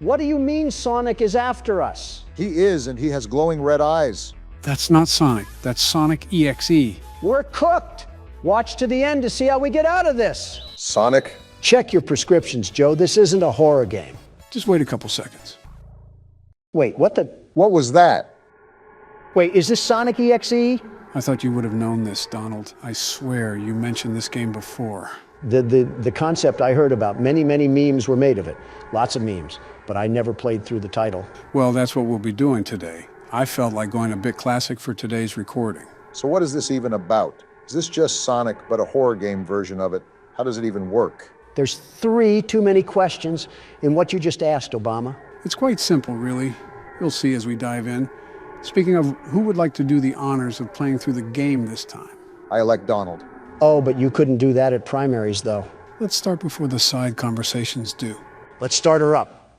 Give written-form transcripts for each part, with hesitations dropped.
What do you mean Sonic is after us? He is, and he has glowing red eyes. That's not Sonic. That's Sonic.Exe. We're cooked. Watch to the end to see how we get out of this. Sonic? Check your prescriptions, Joe. This isn't a horror game. Just wait a couple seconds. Wait, what the? What was that? Wait, is this Sonic.Exe? I thought you would have known this, Donald. I swear you mentioned this game before. The concept I heard about, many memes were made of it. Lots of memes, but I never played through the title. Well, that's what we'll be doing today. I felt like going a bit classic for today's recording. So what is this even about? Is this just Sonic, but a horror game version of it? How does it even work? There's 3 too many questions in what you just asked, Obama. It's quite simple, really. You'll see as we dive in. Speaking of, who would like to do the honors of playing through the game this time? I elect Donald. Oh, but you couldn't do that at primaries, though. Let's start before the side conversations do. Let's start her up.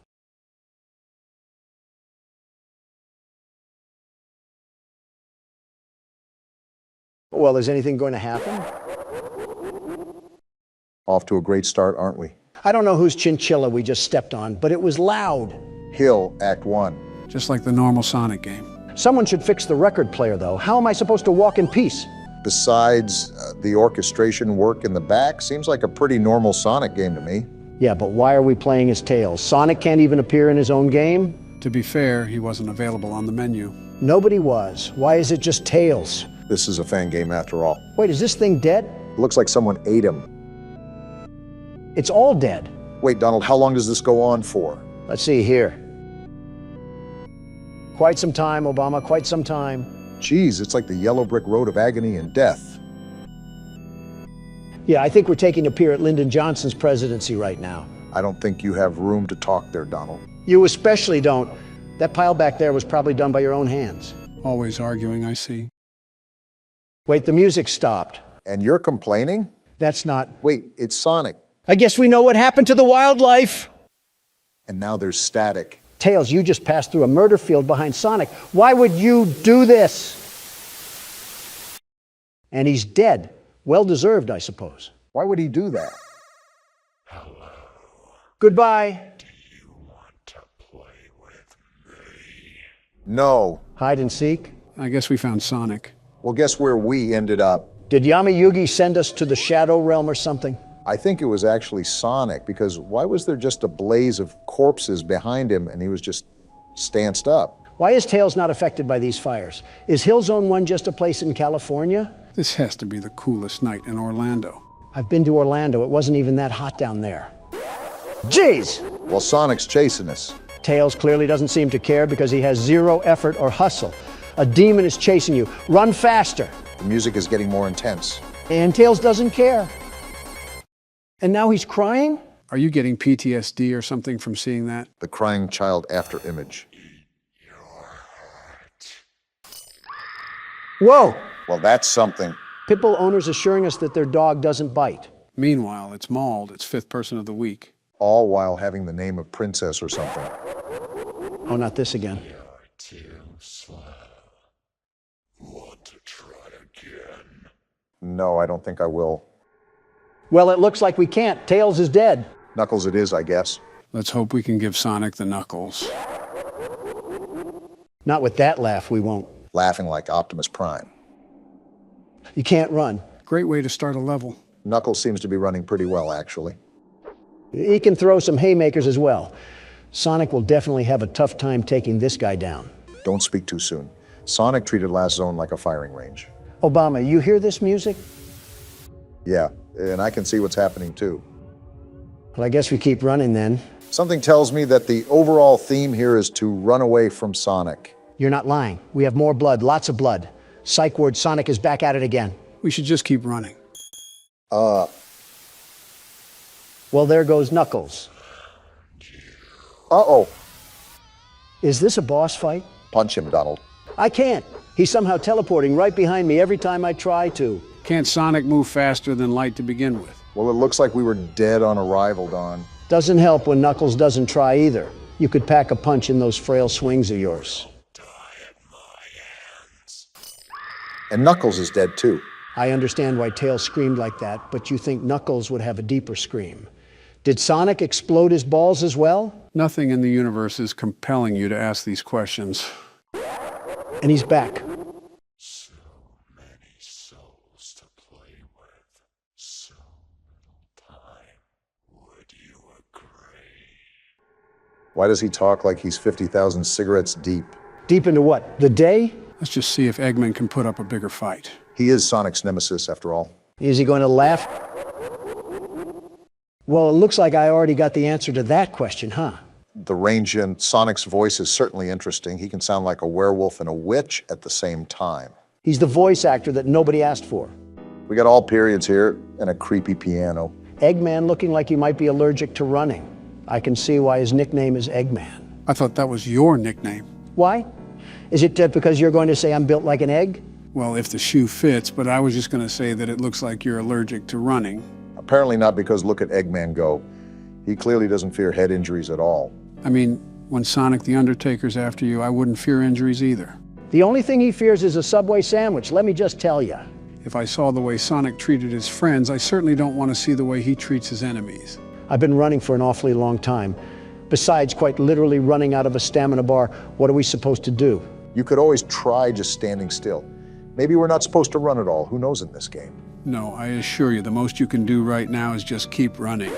Well, is anything going to happen? Off to a great start, aren't we? I don't know whose chinchilla we just stepped on, but it was loud. Hill, Act 1. Just like the normal Sonic game. Someone should fix the record player, though. How am I supposed to walk in peace? Besides the orchestration work in the back, seems like a pretty normal Sonic game to me. Yeah, but why are we playing as Tails? Sonic can't even appear in his own game? To be fair, he wasn't available on the menu. Nobody was. Why is it just Tails? This is a fan game after all. Wait, is this thing dead? It looks like someone ate him. It's all dead. Wait, Donald, how long does this go on for? Let's see here. Quite some time, Obama, quite some time. Geez, it's like the yellow brick road of agony and death. Yeah, I think we're taking a peer at Lyndon Johnson's presidency right now. I don't think you have room to talk there, Donald. You especially don't. That pile back there was probably done by your own hands. Always arguing, I see. Wait, the music stopped. And you're complaining? That's not... Wait, it's Sonic. I guess we know what happened to the wildlife. And now there's static. Tails, you just passed through a murder field behind Sonic. Why would you do this? And he's dead. Well-deserved, I suppose. Why would he do that? Goodbye. Do you want to play with me? No. Hide and seek. I guess we found Sonic. Well, guess where we ended up? Did Yami Yugi send us to the Shadow Realm or something? I think it was actually Sonic, because why was there just a blaze of corpses behind him and he was just stanced up? Why is Tails not affected by these fires? Is Hill Zone 1 just a place in California? This has to be the coolest night in Orlando. I've been to Orlando. It wasn't even that hot down there. Jeez! Well, Sonic's chasing us. Tails clearly doesn't seem to care because he has 0 effort or hustle. A demon is chasing you. Run faster. The music is getting more intense. And Tails doesn't care. And now he's crying? Are you getting PTSD or something from seeing that? The crying child after image. Whoa! Well, that's something. Pitbull owners assuring us that their dog doesn't bite. Meanwhile, it's Mauled, its 5th person of the week. All while having the name of Princess or something. Oh, not this again. You're too slow. Want to try again? No, I don't think I will. Well, it looks like we can't. Tails is dead. Knuckles it is, I guess. Let's hope we can give Sonic the knuckles. Not with that laugh, we won't. Laughing like Optimus Prime. You can't run. Great way to start a level. Knuckles seems to be running pretty well, actually. He can throw some haymakers as well. Sonic will definitely have a tough time taking this guy down. Don't speak too soon. Sonic treated Last Zone like a firing range. Obama, you hear this music? Yeah, and I can see what's happening too. Well, I guess we keep running then. Something tells me that the overall theme here is to run away from Sonic. You're not lying. We have more blood, lots of blood. Psych ward, Sonic is back at it again. We should just keep running. Well, there goes Knuckles. Uh-oh. Is this a boss fight? Punch him, Donald. I can't. He's somehow teleporting right behind me every time I try to. Can't Sonic move faster than light to begin with? Well, it looks like we were dead on arrival, Don. Doesn't help when Knuckles doesn't try either. You could pack a punch in those frail swings of yours. Die at my hands. And Knuckles is dead too. I understand why Tails screamed like that, but you think Knuckles would have a deeper scream. Did Sonic explode his balls as well? Nothing in the universe is compelling you to ask these questions. And he's back. So many souls to play with. So little time. Would you agree? Why does he talk like he's 50,000 cigarettes deep? Deep into what? The day? Let's just see if Eggman can put up a bigger fight. He is Sonic's nemesis, after all. Is he going to laugh? Well, it looks like I already got the answer to that question, huh? The range in Sonic's voice is certainly interesting. He can sound like a werewolf and a witch at the same time. He's the voice actor that nobody asked for. We got all periods here and a creepy piano. Eggman looking like he might be allergic to running. I can see why his nickname is Eggman. I thought that was your nickname. Why? Is it because you're going to say I'm built like an egg? Well, if the shoe fits, but I was just going to say that it looks like you're allergic to running. Apparently not, because look at Eggman go. He clearly doesn't fear head injuries at all. I mean, when Sonic the Undertaker's after you, I wouldn't fear injuries either. The only thing he fears is a Subway sandwich, let me just tell you. If I saw the way Sonic treated his friends, I certainly don't want to see the way he treats his enemies. I've been running for an awfully long time. Besides quite literally running out of a stamina bar, what are we supposed to do? You could always try just standing still. Maybe we're not supposed to run at all. Who knows in this game? No, I assure you, the most you can do right now is just keep running.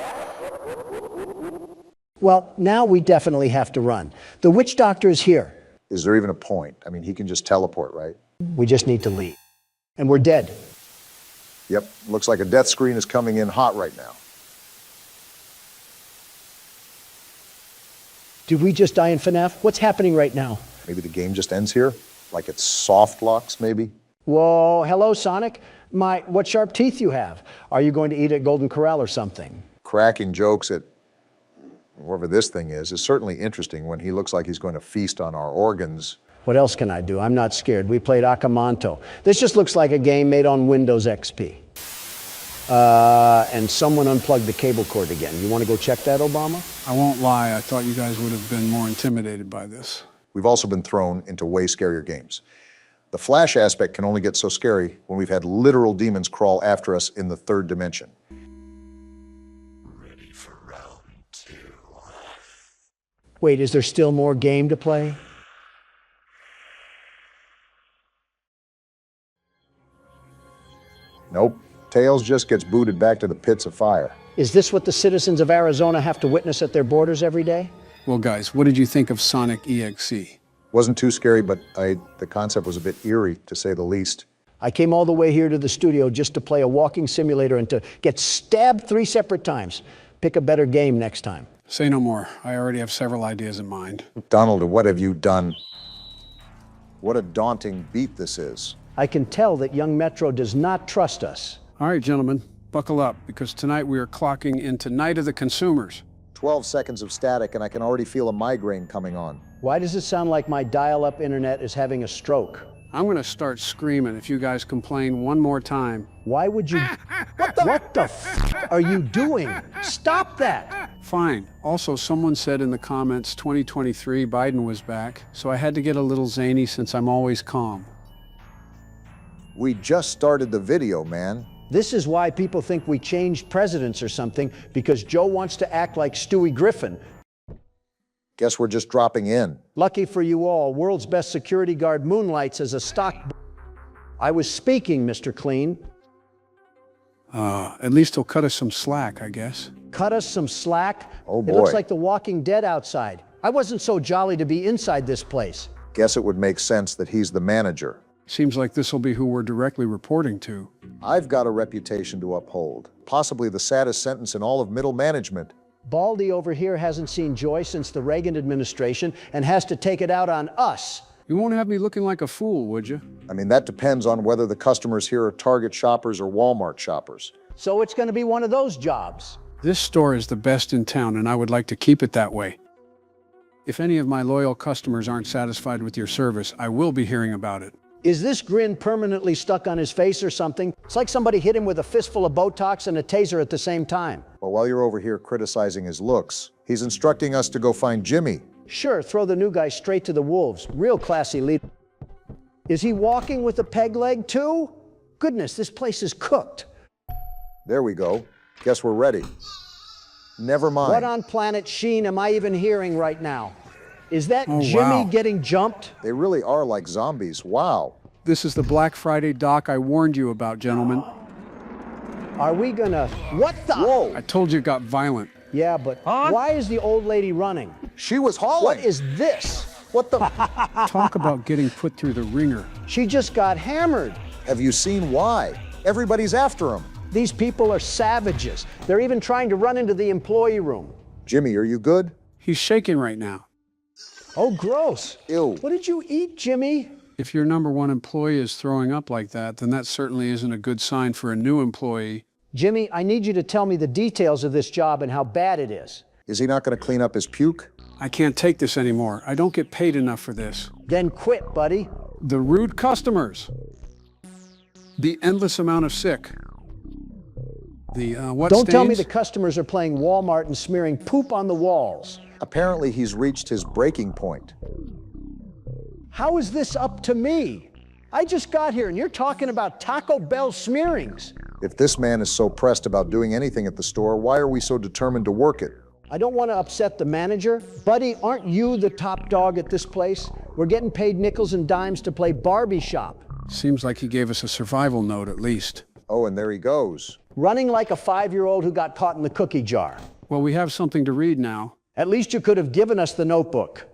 Well, now we definitely have to run. The witch doctor is here. Is there even a point? I mean, he can just teleport, right? We just need to leave. And we're dead. Yep, looks like a death screen is coming in hot right now. Did we just die in FNAF? What's happening right now? Maybe the game just ends here? Like it's soft locks, maybe? Whoa, hello, Sonic. What sharp teeth you have. Are you going to eat at Golden Corral or something? Cracking jokes at whoever this thing is certainly interesting when he looks like he's going to feast on our organs. What else can I do? I'm not scared. We played Akamanto. This just looks like a game made on Windows XP. And someone unplugged the cable cord again. You want to go check that, Obama? I won't lie, I thought you guys would have been more intimidated by this. We've also been thrown into way scarier games. The Flash aspect can only get so scary when we've had literal demons crawl after us in the third dimension. Ready for round 2. Wait, is there still more game to play? Nope. Tails just gets booted back to the pits of fire. Is this what the citizens of Arizona have to witness at their borders every day? Well, guys, what did you think of Sonic.Exe? Wasn't too scary, but the concept was a bit eerie, to say the least. I came all the way here to the studio just to play a walking simulator and to get stabbed 3 separate times. Pick a better game next time. Say no more. I already have several ideas in mind. Donald, what have you done? What a daunting beat this is. I can tell that young Metro does not trust us. All right, gentlemen, buckle up, because tonight we are clocking into Night of the Consumers. 12 seconds of static and I can already feel a migraine coming on. Why does it sound like my dial-up internet is having a stroke? I'm gonna start screaming if you guys complain one more time. Why would you... What the f are you doing? Stop that! Fine. Also, someone said in the comments 2023 Biden was back, so I had to get a little zany since I'm always calm. We just started the video, man. This is why people think we changed presidents or something, because Joe wants to act like Stewie Griffin. Guess we're just dropping in. Lucky for you all, world's best security guard moonlights as a stock... I was speaking, Mr. Clean. At least he'll cut us some slack, I guess. Cut us some slack? Oh, boy. It looks like The Walking Dead outside. I wasn't so jolly to be inside this place. Guess it would make sense that he's the manager. Seems like this will be who we're directly reporting to. I've got a reputation to uphold. Possibly the saddest sentence in all of middle management. Baldy over here hasn't seen joy since the Reagan administration and has to take it out on us. You won't have me looking like a fool, would you? I mean, that depends on whether the customers here are Target shoppers or Walmart shoppers. So it's going to be one of those jobs. This store is the best in town, and I would like to keep it that way. If any of my loyal customers aren't satisfied with your service, I will be hearing about it. Is this grin permanently stuck on his face or something? It's like somebody hit him with a fistful of Botox and a taser at the same time. Well, while you're over here criticizing his looks, he's instructing us to go find Jimmy. Sure, throw the new guy straight to the wolves. Real classy lead. Is he walking with a peg leg too? Goodness, this place is cooked. There we go. Guess we're ready. Never mind. What on planet Sheen am I even hearing right now? Is that Oh, Jimmy wow. getting jumped? They really are like zombies. Wow. This is the Black Friday dock I warned you about, gentlemen. Are we gonna... What the... Whoa. I told you it got violent. Yeah, but why is the old lady running? She was hauling. What is this? What the? Talk about getting put through the ringer. She just got hammered. Have you seen why? Everybody's after him. These people are savages. They're even trying to run into the employee room. Jimmy, are you good? He's shaking right now. Oh, gross. Ew. What did you eat, Jimmy? If your number one employee is throwing up like that, then that certainly isn't a good sign for a new employee. Jimmy, I need you to tell me the details of this job and how bad it is. Is he not going to clean up his puke? I can't take this anymore. I don't get paid enough for this. Then quit, buddy. The rude customers. The endless amount of sick. The what Don't tell me stains? the customers are playing Walmart and smearing poop on the walls. Apparently he's reached his breaking point. How is this up to me? I just got here and you're talking about Taco Bell smearings. If this man is so pressed about doing anything at the store, why are we so determined to work it? I don't want to upset the manager. Buddy, aren't you the top dog at this place? We're getting paid nickels and dimes to play Barbie shop. Seems like he gave us a survival note at least. Oh, and there he goes. Running like a 5-year-old who got caught in the cookie jar. Well, we have something to read now. At least you could have given us the notebook.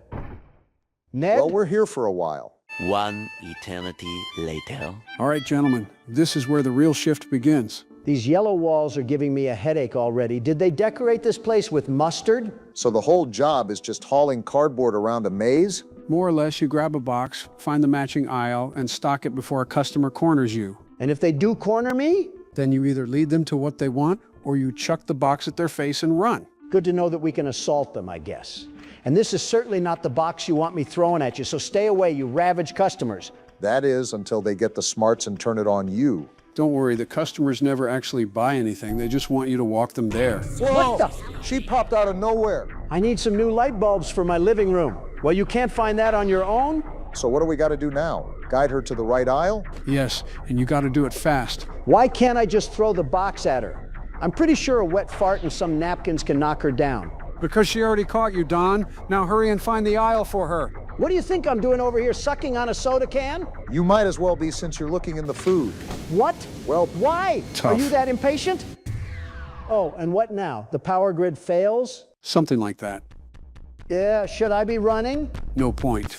Ned? Well, we're here for a while. One eternity later. All right, gentlemen, this is where the real shift begins. These yellow walls are giving me a headache already. Did they decorate this place with mustard? So the whole job is just hauling cardboard around a maze? More or less, you grab a box, find the matching aisle, and stock it before a customer corners you. And if they do corner me? Then you either lead them to what they want, or you chuck the box at their face and run. Good to know that we can assault them, I guess. And this is certainly not the box you want me throwing at you, so stay away, you ravage customers. That is until they get the smarts and turn it on you. Don't worry, the customers never actually buy anything. They just want you to walk them there. Whoa! What the? She popped out of nowhere. I need some new light bulbs for my living room. Well, you can't find that on your own? So what do we got to do now? Guide her to the right aisle? Yes, and you got to do it fast. Why can't I just throw the box at her? I'm pretty sure a wet fart and some napkins can knock her down. Because she already caught you, Don. Now hurry and find the aisle for her. What do you think I'm doing over here, sucking on a soda can? You might as well be since you're looking in the food. What? Well, Why? Tough. Are you that impatient? Oh, and what now? The power grid fails? Something like that. Yeah, should I be running? No point.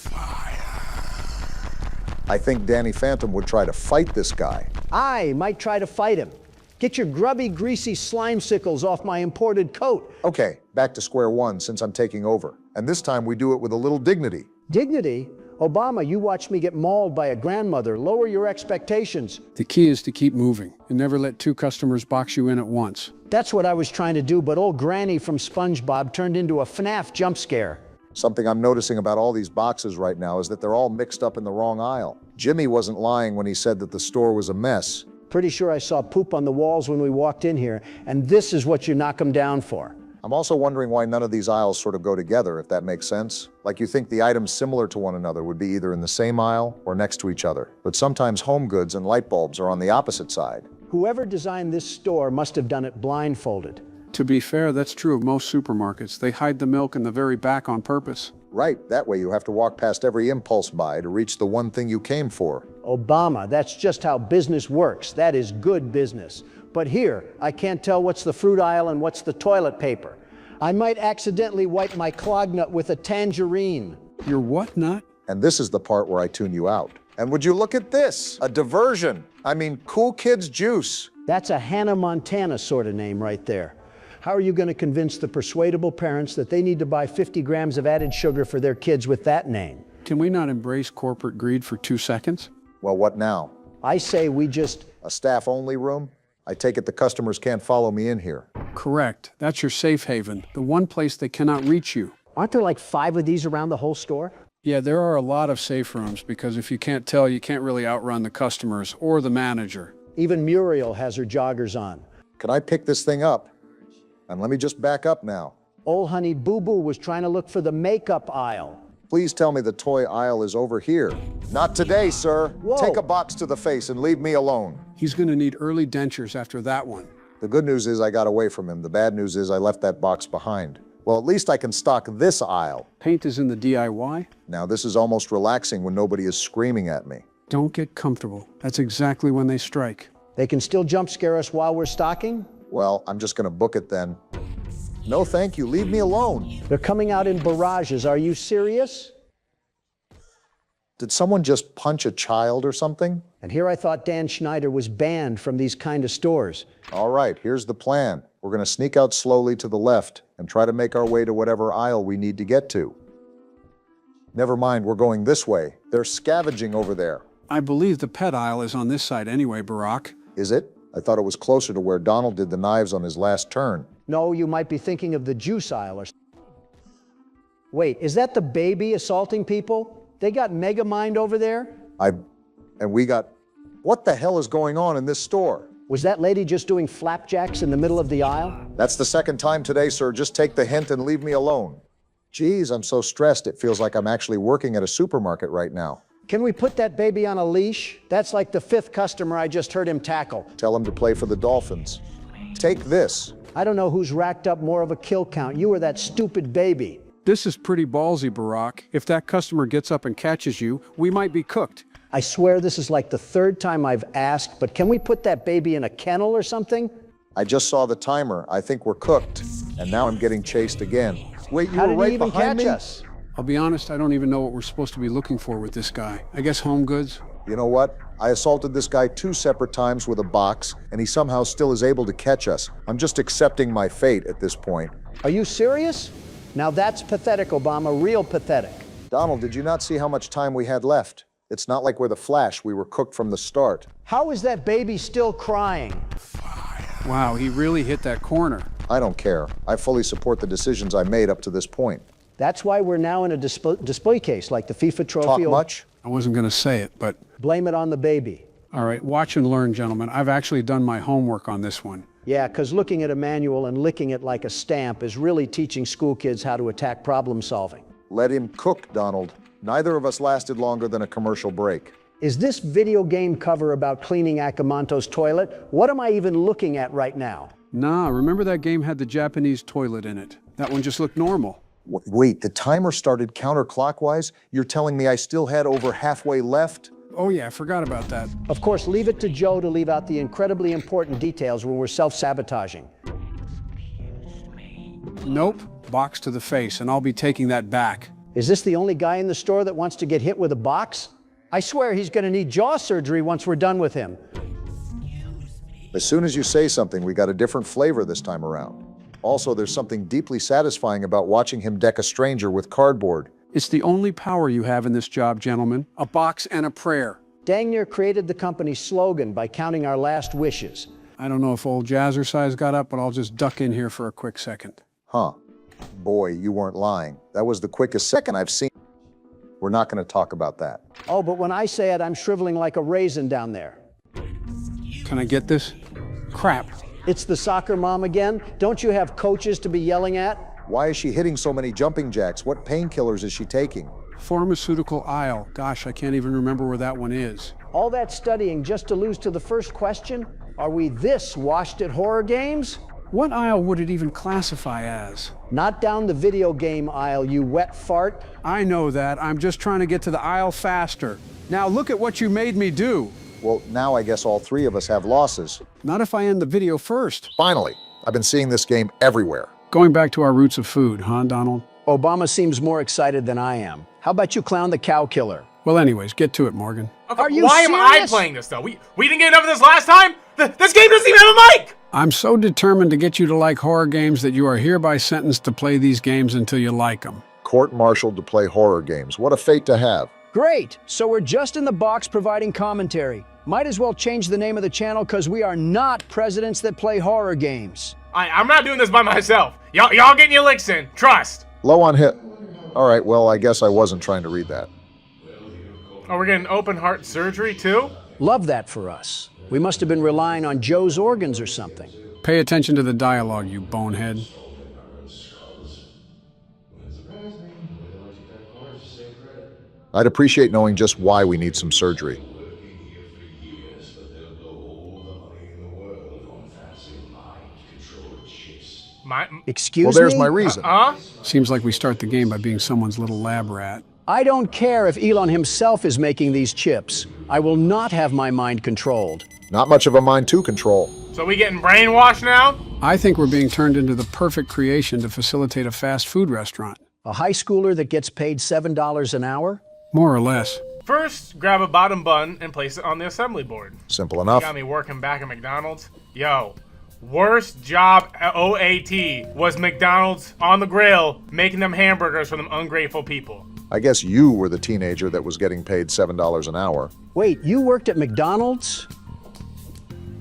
I think Danny Phantom would try to fight this guy. I might try to fight him. Get your grubby, greasy slime sickles off my imported coat. Okay, back to square one since I'm taking over. And this time we do it with a little dignity. Dignity? Obama, you watched me get mauled by a grandmother. Lower your expectations. The key is to keep moving and never let two customers box you in at once. That's what I was trying to do, but old Granny from SpongeBob turned into a FNAF jump scare. Something I'm noticing about all these boxes right now is that they're all mixed up in the wrong aisle. Jimmy wasn't lying when he said that the store was a mess. Pretty sure I saw poop on the walls when we walked in here, and this is what you knock them down for. I'm also wondering why none of these aisles sort of go together, if that makes sense. Like you think the items similar to one another would be either in the same aisle or next to each other. But sometimes home goods and light bulbs are on the opposite side. Whoever designed this store must have done it blindfolded. To be fair, that's true of most supermarkets. They hide the milk in the very back on purpose. Right, that way you have to walk past every impulse buy to reach the one thing you came for. Obama, that's just how business works. That is good business. But here, I can't tell what's the fruit aisle and what's the toilet paper. I might accidentally wipe my clog nut with a tangerine. Your what nut? And this is the part where I tune you out. And would you look at this? A diversion. I mean, cool kids juice. That's a Hannah Montana sort of name right there. How are you going to convince the persuadable parents that they need to buy 50 grams of added sugar for their kids with that name? Can we not embrace corporate greed for 2 seconds? Well, what now? I say we just... A staff-only room? I take it the customers can't follow me in here. Correct. That's your safe haven, the one place they cannot reach you. Aren't there like 5 of these around the whole store? Yeah, there are a lot of safe rooms because if you can't tell, you can't really outrun the customers or the manager. Even Muriel has her joggers on. Can I pick this thing up? And let me just back up now. Old honey Boo Boo was trying to look for the makeup aisle. Please tell me the toy aisle is over here. Not today, sir. Whoa. Take a box to the face and leave me alone. He's going to need early dentures after that one. The good news is I got away from him. The bad news is I left that box behind. Well, at least I can stock this aisle. Paint is in the DIY? Now, this is almost relaxing when nobody is screaming at me. Don't get comfortable. That's exactly when they strike. They can still jump scare us while we're stocking? Well, I'm just gonna book it then. No, thank you. Leave me alone. They're coming out in barrages. Are you serious? Did someone just punch a child or something? And here I thought Dan Schneider was banned from these kind of stores. All right, here's the plan. We're gonna sneak out slowly to the left and try to make our way to whatever aisle we need to get to. Never mind, we're going this way. They're scavenging over there. I believe the pet aisle is on this side anyway, Barack. Is it? I thought it was closer to where Donald did the knives on his last turn. No, you might be thinking of the juice aisle or... Wait, is that the baby assaulting people? They got Megamind over there? And we got... What the hell is going on in this store? Was that lady just doing flapjacks in the middle of the aisle? That's the second time today, sir. Just take the hint and leave me alone. Geez, I'm so stressed. It feels like I'm actually working at a supermarket right now. Can we put that baby on a leash? That's like the 5th customer I just heard him tackle. Tell him to play for the Dolphins. Take this. I don't know who's racked up more of a kill count, you or that stupid baby. This is pretty ballsy, Barack. If that customer gets up and catches you, we might be cooked. I swear this is like the 3rd time I've asked, but can we put that baby in a kennel or something? I just saw the timer. I think we're cooked. And now I'm getting chased again. Wait, you How were did right he even behind catch me? us? I'll be honest, I don't even know what we're supposed to be looking for with this guy. I guess home goods? You know what? I assaulted this guy 2 separate times with a box, and he somehow still is able to catch us. I'm just accepting my fate at this point. Are you serious? Now that's pathetic, Obama, real pathetic. Donald, did you not see how much time we had left? It's not like we're the Flash. We were cooked from the start. How is that baby still crying? Wow, he really hit that corner. I don't care. I fully support the decisions I made up to this point. That's why we're now in a display case, like the FIFA trophy. Talk much? I wasn't going to say it, but... Blame it on the baby. All right, watch and learn, gentlemen. I've actually done my homework on this one. Yeah, because looking at a manual and licking it like a stamp is really teaching school kids how to attack problem solving. Let him cook, Donald. Neither of us lasted longer than a commercial break. Is this video game cover about cleaning Akamanto's toilet? What am I even looking at right now? Nah, remember that game had the Japanese toilet in it. That one just looked normal. Wait, the timer started counterclockwise? You're telling me I still had over halfway left? Oh yeah, I forgot about that. Of course, leave it to Joe to leave out the incredibly important details when we're self-sabotaging. Nope, box to the face, and I'll be taking that back. Is this the only guy in the store that wants to get hit with a box? I swear he's going to need jaw surgery once we're done with him. As soon as you say something, we got a different flavor this time around. Also, there's something deeply satisfying about watching him deck a stranger with cardboard. It's the only power you have in this job, gentlemen. A box and a prayer. Dang near created the company's slogan by counting our last wishes. I don't know if old Jazzercise got up, but I'll just duck in here for a quick second. Huh. Boy, you weren't lying. That was the quickest second I've seen. We're not going to talk about that. Oh, but when I say it, I'm shriveling like a raisin down there. Can I get this? Crap. It's the soccer mom again? Don't you have coaches to be yelling at? Why is she hitting so many jumping jacks? What painkillers is she taking? Pharmaceutical aisle. Gosh, I can't even remember where that one is. All that studying just to lose to the first question? Are we this washed at horror games? What aisle would it even classify as? Not down the video game aisle, you wet fart. I know that. I'm just trying to get to the aisle faster. Now look at what you made me do. Well, now I guess all 3 of us have losses. Not if I end the video first. Finally, I've been seeing this game everywhere. Going back to our roots of food, huh, Donald? Obama seems more excited than I am. How about you clown the cow killer? Well, anyways, get to it, Morgan. Okay, Are you why am I serious? playing this, though? We didn't get enough of this last time? This game doesn't even have a mic! I'm so determined to get you to like horror games that you are hereby sentenced to play these games until you like them. Court-martialed to play horror games. What a fate to have. Great, so we're just in the box providing commentary. Might as well change the name of the channel because we are not presidents that play horror games. I'm not doing this by myself. Y'all getting your licks in. Trust. Low on hit. All right, well, I guess I wasn't trying to read that. Oh, we're getting open heart surgery, too? Love that for us. We must have been relying on Joe's organs or something. Pay attention to the dialogue, you bonehead. I'd appreciate knowing just why we need some surgery. Excuse Well, there's me? my reason. Huh? Seems like we start the game by being someone's little lab rat. I don't care if Elon himself is making these chips. I will not have my mind controlled. Not much of a mind to control. So we getting brainwashed now? I think we're being turned into the perfect creation to facilitate a fast food restaurant. A high schooler that gets paid $7 an hour? More or less. First, grab a bottom bun and place it on the assembly board. Simple enough. Got me working back at McDonald's. Yo, worst job at OAT was McDonald's on the grill making them hamburgers for them ungrateful people. I guess you were the teenager that was getting paid $7 an hour. Wait, you worked at McDonald's?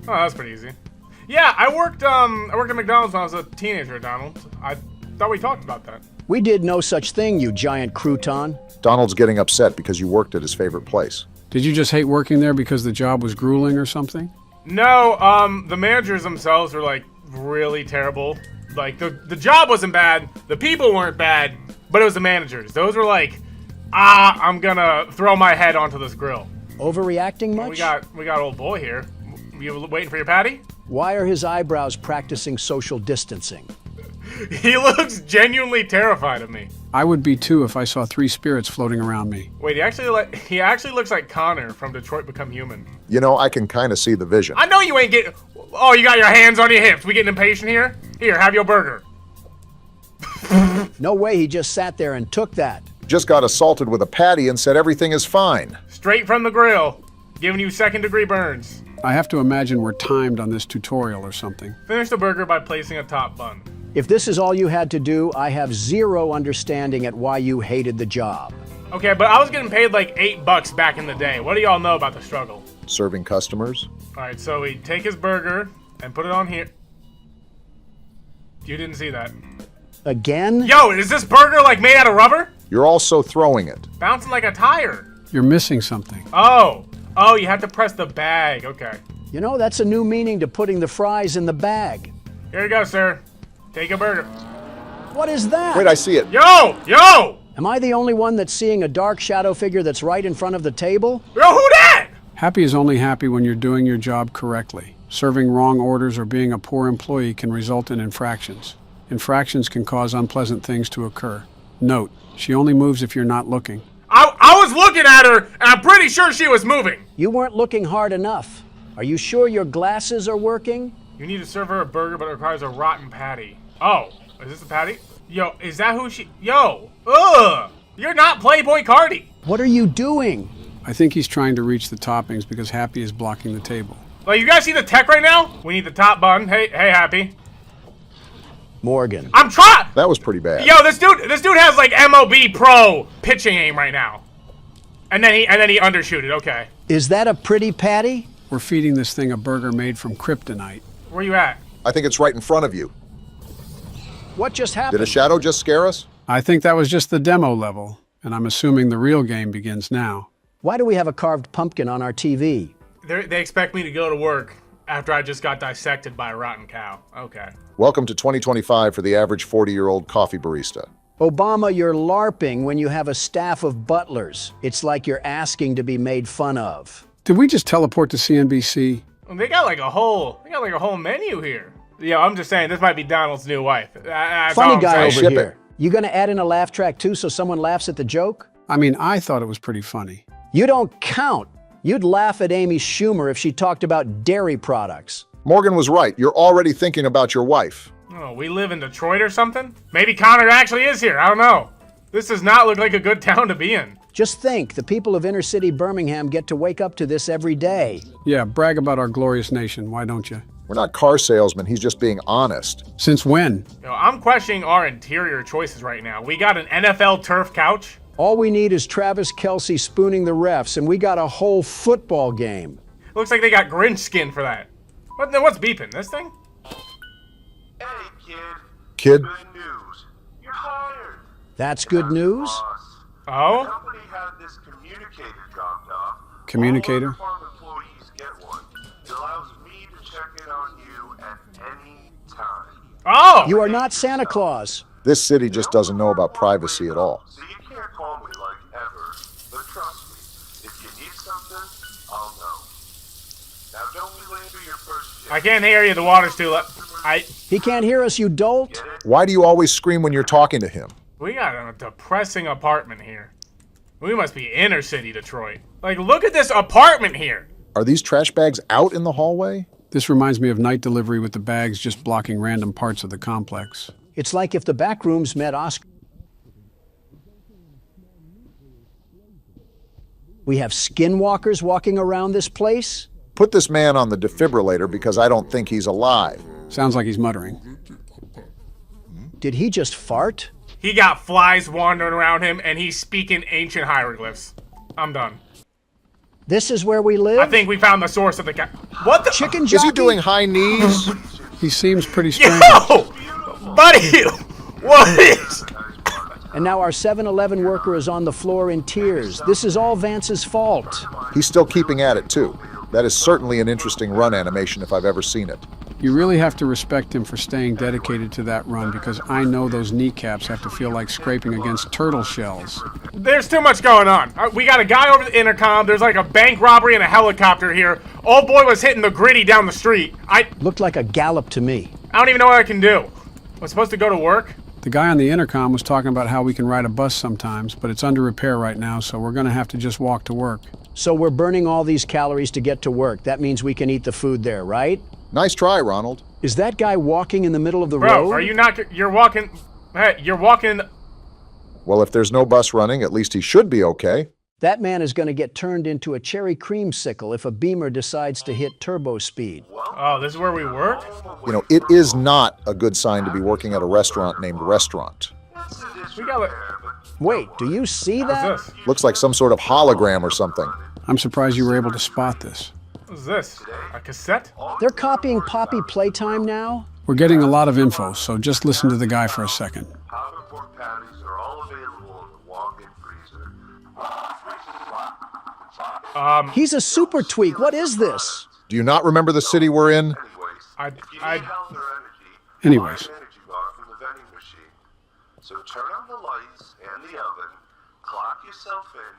Oh, that's pretty easy. Yeah, I worked at McDonald's when I was a teenager, Donald. I thought we talked about that. We did no such thing, you giant crouton. Donald's getting upset because you worked at his favorite place. Did you just hate working there because the job was grueling or something? No, the managers themselves were like really terrible. Like the job wasn't bad, the people weren't bad, but it was the managers. Those were like, I'm gonna throw my head onto this grill. Overreacting much? We got old boy here. You waiting for your patty? Why are his eyebrows practicing social distancing? He looks genuinely terrified of me. I would be too if I saw 3 spirits floating around me. Wait, he actually looks like Connor from Detroit Become Human. You know, I can kind of see the vision. I know you ain't getting. Oh, you got your hands on your hips. We getting impatient here? Here, have your burger. No way he just sat there and took that. Just got assaulted with a patty and said everything is fine. Straight from the grill, giving you second-degree burns. I have to imagine we're timed on this tutorial or something. Finish the burger by placing a top bun. If this is all you had to do, I have zero understanding at why you hated the job. Okay, but I was getting paid like $8 back in the day. What do y'all know about the struggle? Serving customers. All right, so we take his burger and put it on here. You didn't see that. Again? Yo, is this burger like made out of rubber? You're also throwing it. Bouncing like a tire. You're missing something. Oh, you have to press the bag. Okay. You know, that's a new meaning to putting the fries in the bag. Here you go, sir. Take a burger. What is that? Wait, I see it. Yo! Am I the only one that's seeing a dark shadow figure that's right in front of the table? Yo, who that? Happy is only happy when you're doing your job correctly. Serving wrong orders or being a poor employee can result in infractions. Infractions can cause unpleasant things to occur. Note, she only moves if you're not looking. I was looking at her, and I'm pretty sure she was moving. You weren't looking hard enough. Are you sure your glasses are working? You need to serve her a burger, but it requires a rotten patty. Oh, is this a patty? Yo, is that who she... Yo, ugh! You're not Playboy Cardi. What are you doing? I think he's trying to reach the toppings because Happy is blocking the table. Like, you guys see the tech right now? We need the top bun. Hey, Happy. Morgan. I'm trying... That was pretty bad. Yo, this dude has like MLB Pro pitching aim right now. And then he undershoot it, okay. Is that a pretty patty? We're feeding this thing a burger made from kryptonite. Where you at? I think it's right in front of you. What just Did happened? a shadow just scare us? I think that was just the demo level, and I'm assuming the real game begins now. Why do we have a carved pumpkin on our TV? They expect me to go to work after I just got dissected by a rotten cow. Okay. Welcome to 2025 for the average 40-year-old coffee barista. Obama, you're LARPing when you have a staff of butlers. It's like you're asking to be made fun of. Did we just teleport to CNBC? They got like a whole menu here. Yeah, I'm just saying this might be Donald's new wife. That's all Funny I'm guy saying. over Ship here. it. You gonna add in a laugh track too so someone laughs at the joke? I mean, I thought it was pretty funny. You don't count. You'd laugh at Amy Schumer if she talked about dairy products. Morgan was right. You're already thinking about your wife. Oh, we live in Detroit or something? Maybe Connor actually is here. I don't know. This does not look like a good town to be in. Just think, the people of inner city Birmingham get to wake up to this every day. Yeah, brag about our glorious nation, why don't you? We're not car salesmen. He's just being honest. Since when? Yo, I'm questioning our interior choices right now. We got an NFL turf couch. All we need is Travis Kelce spooning the refs, and we got a whole football game. Looks like they got Grinch skin for that. What's beeping? This thing? Hey, kid. Kid, Good news. You're hired. That's good news? Boss. Oh? The company had this communicator dropped off. Communicator? All other farm employees get one. It allows me to check in on you at any time. Oh! You are not Santa Claus. this city just doesn't know about privacy at all. So you can't call me like ever, but trust me, if you need something, I'll know. Now don't be late for your first shift. I can't hear you. The water's too low. He can't hear us, you dolt. Why do you always scream when you're talking to him? We got a depressing apartment here. We must be inner city Detroit. Like, look at this apartment here. Are these trash bags out in the hallway? This reminds me of night delivery with the bags just blocking random parts of the complex. It's like if the back rooms met Oscar. We have skinwalkers walking around this place? Put this man on the defibrillator because I don't think he's alive. Sounds like he's muttering. Did he just fart? He got flies wandering around him, and he's speaking ancient hieroglyphs. I'm done. This is where we live? I think we found the source of the What the? Chicken Is jockey? he doing high knees? He seems pretty strange. Yo! Buddy! What is... And now our 7-Eleven worker is on the floor in tears. This is all Vance's fault. He's still keeping at it, too. That is certainly an interesting run animation if I've ever seen it. You really have to respect him for staying dedicated to that run, because I know those kneecaps have to feel like scraping against turtle shells. There's too much going on. We got a guy over the intercom. There's like a bank robbery and a helicopter here. Old boy was hitting the gritty down the street. Looked like a gallop to me. I don't even know what I can do. I'm supposed to go to work? The guy on the intercom was talking about how we can ride a bus sometimes, but it's under repair right now, so we're going to have to just walk to work. So we're burning all these calories to get to work. That means we can eat the food there, right? Nice try, Ronald. Is that guy walking in the middle of the Bro, road? are you not... You're walking... Hey, you're walking... Well, if there's no bus running, at least he should be okay. That man is going to get turned into a cherry creamsicle if a Beamer decides to hit turbo speed. Oh, this is where we work? You know, it is not a good sign to be working at a restaurant named Restaurant. We got it. Wait, do you see that? What's this? Looks like some sort of hologram or something. I'm surprised you were able to spot this. What's this? A cassette? They're copying Poppy Playtime now? We're getting a lot of info, so just listen to the guy for a second. Hot and pork patties are all available in the walk-in freezer. He's a super tweak. What is this? Do you not remember the city we're in? I- If you need health or energy, Anyways. buy an energy bar from the vending machine. So turn on the lights and the oven, clock yourself in,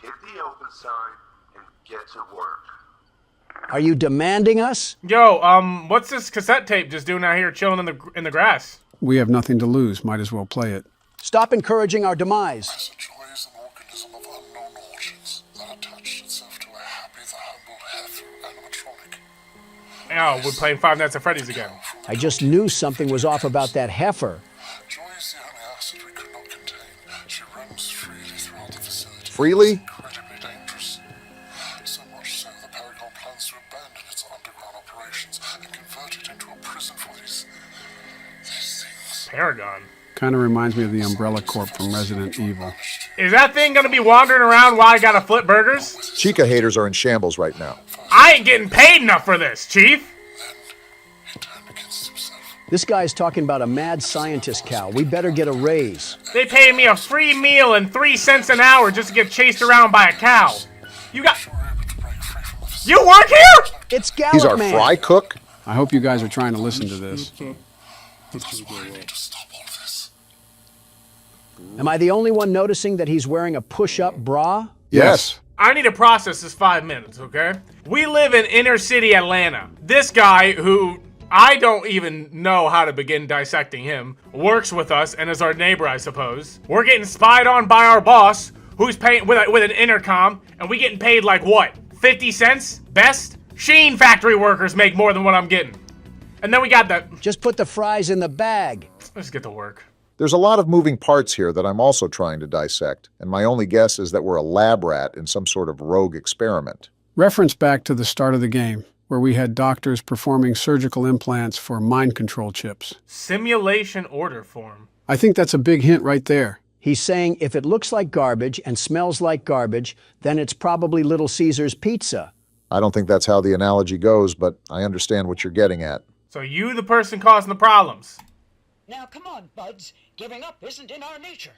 hit the open sign, and get to work. Are you demanding us? Yo, what's this cassette tape just doing out here chilling in the grass? We have nothing to lose. Might as well play it. Stop encouraging our demise. As a joy is an organism of unknown origins that attached itself to a happy, the humble heifer animatronic. Oh, we're playing Five Nights at Freddy's again. I just knew something was off about that heifer. Joy is the only acid we could not contain. She roams freely throughout the facility. Freely? Incredibly dangerous. So much so that Paragon plans to abandon its underground operations and convert it into a prison for these things. Paragon. Kind of reminds me of the Umbrella Corp from Resident Evil. Is that thing gonna be wandering around while I gotta flip burgers? Chica haters are in shambles right now. I ain't getting paid enough for this, Chief. He turned against himself. This guy's talking about a mad scientist cow. We better get a raise. They pay me a free meal and 3 cents an hour just to get chased around by a cow. You got... We were able to break free from the facility. You work here? It's Gallup He's our Man. fry cook? I hope you guys are trying to listen to this. That's why I need to stop all this. Am I the only one noticing that he's wearing a push-up bra? Yes. I need to process this 5 minutes, okay? We live in inner city Atlanta. This guy, who I don't even know how to begin dissecting him, works with us and is our neighbor, I suppose. We're getting spied on by our boss, who's paying with an intercom, and we getting paid like what? 50 cents? Best? Sheen factory workers make more than what I'm getting. And then we got the... Just put the fries in the bag. Let's get to work. There's a lot of moving parts here that I'm also trying to dissect, and my only guess is that we're a lab rat in some sort of rogue experiment. Reference back to the start of the game, where we had doctors performing surgical implants for mind control chips. Simulation order form. I think that's a big hint right there. He's saying if it looks like garbage and smells like garbage, then it's probably Little Caesar's pizza. I don't think that's how the analogy goes, but I understand what you're getting at. So you the person causing the problems. Now, come on, buds. Giving up isn't in our nature.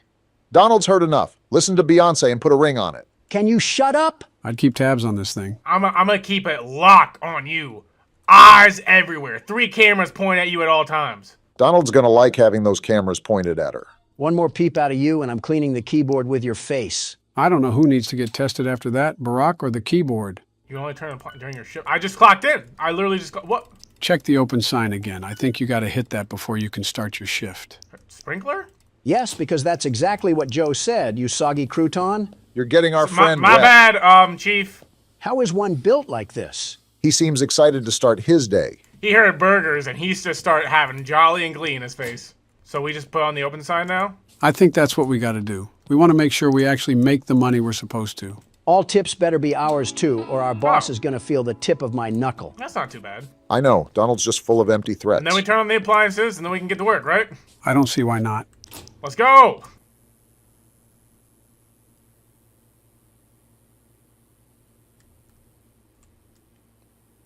Donald's heard enough. Listen to Beyonce and put a ring on it. Can you shut up? I'd keep tabs on this thing. I'm gonna keep it locked on you. Eyes everywhere. 3 cameras point at you at all times. Donald's gonna like having those cameras pointed at her. One more peep out of you and I'm cleaning the keyboard with your face. I don't know who needs to get tested after that, Barack or the keyboard. You only turn on during your shift. I just clocked in. I literally just what? Check the open sign again. I think you got to hit that before you can start your shift. Sprinkler? Yes, because that's exactly what Joe said, you soggy crouton. You're getting our friend My wet. bad, Chief. How is one built like this? He seems excited to start his day. He heard burgers and he's just started having jolly and glee in his face. So we just put on the open sign now? I think that's what we got to do. We want to make sure we actually make the money we're supposed to. All tips better be ours too, or our boss Oh. is going to feel the tip of my knuckle. That's not too bad. I know, Donald's just full of empty threats. And then we turn on the appliances and then we can get to work, right? I don't see why not. Let's go!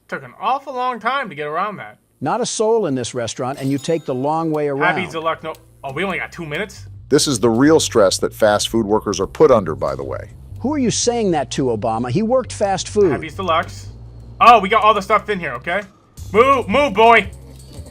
Took an awful long time to get around that. Not a soul in this restaurant, and you take the long way around. Happy's Deluxe, no. Oh, we only got 2 minutes? This is the real stress that fast food workers are put under, by the way. Who are you saying that to, Obama? He worked fast food. Happy's Deluxe. Oh, we got all the stuff in here, okay? Move, boy!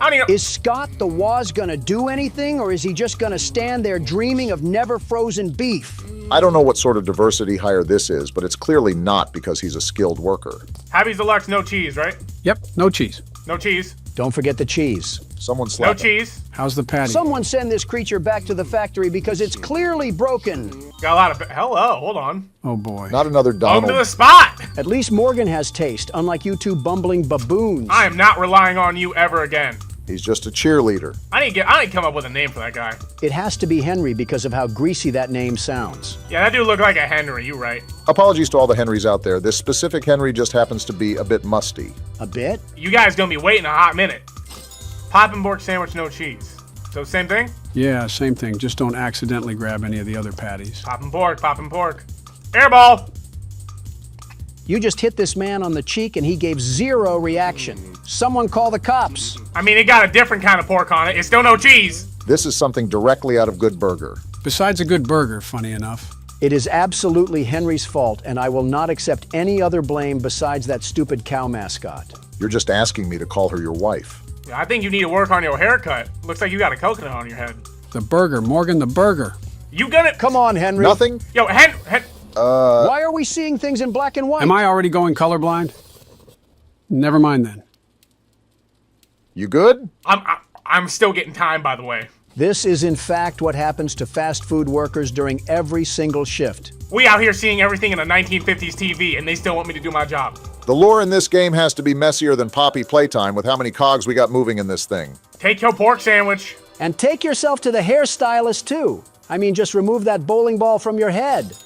I don't even. Is Scott the Waz gonna do anything, or is he just gonna stand there dreaming of never frozen beef? I don't know what sort of diversity hire this is, but it's clearly not because he's a skilled worker. Happy's Deluxe, no cheese, right? Yep, no cheese. No cheese. Don't forget the cheese. Someone No slap him. cheese. How's the patty? Someone send this creature back to the factory because it's clearly broken. Got a lot of. Hello, hold on. Oh boy. Not another Welcome to the Donald. spot! At least Morgan has taste, unlike you two bumbling baboons. I am not relying on you ever again. He's just a cheerleader. I need to come up with a name for that guy. It has to be Henry because of how greasy that name sounds. Yeah, that dude looked like a Henry, you right. Apologies to all the Henrys out there. This specific Henry just happens to be a bit musty. A bit? You guys gonna be waiting a hot minute. Poppenborg sandwich, no cheese. So same thing? Yeah, same thing. Just don't accidentally grab any of the other patties. Poppenborg, Poppenborg. Airball! You just hit this man on the cheek and he gave zero reaction. Someone call the cops. I mean, it got a different kind of pork on it. It's still no cheese. This is something directly out of Good Burger. Besides a good burger, funny enough. It is absolutely Henry's fault, and I will not accept any other blame besides that stupid cow mascot. You're just asking me to call her your wife. Yeah, I think you need to work on your haircut. Looks like you got a coconut on your head. The burger, Morgan, the burger. You gonna... Come on, Henry. Nothing? Yo, Why are we seeing things in black and white? Am I already going colorblind? Never mind then. You good? I'm still getting time, by the way. This is in fact what happens to fast food workers during every single shift. We out here seeing everything in a 1950s TV, and they still want me to do my job. The lore in this game has to be messier than Poppy Playtime with how many cogs we got moving in this thing. Take your pork sandwich. And take yourself to the hairstylist too. I mean, just remove that bowling ball from your head.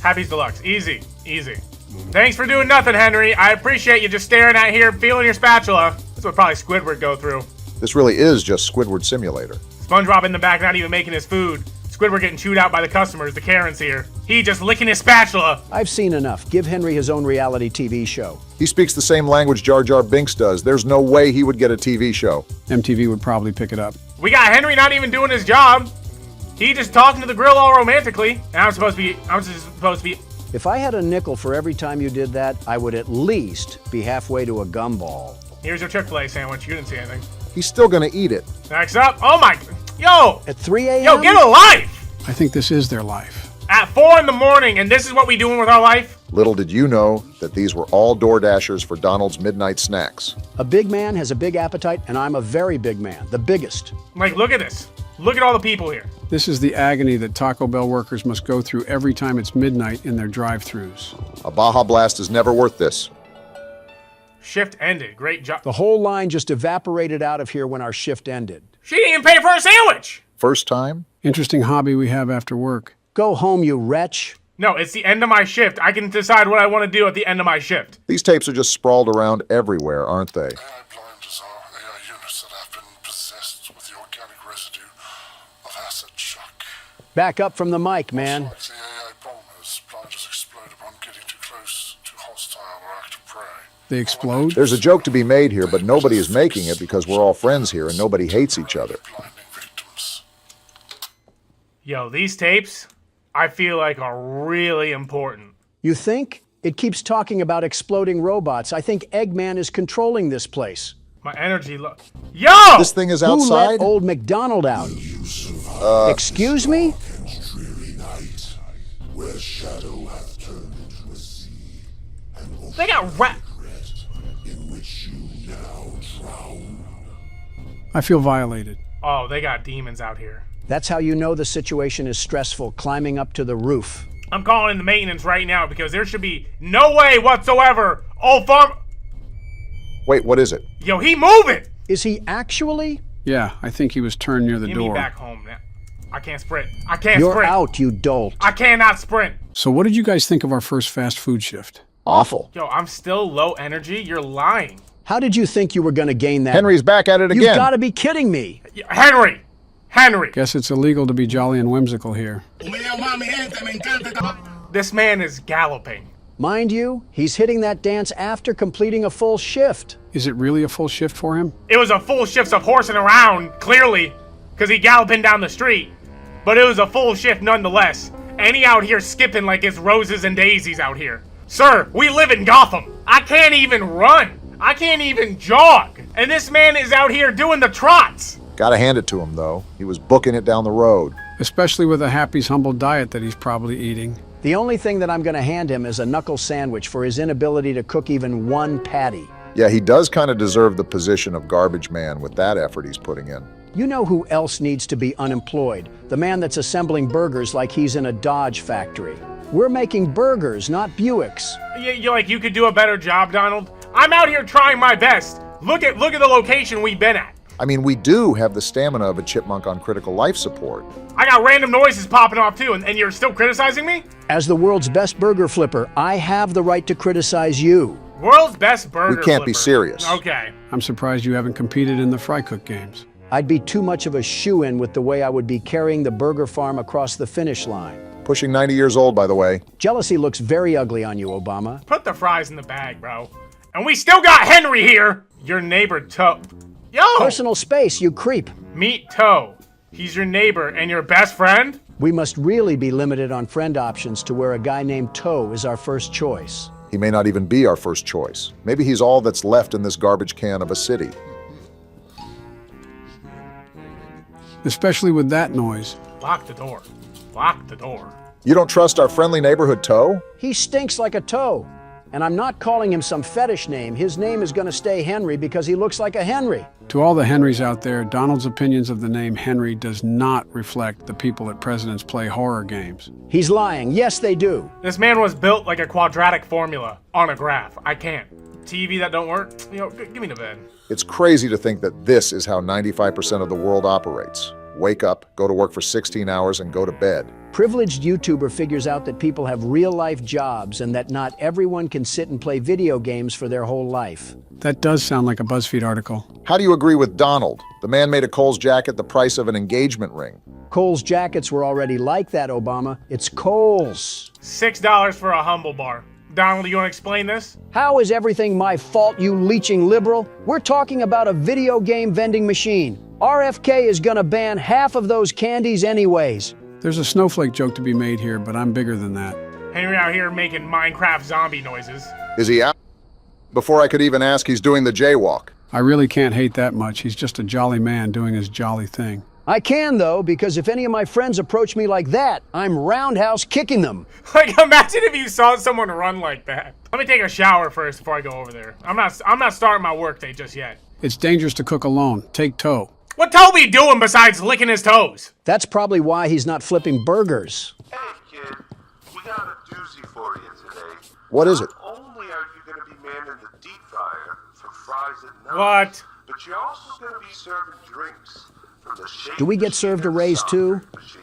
Happy's Deluxe. Easy, easy. Thanks for doing nothing, Henry. I appreciate you just staring at here, feeling your spatula. That's what probably Squidward go through. This really is just Squidward Simulator. SpongeBob in the back not even making his food. Squidward getting chewed out by the customers, the Karens here. He just licking his spatula. I've seen enough. Give Henry his own reality TV show. He speaks the same language Jar Jar Binks does. There's no way he would get a TV show. MTV would probably pick it up. We got Henry not even doing his job. He just talking to the grill all romantically. And I'm just supposed to be. If I had a nickel for every time you did that, I would at least be halfway to a gumball. Here's your Chick-fil-A sandwich. You didn't see anything. He's still gonna eat it. Next up. Oh my. Yo. At 3 a.m.? Yo, get a life. I think this is their life. At 4 in the morning, and this is what we doing with our life? Little did you know that these were all door dashers for Donald's midnight snacks. A big man has a big appetite, and I'm a very big man. The biggest. Like, look at this. Look at all the people here. This is the agony that Taco Bell workers must go through every time it's midnight in their drive-thrus. A Baja Blast is never worth this. Shift ended. Great job. The whole line just evaporated out of here when our shift ended. She didn't even pay for a sandwich. First time? Interesting hobby we have after work. Go home, you wretch. No, it's the end of my shift. I can decide what I want to do at the end of my shift. These tapes are just sprawled around everywhere, aren't they? AI blinders are AI units that have been possessed with the organic residue of acid shock. Back up from the mic, man. Like the AI bombers, blinders explode upon getting too close to hostile or active prey. They explode? There's a joke to be made here, but nobody is making it because we're all friends here and nobody hates each other. Blinding victims. Yo, these tapes, I feel like are really important. You think? It keeps talking about exploding robots. I think Eggman is controlling this place. My energy Yo! This thing is Who outside? let old McDonald out? Excuse me? They got I feel violated. Oh, they got demons out here. That's how you know the situation is stressful, climbing up to the roof. I'm calling in the maintenance right now because there should be no way whatsoever. Oh, farm. Wait, what is it? Yo, he moving. Is he actually? Yeah, I think he was turned near the Get door. me back home now. I can't sprint. I can't You're sprint. out, you dolt. I cannot sprint. So what did you guys think of our first fast food shift? Awful. Yo, I'm still low energy. You're lying. How did you think you were going to gain that? Henry's back at it again. You've got to be kidding me. Henry. Guess it's illegal to be jolly and whimsical here. This man is galloping. Mind you, he's hitting that dance after completing a full shift. Is it really a full shift for him? It was a full shift of horsing around, clearly, because he galloping down the street. But it was a full shift nonetheless. And he out here skipping like it's roses and daisies out here. Sir, we live in Gotham. I can't even run. I can't even jog. And this man is out here doing the trots. Gotta hand it to him, though. He was booking it down the road. Especially with a Happy's humble diet that he's probably eating. The only thing that I'm going to hand him is a knuckle sandwich for his inability to cook even one patty. Yeah, he does kind of deserve the position of garbage man with that effort he's putting in. You know who else needs to be unemployed? The man that's assembling burgers like he's in a Dodge factory. We're making burgers, not Buicks. You could do a better job, Donald. I'm out here trying my best. Look at the location we've been at. I mean, we do have the stamina of a chipmunk on critical life support. I got random noises popping off too, and you're still criticizing me? As the world's best burger flipper, I have the right to criticize you. World's best burger We can't be flipper. serious. Okay. I'm surprised you haven't competed in the fry cook games. I'd be too much of a shoo-in with the way I would be carrying the burger farm across the finish line. Pushing 90 years old, by the way. Jealousy looks very ugly on you, Obama. Put the fries in the bag, bro. And we still got Henry here. Your neighbor, Toe. Yo! Personal space, you creep. Meet Toe. He's your neighbor and your best friend? We must really be limited on friend options to where a guy named Toe is our first choice. He may not even be our first choice. Maybe he's all that's left in this garbage can of a city. Especially with that noise. Lock the door. Lock the door. You don't trust our friendly neighborhood Toe? He stinks like a toe. And I'm not calling him some fetish name. His name is going to stay Henry because he looks like a Henry. To all the Henrys out there, Donald's opinions of the name Henry does not reflect the people at President's Play horror games. He's lying. Yes, they do. This man was built like a quadratic formula on a graph. I can't. TV that don't work? Give me the bed. It's crazy to think that this is how 95% of the world operates. Wake up, go to work for 16 hours, and go to bed. Privileged YouTuber figures out that people have real-life jobs and that not everyone can sit and play video games for their whole life. That does sound like a BuzzFeed article. How do you agree with Donald? The man made a Kohl's jacket the price of an engagement ring. Kohl's jackets were already like that, Obama. It's Kohl's. $6 for a humble bar. Donald, do you want to explain this? How is everything my fault, you leeching liberal? We're talking about a video game vending machine. RFK is gonna ban half of those candies anyways. There's a snowflake joke to be made here, but I'm bigger than that. Henry out here making Minecraft zombie noises. Is he out? Before I could even ask, he's doing the jaywalk. I really can't hate that much. He's just a jolly man doing his jolly thing. I can, though, because if any of my friends approach me like that, I'm roundhouse kicking them. Like, imagine if you saw someone run like that. Let me take a shower first before I go over there. I'm not starting my workday just yet. It's dangerous to cook alone. Take Toe. What Toby doing besides licking his toes? That's probably why he's not flipping burgers. Hey, kid, we got a doozy for you today. What is it? Not only are you going to be manning the deep fryer for fries at night, What? but you're also going to be serving drinks from the shake Do we get machine served a and the raise, too? soft machine.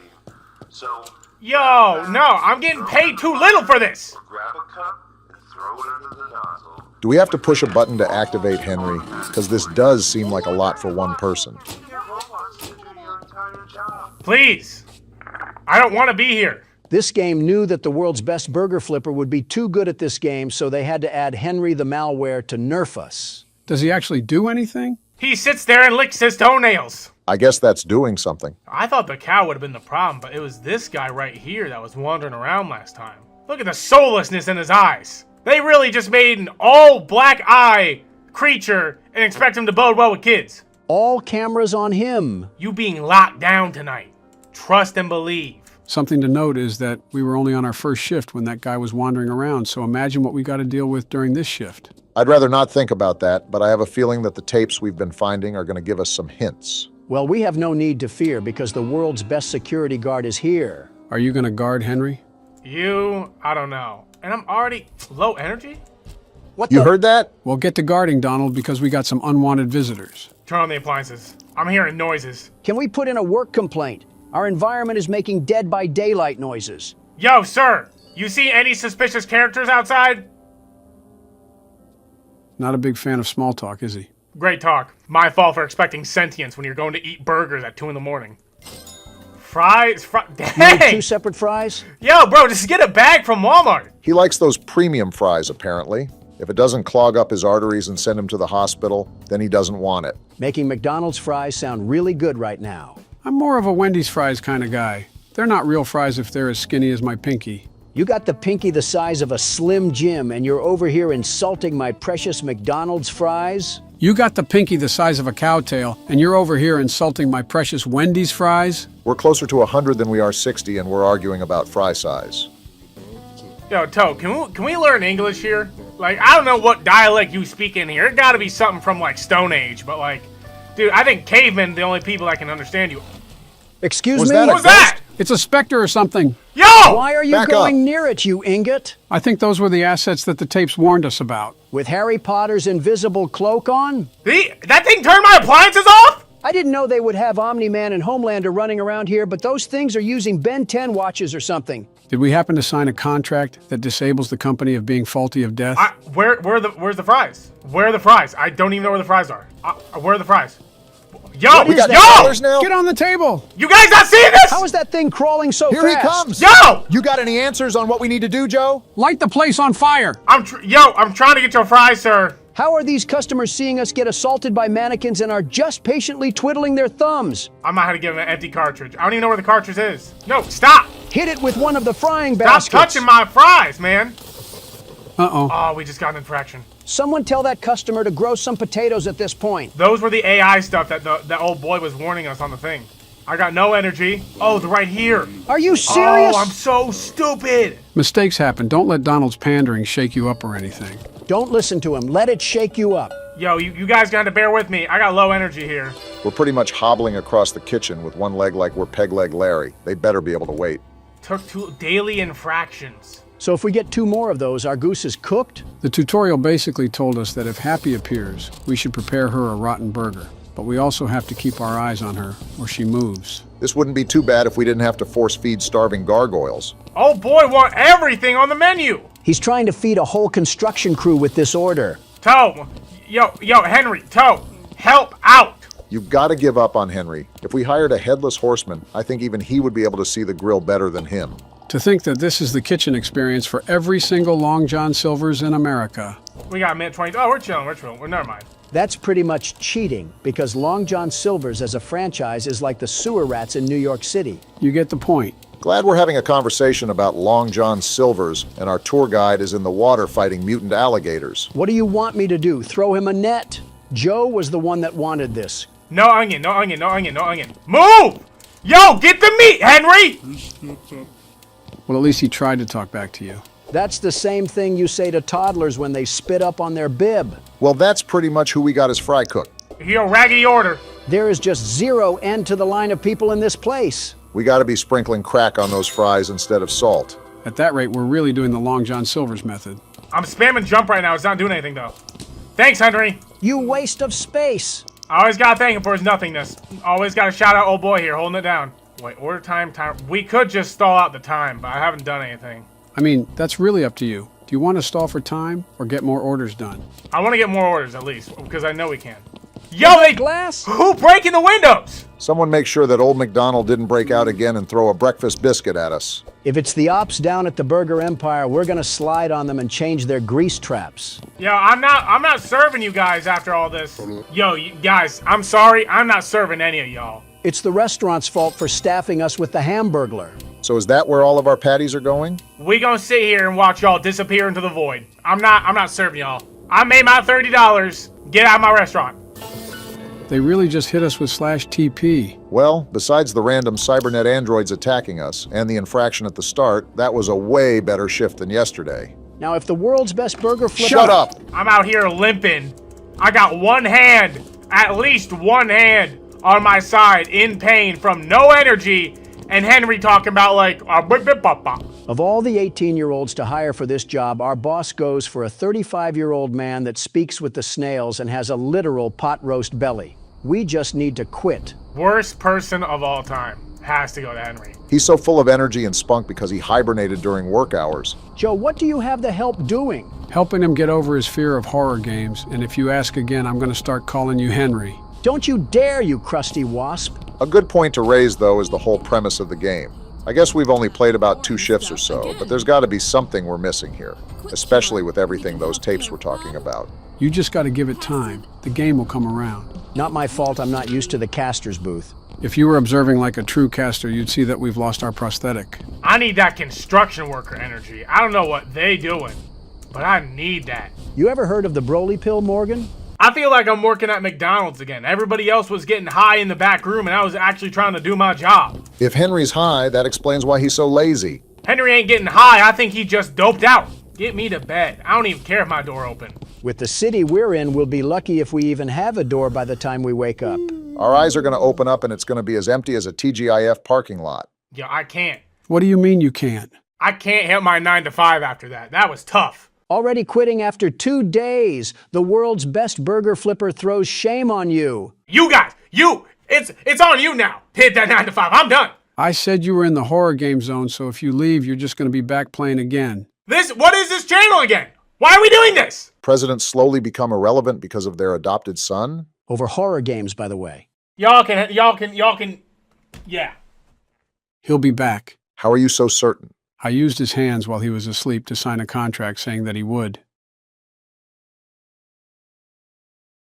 So, Yo, no, I'm getting paid too little for this. grab a cup and throw it under the nozzle. Do we have to push a button to activate Henry? Because this does seem like a lot for one person. Get robots to do your entire job. Please. I don't want to be here. This game knew that the world's best burger flipper would be too good at this game, so they had to add Henry the malware to nerf us. Does he actually do anything? He sits there and licks his toenails. I guess that's doing something. I thought the cow would have been the problem, but it was this guy right here that was wandering around last time. Look at the soullessness in his eyes. They really just made an all black eye creature and expect him to bode well with kids. All cameras on him. You being locked down tonight. Trust and believe. Something to note is that we were only on our first shift when that guy was wandering around, so imagine what we got to deal with during this shift. I'd rather not think about that, but I have a feeling that the tapes we've been finding are going to give us some hints. Well, we have no need to fear because the world's best security guard is here. Are you going to guard Henry? I don't know. And I'm already low energy? You heard that? Well, get to guarding, Donald, because we got some unwanted visitors. Turn on the appliances. I'm hearing noises. Can we put in a work complaint? Our environment is making dead by daylight noises. Yo, sir! You see any suspicious characters outside? Not a big fan of small talk, is he? Great talk. My fault for expecting sentience when you're going to eat burgers at 2 in the morning. Fries? You need Dang! 2 separate fries? Yo, bro, just get a bag from Walmart. He likes those premium fries, apparently. If it doesn't clog up his arteries and send him to the hospital, then he doesn't want it. Making McDonald's fries sound really good right now. I'm more of a Wendy's fries kind of guy. They're not real fries if they're as skinny as my pinky. You got the pinky the size of a Slim Jim and you're over here insulting my precious McDonald's fries? You got the pinky the size of a cow tail, and you're over here insulting my precious Wendy's fries? We're closer to 100 than we are 60, and we're arguing about fry size. Yo, Toe, can we learn English here? Like, I don't know what dialect you speak in here. It gotta be something from, like, Stone Age, but, like, dude, I think cavemen the only people that can understand you. Excuse Was me? that a What was that? It's a specter or something. Yo! Why are you Back going up. near it, you ingot? I think those were the assets that the tapes warned us about. With Harry Potter's invisible cloak on? That thing turned my appliances off? I didn't know they would have Omni-Man and Homelander running around here, but those things are using Ben 10 watches or something. Did we happen to sign a contract that disables the company of being faulty of death? Where's the fries? Where are the fries? I don't even know where the fries are. Where are the fries? Yo! We got Yo! dollars now? Get on the table! You guys not seeing this? How is that thing crawling so Here fast? he comes! Yo! You got any answers on what we need to do, Joe? Light the place on fire! I'm trying to get your fries, sir. How are these customers seeing us get assaulted by mannequins and are just patiently twiddling their thumbs? I might have to give him an empty cartridge. I don't even know where the cartridge is. No, stop! Hit it with one of the frying Stop baskets. touching my fries, man. Uh-oh. Oh, we just got an infraction. Someone tell that customer to grow some potatoes at this point. Those were the AI stuff that that old boy was warning us on the thing. I got no energy. Oh, they're right here. Are you serious? Oh, I'm so stupid. Mistakes happen. Don't let Donald's pandering shake you up or anything. Don't listen to him. Let it shake you up. Yo, you guys got to bear with me. I got low energy here. We're pretty much hobbling across the kitchen with one leg like we're Peg Leg Larry. They better be able to wait. Took 2 daily infractions. So if we get 2 more of those, our goose is cooked? The tutorial basically told us that if Happy appears, we should prepare her a rotten burger. But we also have to keep our eyes on her, or she moves. This wouldn't be too bad if we didn't have to force feed starving gargoyles. Oh boy, want everything on the menu. He's trying to feed a whole construction crew with this order. Toe, yo, Henry, Toe, help out. You've got to give up on Henry. If we hired a headless horseman, I think even he would be able to see the grill better than him. To think that this is the kitchen experience for every single Long John Silver's in America. We got a minute 20. Oh, we're chilling. Well, never mind. That's pretty much cheating, because Long John Silver's as a franchise is like the sewer rats in New York City. You get the point. Glad we're having a conversation about Long John Silver's, and our tour guide is in the water fighting mutant alligators. What do you want me to do? Throw him a net? Joe was the one that wanted this. No onion, no onion, no onion, no onion. Move! Yo, get the meat, Henry! Well, at least he tried to talk back to you. That's the same thing you say to toddlers when they spit up on their bib. Well, that's pretty much who we got as fry cook. Yo, raggedy order. There is just 0 end to the line of people in this place. We got to be sprinkling crack on those fries instead of salt. At that rate, we're really doing the Long John Silver's method. I'm spamming jump right now. It's not doing anything, though. Thanks, Henry. You waste of space. I always gotta thank him for his nothingness. Always gotta shout out old boy here, holding it down. Wait, order time. We could just stall out the time, but I haven't done anything. I mean, that's really up to you. Do you want to stall for time or get more orders done? I want to get more orders, at least, because I know we can. Yo, they... Glass? Who breaking the windows? Someone make sure that old McDonald didn't break out again and throw a breakfast biscuit at us. If it's the ops down at the Burger Empire, we're gonna slide on them and change their grease traps. Yo, I'm not serving you guys after all this. Yo, you guys, I'm sorry. I'm not serving any of y'all. It's the restaurant's fault for staffing us with the Hamburglar. So is that where all of our patties are going? We gonna sit here and watch y'all disappear into the void. I'm not serving y'all. I made my $30. Get out of my restaurant. They really just hit us with /TP. Well, besides the random cybernet androids attacking us and the infraction at the start, that was a way better shift than yesterday. Now, if the world's best burger flipper... Shut up! I'm out here limping. I got one hand, at least one hand, on my side in pain from no energy, and Henry talking about like, Of all the 18-year-olds to hire for this job, our boss goes for a 35-year-old man that speaks with the snails and has a literal pot roast belly. We just need to quit. Worst person of all time. Has to go to Henry. He's so full of energy and spunk because he hibernated during work hours. Joe, what do you have the help doing? Helping him get over his fear of horror games, and if you ask again, I'm going to start calling you Henry. Don't you dare, you crusty wasp. A good point to raise, though, is the whole premise of the game. I guess we've only played about 2 shifts or so, but there's got to be something we're missing here, especially with everything those tapes were talking about. You just got to give it time. The game will come around. Not my fault I'm not used to the caster's booth. If you were observing like a true caster, you'd see that we've lost our prosthetic. I need that construction worker energy. I don't know what they doing, but I need that. You ever heard of the Broly pill, Morgan? I feel like I'm working at McDonald's again. Everybody else was getting high in the back room, and I was actually trying to do my job. If Henry's high, that explains why he's so lazy. Henry ain't getting high. I think he just doped out. Get me to bed. I don't even care if my door open. With the city we're in, we'll be lucky if we even have a door by the time we wake up. Our eyes are going to open up and it's going to be as empty as a TGIF parking lot. Yeah, I can't. What do you mean you can't? I can't hit my 9 to 5 after that. That was tough. Already quitting after 2 days. The world's best burger flipper throws shame on you. You guys, it's on you now. Hit that 9 to 5. I'm done. I said you were in the horror game zone, so if you leave, you're just going to be back playing again. What is this channel again? Why are we doing this? Presidents slowly become irrelevant because of their adopted son? Over horror games, by the way. Y'all can, yeah. He'll be back. How are you so certain? I used his hands while he was asleep to sign a contract saying that he would.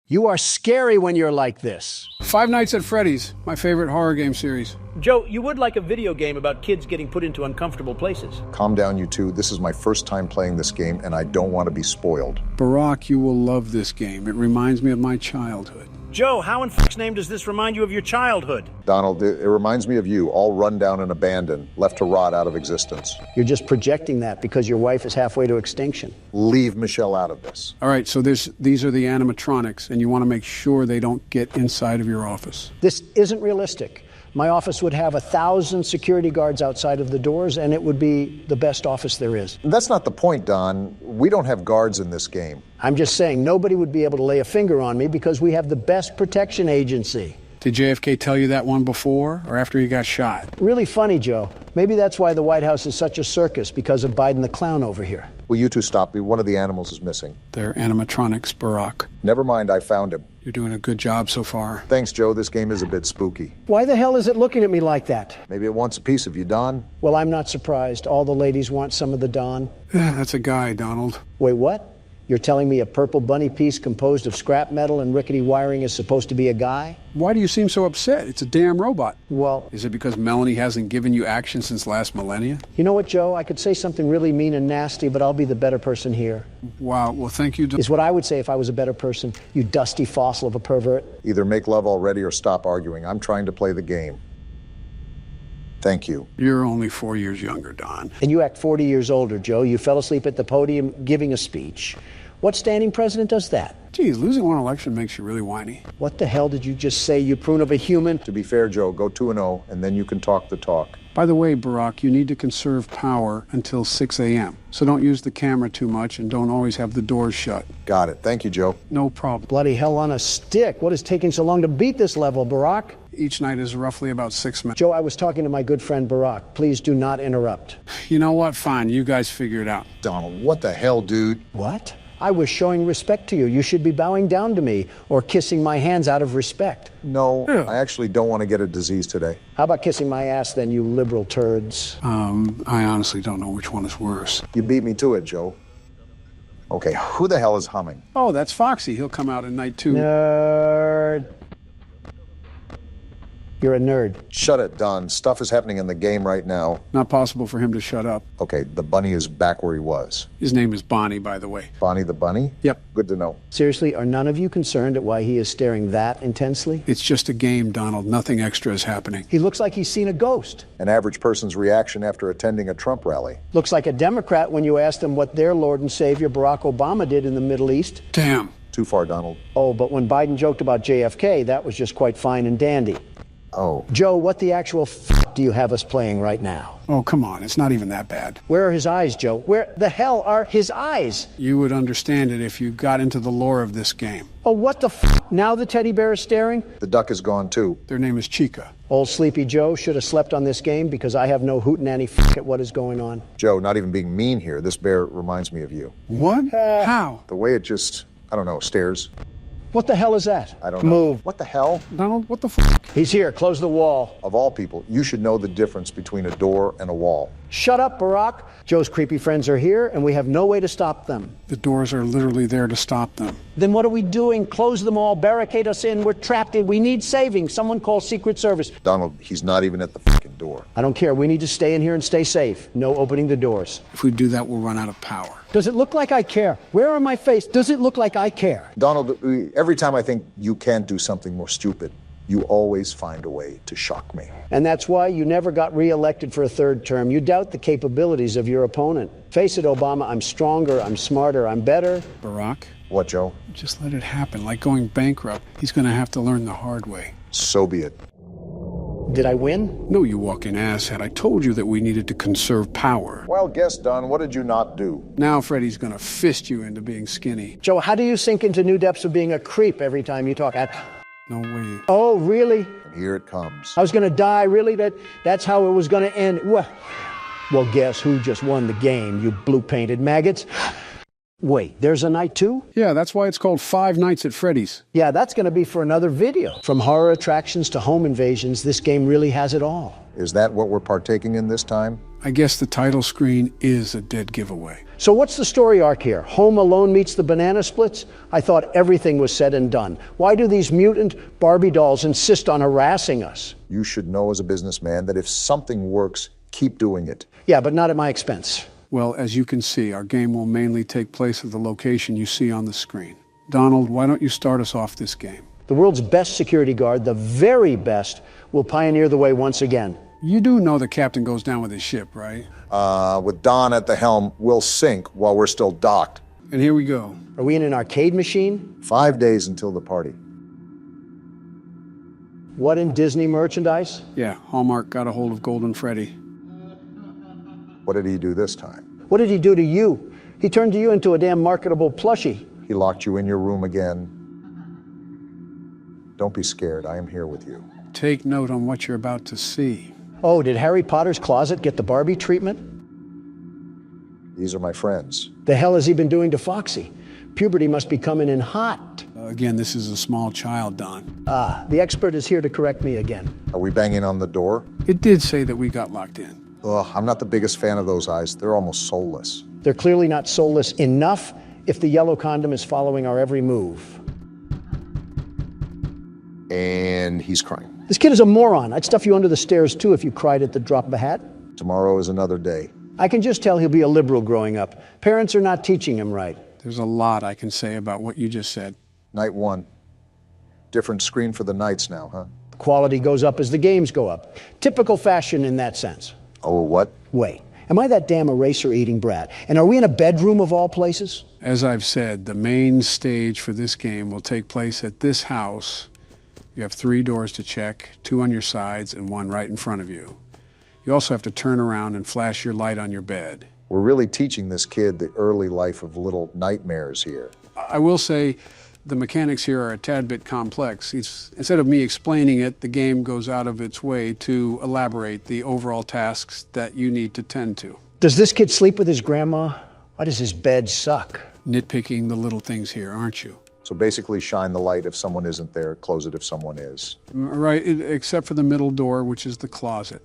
You are scary when you're like this. Five Nights at Freddy's, my favorite horror game series. Joe, you would like a video game about kids getting put into uncomfortable places. Calm down, you two. This is my first time playing this game, and I don't want to be spoiled. Barack, you will love this game. It reminds me of my childhood. Joe, how in f***'s name does this remind you of your childhood? Donald, it reminds me of you, all run down and abandoned, left to rot out of existence. You're just projecting that because your wife is halfway to extinction. Leave Michelle out of this. All right, so these are the animatronics, and you want to make sure they don't get inside of your office. This isn't realistic. My office would have 1,000 security guards outside of the doors, and it would be the best office there is. That's not the point, Don. We don't have guards in this game. I'm just saying nobody would be able to lay a finger on me because we have the best protection agency. Did JFK tell you that one before or after he got shot? Really funny, Joe. Maybe that's why the White House is such a circus, because of Biden the clown over here. Will you two stop me? One of the animals is missing. They're animatronics, Barack. Never mind, I found him. You're doing a good job so far. Thanks, Joe. This game is a bit spooky. Why the hell is it looking at me like that? Maybe it wants a piece of you, Don. Well, I'm not surprised. All the ladies want some of the Don. That's a guy, Donald. Wait, what? You're telling me a purple bunny piece composed of scrap metal and rickety wiring is supposed to be a guy? Why do you seem so upset? It's a damn robot. Well... Is it because Melanie hasn't given you action since last millennia? You know what, Joe? I could say something really mean and nasty, but I'll be the better person here. Wow, well, thank you. Is what I would say if I was a better person, you dusty fossil of a pervert. Either make love already or stop arguing. I'm trying to play the game. Thank you. You're only 4 years younger, Don. And you act 40 years older, Joe. You fell asleep at the podium giving a speech. What standing president does that? Geez, losing one election makes you really whiny. What the hell did you just say, you prune of a human? To be fair, Joe, go 2-0, and then you can talk the talk. By the way, Barack, you need to conserve power until 6 a.m. So don't use the camera too much and don't always have the doors shut. Got it. Thank you, Joe. No problem. Bloody hell on a stick. What is taking so long to beat this level, Barack? Each night is roughly about 6 minutes. Joe, I was talking to my good friend Barack. Please do not interrupt. You know what? Fine. You guys figure it out. Donald, what the hell, dude? What? I was showing respect to you. You should be bowing down to me or kissing my hands out of respect. No, I actually don't want to get a disease today. How about kissing my ass then, you liberal turds? I honestly don't know which one is worse. You beat me to it, Joe. Okay, who the hell is humming? Oh, that's Foxy. He'll come out at night too. Nerd. You're a nerd. Shut it, Don. Stuff is happening in the game right now. Not possible for him to shut up. Okay, the bunny is back where he was. His name is Bonnie, by the way. Bonnie the bunny? Yep. Good to know. Seriously, are none of you concerned at why he is staring that intensely? It's just a game, Donald. Nothing extra is happening. He looks like he's seen a ghost. An average person's reaction after attending a Trump rally. Looks like a Democrat when you asked him what their Lord and Savior Barack Obama did in the Middle East. Damn. Too far, Donald. Oh, but when Biden joked about JFK, that was just quite fine and dandy. Oh. Joe, what the actual do you have us playing right now? Oh, come on. It's not even that bad. Where are his eyes, Joe? Where the hell are his eyes? You would understand it if you got into the lore of this game. Oh, what the Now the teddy bear is staring? The duck is gone, too. Their name is Chica. Old Sleepy Joe should have slept on this game because I have no hootenanny at what is going on. Joe, not even being mean here, this bear reminds me of you. What? How? The way it just, I don't know, stares. What the hell is that? I don't know. Move. What the hell? Donald, what the He's here. Close the wall. Of all people, you should know the difference between a door and a wall. Shut up, Barack. Joe's creepy friends are here, and we have no way to stop them. The doors are literally there to stop them. Then what are we doing? Close them all, barricade us in. We're trapped in. We need saving. Someone call Secret Service. Donald, he's not even at the fucking door. I don't care. We need to stay in here and stay safe. No opening the doors. If we do that, we'll run out of power. Does it look like I care? Where on my face does it look like I care? Donald, every time I think you can't do something more stupid, you always find a way to shock me. And that's why you never got reelected for a third term. You doubt the capabilities of your opponent. Face it, Obama, I'm stronger, I'm smarter, I'm better. Barack? What, Joe? Just let it happen. Like going bankrupt. He's going to have to learn the hard way. So be it. Did I win? No, you walking asshat. I told you that we needed to conserve power. Well, guess done. What did you not do? Now Freddie's going to fist you into being skinny. Joe, how do you sink into new depths of being a creep every time you talk? No way. Oh, really? And here it comes. I was going to die, really? That's how it was going to end? Well, guess who just won the game, you blue-painted maggots? Wait, there's a night two? Yeah, that's why it's called Five Nights at Freddy's. Yeah, that's going to be for another video. From horror attractions to home invasions, this game really has it all. Is that what we're partaking in this time? I guess the title screen is a dead giveaway. So what's the story arc here? Home Alone meets the Banana Splits? I thought everything was said and done. Why do these mutant Barbie dolls insist on harassing us? You should know as a businessman that if something works, keep doing it. Yeah, but not at my expense. Well, as you can see, our game will mainly take place at the location you see on the screen. Donald, why don't you start us off this game? The world's best security guard, the very best, will pioneer the way once again. You do know the captain goes down with his ship, right? With Don at the helm, we'll sink while we're still docked. And here we go. Are we in an arcade machine? 5 days until the party. What in Disney merchandise? Yeah, Hallmark got a hold of Golden Freddy. What did he do this time? What did he do to you? He turned you into a damn marketable plushie. He locked you in your room again. Don't be scared. I am here with you. Take note on what you're about to see. Oh, did Harry Potter's closet get the Barbie treatment? These are my friends. The hell has he been doing to Foxy? Puberty must be coming in hot. Again, this is a small child, Don. Ah, the expert is here to correct me again. Are we banging on the door? It did say that we got locked in. Ugh, I'm not the biggest fan of those eyes. They're almost soulless. They're clearly not soulless enough if the yellow condom is following our every move. And he's crying. This kid is a moron. I'd stuff you under the stairs, too, if you cried at the drop of a hat. Tomorrow is another day. I can just tell he'll be a liberal growing up. Parents are not teaching him right. There's a lot I can say about what you just said. Night one. Different screen for the nights now, huh? The quality goes up as the games go up. Typical fashion in that sense. Oh, what? Wait, am I that damn eraser-eating brat? And are we in a bedroom of all places? As I've said, the main stage for this game will take place at this house. You have 3 doors to check, 2 on your sides and 1 right in front of you. You also have to turn around and flash your light on your bed. We're really teaching this kid the early life of little nightmares here. I will say the mechanics here are a tad bit complex. Instead of me explaining it, the game goes out of its way to elaborate the overall tasks that you need to tend to. Does this kid sleep with his grandma? Why does his bed suck? Nitpicking the little things here, aren't you? So basically shine the light if someone isn't there, close it if someone is. Right, except for the middle door, which is the closet.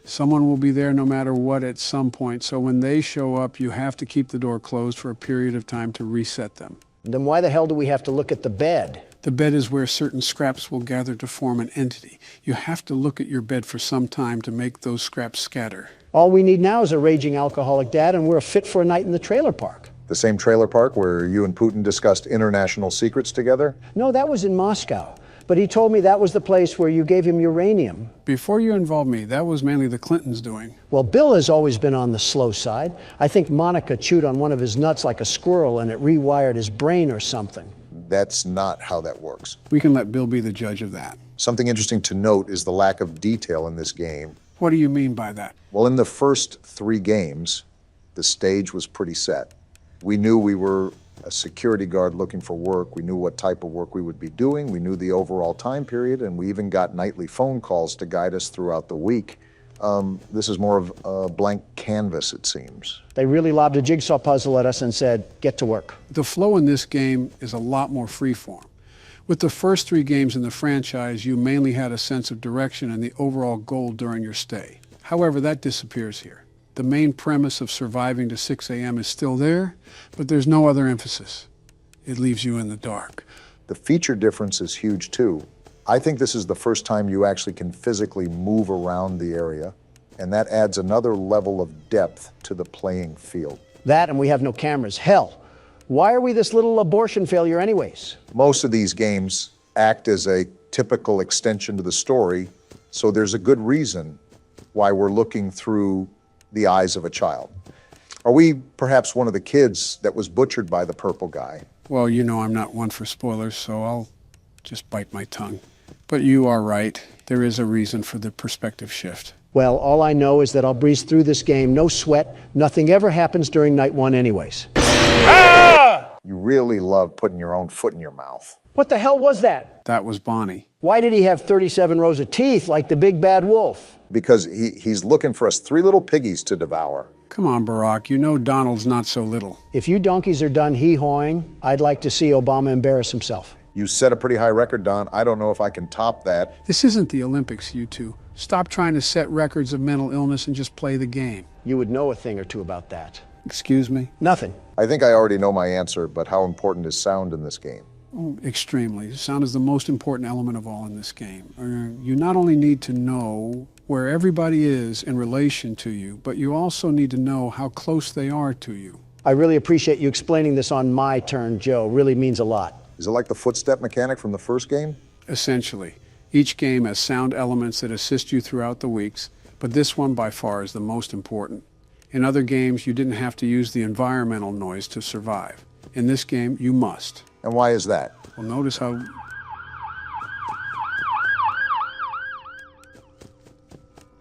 Someone will be there no matter what at some point, so when they show up, you have to keep the door closed for a period of time to reset them. Then why the hell do we have to look at the bed? The bed is where certain scraps will gather to form an entity. You have to look at your bed for some time to make those scraps scatter. All we need now is a raging alcoholic dad, and we're fit for a night in the trailer park. The same trailer park where you and Putin discussed international secrets together? No, that was in Moscow. But he told me that was the place where you gave him uranium. Before you involved me, that was mainly the Clintons' doing. Well, Bill has always been on the slow side. I think Monica chewed on one of his nuts like a squirrel and it rewired his brain or something. That's not how that works. We can let Bill be the judge of that. Something interesting to note is the lack of detail in this game. What do you mean by that? Well, in the first 3 games, the stage was pretty set. We knew we were a security guard looking for work. We knew what type of work we would be doing. We knew the overall time period, and we even got nightly phone calls to guide us throughout the week. This is more of a blank canvas, it seems. They really lobbed a jigsaw puzzle at us and said, get to work. The flow in this game is a lot more freeform. With the first 3 games in the franchise, you mainly had a sense of direction and the overall goal during your stay. However, that disappears here. The main premise of surviving to 6 a.m. is still there, but there's no other emphasis. It leaves you in the dark. The feature difference is huge too. I think this is the first time you actually can physically move around the area, and that adds another level of depth to the playing field. That and we have no cameras. Hell, why are we this little abortion failure anyways? Most of these games act as a typical extension to the story, so there's a good reason why we're looking through the eyes of a child. Are we perhaps one of the kids that was butchered by the purple guy? Well, you know I'm not one for spoilers, so I'll just bite my tongue. But you are right. There is a reason for the perspective shift. Well, all I know is that I'll breeze through this game, no sweat. Nothing ever happens during night 1 anyways. You really love putting your own foot in your mouth. What the hell was that? That was Bonnie. Why did he have 37 rows of teeth like the big bad wolf? Because he's looking for us 3 little piggies to devour. Come on, Barack. You know Donald's not so little. If you donkeys are done hee-hawing, I'd like to see Obama embarrass himself. You set a pretty high record, Don. I don't know if I can top that. This isn't the Olympics, you two. Stop trying to set records of mental illness and just play the game. You would know a thing or two about that. Excuse me? Nothing. I think I already know my answer, but how important is sound in this game? Oh, extremely. Sound is the most important element of all in this game. You not only need to know where everybody is in relation to you, but you also need to know how close they are to you. I really appreciate you explaining this on my turn, Joe. Really means a lot. Is it like the footstep mechanic from the first game? Essentially. Each game has sound elements that assist you throughout the weeks, but this one by far is the most important. In other games, you didn't have to use the environmental noise to survive. In this game, you must. And why is that? Well, notice how...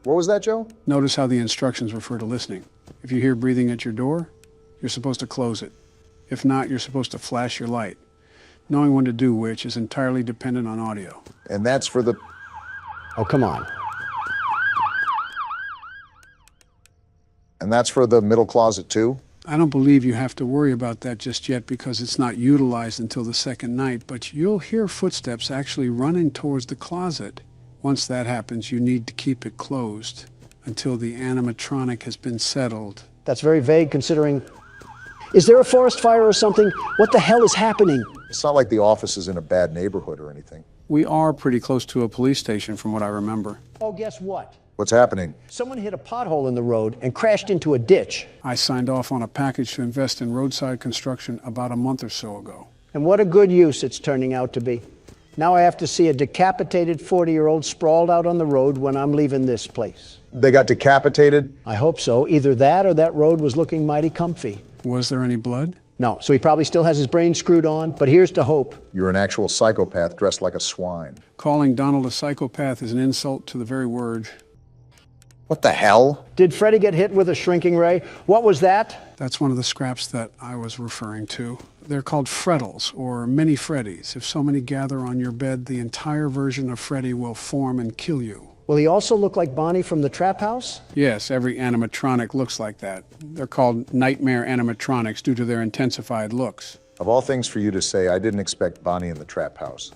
What was that, Joe? Notice how the instructions refer to listening. If you hear breathing at your door, you're supposed to close it. If not, you're supposed to flash your light. Knowing when to do which is entirely dependent on audio. And that's for the... Oh, come on. And that's for the middle closet, too? I don't believe you have to worry about that just yet because it's not utilized until the second night, but you'll hear footsteps actually running towards the closet. Once that happens, you need to keep it closed until the animatronic has been settled. That's very vague considering... Is there a forest fire or something? What the hell is happening? It's not like the office is in a bad neighborhood or anything. We are pretty close to a police station from what I remember. Oh, guess what? What's happening? Someone hit a pothole in the road and crashed into a ditch. I signed off on a package to invest in roadside construction about a month or so ago. And what a good use it's turning out to be. Now I have to see a decapitated 40-year-old sprawled out on the road when I'm leaving this place. They got decapitated? I hope so. Either that or that road was looking mighty comfy. Was there any blood? No, so he probably still has his brain screwed on, but here's to hope. You're an actual psychopath dressed like a swine. Calling Donald a psychopath is an insult to the very word. What the hell? Did Freddy get hit with a shrinking ray? What was that? That's one of the scraps that I was referring to. They're called Freddles, or mini Freddys. If so many gather on your bed, the entire version of Freddy will form and kill you. Will he also look like Bonnie from the Trap House? Yes, every animatronic looks like that. They're called nightmare animatronics due to their intensified looks. Of all things for you to say, I didn't expect Bonnie in the Trap House.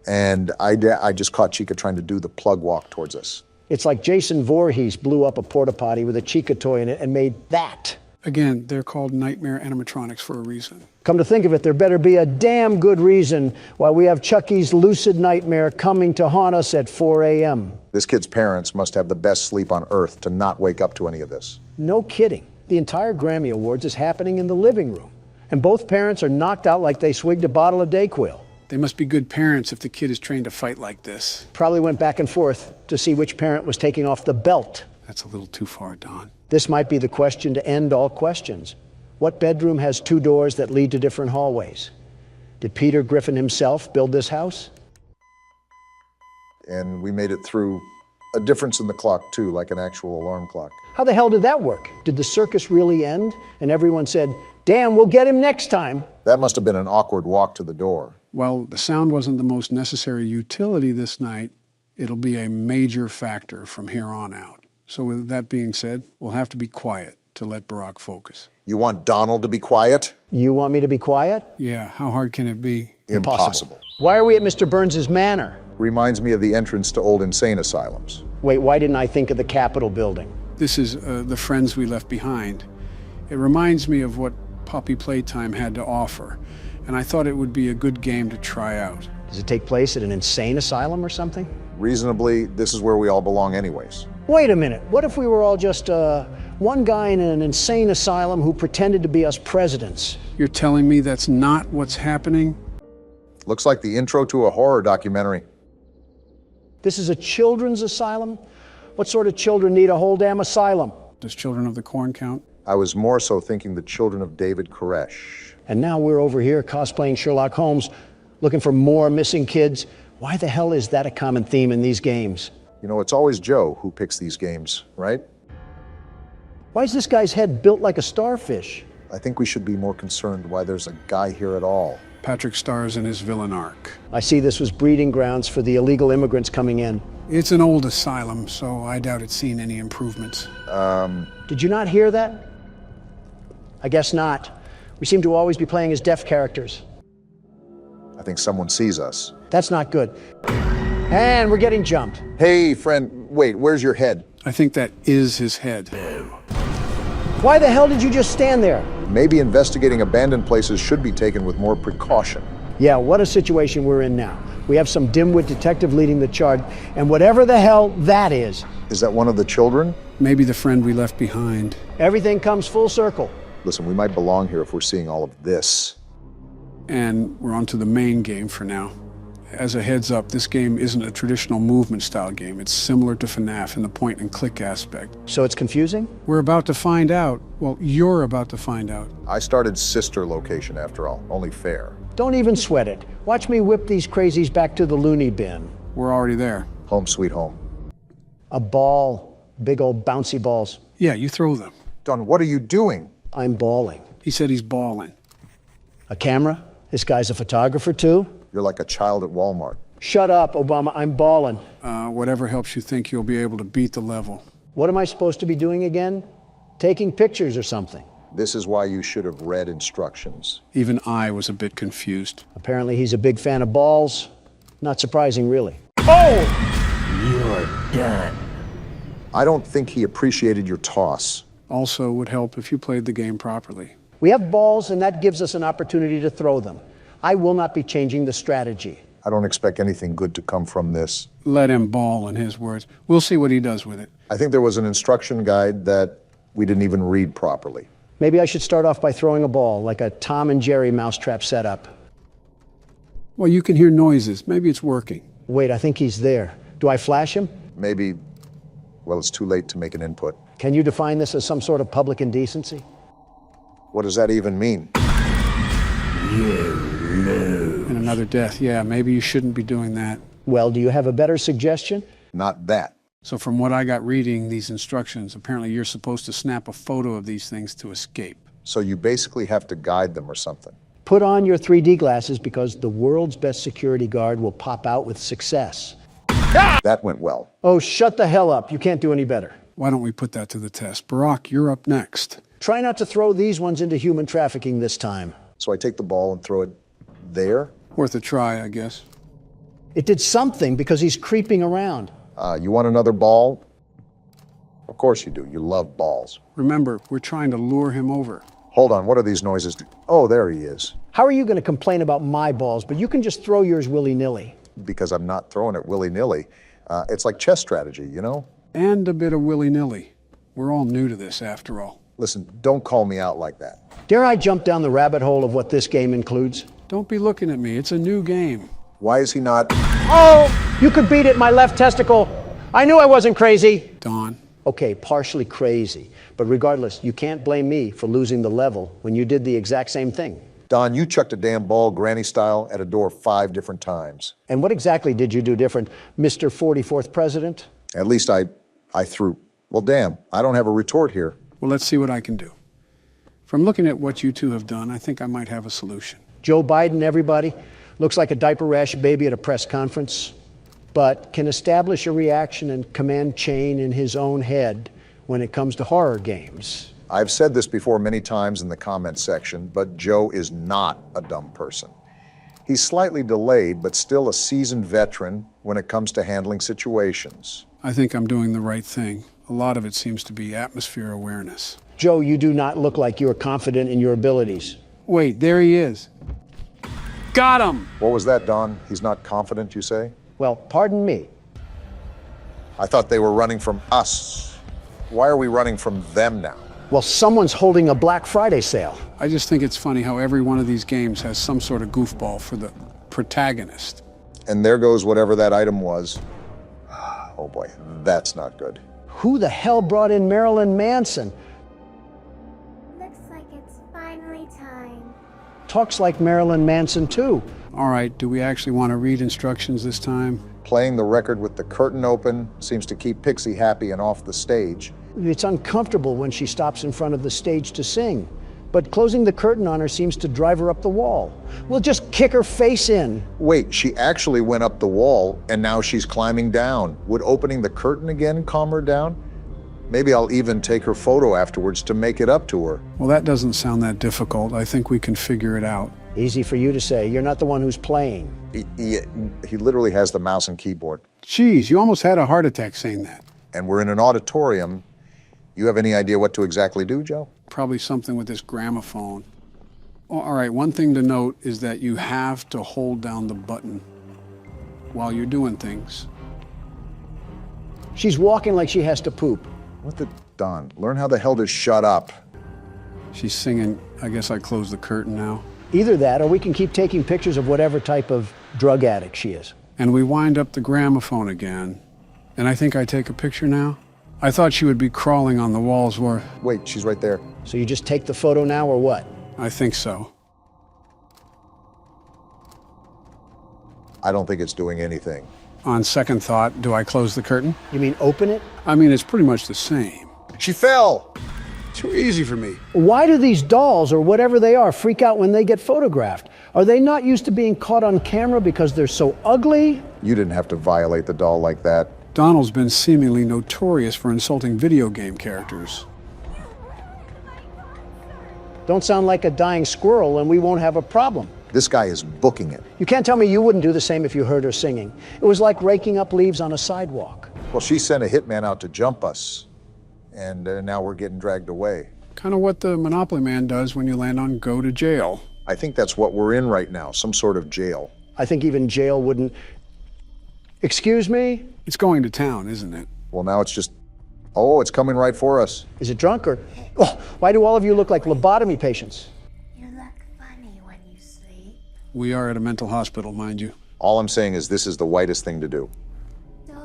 And I just caught Chica trying to do the plug walk towards us. It's like Jason Voorhees blew up a porta potty with a Chica toy in it and made that. Again, they're called nightmare animatronics for a reason. Come to think of it, there better be a damn good reason why we have Chucky's lucid nightmare coming to haunt us at 4 a.m. This kid's parents must have the best sleep on earth to not wake up to any of this. No kidding. The entire Grammy Awards is happening in the living room. And both parents are knocked out like they swigged a bottle of Dayquil. They must be good parents if the kid is trained to fight like this. Probably went back and forth to see which parent was taking off the belt. That's a little too far, Don. This might be the question to end all questions. What bedroom has 2 doors that lead to different hallways? Did Peter Griffin himself build this house? And we made it through a difference in the clock, too, like an actual alarm clock. How the hell did that work? Did the circus really end? And everyone said, damn, we'll get him next time. That must have been an awkward walk to the door. Well, the sound wasn't the most necessary utility this night. It'll be a major factor from here on out. So with that being said, we'll have to be quiet to let Barack focus. You want Donald to be quiet? You want me to be quiet? Yeah, how hard can it be? Impossible. Why are we at Mr. Burns's manor? Reminds me of the entrance to old insane asylums. Wait, why didn't I think of the Capitol building? This is the friends we left behind. It reminds me of what Poppy Playtime had to offer, and I thought it would be a good game to try out. Does it take place at an insane asylum or something? Reasonably, this is where we all belong anyways. Wait a minute, what if we were all just one guy in an insane asylum who pretended to be us presidents? You're telling me that's not what's happening? Looks like the intro to a horror documentary. This is a children's asylum? What sort of children need a whole damn asylum? Does Children of the Corn count? I was more so thinking the children of David Koresh. And now we're over here cosplaying Sherlock Holmes, looking for more missing kids. Why the hell is that a common theme in these games? You know, it's always Joe who picks these games, right? Why is this guy's head built like a starfish? I think we should be more concerned why there's a guy here at all. Patrick stars in his villain arc. I see this was breeding grounds for the illegal immigrants coming in. It's an old asylum, so I doubt it's seen any improvements. Did you not hear that? I guess not. We seem to always be playing as deaf characters. I think someone sees us. That's not good. And we're getting jumped. Hey, friend, wait, where's your head? I think that is his head. Why the hell did you just stand there? Maybe investigating abandoned places should be taken with more precaution. Yeah, what a situation we're in now. We have some dimwit detective leading the charge, and whatever the hell that is. Is that one of the children? Maybe the friend we left behind. Everything comes full circle. Listen, we might belong here if we're seeing all of this. And we're on to the main game for now. As a heads up, this game isn't a traditional movement style game. It's similar to FNAF in the point and click aspect. So it's confusing? We're about to find out. Well, you're about to find out. I started sister location after all, only fair. Don't even sweat it. Watch me whip these crazies back to the loony bin. We're already there. Home sweet home. A ball. Big old bouncy balls. Yeah, you throw them. Don, what are you doing? I'm balling. He said he's balling. A camera? This guy's a photographer too? You're like a child at Walmart. Shut up, Obama. I'm balling. Whatever helps you think you'll be able to beat the level. What am I supposed to be doing again? Taking pictures or something? This is why you should have read instructions. Even I was a bit confused. Apparently he's a big fan of balls. Not surprising, really. You're done. I don't think he appreciated your toss. Also would help if you played the game properly. We have balls, and that gives us an opportunity to throw them. I will not be changing the strategy. I don't expect anything good to come from this. Let him ball, in his words. We'll see what he does with it. I think there was an instruction guide that we didn't even read properly. Maybe I should start off by throwing a ball, like a Tom and Jerry mousetrap setup. Well, you can hear noises. Maybe it's working. Wait, I think he's there. Do I flash him? Maybe, well, it's too late to make an input. Can you define this as some sort of public indecency? What does that even mean? And another death. Yeah, maybe you shouldn't be doing that. Well, do you have a better suggestion? Not that. So from what I got reading these instructions, apparently you're supposed to snap a photo of these things to escape. So you basically have to guide them or something. Put on your 3D glasses because the world's best security guard will pop out with success. That went well. Oh, shut the hell up. You can't do any better. Why don't we put that to the test? Barack, you're up next. Try not to throw these ones into human trafficking this time. So I take the ball and throw it there. Worth a try, I guess. It did something because he's creeping around. You want another ball? Of course you do. You love balls. Remember, we're trying to lure him over. Hold on, what are these noises? Oh, there he is. How are you going to complain about my balls, but you can just throw yours willy-nilly? Because I'm not throwing it willy-nilly. It's like chess strategy, you know? And a bit of willy-nilly. We're all new to this, after all. Listen, don't call me out like that. Dare I jump down the rabbit hole of what this game includes? Don't be looking at me. It's a new game. Why is he not? Oh, you could beat it, my left testicle. I knew I wasn't crazy. Don. Okay, partially crazy. But regardless, you can't blame me for losing the level when you did the exact same thing. Don, you chucked a damn ball granny style at a door 5 different times. And what exactly did you do different, Mr. 44th President? At least I threw. Well, damn, I don't have a retort here. Well, let's see what I can do. From looking at what you two have done, I think I might have a solution. Joe Biden, everybody, looks like a diaper rash baby at a press conference, but can establish a reaction and command chain in his own head when it comes to horror games. I've said this before many times in the comment section, but Joe is not a dumb person. He's slightly delayed, but still a seasoned veteran when it comes to handling situations. I think I'm doing the right thing. A lot of it seems to be atmosphere awareness. Joe, you do not look like you're confident in your abilities. Wait, there he is. Got him! What was that, Don? He's not confident, you say? Well, pardon me. I thought they were running from us. Why are we running from them now? Well, someone's holding a Black Friday sale. I just think it's funny how every one of these games has some sort of goofball for the protagonist. And there goes whatever that item was. Oh boy, that's not good. Who the hell brought in Marilyn Manson? Looks like it's finally time. Talks like Marilyn Manson, too. All right, do we actually want to read instructions this time? Playing the record with the curtain open seems to keep Pixie happy and off the stage. It's uncomfortable when she stops in front of the stage to sing, but closing the curtain on her seems to drive her up the wall. We'll just kick her face in. Wait, she actually went up the wall and now she's climbing down. Would opening the curtain again calm her down? Maybe I'll even take her photo afterwards to make it up to her. Well, that doesn't sound that difficult. I think we can figure it out. Easy for you to say. You're not the one who's playing. He literally has the mouse and keyboard. Geez, you almost had a heart attack saying that. And we're in an auditorium. You have any idea what to exactly do, Joe? Probably something with this gramophone. Oh, all right, one thing to note is that you have to hold down the button while you're doing things. She's walking like she has to poop. What the Don? Learn how the hell to shut up. She's singing, I guess I close the curtain now. Either that, or we can keep taking pictures of whatever type of drug addict she is. And we wind up the gramophone again. And I think I take a picture now. I thought she would be crawling on the walls where... Wait, she's right there. So you just take the photo now, or what? I think so. I don't think it's doing anything. On second thought, do I close the curtain? You mean open it? I mean, it's pretty much the same. She fell! Too easy for me. Why do these dolls, or whatever they are, freak out when they get photographed? Are they not used to being caught on camera because they're so ugly? You didn't have to violate the doll like that. Donald's been seemingly notorious for insulting video game characters. Don't sound like a dying squirrel and we won't have a problem. This guy is booking it. You can't tell me you wouldn't do the same if you heard her singing. It was like raking up leaves on a sidewalk. Well, she sent a hitman out to jump us, and now we're getting dragged away. Kind of what the Monopoly man does when you land on go to jail. I think that's what we're in right now, some sort of jail. I think even jail wouldn't... Excuse me? It's going to town, isn't it? Well, now it's just... Oh, it's coming right for us. Is it drunk or... Oh, why do all of you look like lobotomy patients? You look funny when you sleep. We are at a mental hospital, mind you. All I'm saying is this is the whitest thing to do.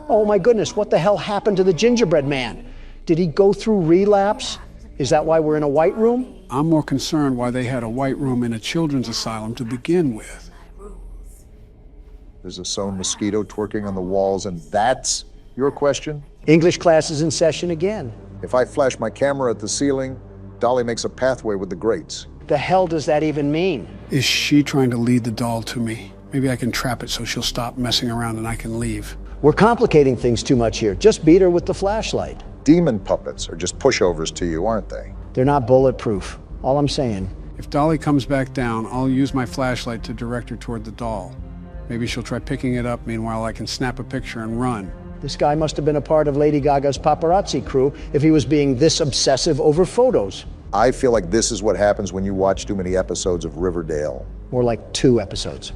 Oh my goodness, what the hell happened to the gingerbread man? Did he go through relapse? Is that why we're in a white room? I'm more concerned why they had a white room in a children's asylum to begin with. There's a sewn mosquito twerking on the walls, and that's your question? English class is in session again. If I flash my camera at the ceiling, Dolly makes a pathway with the grates. The hell does that even mean? Is she trying to lead the doll to me? Maybe I can trap it so she'll stop messing around and I can leave. We're complicating things too much here. Just beat her with the flashlight. Demon puppets are just pushovers to you, aren't they? They're not bulletproof. All I'm saying. If Dolly comes back down, I'll use my flashlight to direct her toward the doll. Maybe she'll try picking it up, meanwhile I can snap a picture and run. This guy must have been a part of Lady Gaga's paparazzi crew if he was being this obsessive over photos. I feel like this is what happens when you watch too many episodes of Riverdale. More like 2 episodes.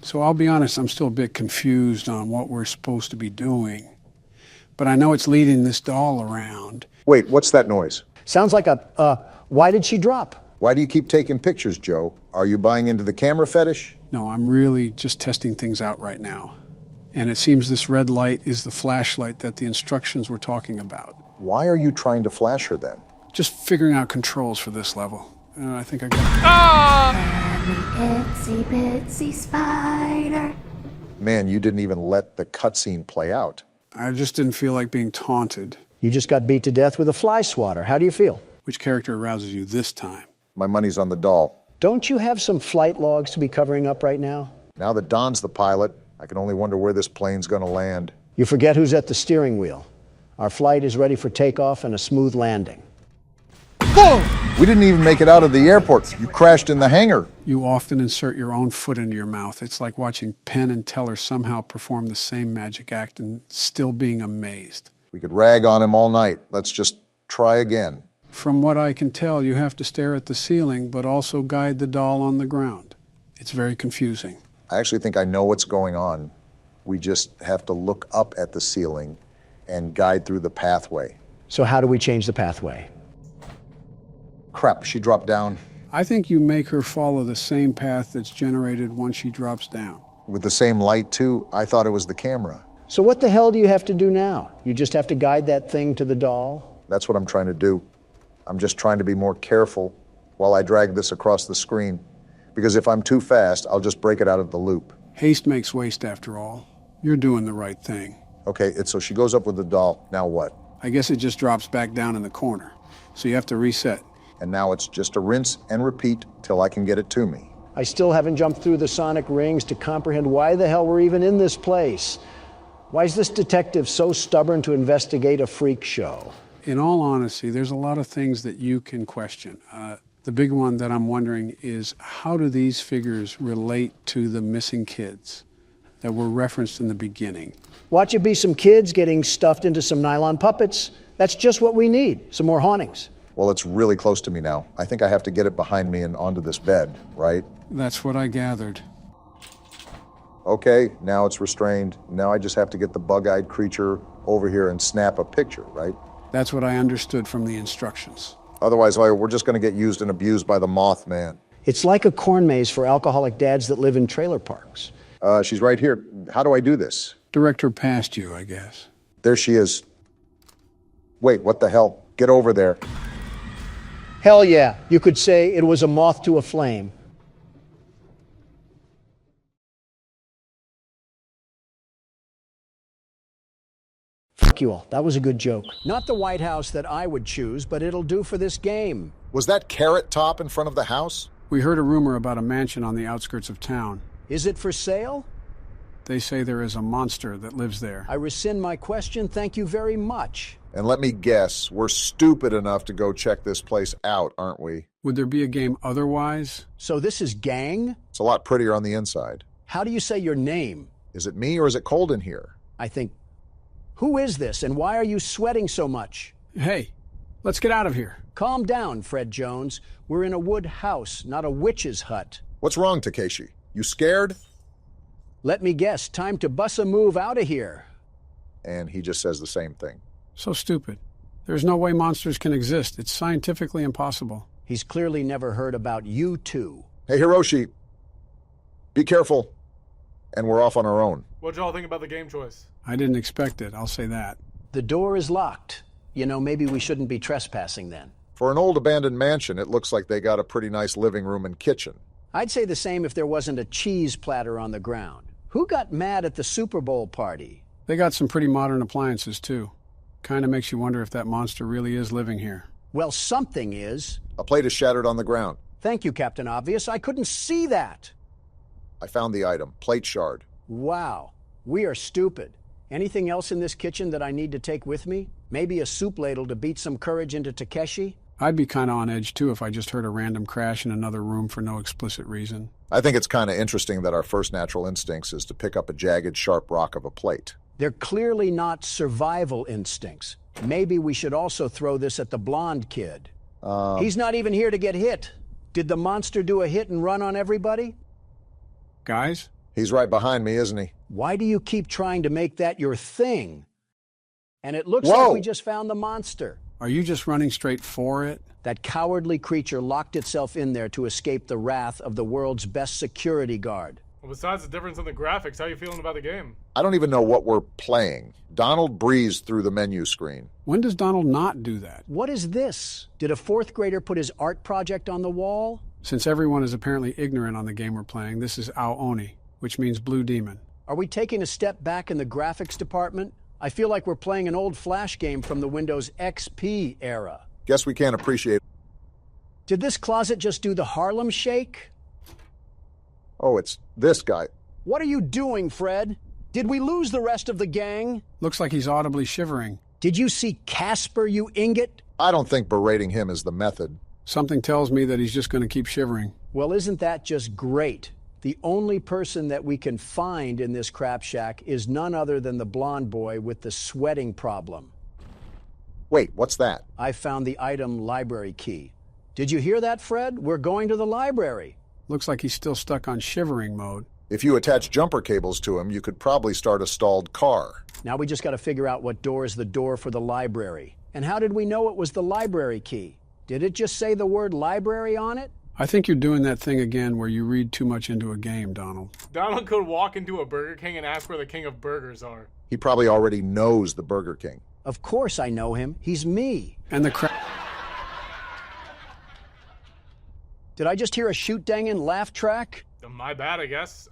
So I'll be honest, I'm still a bit confused on what we're supposed to be doing. But I know it's leading this doll around. Wait, what's that noise? Sounds like why did she drop? Why do you keep taking pictures, Joe? Are you buying into the camera fetish? No, I'm really just testing things out right now. And it seems this red light is the flashlight that the instructions were talking about. Why are you trying to flash her then? Just figuring out controls for this level. I think I got it. Itsy bitsy spider. Man, you didn't even let the cutscene play out. I just didn't feel like being taunted. You just got beat to death with a fly swatter. How do you feel? Which character arouses you this time? My money's on the doll. Don't you have some flight logs to be covering up right now? Now that Don's the pilot, I can only wonder where this plane's gonna land. You forget who's at the steering wheel. Our flight is ready for takeoff and a smooth landing. Boom! We didn't even make it out of the airport. You crashed in the hangar. You often insert your own foot into your mouth. It's like watching Penn and Teller somehow perform the same magic act and still being amazed. We could rag on him all night. Let's just try again. From what I can tell, you have to stare at the ceiling, but also guide the doll on the ground. It's very confusing. I actually think I know what's going on. We just have to look up at the ceiling and guide through the pathway. So how do we change the pathway? Crap, she dropped down. I think you make her follow the same path that's generated once she drops down. With the same light, too? I thought it was the camera. So what the hell do you have to do now? You just have to guide that thing to the doll? That's what I'm trying to do. I'm just trying to be more careful while I drag this across the screen. Because if I'm too fast, I'll just break it out of the loop. Haste makes waste, after all. You're doing the right thing. Okay, so she goes up with the doll. Now what? I guess it just drops back down in the corner. So you have to reset. And now it's just a rinse and repeat till I can get it to me. I still haven't jumped through the sonic rings to comprehend why the hell we're even in this place. Why is this detective so stubborn to investigate a freak show? In all honesty, there's a lot of things that you can question. The big one that I'm wondering is, how do these figures relate to the missing kids that were referenced in the beginning? Watch it be some kids getting stuffed into some nylon puppets. That's just what we need, some more hauntings. Well, it's really close to me now. I think I have to get it behind me and onto this bed, right? That's what I gathered. Okay, now it's restrained. Now I just have to get the bug-eyed creature over here and snap a picture, right? That's what I understood from the instructions. Otherwise, we're just going to get used and abused by the Mothman. It's like a corn maze for alcoholic dads that live in trailer parks. She's right here. How do I do this? Direct her past you, I guess. There she is. Wait, what the hell? Get over there. Hell yeah, you could say it was a moth to a flame. Fuck you all, that was a good joke. Not the White House that I would choose, but it'll do for this game. Was that Carrot Top in front of the house? We heard a rumor about a mansion on the outskirts of town. Is it for sale? They say there is a monster that lives there. I rescind my question, thank you very much. And let me guess, we're stupid enough to go check this place out, aren't we? Would there be a game otherwise? So this is Gang? It's a lot prettier on the inside. How do you say your name? Is it me or is it cold in here? I think, who is this and why are you sweating so much? Hey, let's get out of here. Calm down, Fred Jones. We're in a wood house, not a witch's hut. What's wrong, Takeshi? You scared? Let me guess, time to bust a move out of here. And he just says the same thing. So stupid. There's no way monsters can exist. It's scientifically impossible. He's clearly never heard about you two. Hey, Hiroshi. Be careful. And we're off on our own. What'd y'all think about the game choice? I didn't expect it, I'll say that. The door is locked. You know, maybe we shouldn't be trespassing then. For an old abandoned mansion, it looks like they got a pretty nice living room and kitchen. I'd say the same if there wasn't a cheese platter on the ground. Who got mad at the Super Bowl party? They got some pretty modern appliances, too. Kind of makes you wonder if that monster really is living here. Well, something is. A plate is shattered on the ground. Thank you, Captain Obvious. I couldn't see that. I found the item. Plate shard. Wow. We are stupid. Anything else in this kitchen that I need to take with me? Maybe a soup ladle to beat some courage into Takeshi? I'd be kind of on edge, too, if I just heard a random crash in another room for no explicit reason. I think it's kind of interesting that our first natural instincts is to pick up a jagged, sharp rock of a plate. They're clearly not survival instincts. Maybe we should also throw this at the blonde kid. He's not even here to get hit. Did the monster do a hit and run on everybody? Guys? He's right behind me, isn't he? Why do you keep trying to make that your thing? And it looks Whoa! like we just found the monster. Are you just running straight for it? That cowardly creature locked itself in there to escape the wrath of the world's best security guard. Well, besides the difference in the graphics, how are you feeling about the game? I don't even know what we're playing. Donald breezed through the menu screen. When does Donald not do that? What is this? Did a fourth grader put his art project on the wall? Since everyone is apparently ignorant on the game we're playing, this is Ao-Oni, which means Blue Demon. Are we taking a step back in the graphics department? I feel like we're playing an old Flash game from the Windows XP era. Guess we can't appreciate. Did this closet just do the Harlem Shake? Oh, it's this guy. What are you doing, Fred? Did we lose the rest of the gang? Looks like he's audibly shivering. Did you see Casper, you ingot? I don't think berating him is the method. Something tells me that he's just going to keep shivering. Well, isn't that just great? The only person that we can find in this crap shack is none other than the blonde boy with the sweating problem. Wait, what's that? I found the item library key. Did you hear that, Fred? We're going to the library. Looks like he's still stuck on shivering mode. If you attach jumper cables to him, you could probably start a stalled car. Now we just got to figure out what door is the door for the library. And how did we know it was the library key? Did it just say the word library on it? I think you're doing that thing again where you read too much into a game, Donald. Donald could walk into a Burger King and ask where the king of burgers are. He probably already knows the Burger King. Of course I know him. He's me. And the Did I just hear a shoot-dangin' laugh track? My bad, I guess.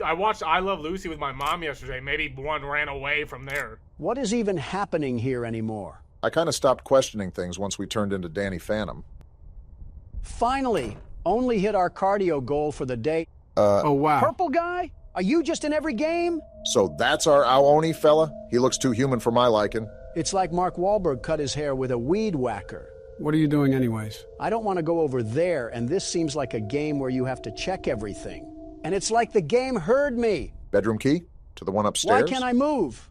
I watched I Love Lucy with my mom yesterday. Maybe one ran away from there. What is even happening here anymore? I kind of stopped questioning things once we turned into Danny Phantom. Finally, only hit our cardio goal for the day. Oh, wow. Purple guy? Are you just in every game? So that's our Ao-Oni fella? He looks too human for my liking. It's like Mark Wahlberg cut his hair with a weed whacker. What are you doing anyways? I don't want to go over there, and this seems like a game where you have to check everything. And it's like the game heard me. Bedroom key? To the one upstairs? Why can't I move?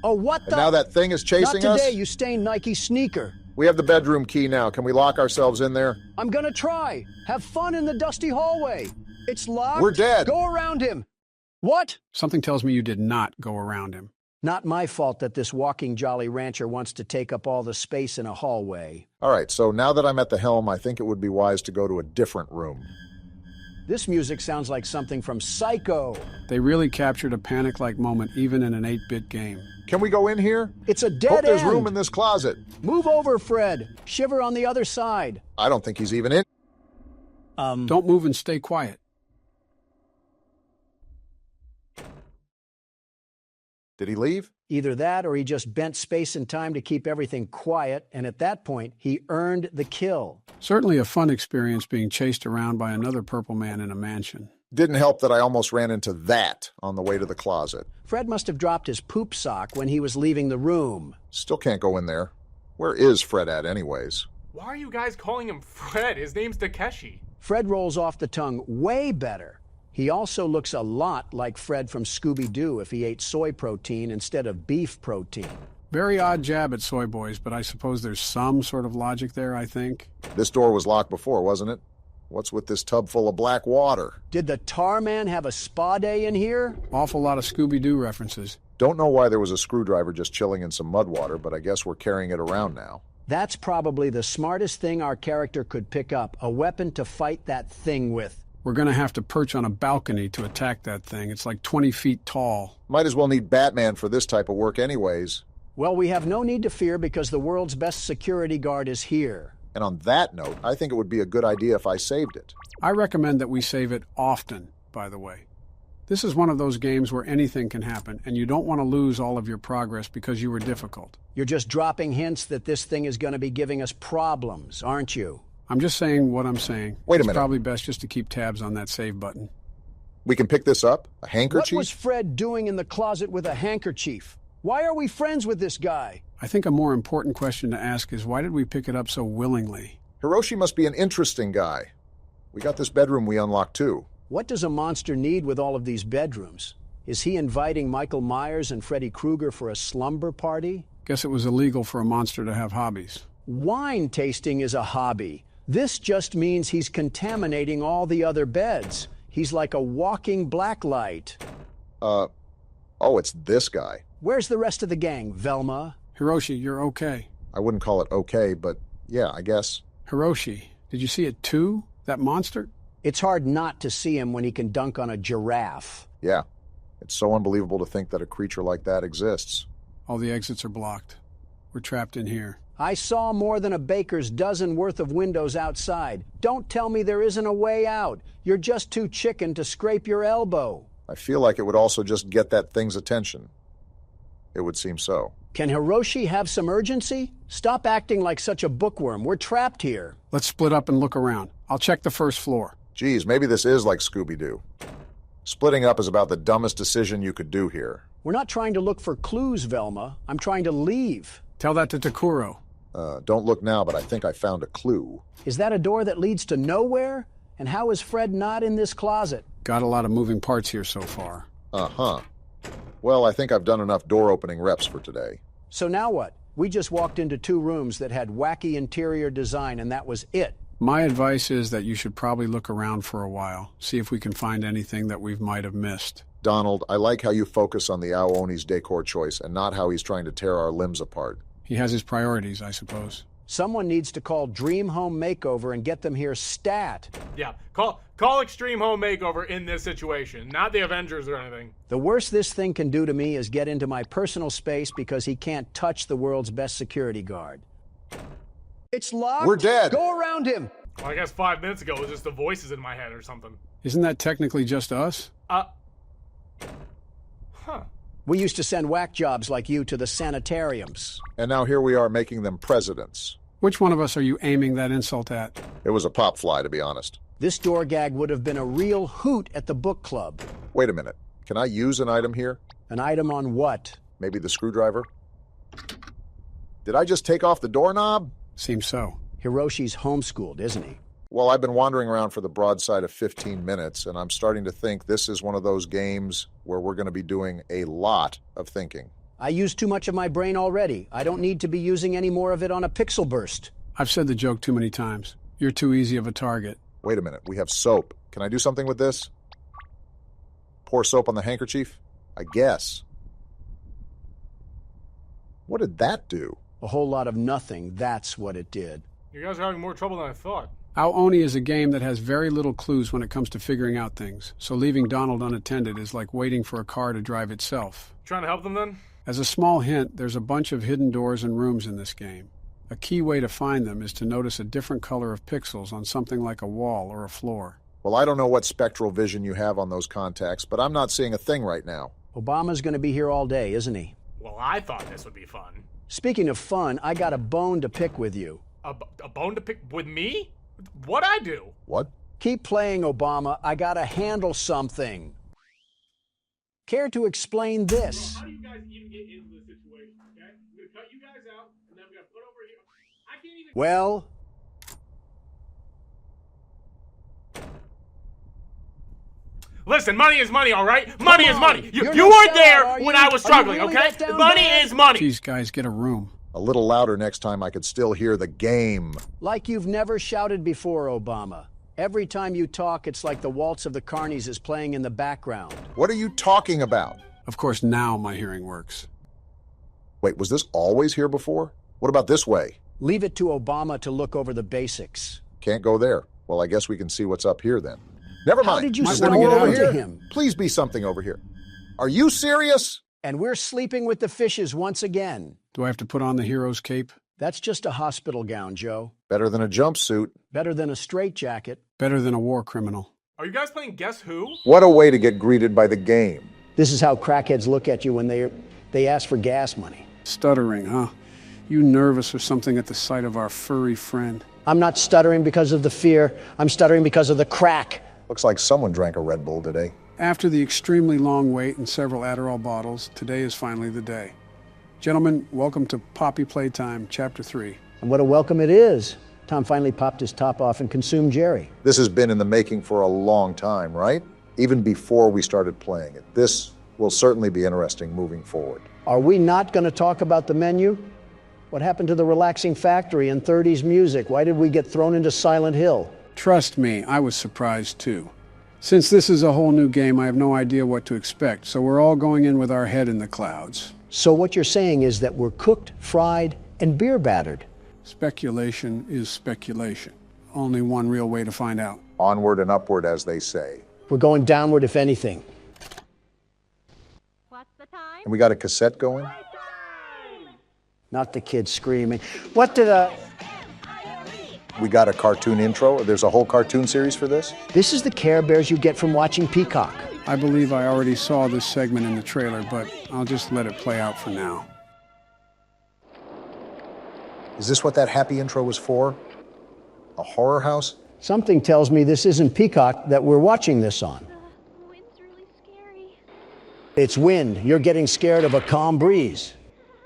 Oh, what the? And now that thing is chasing us? Not today, you stained Nike sneaker. We have the bedroom key now. Can we lock ourselves in there? I'm gonna try. Have fun in the dusty hallway. It's locked. We're dead. Go around him. What? Something tells me you did not go around him. Not my fault that this walking Jolly Rancher wants to take up all the space in a hallway. All right, so now that I'm at the helm, I think it would be wise to go to a different room. This music sounds like something from Psycho. They really captured a panic-like moment even in an 8-bit game. Can we go in here? It's a dead Hope there's end. room in this closet. Move over, Fred. Shiver on the other side. I don't think he's even in. Don't move and stay quiet. Did he leave? Either that or he just bent space and time to keep everything quiet, and at that point, he earned the kill. Certainly a fun experience being chased around by another purple man in a mansion. Didn't help that I almost ran into that on the way to the closet. Fred must have dropped his poop sock when he was leaving the room. Still can't go in there. Where is Fred at anyways? Why are you guys calling him Fred? His name's Takeshi. Fred rolls off the tongue way better. He also looks a lot like Fred from Scooby-Doo if he ate soy protein instead of beef protein. Very odd jab at soy boys, but I suppose there's some sort of logic there, I think. This door was locked before, wasn't it? What's with this tub full of black water? Did the tar man have a spa day in here? Awful lot of Scooby-Doo references. Don't know why there was a screwdriver just chilling in some mud water, but I guess we're carrying it around now. That's probably the smartest thing our character could pick up, a weapon to fight that thing with. We're going to have to perch on a balcony to attack that thing. It's like 20 feet tall. Might as well need Batman for this type of work anyways. Well, we have no need to fear because the world's best security guard is here. And on that note, I think it would be a good idea if I saved it. I recommend that we save it often, by the way. This is one of those games where anything can happen, and you don't want to lose all of your progress because you were difficult. You're just dropping hints that this thing is going to be giving us problems, aren't you? I'm just saying what I'm saying. Wait a minute. It's probably best just to keep tabs on that save button. We can pick this up? A handkerchief? What was Fred doing in the closet with a handkerchief? Why are we friends with this guy? I think a more important question to ask is why did we pick it up so willingly? Hiroshi must be an interesting guy. We got this bedroom we unlocked too. What does a monster need with all of these bedrooms? Is he inviting Michael Myers and Freddy Krueger for a slumber party? Guess it was illegal for a monster to have hobbies. Wine tasting is a hobby. This just means he's contaminating all the other beds. He's like a walking blacklight. Oh, it's this guy. Where's the rest of the gang, Velma? Hiroshi, you're okay. I wouldn't call it okay, but yeah, I guess. Hiroshi, did you see it too? That monster? It's hard not to see him when he can dunk on a giraffe. Yeah. It's so unbelievable to think that a creature like that exists. All the exits are blocked. We're trapped in here. I saw more than a baker's dozen worth of windows outside. Don't tell me there isn't a way out. You're just too chicken to scrape your elbow. I feel like it would also just get that thing's attention. It would seem so. Can Hiroshi have some urgency? Stop acting like such a bookworm. We're trapped here. Let's split up and look around. I'll check the first floor. Geez, maybe this is like Scooby-Doo. Splitting up is about the dumbest decision you could do here. We're not trying to look for clues, Velma. I'm trying to leave. Tell that to Takuro. Don't look now, but I think I found a clue. Is that a door that leads to nowhere? And how is Fred not in this closet? Got a lot of moving parts here so far. Uh-huh. Well, I think I've done enough door-opening reps for today. So now what? We just walked into 2 rooms that had wacky interior design, and that was it. My advice is that you should probably look around for a while, see if we can find anything that we might have missed. Donald, I like how you focus on the Aooni's decor choice and not how he's trying to tear our limbs apart. He has his priorities, I suppose. Someone needs to call Dream Home Makeover and get them here stat. Yeah, call Extreme Home Makeover in this situation, not the Avengers or anything. The worst this thing can do to me is get into my personal space because he can't touch the world's best security guard. It's locked. We're dead. Go around him. Well, I guess 5 minutes ago it was just the voices in my head or something. Isn't that technically just us? We used to send whack jobs like you to the sanitariums. And now here we are making them presidents. Which one of us are you aiming that insult at? It was a pop fly, to be honest. This door gag would have been a real hoot at the book club. Wait a minute. Can I use an item here? An item on what? Maybe the screwdriver? Did I just take off the doorknob? Seems so. Hiroshi's homeschooled, isn't he? Well, I've been wandering around for the broadside of 15 minutes, and I'm starting to think this is one of those games where we're going to be doing a lot of thinking. I used too much of my brain already. I don't need to be using any more of it on a pixel burst. I've said the joke too many times. You're too easy of a target. Wait a minute. We have soap. Can I do something with this? Pour soap on the handkerchief? I guess. What did that do? A whole lot of nothing, that's what it did. You guys are having more trouble than I thought. Aooni is a game that has very little clues when it comes to figuring out things, so leaving Donald unattended is like waiting for a car to drive itself. Trying to help them then? As a small hint, there's a bunch of hidden doors and rooms in this game. A key way to find them is to notice a different color of pixels on something like a wall or a floor. Well, I don't know what spectral vision you have on those contacts, but I'm not seeing a thing right now. Obama's going to be here all day, isn't he? Well, I thought this would be fun. Speaking of fun, I got a bone to pick with you. A bone to pick with me? What'd I do? What? Keep playing, Obama. I gotta handle something. Care to explain this? How do you guys even get into this situation, okay? I'm gonna cut you guys out, and then I'm gonna put over here. I can't even... Well... Listen, money is money, all right? Money is money. You no weren't sellout, there are when you? I was Are you struggling, really okay? that down Money bad? is money. Jeez, guys, get a room. A little louder next time. I could still hear the game. Like you've never shouted before, Obama. Every time you talk, it's like the Waltz of the Carnies is playing in the background. What are you talking about? Of course, now my hearing works. Wait, was this always here before? What about this way? Leave it to Obama to look over the basics. Can't go there. Well, I guess we can see what's up here then. Never mind. How did you Is stumble there more over into here? him? Please be something over here. Are you serious? And we're sleeping with the fishes once again. Do I have to put on the hero's cape? That's just a hospital gown, Joe. Better than a jumpsuit. Better than a straitjacket. Better than a war criminal. Are you guys playing Guess Who? What a way to get greeted by the game. This is how crackheads look at you when they ask for gas money. Stuttering, huh? You nervous or something at the sight of our furry friend? I'm not stuttering because of the fear. I'm stuttering because of the crack. Looks like someone drank a Red Bull today. After the extremely long wait and several Adderall bottles, today is finally the day. Gentlemen, welcome to Poppy Playtime, Chapter 3. And what a welcome it is. Tom finally popped his top off and consumed Jerry. This has been in the making for a long time, right? Even before we started playing it. This will certainly be interesting moving forward. Are we not going to talk about the menu? What happened to the relaxing factory and 30s music? Why did we get thrown into Silent Hill? Trust me, I was surprised too. Since this is a whole new game, I have no idea what to expect, so we're all going in with our head in the clouds. So what you're saying is that we're cooked, fried, and beer battered. Speculation is speculation. Only one real way to find out. Onward and upward, as they say. We're going downward, if anything. What's the time? And we got a cassette going? Not the kids screaming. What did We got a cartoon intro? There's a whole cartoon series for this? This is the Care Bears you get from watching Peacock. I believe I already saw this segment in the trailer, but I'll just let it play out for now. Is this what that happy intro was for? A horror house? Something tells me this isn't Peacock that we're watching this on. The wind's really scary. It's wind. You're getting scared of a calm breeze.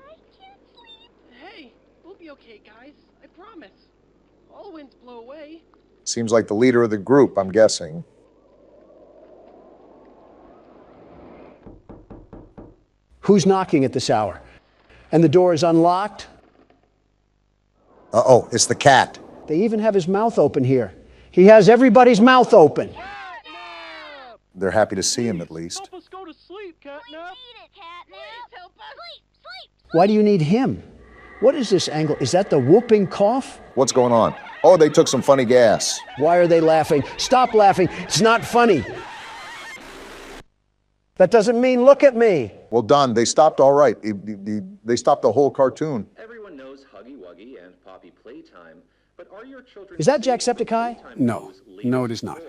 I can't sleep. Hey, we'll be okay, guys. I promise. All winds blow away. Seems like the leader of the group, I'm guessing. Who's knocking at this hour? And the door is unlocked? Uh-oh, it's the cat. They even have his mouth open here. He has everybody's mouth open. They're happy to see him, at least. Help us go to sleep, Catnap. We need it, Catnap. Help us. Sleep. Why do you need him? What is this angle? Is that the whooping cough? What's going on? Oh, they took some funny gas. Why are they laughing? Stop laughing. It's not funny. That doesn't mean look at me. Well done. They stopped all right. They stopped the whole cartoon. Everyone knows Huggy Wuggy and Poppy Playtime, but are your children... Is that Jacksepticeye? No. No, it is not.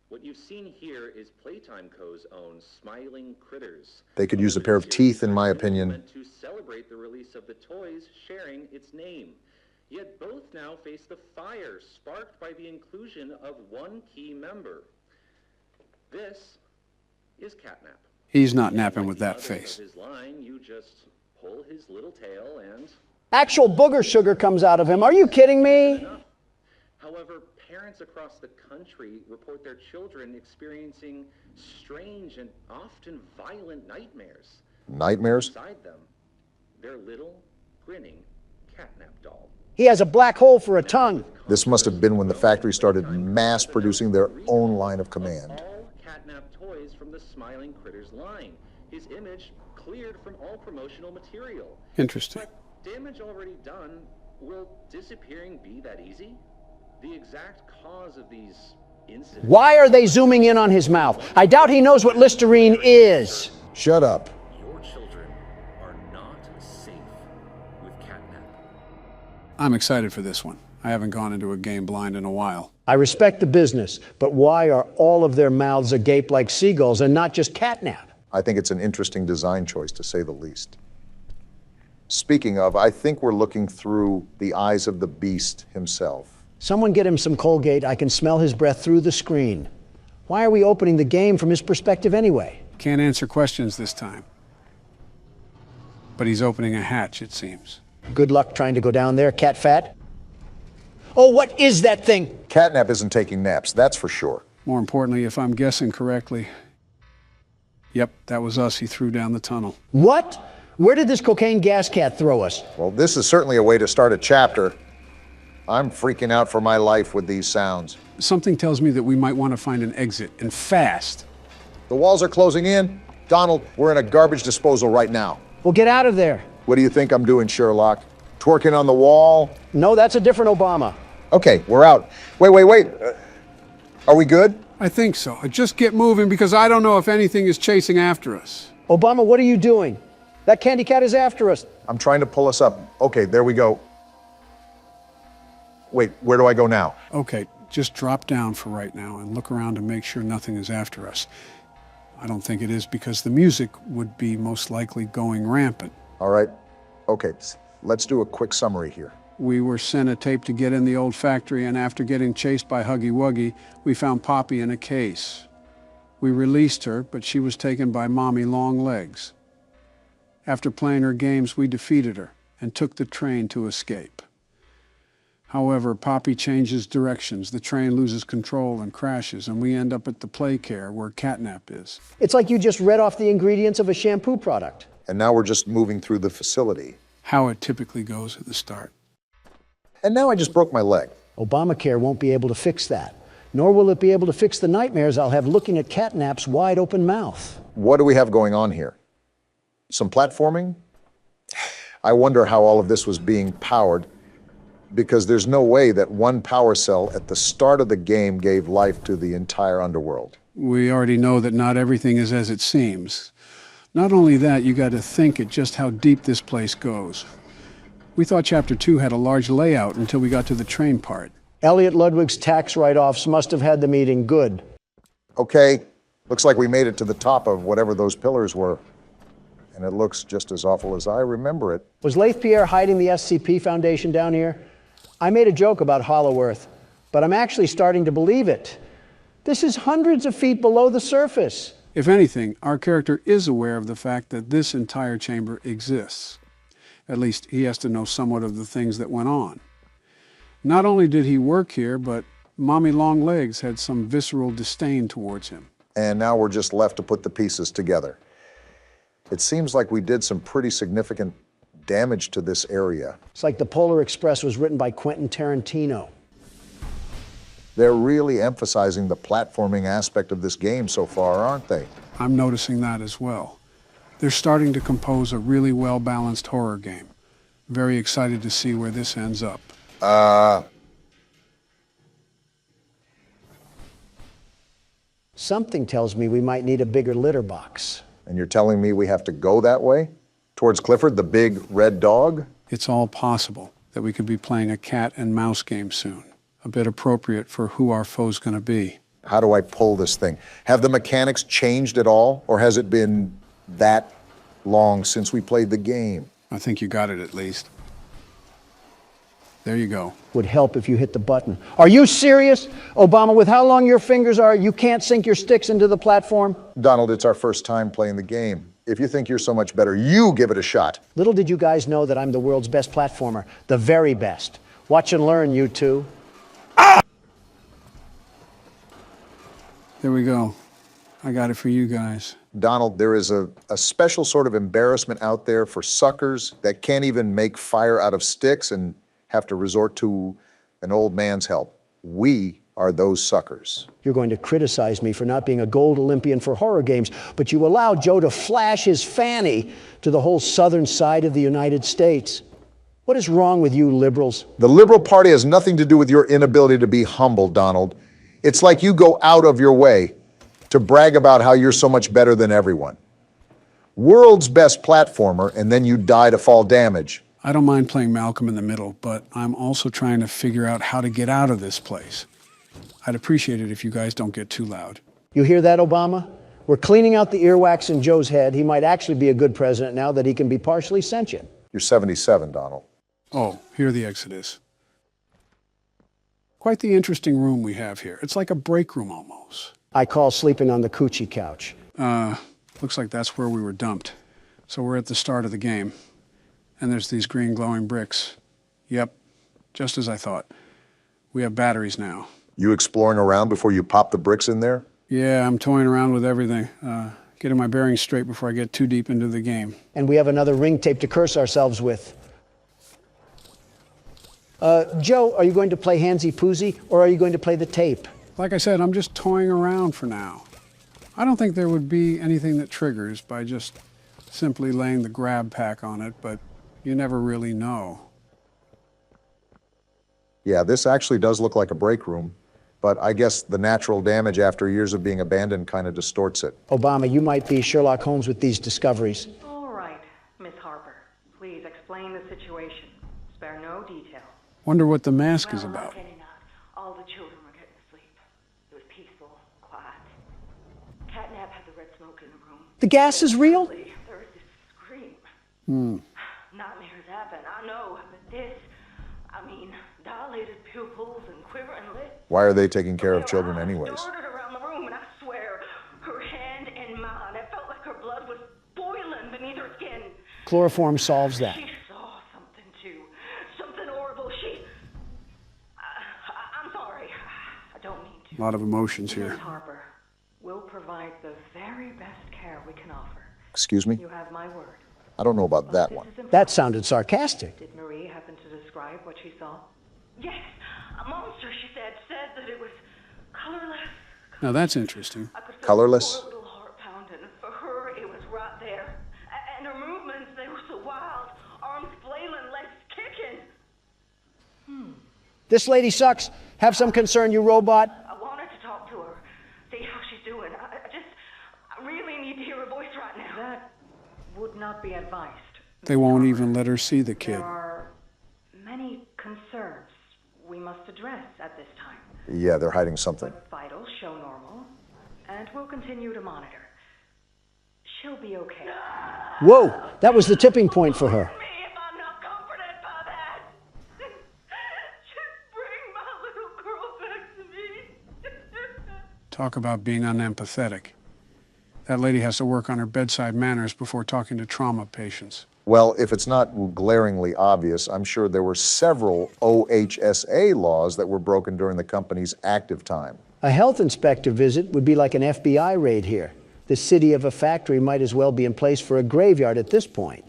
What you've seen here is Playtime Co.'s own Smiling Critters. They could use a pair of teeth, in my opinion. To celebrate the release of the toys sharing its name. Yet both now face the fire sparked by the inclusion of one key member. This is Catnap. He's not napping with that face. His line, you just pull his little tail and... Actual booger sugar comes out of him. Are you kidding me? However, parents across the country report their children experiencing strange and often violent nightmares. Nightmares? Beside them, their little, grinning Catnap doll. He has a black hole for a tongue. This must have been when the factory started mass producing their own line of command. All Catnap toys from the Smiling Critters line. His image cleared from all promotional material. Interesting. But damage already done, will disappearing be that easy? The exact cause of these incidents... Why are they zooming in on his mouth? I doubt he knows what Listerine is. Shut up. Your children are not safe with Catnap. I'm excited for this one. I haven't gone into a game blind in a while. I respect the business, but why are all of their mouths agape like seagulls and not just catnap? I think it's an interesting design choice, to say the least. Speaking of, I think we're looking through the eyes of the beast himself. Someone get him some Colgate. I can smell his breath through the screen. Why are we opening the game from his perspective anyway? Can't answer questions this time. But he's opening a hatch, it seems. Good luck trying to go down there, cat fat. Oh, what is that thing? Catnap isn't taking naps, that's for sure. More importantly, if I'm guessing correctly, yep, that was us he threw down the tunnel. What? Where did this cocaine gas cat throw us? Well, this is certainly a way to start a chapter. I'm freaking out for my life with these sounds. Something tells me that we might want to find an exit, and fast. The walls are closing in. Donald, we're in a garbage disposal right now. Well, get out of there. What do you think I'm doing, Sherlock? Twerking on the wall? No, that's a different Obama. Okay, we're out. Wait. Are we good? I think so. Just get moving because I don't know if anything is chasing after us. Obama, what are you doing? That candy cat is after us. I'm trying to pull us up. Okay, there we go. Wait, where do I go now? Okay, just drop down for right now and look around to make sure nothing is after us. I don't think it is because the music would be most likely going rampant. All right. Okay, let's do a quick summary here. We were sent a tape to get in the old factory, and after getting chased by Huggy Wuggy, we found Poppy in a case. We released her, but she was taken by Mommy Longlegs. After playing her games, we defeated her and took the train to escape. However, Poppy changes directions, the train loses control and crashes, and we end up at the play care where Catnap is. It's like you just read off the ingredients of a shampoo product. And now we're just moving through the facility. How it typically goes at the start. And now I just broke my leg. Obamacare won't be able to fix that. Nor will it be able to fix the nightmares I'll have looking at Catnap's wide open mouth. What do we have going on here? Some platforming? I wonder how all of this was being powered, because there's no way that one power cell at the start of the game gave life to the entire underworld. We already know that not everything is as it seems. Not only that, you got to think at just how deep this place goes. We thought Chapter 2 had a large layout until we got to the train part. Elliot Ludwig's tax write-offs must have had the meeting good. Okay, looks like we made it to the top of whatever those pillars were. And it looks just as awful as I remember it. Was Leith Pierre hiding the SCP Foundation down here? I made a joke about Hollow Earth, but I'm actually starting to believe it. This is hundreds of feet below the surface. If anything, our character is aware of the fact that this entire chamber exists. At least he has to know somewhat of the things that went on. Not only did he work here, but Mommy Longlegs had some visceral disdain towards him. And now we're just left to put the pieces together. It seems like we did some pretty significant damage to this area. It's like the Polar Express was written by Quentin Tarantino. They're really emphasizing the platforming aspect of this game so far, aren't they? I'm noticing that as well. They're starting to compose a really well-balanced horror game. Very excited to see where this ends up. Something tells me we might need a bigger litter box. And you're telling me we have to go that way? Towards Clifford, the big red dog? It's all possible that we could be playing a cat and mouse game soon. A bit appropriate for who our foe's gonna be. How do I pull this thing? Have the mechanics changed at all? Or has it been that long since we played the game? I think you got it at least. There you go. Would help if you hit the button. Are you serious? Obama, with how long your fingers are, you can't sink your sticks into the platform? Donald, it's our first time playing the game. If you think you're so much better, you give it a shot. Little did you guys know that I'm the world's best platformer. The very best. Watch and learn, you two. There we go. I got it for you guys. Donald, there is a special sort of embarrassment out there for suckers that can't even make fire out of sticks and have to resort to an old man's help. We are those suckers. You're going to criticize me for not being a gold Olympian for horror games, but you allowed Joe to flash his fanny to the whole southern side of the United States. What is wrong with you liberals? The Liberal Party has nothing to do with your inability to be humble, Donald. It's like you go out of your way to brag about how you're so much better than everyone. World's best platformer, and then you die to fall damage. I don't mind playing Malcolm in the Middle, but I'm also trying to figure out how to get out of this place. I'd appreciate it if you guys don't get too loud. You hear that, Obama? We're cleaning out the earwax in Joe's head. He might actually be a good president now that he can be partially sentient. You're 77, Donald. Oh, here the exit is. Quite the interesting room we have here. It's like a break room almost. I call sleeping on the coochie couch. Looks like that's where we were dumped. So we're at the start of the game. And there's these green glowing bricks. Yep, just as I thought. We have batteries now. You exploring around before you pop the bricks in there? Yeah, I'm toying around with everything. Getting my bearings straight before I get too deep into the game. And we have another ring tape to curse ourselves with. Joe, are you going to play Handsy Poozy, or are you going to play the tape? Like I said, I'm just toying around for now. I don't think there would be anything that triggers by just simply laying the grab pack on it, but you never really know. Yeah, this actually does look like a break room, but I guess the natural damage after years of being abandoned kind of distorts it. Obama, you might be Sherlock Holmes with these discoveries. All right, Miss Harper. Please explain the situation. Spare no detail. Wonder what the mask is about. All the children were getting to sleep. It was peaceful, quiet. Catnap had the red smoke in the room. The gas is real? There was this scream. Nightmares happen, I know, but this, I mean, dilated pupils and quivering lips. Why are they taking care of children anyways? Darted around the room, and I swear, her hand in mine, it felt like her blood was boiling beneath her skin. Chloroform solves that. She saw something too. Something horrible. don't mean to. A lot of emotions Miss here. Harper, we'll provide the very best care we can offer. Excuse me? You have my word. I don't know about that one. That sounded sarcastic. Did Marie happen to describe what she saw? Yes, a monster, she said that it was colorless. Now that's interesting. Colorless? Poor little heart pounding. For her, it was right there. And her movements, they were so wild. Arms flailing, legs kicking. This lady sucks. Have some concern, you robot. I wanted to talk to her, see how she's doing. I really need to hear her voice right now. That would not be advised. They won't even let her see the kid. There are many concerns we must address at this time. Yeah, they're hiding something. But vitals show normal, and we'll continue to monitor. She'll be okay. Whoa, that was the tipping point for her. If I'm not comforted by that, just bring my little girl back to me. Talk about being unempathetic. That lady has to work on her bedside manners before talking to trauma patients. Well, if it's not glaringly obvious, I'm sure there were several OHSA laws that were broken during the company's active time. A health inspector visit would be like an FBI raid here. The city of a factory might as well be in place for a graveyard at this point.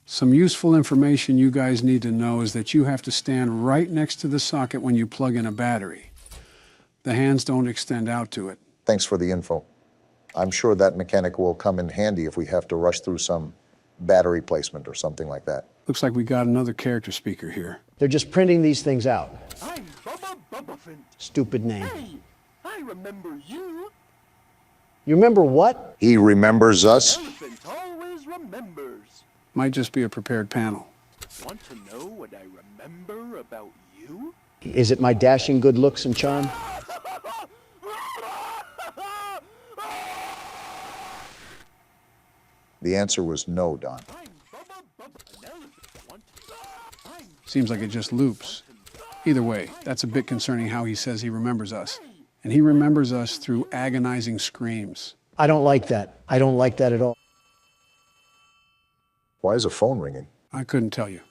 Some useful information you guys need to know is that you have to stand right next to the socket when you plug in a battery. The hands don't extend out to it. Thanks for the info. I'm sure that mechanic will come in handy if we have to rush through some battery placement or something like that. Looks like we got another character speaker here. They're just printing these things out. I'm Bubba Bubbaphant. Stupid name. Hey, I remember you. You remember what? He remembers us? Elephant always remembers. Might just be a prepared panel. Want to know what I remember about you? Is it my dashing good looks and charm? The answer was no, Don. Seems like it just loops. Either way, that's a bit concerning how he says he remembers us. And he remembers us through agonizing screams. I don't like that. I don't like that at all. Why is a phone ringing? I couldn't tell you.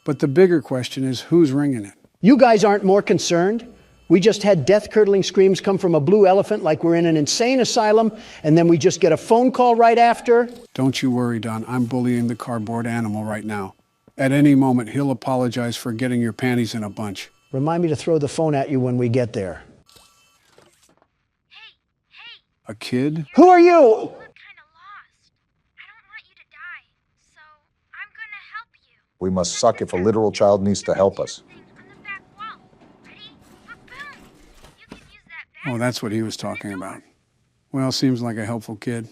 But the bigger question is, who's ringing it? You guys aren't more concerned? We just had death-curdling screams come from a blue elephant like we're in an insane asylum, and then we just get a phone call right after? Don't you worry, Don. I'm bullying the cardboard animal right now. At any moment, he'll apologize for getting your panties in a bunch. Remind me to throw the phone at you when we get there. A kid? Who are you? You look kind of lost. I don't want you to die, so I'm gonna help you. We must suck if a literal child needs to help us. Oh, that's what he was talking about. Well, seems like a helpful kid.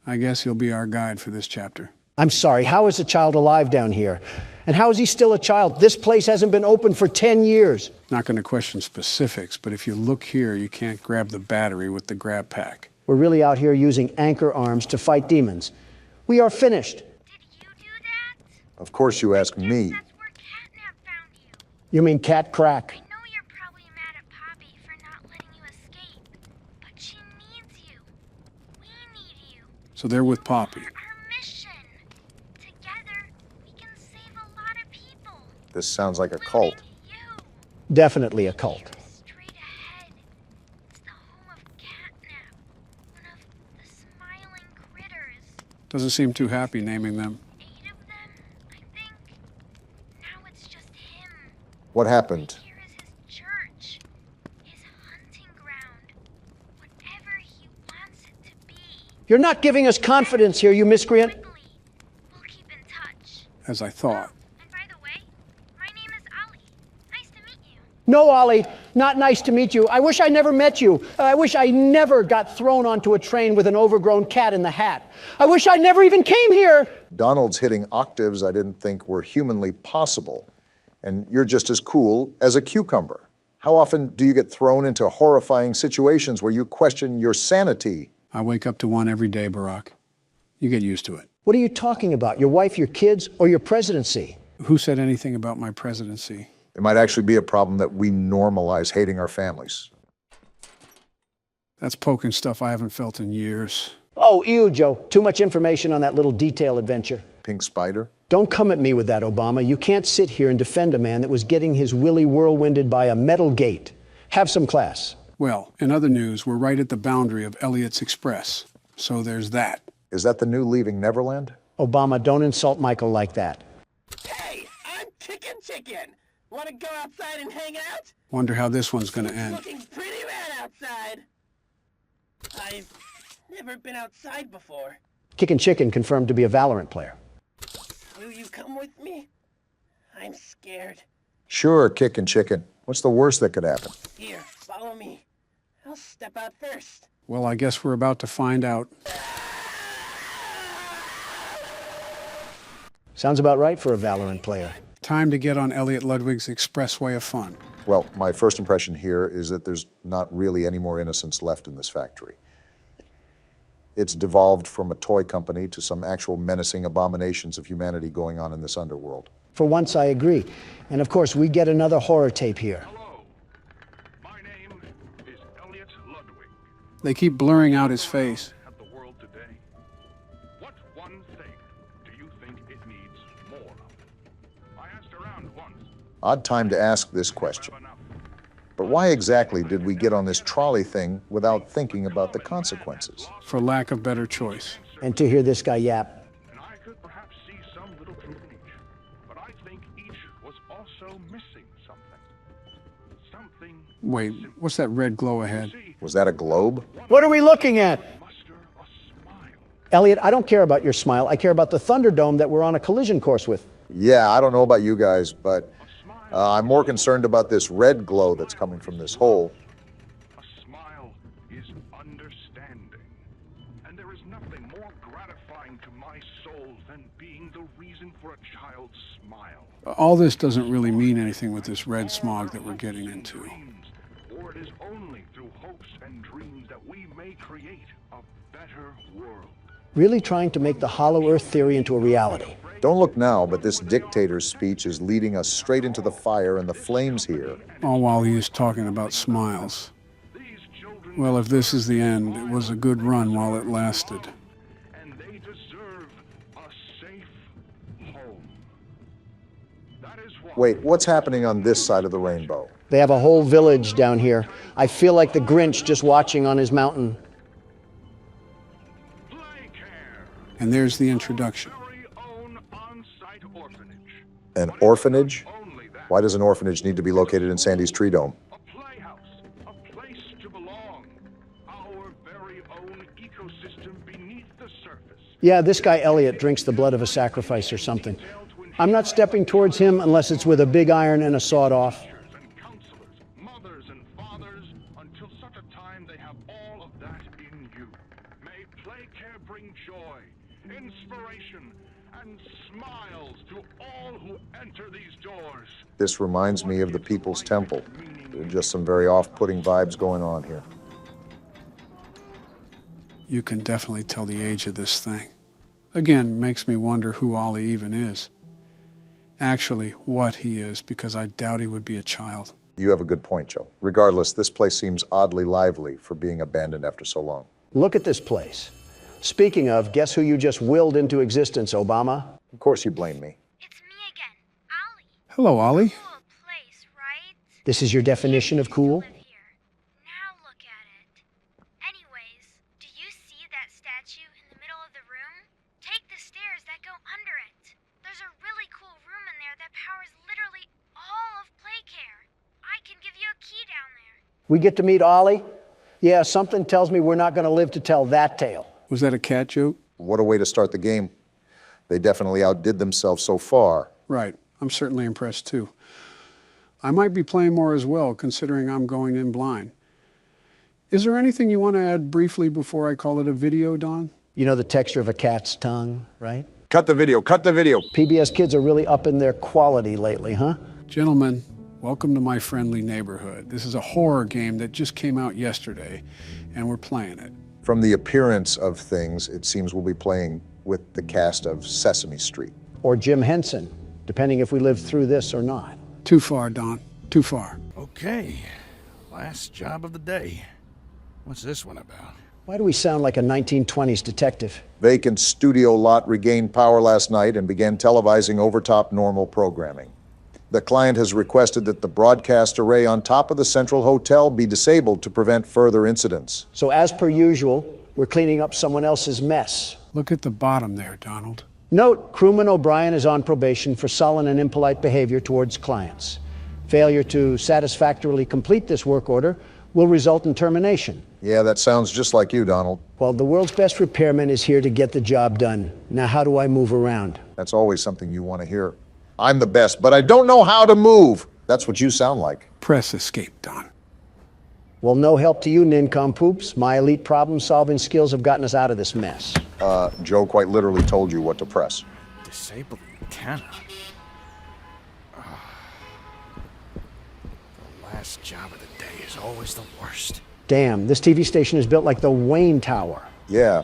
I guess he'll be our guide for this chapter. I'm sorry, how is a child alive down here? And how is he still a child? This place hasn't been open for 10 years. Not going to question specifics, but if you look here, you can't grab the battery with the grab pack. We're really out here using anchor arms to fight demons. We are finished. Did you do that? Of course you ask me. That's where Catnap found you. You mean cat crack? I know you're probably mad at Poppy for not letting you escape, but she needs you. We need you. So they're with Poppy. Our mission. Together, we can save a lot of people. This sounds like a cult. Definitely a cult. Straight ahead. It's the home of Catnap, one of the smiling critters. Doesn't seem too happy naming them. 8 of them, I think. Now it's just him. What happened? Here is his church, his hunting ground, whatever he wants it to be. You're not giving us confidence here, you miscreant. We'll keep in touch. As I thought. And by the way, my name is Ollie. Nice to meet you. No, Ollie, not nice to meet you. I wish I never met you. I wish I never got thrown onto a train with an overgrown cat in the hat. I wish I never even came here. Donald's hitting octaves I didn't think were humanly possible. And you're just as cool as a cucumber. How often do you get thrown into horrifying situations where you question your sanity? I wake up to one every day, Barack. You get used to it. What are you talking about? Your wife, your kids, or your presidency? Who said anything about my presidency? It might actually be a problem that we normalize hating our families. That's poking stuff I haven't felt in years. Oh, ew, Joe. Too much information on that little detail adventure. Pink spider? Don't come at me with that, Obama. You can't sit here and defend a man that was getting his willy whirlwinded by a metal gate. Have some class. Well, in other news, we're right at the boundary of Elliot's Express. So there's that. Is that the new Leaving Neverland? Obama, don't insult Michael like that. Hey, I'm Chicken. Want to go outside and hang out? Wonder how this one's gonna end. Looking pretty rad outside. I've never been outside before. Kickin' Chicken confirmed to be a Valorant player. Will you come with me? I'm scared. Sure, Kickin' Chicken. What's the worst that could happen? Here, follow me. I'll step out first. Well, I guess we're about to find out. Sounds about right for a Valorant player. Time to get on Elliot Ludwig's expressway of fun. Well, my first impression here is that there's not really any more innocence left in this factory. It's devolved from a toy company to some actual menacing abominations of humanity going on in this underworld. For once, I agree. And of course, we get another horror tape here. Hello. My name is Elliot Ludwig. They keep blurring out his face. At the world today. What one thing do you think it needs more of? I asked around once. Odd time to ask this question. But why exactly did we get on this trolley thing without thinking about the consequences? For lack of better choice. And to hear this guy yap. And I could perhaps see some little truth in each. But I think each was also missing something. Something. Wait, what's that red glow ahead? Was that a globe? What are we looking at? Elliot, I don't care about your smile. I care about the Thunderdome that we're on a collision course with. Yeah, I don't know about you guys, but I'm more concerned about this red glow that's coming from this hole. A smile is understanding. And there is nothing more gratifying to my soul than being the reason for a child's smile. All this doesn't really mean anything with this red smog that we're getting into. For it is only through hopes and dreams that we may create a better world. Really trying to make the Hollow Earth theory into a reality. Don't look now, but this dictator's speech is leading us straight into the fire and the flames here. All while he is talking about smiles. Well, if this is the end, it was a good run while it lasted. And they deserve a safe home. That is why. Wait, what's happening on this side of the rainbow? They have a whole village down here. I feel like the Grinch just watching on his mountain. And there's the introduction. An orphanage? Why does an orphanage need to be located in Sandy's Tree Dome? A playhouse, a place to belong. Our very own ecosystem beneath the surface. Yeah, this guy Elliot drinks the blood of a sacrifice or something. I'm not stepping towards him unless it's with a big iron and a sawed-off. Mothers and fathers, until such a time they have all of that in you. May Playcare bring joy, inspiration, and smiles to all who enter these doors. This reminds me of the People's Temple. There are just some very off-putting vibes going on here. You can definitely tell the age of this thing. Again, makes me wonder who Ollie even is. Actually, what he is, because I doubt he would be a child. You have a good point, Joe. Regardless, this place seems oddly lively for being abandoned after so long. Look at this place. Speaking of, guess who you just willed into existence, Obama? Of course you blame me. It's me again, Ollie. Hello, Ollie. Cool place, right? This is your definition of cool? Now look at it. Anyways, do you see that statue in the middle of the room? Take the stairs that go under it. There's a really cool room in there that powers literally all of Playcare. I can give you a key down there. We get to meet Ollie? Yeah, something tells me we're not going to live to tell that tale. Was that a cat joke? What a way to start the game. They definitely outdid themselves so far. Right. I'm certainly impressed, too. I might be playing more as well, considering I'm going in blind. Is there anything you want to add briefly before I call it a video, Don? You know the texture of a cat's tongue, right? Cut the video, cut the video. PBS kids are really upping their quality lately, huh? Gentlemen, welcome to my friendly neighborhood. This is a horror game that just came out yesterday, and we're playing it. From the appearance of things, it seems we'll be playing with the cast of Sesame Street. Or Jim Henson, depending if we live through this or not. Too far, Don. Too far. Okay, last job of the day. What's this one about? Why do we sound like a 1920s detective? Vacant studio lot regained power last night and began televising overtop normal programming. The client has requested that the broadcast array on top of the Central Hotel be disabled to prevent further incidents. So as per usual, we're cleaning up someone else's mess. Look at the bottom there, Donald. Note, crewman O'Brien is on probation for sullen and impolite behavior towards clients. Failure to satisfactorily complete this work order will result in termination. Yeah, that sounds just like you, Donald. Well, the world's best repairman is here to get the job done. Now, how do I move around? That's always something you want to hear. I'm the best, but I don't know how to move. That's what you sound like. Press escape, Don. Well, no help to you, nincompoops. My elite problem-solving skills have gotten us out of this mess. Joe quite literally told you what to press. Disable the antenna. The last job of the day is always the worst. Damn, this TV station is built like the Wayne Tower. Yeah,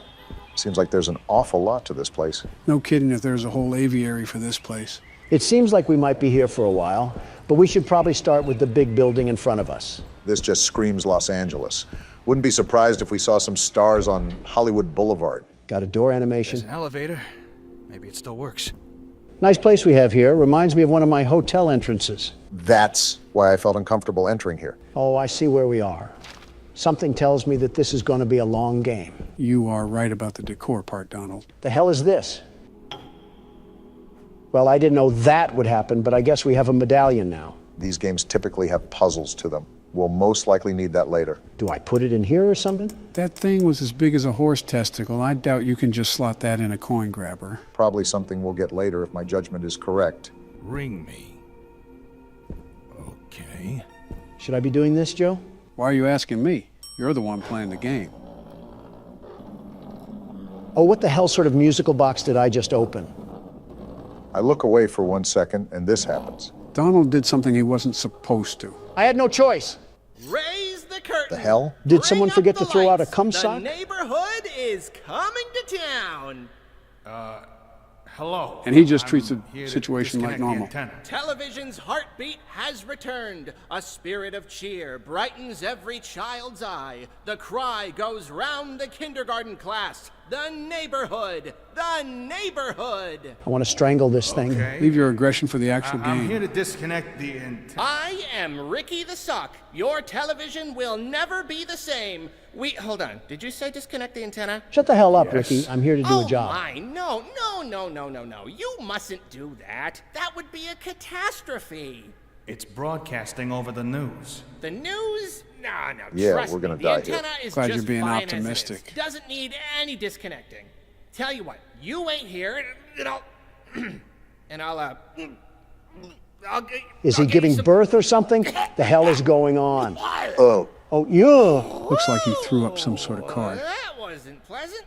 seems like there's an awful lot to this place. No kidding if there's a whole aviary for this place. It seems like we might be here for a while, but we should probably start with the big building in front of us. This just screams Los Angeles. Wouldn't be surprised if we saw some stars on Hollywood Boulevard. Got a door animation. There's an elevator. Maybe it still works. Nice place we have here. Reminds me of one of my hotel entrances. That's why I felt uncomfortable entering here. Oh, I see where we are. Something tells me that this is going to be a long game. You are right about the decor part, Donald. The hell is this? Well, I didn't know that would happen, but I guess we have a medallion now. These games typically have puzzles to them. We'll most likely need that later. Do I put it in here or something? That thing was as big as a horse testicle. I doubt you can just slot that in a coin grabber. Probably something we'll get later if my judgment is correct. Ring me. Okay. Should I be doing this, Joe? Why are you asking me? You're the one playing the game. Oh, what the hell sort of musical box did I just open? I look away for 1 second, and this happens. Donald did something he wasn't supposed to. I had no choice. Raise the curtain. The hell? Did someone forget to throw out a cum The sock? neighborhood is coming to town. Hello. And he just treats the situation like normal. Television's heartbeat has returned. A spirit of cheer brightens every child's eye. The cry goes round the kindergarten class. The neighborhood! The neighborhood! I want to strangle this thing. Leave your aggression for the actual game. I'm here to disconnect the antenna. I am Ricky the Sock. Your television will never be the same. Hold on. Did you say disconnect the antenna? Shut the hell up, Ricky. I'm here to do a job. Oh my, no. You mustn't do that. That would be a catastrophe. It's broadcasting over the news. The news? No. Yeah, trust we're gonna me. die The antenna here. is Glad just you're being fine as it is. optimistic. Doesn't need any disconnecting. Tell you what, you ain't here, and I'll Is he giving birth or something? The hell is going on? Oh, yeah. Looks like he threw up some sort of card. That wasn't pleasant.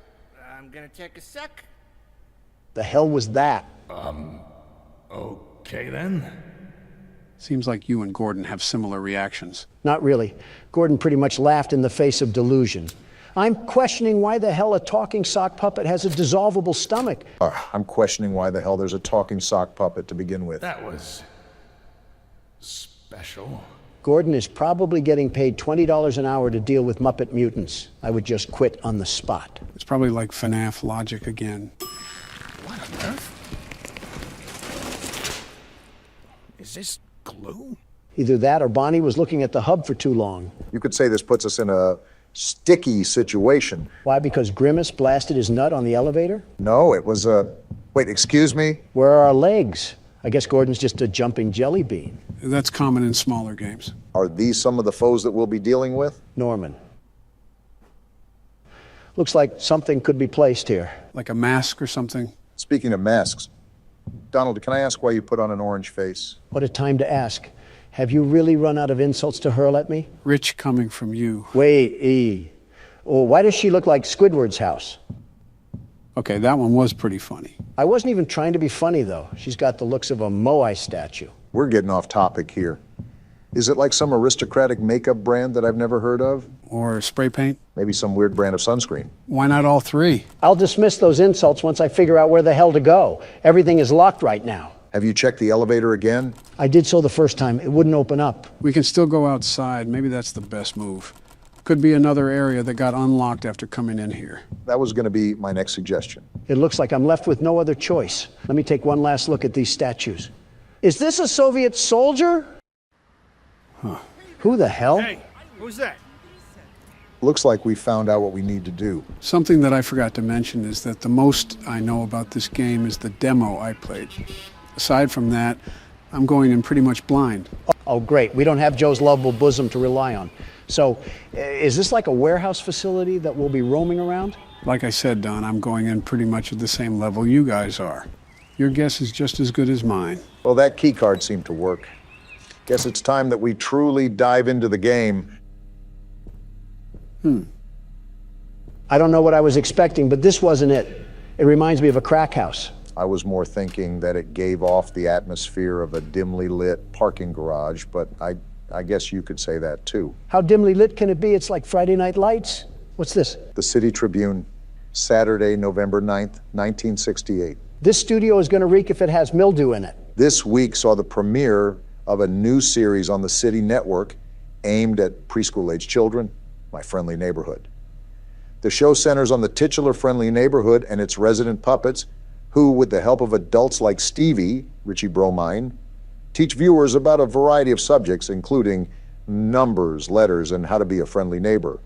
I'm gonna take a sec. The hell was that? Okay then. Seems like you and Gordon have similar reactions. Not really. Gordon pretty much laughed in the face of delusion. I'm questioning why the hell a talking sock puppet has a dissolvable stomach. I'm questioning why the hell there's a talking sock puppet to begin with. That was special. Gordon is probably getting paid $20 an hour to deal with Muppet mutants. I would just quit on the spot. It's probably like FNAF logic again. What on earth? Is this glue? Either that or Bonnie was looking at the hub for too long. You could say this puts us in a sticky situation. Why? Because Grimace blasted his nut on the elevator? No, it was a... Wait, excuse me? Where are our legs? I guess Gordon's just a jumping jelly bean. That's common in smaller games. Are these some of the foes that we'll be dealing with? Norman. Looks like something could be placed here. Like a mask or something? Speaking of masks, Donald, can I ask why you put on an orange face? What a time to ask. Have you really run out of insults to hurl at me? Rich coming from you. Wait, Oh, why does she look like Squidward's house? Okay, that one was pretty funny. I wasn't even trying to be funny, though. She's got the looks of a Moai statue. We're getting off topic here. Is it like some aristocratic makeup brand that I've never heard of? Or spray paint? Maybe some weird brand of sunscreen. Why not all three? I'll dismiss those insults once I figure out where the hell to go. Everything is locked right now. Have you checked the elevator again? I did so the first time. It wouldn't open up. We can still go outside. Maybe that's the best move. Could Could be another area that got unlocked after coming in here. That was going to be my next suggestion. It looks like I'm left with no other choice. Let me take one last look at these statues. Is this a Soviet soldier? Huh. Who the hell? Hey, who's that? Looks like we found out what we need to do. Something that I forgot to mention is that the most I know about this game is the demo I played. Aside from that, I'm going in pretty much blind. Oh, great. We don't have Joe's lovable bosom to rely on. So, is this like a warehouse facility that we'll be roaming around? Like I said, Don, I'm going in pretty much at the same level you guys are. Your guess is just as good as mine. Well, that key card seemed to work. Guess it's time that we truly dive into the game. I don't know what I was expecting, but this wasn't it. It reminds me of a crack house. I was more thinking that it gave off the atmosphere of a dimly lit parking garage, but I guess you could say that too. How dimly lit can it be? It's like Friday Night Lights. What's this? The City Tribune, Saturday, November 9th, 1968. This studio is going to reek if it has mildew in it. This week saw the premiere of a new series on the City Network aimed at preschool-age children, My Friendly Neighborhood. The show centers on the titular friendly neighborhood and its resident puppets who, with the help of adults like Stevie, Richie Bromine, teach viewers about a variety of subjects, including numbers, letters, and how to be a friendly neighbor.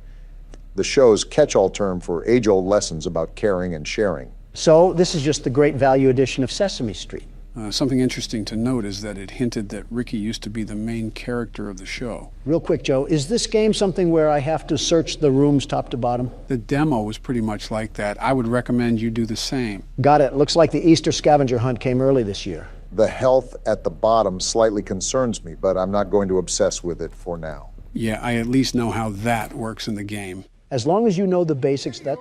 The show's catch-all term for age-old lessons about caring and sharing. So this is just the great value edition of Sesame Street. Something interesting to note is that it hinted that Ricky used to be the main character of the show. Real quick, Joe, is this game something where I have to search the rooms top to bottom? The demo was pretty much like that. I would recommend you do the same. Got it. Looks like the Easter scavenger hunt came early this year. The health at the bottom slightly concerns me, but I'm not going to obsess with it for now. Yeah, I at least know how that works in the game. As long as you know the basics, that...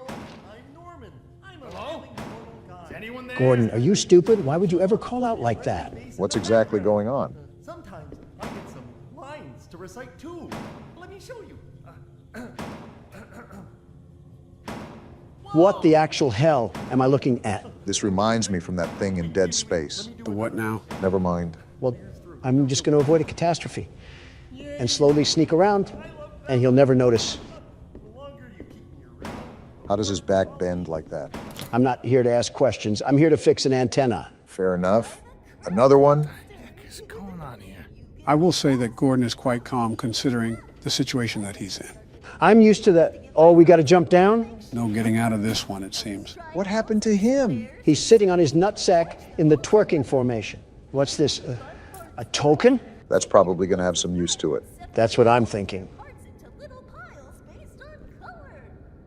Gordon, are you stupid? Why would you ever call out like that? What's exactly going on? Sometimes I get some lines to recite too. Let me show you. What the actual hell am I looking at? This reminds me from that thing in Dead Space. The what now? Never mind. Well, I'm just going to avoid a catastrophe and slowly sneak around, and he'll never notice. How does his back bend like that? I'm not here to ask questions. I'm here to fix an antenna. Fair enough. Another one? What the heck is going on here? I will say that Gordon is quite calm considering the situation that he's in. I'm used to that. Oh, we got to jump down? No getting out of this one, it seems. What happened to him? He's sitting on his nutsack in the twerking formation. What's this? A token? That's probably going to have some use to it. That's what I'm thinking.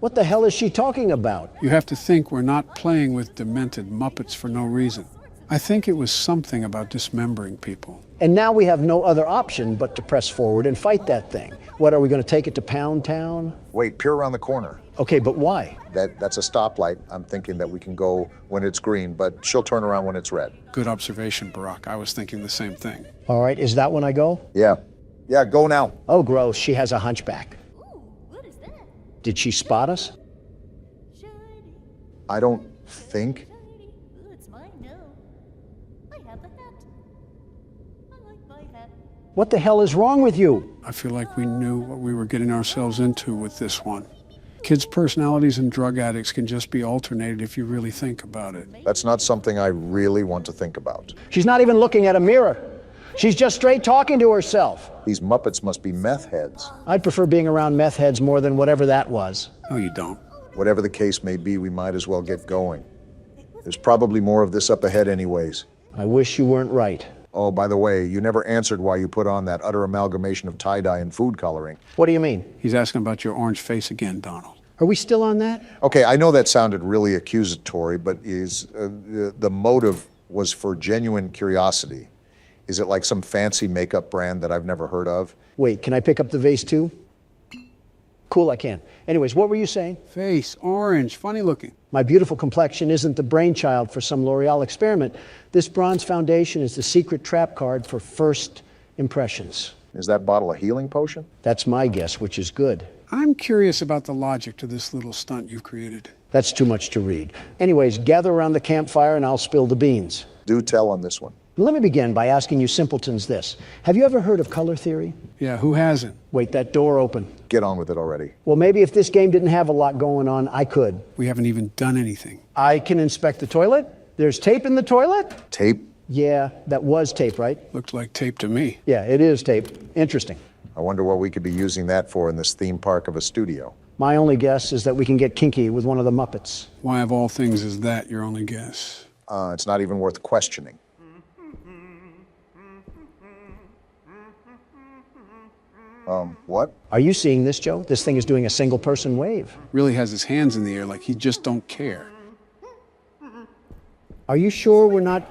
What the hell is she talking about? You have to think we're not playing with demented Muppets for no reason. I think it was something about dismembering people. And now we have no other option but to press forward and fight that thing. What, are we going to take it to Pound Town? Wait, peer around the corner. Okay, but why? That's a stoplight. I'm thinking that we can go when it's green, but she'll turn around when it's red. Good observation, Barack. I was thinking the same thing. All right, is that when I go? Yeah. Yeah, go now. Oh, gross. She has a hunchback. Did she spot us? I don't think. What the hell is wrong with you? I feel like we knew what we were getting ourselves into with this one. Kids' personalities and drug addicts can just be alternated if you really think about it. That's not something I really want to think about. She's not even looking at a mirror. She's just straight talking to herself. These Muppets must be meth heads. I'd prefer being around meth heads more than whatever that was. No, you don't. Whatever the case may be, we might as well get going. There's probably more of this up ahead anyways. I wish you weren't right. Oh, by the way, you never answered why you put on that utter amalgamation of tie-dye and food coloring. What do you mean? He's asking about your orange face again, Donald. Are we still on that? Okay, I know that sounded really accusatory, but the motive was for genuine curiosity. Is it like some fancy makeup brand that I've never heard of? Wait, can I pick up the vase too? Cool, I can. Anyways, what were you saying? Face, orange, funny looking. My beautiful complexion isn't the brainchild for some L'Oreal experiment. This bronze foundation is the secret trap card for first impressions. Is that bottle a healing potion? That's my guess, which is good. I'm curious about the logic to this little stunt you've created. That's too much to read. Anyways, gather around the campfire and I'll spill the beans. Do tell on this one. Let me begin by asking you simpletons this. Have you ever heard of color theory? Yeah, who hasn't? Wait, that door open. Get on with it already. Well, maybe if this game didn't have a lot going on, I could. We haven't even done anything. I can inspect the toilet. There's tape in the toilet? Tape? Yeah, that was tape, right? Looked like tape to me. Yeah, it is tape. Interesting. I wonder what we could be using that for in this theme park of a studio. My only guess is that we can get kinky with one of the Muppets. Why of all things is that your only guess? It's not even worth questioning. What? Are you seeing this, Joe? This thing is doing a single-person wave. Really has his hands in the air like he just don't care. Are you sure we're not...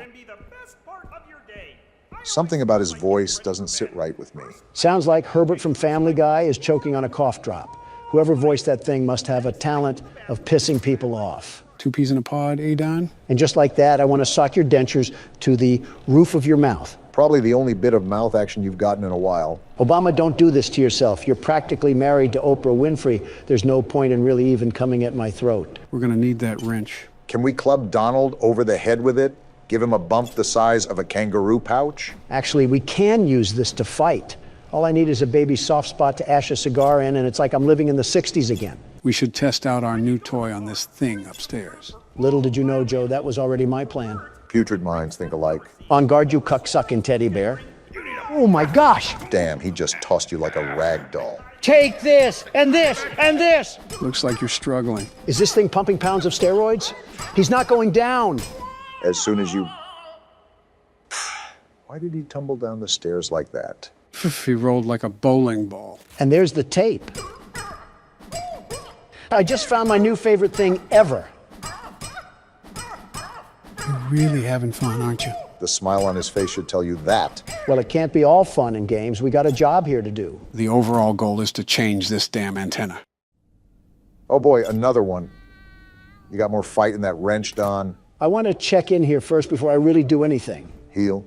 Something about his voice doesn't sit right with me. Sounds like Herbert from Family Guy is choking on a cough drop. Whoever voiced that thing must have a talent of pissing people off. 2 peas in a pod, eh, Don? And just like that, I want to sock your dentures to the roof of your mouth. Probably the only bit of mouth action you've gotten in a while. Obama, don't do this to yourself. You're practically married to Oprah Winfrey. There's no point in really even coming at my throat. We're gonna need that wrench. Can we club Donald over the head with it? Give him a bump the size of a kangaroo pouch? Actually, we can use this to fight. All I need is a baby soft spot to ash a cigar in, and it's like I'm living in the 60s again. We should test out our new toy on this thing upstairs. Little did you know, Joe, that was already my plan. Putrid minds think alike. On guard, you cuck-sucking teddy bear. Oh my gosh! Damn, he just tossed you like a rag doll. Take this, and this, and this! Looks like you're struggling. Is this thing pumping pounds of steroids? He's not going down. As soon as you... Why did he tumble down the stairs like that? He rolled like a bowling ball. And there's the tape. I just found my new favorite thing ever. You're really having fun, aren't you? The smile on his face should tell you that. Well, it can't be all fun and games. We got a job here to do. The overall goal is to change this damn antenna. Oh boy, another one. You got more fight in that wrench, Don. I want to check in here first before I really do anything. Heal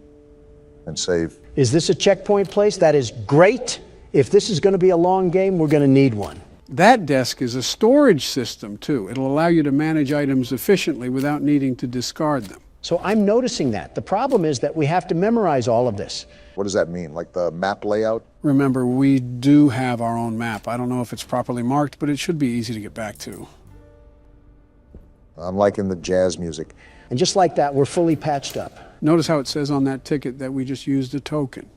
and save. Is this a checkpoint place? That is great. If this is going to be a long game, we're going to need one. That desk is a storage system, too. It'll allow you to manage items efficiently without needing to discard them. So I'm noticing that. The problem is that we have to memorize all of this. What does that mean? Like the map layout? Remember, we do have our own map. I don't know if it's properly marked, but it should be easy to get back to. I'm liking the jazz music. And just like that, we're fully patched up. Notice how it says on that ticket that we just used a token.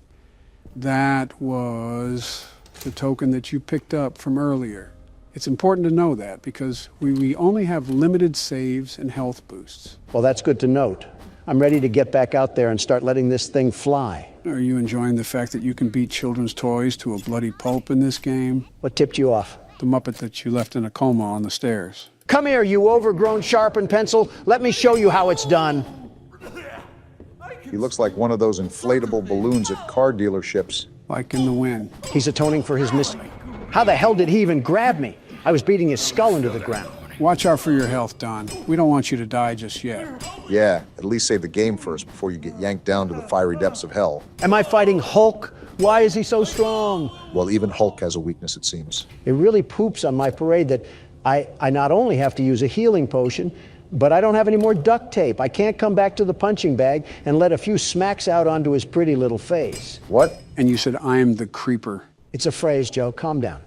That was the token that you picked up from earlier. It's important to know that because we only have limited saves and health boosts. Well, that's good to note. I'm ready to get back out there and start letting this thing fly. Are you enjoying the fact that you can beat children's toys to a bloody pulp in this game? What tipped you off? The Muppet that you left in a coma on the stairs. Come here, you overgrown sharpened pencil. Let me show you how it's done. He looks like one of those inflatable balloons at car dealerships. Like in the wind. He's atoning for his mistake. How the hell did he even grab me? I was beating his skull into the ground. Watch out for your health, Don. We don't want you to die just yet. Yeah, at least save the game first before you get yanked down to the fiery depths of hell. Am I fighting Hulk? Why is he so strong? Well, even Hulk has a weakness, it seems. It really poops on my parade that I not only have to use a healing potion, but I don't have any more duct tape. I can't come back to the punching bag and let a few smacks out onto his pretty little face. What? And you said, I'm the creeper. It's a phrase, Joe. Calm down.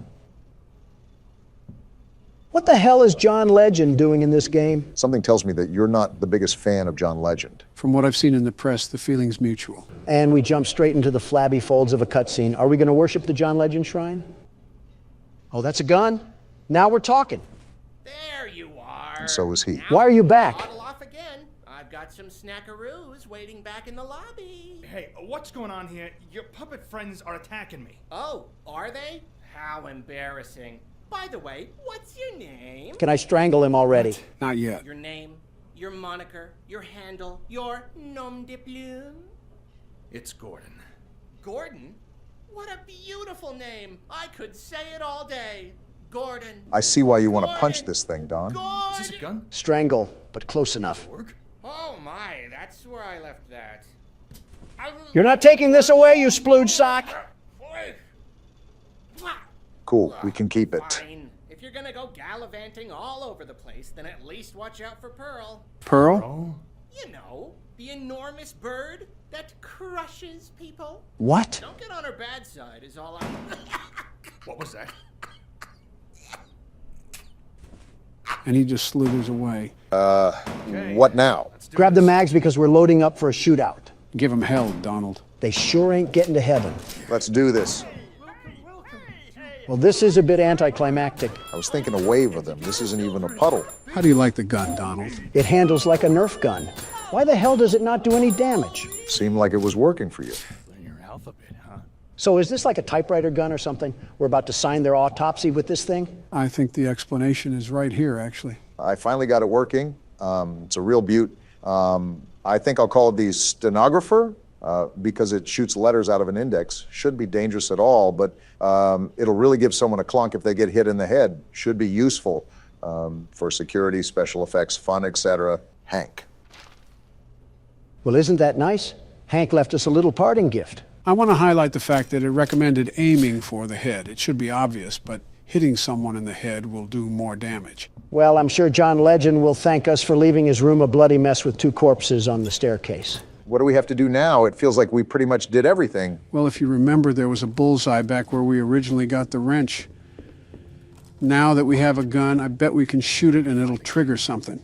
What the hell is John Legend doing in this game? Something tells me that you're not the biggest fan of John Legend. From what I've seen in the press, the feeling's mutual. And we jump straight into the flabby folds of a cutscene. Are we going to worship the John Legend shrine? Oh, that's a gun? Now we're talking. There you are. And so is he. Why are you back? Bottle off again. I've got some snackaroos waiting back in the lobby. Hey, what's going on here? Your puppet friends are attacking me. Oh, are they? How embarrassing. By the way, what's your name? Can I strangle him already? What? Not yet. Your name, your moniker, your handle, your nom de plume? It's Gordon. Gordon? What a beautiful name. I could say it all day. Gordon. I see why you want to punch this thing, Don. Gordon. Is this a gun? Strangle, but close enough. Oh my, that's where I left that. You're not taking this away, you splooge sock? Cool, we can keep it. Fine. If you're gonna go gallivanting all over the place, then at least watch out for Pearl. Pearl? You know, the enormous bird that crushes people. What? Don't get on her bad side is all I... What was that? And he just slithers away. What now? Grab the mags because we're loading up for a shootout. Give him hell, Donald. They sure ain't getting to heaven. Let's do this. Well, this is a bit anticlimactic. I was thinking a wave of them. This isn't even a puddle. How do you like the gun, Donald? It handles like a Nerf gun. Why the hell does it not do any damage? Seemed like it was working for you. Your alphabet, huh? So is this like a typewriter gun or something? We're about to sign their autopsy with this thing? I think the explanation is right here, actually. I finally got it working. It's a real beaut. I think I'll call it the stenographer because it shoots letters out of an index. Shouldn't be dangerous at all, but it'll really give someone a clunk if they get hit in the head. Should be useful for security, special effects, fun, etc. Hank. Well, isn't that nice? Hank left us a little parting gift. I want to highlight the fact that it recommended aiming for the head. It should be obvious, but hitting someone in the head will do more damage. Well, I'm sure John Legend will thank us for leaving his room a bloody mess with 2 corpses on the staircase. What do we have to do now? It feels like we pretty much did everything. Well, if you remember, there was a bullseye back where we originally got the wrench. Now that we have a gun, I bet we can shoot it and it'll trigger something.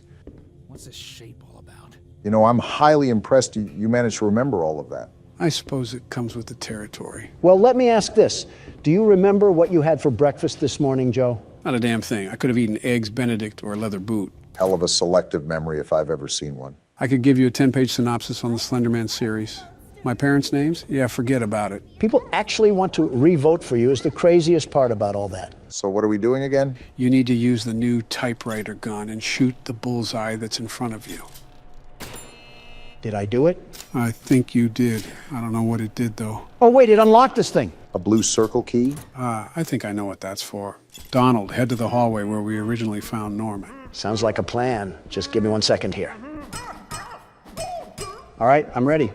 What's this shape all about? You know, I'm highly impressed you managed to remember all of that. I suppose it comes with the territory. Well, let me ask this. Do you remember what you had for breakfast this morning, Joe? Not a damn thing. I could have eaten eggs Benedict or a leather boot. Hell of a selective memory if I've ever seen one. I could give you a 10-page synopsis on the Slender Man series. My parents' names? Yeah, forget about it. People actually want to re-vote for you is the craziest part about all that. So what are we doing again? You need to use the new typewriter gun and shoot the bullseye that's in front of you. Did I do it? I think you did. I don't know what it did, though. Oh, wait, it unlocked this thing. A blue circle key? I think I know what that's for. Donald, head to the hallway where we originally found Norman. Sounds like a plan. Just give me 1 second here. All right, I'm ready.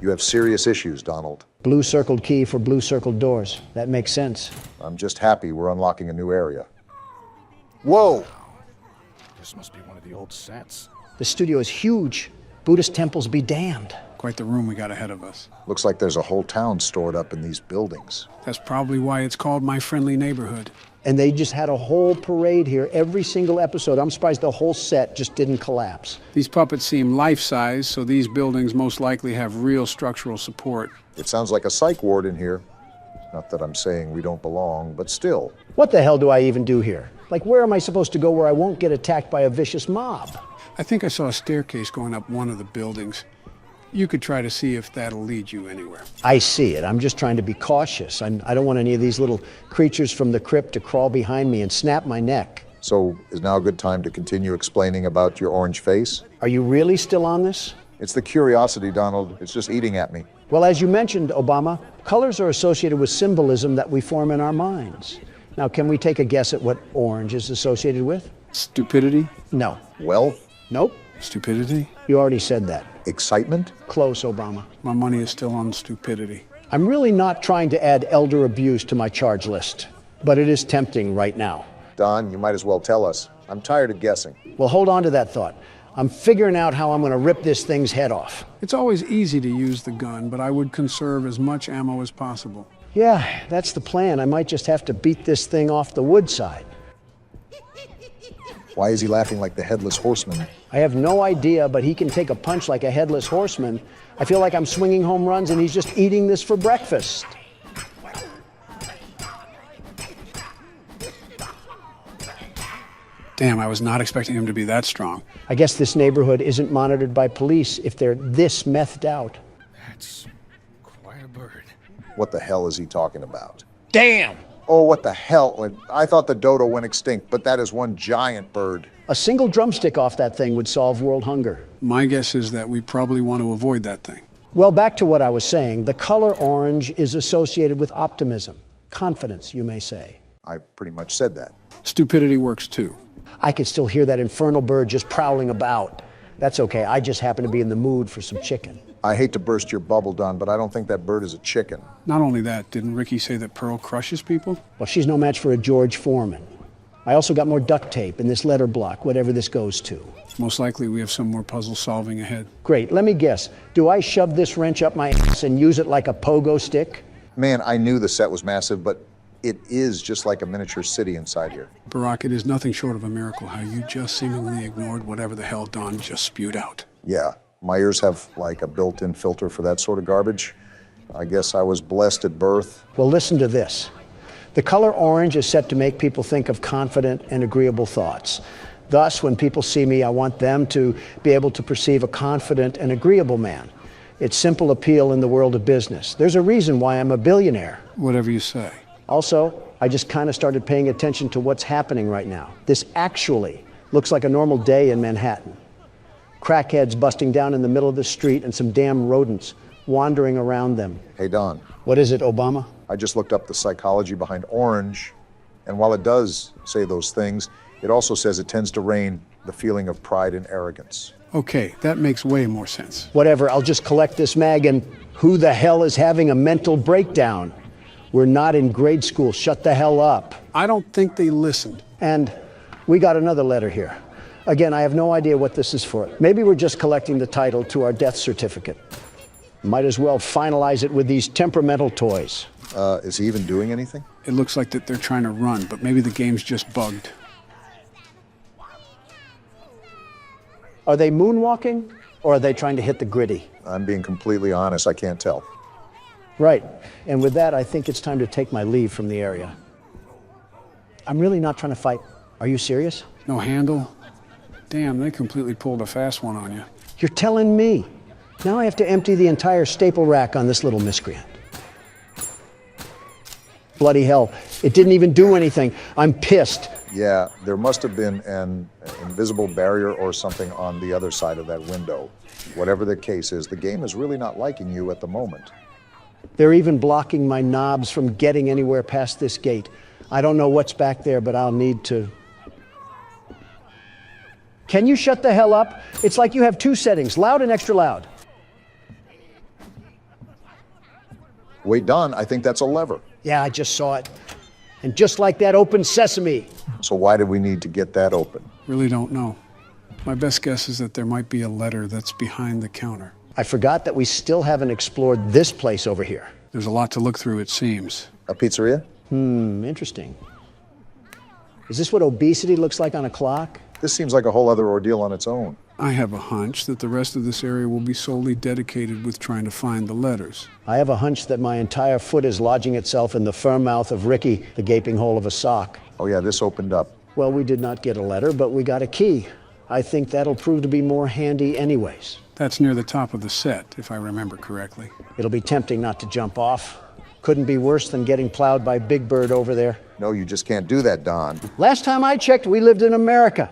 You have serious issues, Donald. Blue circled key for blue circled doors. That makes sense. I'm just happy we're unlocking a new area. Whoa! This must be one of the old sets. The studio is huge. Buddhist temples be damned. Quite the room we got ahead of us. Looks like there's a whole town stored up in these buildings. That's probably why it's called My Friendly Neighborhood. And they just had a whole parade here every single episode. I'm surprised the whole set just didn't collapse. These puppets seem life-size, so these buildings most likely have real structural support. It sounds like a psych ward in here. Not that I'm saying we don't belong, but still. What the hell do I even do here? Like, where am I supposed to go where I won't get attacked by a vicious mob? I think I saw a staircase going up one of the buildings. You could try to see if that'll lead you anywhere. I see it. I'm just trying to be cautious. I don't want any of these little creatures from the crypt to crawl behind me and snap my neck. So is now a good time to continue explaining about your orange face? Are you really still on this? It's the curiosity, Donald. It's just eating at me. Well, as you mentioned, Obama, colors are associated with symbolism that we form in our minds. Now, can we take a guess at what orange is associated with? Stupidity? No. Wealth? Nope. Stupidity? You already said that. Excitement? Close, Obama. My money is still on stupidity. I'm really not trying to add elder abuse to my charge list, but it is tempting right now. Don, you might as well tell us. I'm tired of guessing. Well, hold on to that thought. I'm figuring out how I'm going to rip this thing's head off. It's always easy to use the gun, but I would conserve as much ammo as possible. Yeah, that's the plan. I might just have to beat this thing off the wood side. Why is he laughing like the headless horseman? I have no idea, but he can take a punch like a headless horseman. I feel like I'm swinging home runs and he's just eating this for breakfast. Damn, I was not expecting him to be that strong. I guess this neighborhood isn't monitored by police if they're this methed out. That's quite a bird. What the hell is he talking about? Damn! Oh, what the hell? I thought the dodo went extinct, but that is one giant bird. A single drumstick off that thing would solve world hunger. My guess is that we probably want to avoid that thing. Well, back to what I was saying. The color orange is associated with optimism. Confidence, you may say. I pretty much said that. Stupidity works too. I could still hear that infernal bird just prowling about. That's okay. I just happen to be in the mood for some chicken. I hate to burst your bubble, Don, but I don't think that bird is a chicken. Not only that, didn't Ricky say that Pearl crushes people? Well, she's no match for a George Foreman. I also got more duct tape in this letter block, whatever this goes to. Most likely we have some more puzzle solving ahead. Great, let me guess. Do I shove this wrench up my ass and use it like a pogo stick? Man, I knew the set was massive, but it is just like a miniature city inside here. Barack, it is nothing short of a miracle how you just seemingly ignored whatever the hell Don just spewed out. Yeah, my ears have like a built-in filter for that sort of garbage. I guess I was blessed at birth. Well, listen to this. The color orange is set to make people think of confident and agreeable thoughts. Thus, when people see me, I want them to be able to perceive a confident and agreeable man. It's simple appeal in the world of business. There's a reason why I'm a billionaire. Whatever you say. Also, I just kind of started paying attention to what's happening right now. This actually looks like a normal day in Manhattan. Crackheads busting down in the middle of the street and some damn rodents wandering around them. Hey, Don. What is it, Obama? I just looked up the psychology behind orange, and while it does say those things, it also says it tends to rain the feeling of pride and arrogance. Okay, that makes way more sense. Whatever, I'll just collect this mag and who the hell is having a mental breakdown? We're not in grade school, shut the hell up. I don't think they listened. And we got another letter here. Again, I have no idea what this is for. Maybe we're just collecting the title to our death certificate. Might as well finalize it with these temperamental toys. Is he even doing anything? It looks like that they're trying to run, but maybe the game's just bugged. Are they moonwalking, or are they trying to hit the gritty? I'm being completely honest, I can't tell. Right, and with that, I think it's time to take my leave from the area. I'm really not trying to fight. Are you serious? No handle? Damn, they completely pulled a fast one on you. You're telling me. Now I have to empty the entire staple rack on this little miscreant. Bloody hell, it didn't even do anything. I'm pissed. Yeah, there must have been an invisible barrier or something on the other side of that window. Whatever the case is, the game is really not liking you at the moment. They're even blocking my knobs from getting anywhere past this gate. I don't know what's back there, but I'll need to. Can you shut the hell up? It's like you have two settings, loud and extra loud. Wait, Don, I think that's a lever. Yeah, I just saw it. And just like that, open sesame. So why did we need to get that open? Really don't know. My best guess is that there might be a letter that's behind the counter. I forgot that we still haven't explored this place over here. There's a lot to look through, it seems. A pizzeria? Interesting. Is this what obesity looks like on a clock? This seems like a whole other ordeal on its own. I have a hunch that the rest of this area will be solely dedicated with trying to find the letters. I have a hunch that my entire foot is lodging itself in the firm mouth of Ricky, the gaping hole of a sock. Oh yeah, this opened up. Well, we did not get a letter, but we got a key. I think that'll prove to be more handy anyways. That's near the top of the set, if I remember correctly. It'll be tempting not to jump off. Couldn't be worse than getting plowed by Big Bird over there. No, you just can't do that, Don. Last time I checked, we lived in America.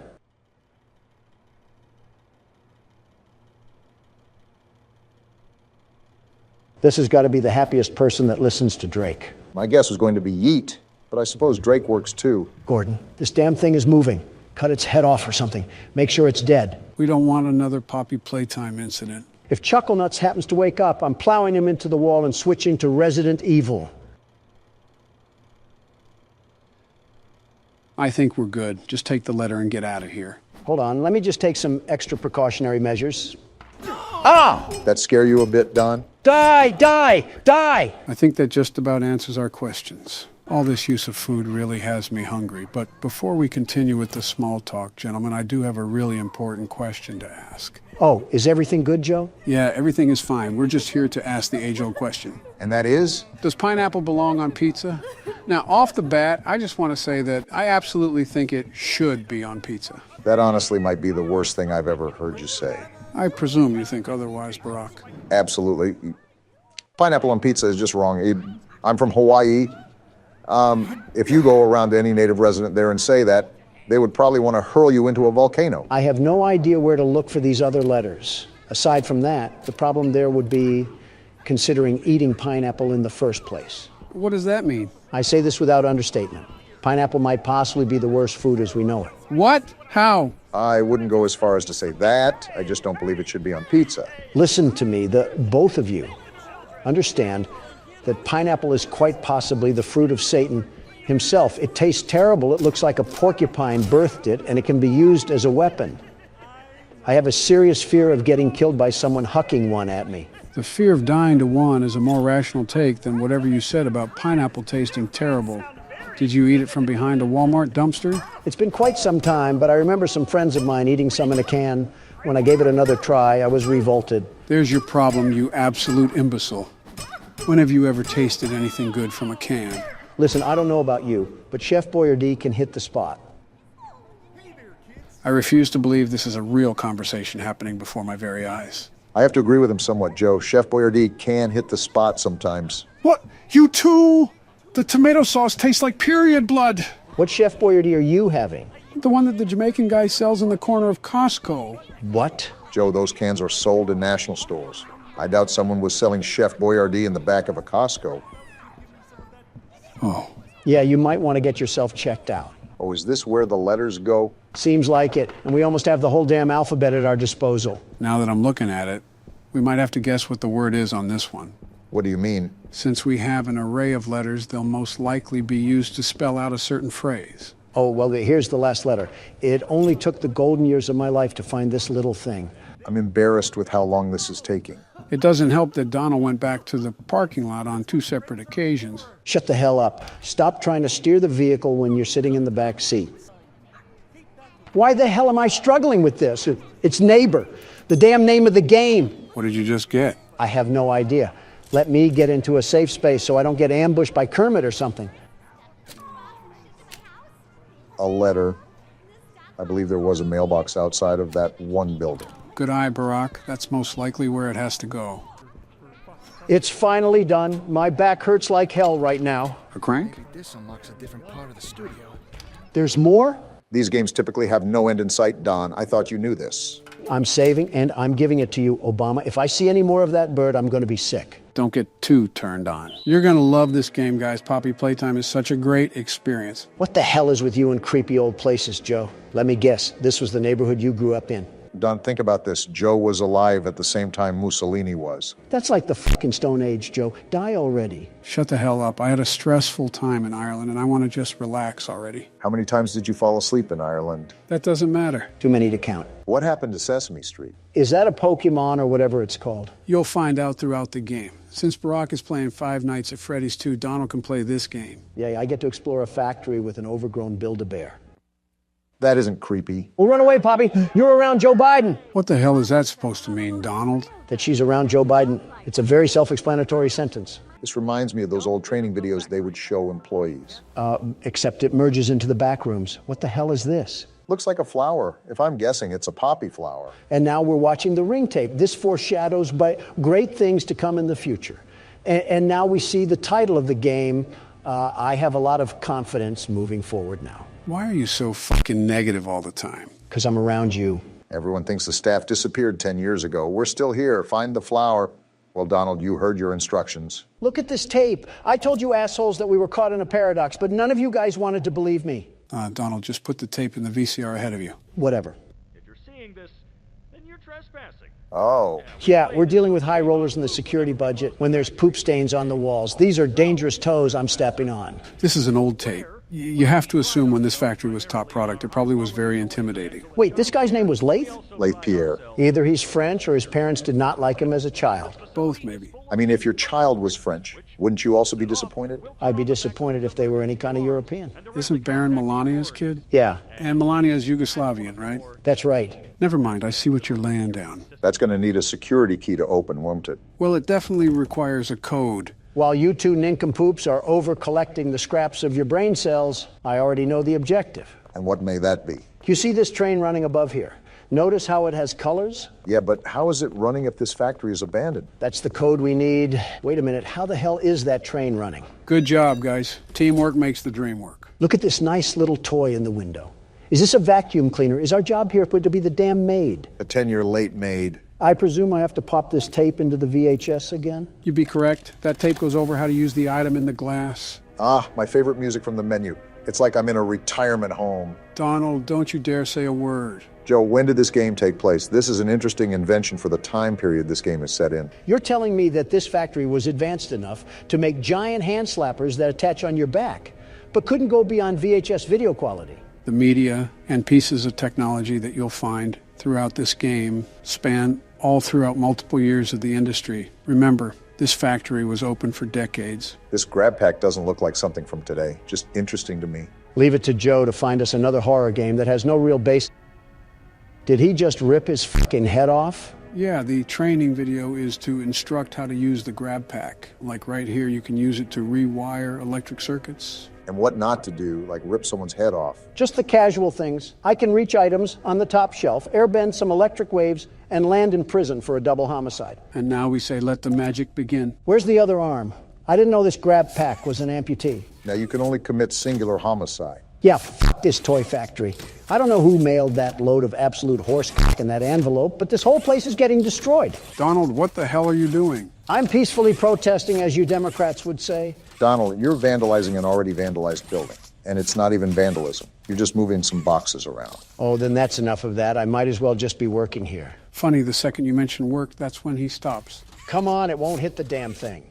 This has got to be the happiest person that listens to Drake. My guess was going to be Yeet, but I suppose Drake works too. Gordon, this damn thing is moving. Cut its head off or something. Make sure it's dead. We don't want another Poppy Playtime incident. If Chucklenuts happens to wake up, I'm plowing him into the wall and switching to Resident Evil. I think we're good. Just take the letter and get out of here. Hold on, let me just take some extra precautionary measures. Ah! That scare you a bit, Don? Die, die, die! I think that just about answers our questions. All this use of food really has me hungry. But before we continue with the small talk, gentlemen, I do have a really important question to ask. Oh, is everything good, Joe? Yeah, everything is fine. We're just here to ask the age-old question. And that is? Does pineapple belong on pizza? Now, off the bat, I just want to say that I absolutely think it should be on pizza. That honestly might be the worst thing I've ever heard you say. I presume you think otherwise, Barack. Absolutely. Pineapple on pizza is just wrong. I'm from Hawaii. If you go around to any native resident there and say that, they would probably want to hurl you into a volcano. I have no idea where to look for these other letters. Aside from that, the problem there would be considering eating pineapple in the first place. What does that mean? I say this without understatement. Pineapple might possibly be the worst food as we know it. What? How? I wouldn't go as far as to say that. I just don't believe it should be on pizza. Listen to me, both of you understand that pineapple is quite possibly the fruit of Satan himself. It tastes terrible. It looks like a porcupine birthed it, and it can be used as a weapon. I have a serious fear of getting killed by someone hucking one at me. The fear of dying to one is a more rational take than whatever you said about pineapple tasting terrible. Did you eat it from behind a Walmart dumpster? It's been quite some time, but I remember some friends of mine eating some in a can. When I gave it another try, I was revolted. There's your problem, you absolute imbecile. When have you ever tasted anything good from a can? Listen, I don't know about you, but Chef Boyardee can hit the spot. I refuse to believe this is a real conversation happening before my very eyes. I have to agree with him somewhat, Joe. Chef Boyardee can hit the spot sometimes. What? You too? The tomato sauce tastes like period blood. What Chef Boyardee are you having? The one that the Jamaican guy sells in the corner of Costco. What? Joe, those cans are sold in national stores. I doubt someone was selling Chef Boyardee in the back of a Costco. Oh. Yeah, you might want to get yourself checked out. Oh, is this where the letters go? Seems like it, and we almost have the whole damn alphabet at our disposal. Now that I'm looking at it, we might have to guess what the word is on this one. What do you mean? Since we have an array of letters, they'll most likely be used to spell out a certain phrase. Oh, well, here's the last letter. It only took the golden years of my life to find this little thing. I'm embarrassed with how long this is taking. It doesn't help that Donald went back to the parking lot on 2 separate occasions. Shut the hell up. Stop trying to steer the vehicle when you're sitting in the back seat. Why the hell am I struggling with this? It's Neighbor, the damn name of the game. What did you just get? I have no idea. Let me get into a safe space so I don't get ambushed by Kermit or something. A letter. I believe there was a mailbox outside of that one building. Good eye, Barack. That's most likely where it has to go. It's finally done. My back hurts like hell right now. A crank? This unlocks a different part of the studio. There's more? These games typically have no end in sight, Don. I thought you knew this. I'm saving and I'm giving it to you, Obama. If I see any more of that bird, I'm going to be sick. Don't get too turned on. You're going to love this game, guys. Poppy Playtime is such a great experience. What the hell is with you and creepy old places, Joe? Let me guess. This was the neighborhood you grew up in. Don, think about this. Joe was alive at the same time Mussolini was. That's like the fucking Stone Age, Joe. Die already. Shut the hell up. I had a stressful time in Ireland, and I want to just relax already. How many times did you fall asleep in Ireland? That doesn't matter. Too many to count. What happened to Sesame Street? Is that a Pokemon or whatever it's called? You'll find out throughout the game. Since Barack is playing Five Nights at Freddy's 2, Donald can play this game. Yeah, I get to explore a factory with an overgrown Build-A-Bear. That isn't creepy. Well, run away, Poppy. You're around Joe Biden. What the hell is that supposed to mean, Donald? That she's around Joe Biden. It's a very self-explanatory sentence. This reminds me of those old training videos they would show employees. Except it merges into the back rooms. What the hell is this? Looks like a flower. If I'm guessing, it's a poppy flower. And now we're watching the ring tape. This foreshadows great things to come in the future. And now we see the title of the game. I have a lot of confidence moving forward now. Why are you so fucking negative all the time? Because I'm around you. Everyone thinks the staff disappeared 10 years ago. We're still here. Find the flower. Well, Donald, you heard your instructions. Look at this tape. I told you assholes that we were caught in a paradox, but none of you guys wanted to believe me. Donald, just put the tape in the VCR ahead of you. Whatever. If you're seeing this, then you're trespassing. Oh. Yeah, we're dealing with high rollers in the security budget when there's poop stains on the walls. These are dangerous toes I'm stepping on. This is an old tape. You have to assume when this factory was top product, it probably was very intimidating. Wait, this guy's name was Lath? Lath Pierre. Either he's French or his parents did not like him as a child. Both, maybe. I mean, if your child was French, wouldn't you also be disappointed? I'd be disappointed if they were any kind of European. Isn't Baron Melania's kid? Yeah. And Melania's Yugoslavian, right? That's right. Never mind, I see what you're laying down. That's going to need a security key to open, won't it? Well, it definitely requires a code. While you two nincompoops are over-collecting the scraps of your brain cells, I already know the objective. And what may that be? You see this train running above here? Notice how it has colors? Yeah, but how is it running if this factory is abandoned? That's the code we need. Wait a minute, how the hell is that train running? Good job, guys. Teamwork makes the dream work. Look at this nice little toy in the window. Is this a vacuum cleaner? Is our job here to be the damn maid? A 10-year late maid. I presume I have to pop this tape into the VHS again? You'd be correct. That tape goes over how to use the item in the glass. Ah, my favorite music from the menu. It's like I'm in a retirement home. Donald, don't you dare say a word. Joe, when did this game take place? This is an interesting invention for the time period this game is set in. You're telling me that this factory was advanced enough to make giant hand slappers that attach on your back, but couldn't go beyond VHS video quality. The media and pieces of technology that you'll find throughout this game span all throughout multiple years of the industry. Remember, this factory was open for decades. This grab pack doesn't look like something from today. Just interesting to me. Leave it to Joe to find us another horror game that has no real base. Did he just rip his fucking head off? Yeah, the training video is to instruct how to use the grab pack. Like right here, you can use it to rewire electric circuits. And what not to do, like rip someone's head off. Just the casual things. I can reach items on the top shelf, airbend some electric waves, and land in prison for a double homicide. And now we say, let the magic begin. Where's the other arm? I didn't know this grab pack was an amputee. Now you can only commit singular homicide. Yeah, this toy factory. I don't know who mailed that load of absolute horse cock in that envelope, but this whole place is getting destroyed. Donald, what the hell are you doing? I'm peacefully protesting, as you Democrats would say. Donald, you're vandalizing an already vandalized building. And it's not even vandalism. You're just moving some boxes around. Oh, then that's enough of that. I might as well just be working here. Funny, the second you mention work, that's when he stops. Come on, it won't hit the damn thing.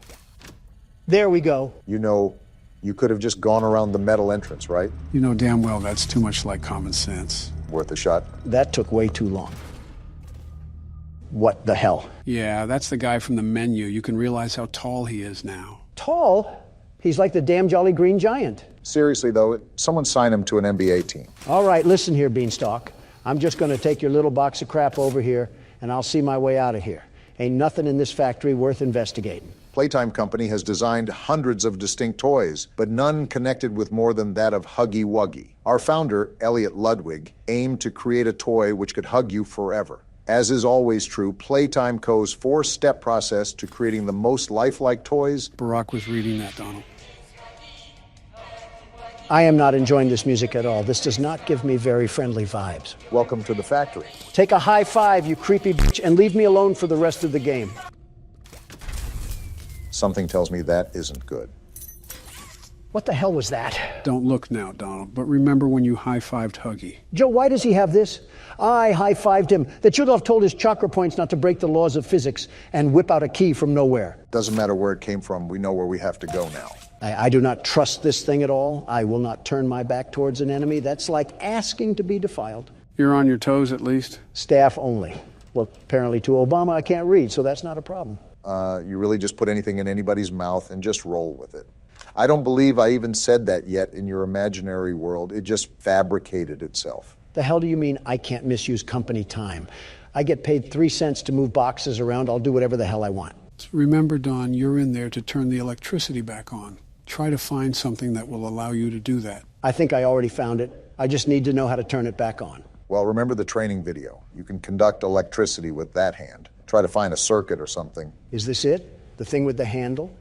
There we go. You know, you could have just gone around the metal entrance, right? You know damn well that's too much like common sense. Worth a shot? That took way too long. What the hell? Yeah, that's the guy from the menu. You can realize how tall he is now. Tall? He's like the damn Jolly Green Giant. Seriously, though, someone sign him to an NBA team. All right, listen here, Beanstalk. I'm just going to take your little box of crap over here, and I'll see my way out of here. Ain't nothing in this factory worth investigating. Playtime Company has designed hundreds of distinct toys, but none connected with more than that of Huggy Wuggy. Our founder, Elliot Ludwig, aimed to create a toy which could hug you forever. As is always true, Playtime Co.'s four-step process to creating the most lifelike toys. Barack was reading that, Donald. I am not enjoying this music at all. This does not give me very friendly vibes. Welcome to the factory. Take a high five, you creepy bitch, and leave me alone for the rest of the game. Something tells me that isn't good. What the hell was that? Don't look now, Donald, but remember when you high-fived Huggy. Joe, why does he have this? I high-fived him. That should have told his chakra points not to break the laws of physics and whip out a key from nowhere. Doesn't matter where it came from. We know where we have to go now. I do not trust this thing at all. I will not turn my back towards an enemy. That's like asking to be defiled. You're on your toes, at least? Staff only. Well, apparently to Obama I can't read, so that's not a problem. You really just put anything in anybody's mouth and just roll with it. I don't believe I even said that yet in your imaginary world. It just fabricated itself. The hell do you mean I can't misuse company time? I get paid 3 cents to move boxes around. I'll do whatever the hell I want. Remember, Don, you're in there to turn the electricity back on. Try to find something that will allow you to do that. I think I already found it. I just need to know how to turn it back on. Well, remember the training video. You can conduct electricity with that hand. Try to find a circuit or something. Is this it? The thing with the handle?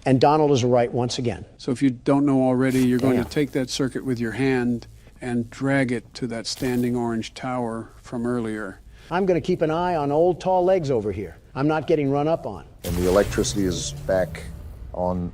And Donald is right once again. So if you don't know already, you're going to take that circuit with your hand and drag it to that standing orange tower from earlier. I'm going to keep an eye on old tall legs over here. I'm not getting run up on. And the electricity is back on.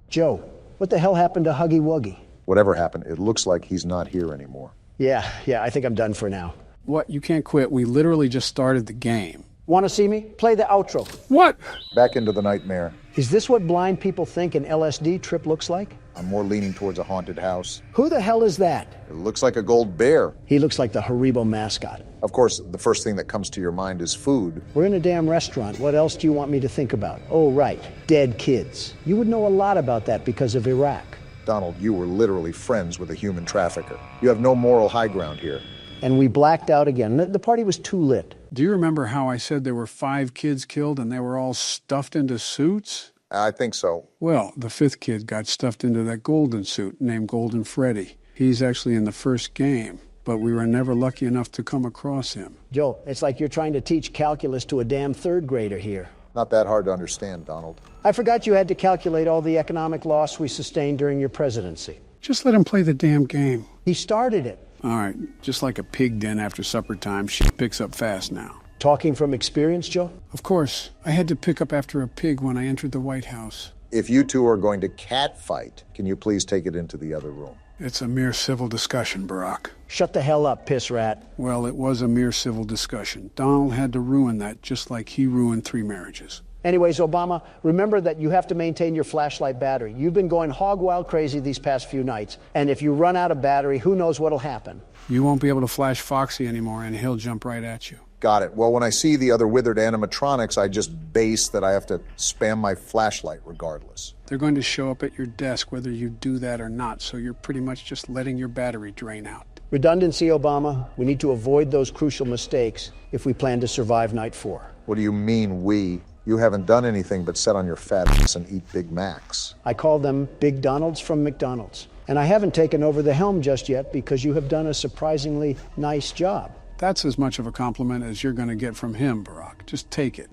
Joe, what the hell happened to Huggy Wuggy? Whatever happened, it looks like he's not here anymore. Yeah, I think I'm done for now. What? You can't quit. We literally just started the game. Want to see me? Play the outro. What? Back into the nightmare. Is this what blind people think an LSD trip looks like? I'm more leaning towards a haunted house. Who the hell is that? It looks like a gold bear. He looks like the Haribo mascot. Of course, the first thing that comes to your mind is food. We're in a damn restaurant. What else do you want me to think about? Oh, right. Dead kids. You would know a lot about that because of Iraq. Donald, you were literally friends with a human trafficker. You have no moral high ground here. And we blacked out again. The party was too lit. Do you remember how I said there were 5 kids killed and they were all stuffed into suits? I think so. Well, the 5th kid got stuffed into that golden suit named Golden Freddy. He's actually in the first game, but we were never lucky enough to come across him. Joe, it's like you're trying to teach calculus to a damn 3rd grader here. Not that hard to understand, Donald. I forgot you had to calculate all the economic loss we sustained during your presidency. Just let him play the damn game. He started it. All right, just like a pig den after supper time, shit picks up fast now. Talking from experience, Joe? Of course. I had to pick up after a pig when I entered the White House. If you two are going to cat fight, can you please take it into the other room? It's a mere civil discussion, Barack. Shut the hell up, piss rat. Well, it was a mere civil discussion. Donald had to ruin that just like he ruined 3 marriages. Anyways, Obama, remember that you have to maintain your flashlight battery. You've been going hog wild crazy these past few nights, and if you run out of battery, who knows what'll happen. You won't be able to flash Foxy anymore, and he'll jump right at you. Got it. Well, when I see the other withered animatronics, I just base that I have to spam my flashlight regardless. They're going to show up at your desk whether you do that or not, so you're pretty much just letting your battery drain out. Redundancy, Obama. We need to avoid those crucial mistakes if we plan to survive night 4. What do you mean, we? You haven't done anything but sit on your fat ass and eat Big Macs. I call them Big Donalds from McDonald's. And I haven't taken over the helm just yet because you have done a surprisingly nice job. That's as much of a compliment as you're going to get from him, Barack. Just take it.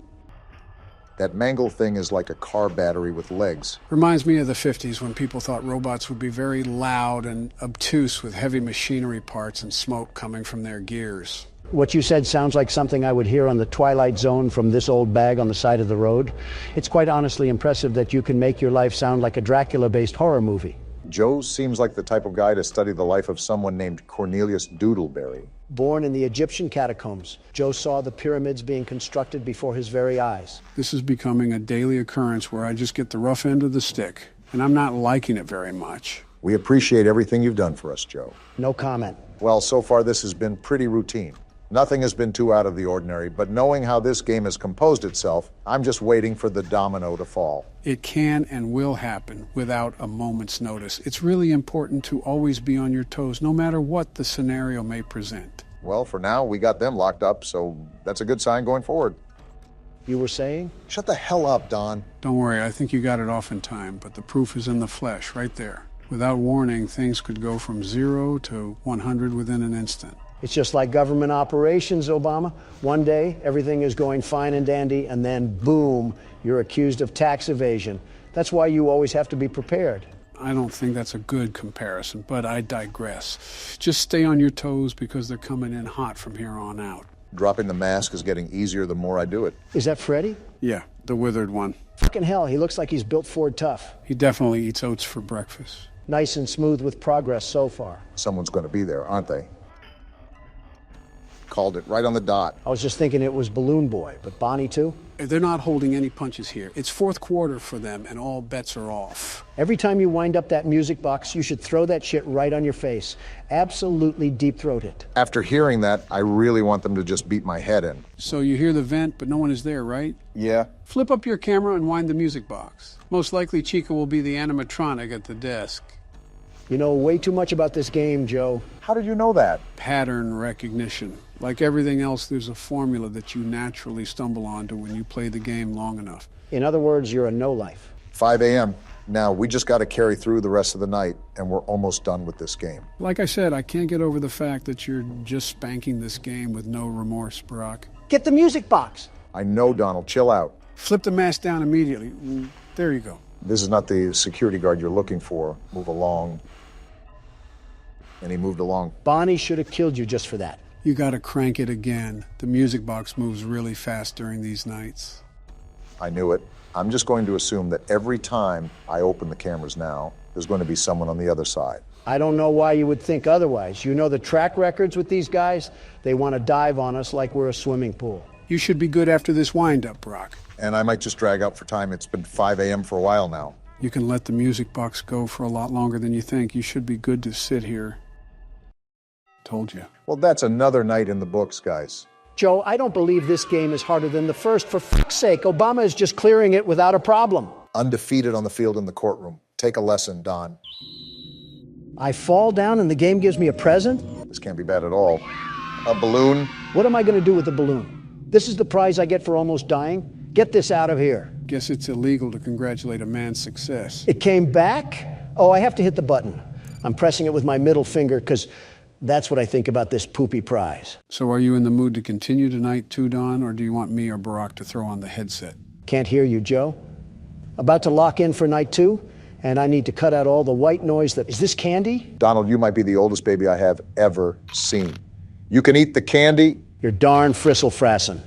That mangle thing is like a car battery with legs. Reminds me of the 50s when people thought robots would be very loud and obtuse with heavy machinery parts and smoke coming from their gears. What you said sounds like something I would hear on the Twilight Zone from this old bag on the side of the road. It's quite honestly impressive that you can make your life sound like a Dracula-based horror movie. Joe seems like the type of guy to study the life of someone named Cornelius Doodleberry. Born in the Egyptian catacombs, Joe saw the pyramids being constructed before his very eyes. This is becoming a daily occurrence where I just get the rough end of the stick, and I'm not liking it very much. We appreciate everything you've done for us, Joe. No comment. Well, so far this has been pretty routine. Nothing has been too out of the ordinary, but knowing how this game has composed itself, I'm just waiting for the domino to fall. It can and will happen without a moment's notice. It's really important to always be on your toes, no matter what the scenario may present. Well, for now, we got them locked up, so that's a good sign going forward. You were saying? Shut the hell up, Don. Don't worry, I think you got it off in time, but the proof is in the flesh, right there. Without warning, things could go from 0 to 100 within an instant. It's just like government operations, Obama. One day, everything is going fine and dandy, and then, boom, you're accused of tax evasion. That's why you always have to be prepared. I don't think that's a good comparison, but I digress. Just stay on your toes because they're coming in hot from here on out. Dropping the mask is getting easier the more I do it. Is that Freddy? Yeah, the withered one. Fucking hell, he looks like he's built Ford tough. He definitely eats oats for breakfast. Nice and smooth with progress so far. Someone's going to be there, aren't they? Called it right on the dot. I was just thinking it was Balloon Boy, but Bonnie too? They're not holding any punches here. It's fourth quarter for them, and all bets are off. Every time you wind up that music box, you should throw that shit right on your face. Absolutely deep-throat it. After hearing that, I really want them to just beat my head in. So you hear the vent, but no one is there, right? Yeah. Flip up your camera and wind the music box. Most likely Chica will be the animatronic at the desk. You know way too much about this game, Joe. How did you know that? Pattern recognition. Like everything else, there's a formula that you naturally stumble onto when you play the game long enough. In other words, you're a no-life. 5 a.m. Now, we just got to carry through the rest of the night, and we're almost done with this game. Like I said, I can't get over the fact that you're just spanking this game with no remorse, Barack. Get the music box. I know, Donald. Chill out. Flip the mask down immediately. There you go. This is not the security guard you're looking for. Move along. And he moved along. Bonnie should have killed you just for that. You gotta crank it again. The music box moves really fast during these nights. I knew it. I'm just going to assume that every time I open the cameras now, there's going to be someone on the other side. I don't know why you would think otherwise. You know the track records with these guys? They want to dive on us like we're a swimming pool. You should be good after this wind-up, Brock. And I might just drag out for time. It's been 5 a.m. for a while now. You can let the music box go for a lot longer than you think. You should be good to sit here. Told you. Well, that's another night in the books, guys. Joe, I don't believe this game is harder than the first. For fuck's sake, Obama is just clearing it without a problem. Undefeated on the field in the courtroom. Take a lesson, Don. I fall down and the game gives me a present? This can't be bad at all. A balloon? What am I going to do with the balloon? This is the prize I get for almost dying? Get this out of here. Guess it's illegal to congratulate a man's success. It came back? Oh, I have to hit the button. I'm pressing it with my middle finger because that's what I think about this poopy prize. So are you in the mood to continue tonight too, Don, or do you want me or Barack to throw on the headset? Can't hear you, Joe. About to lock in for night 2, and I need to cut out all the white noise that... Is this candy? Donald, you might be the oldest baby I have ever seen. You can eat the candy. You're darn fristle-frassin'.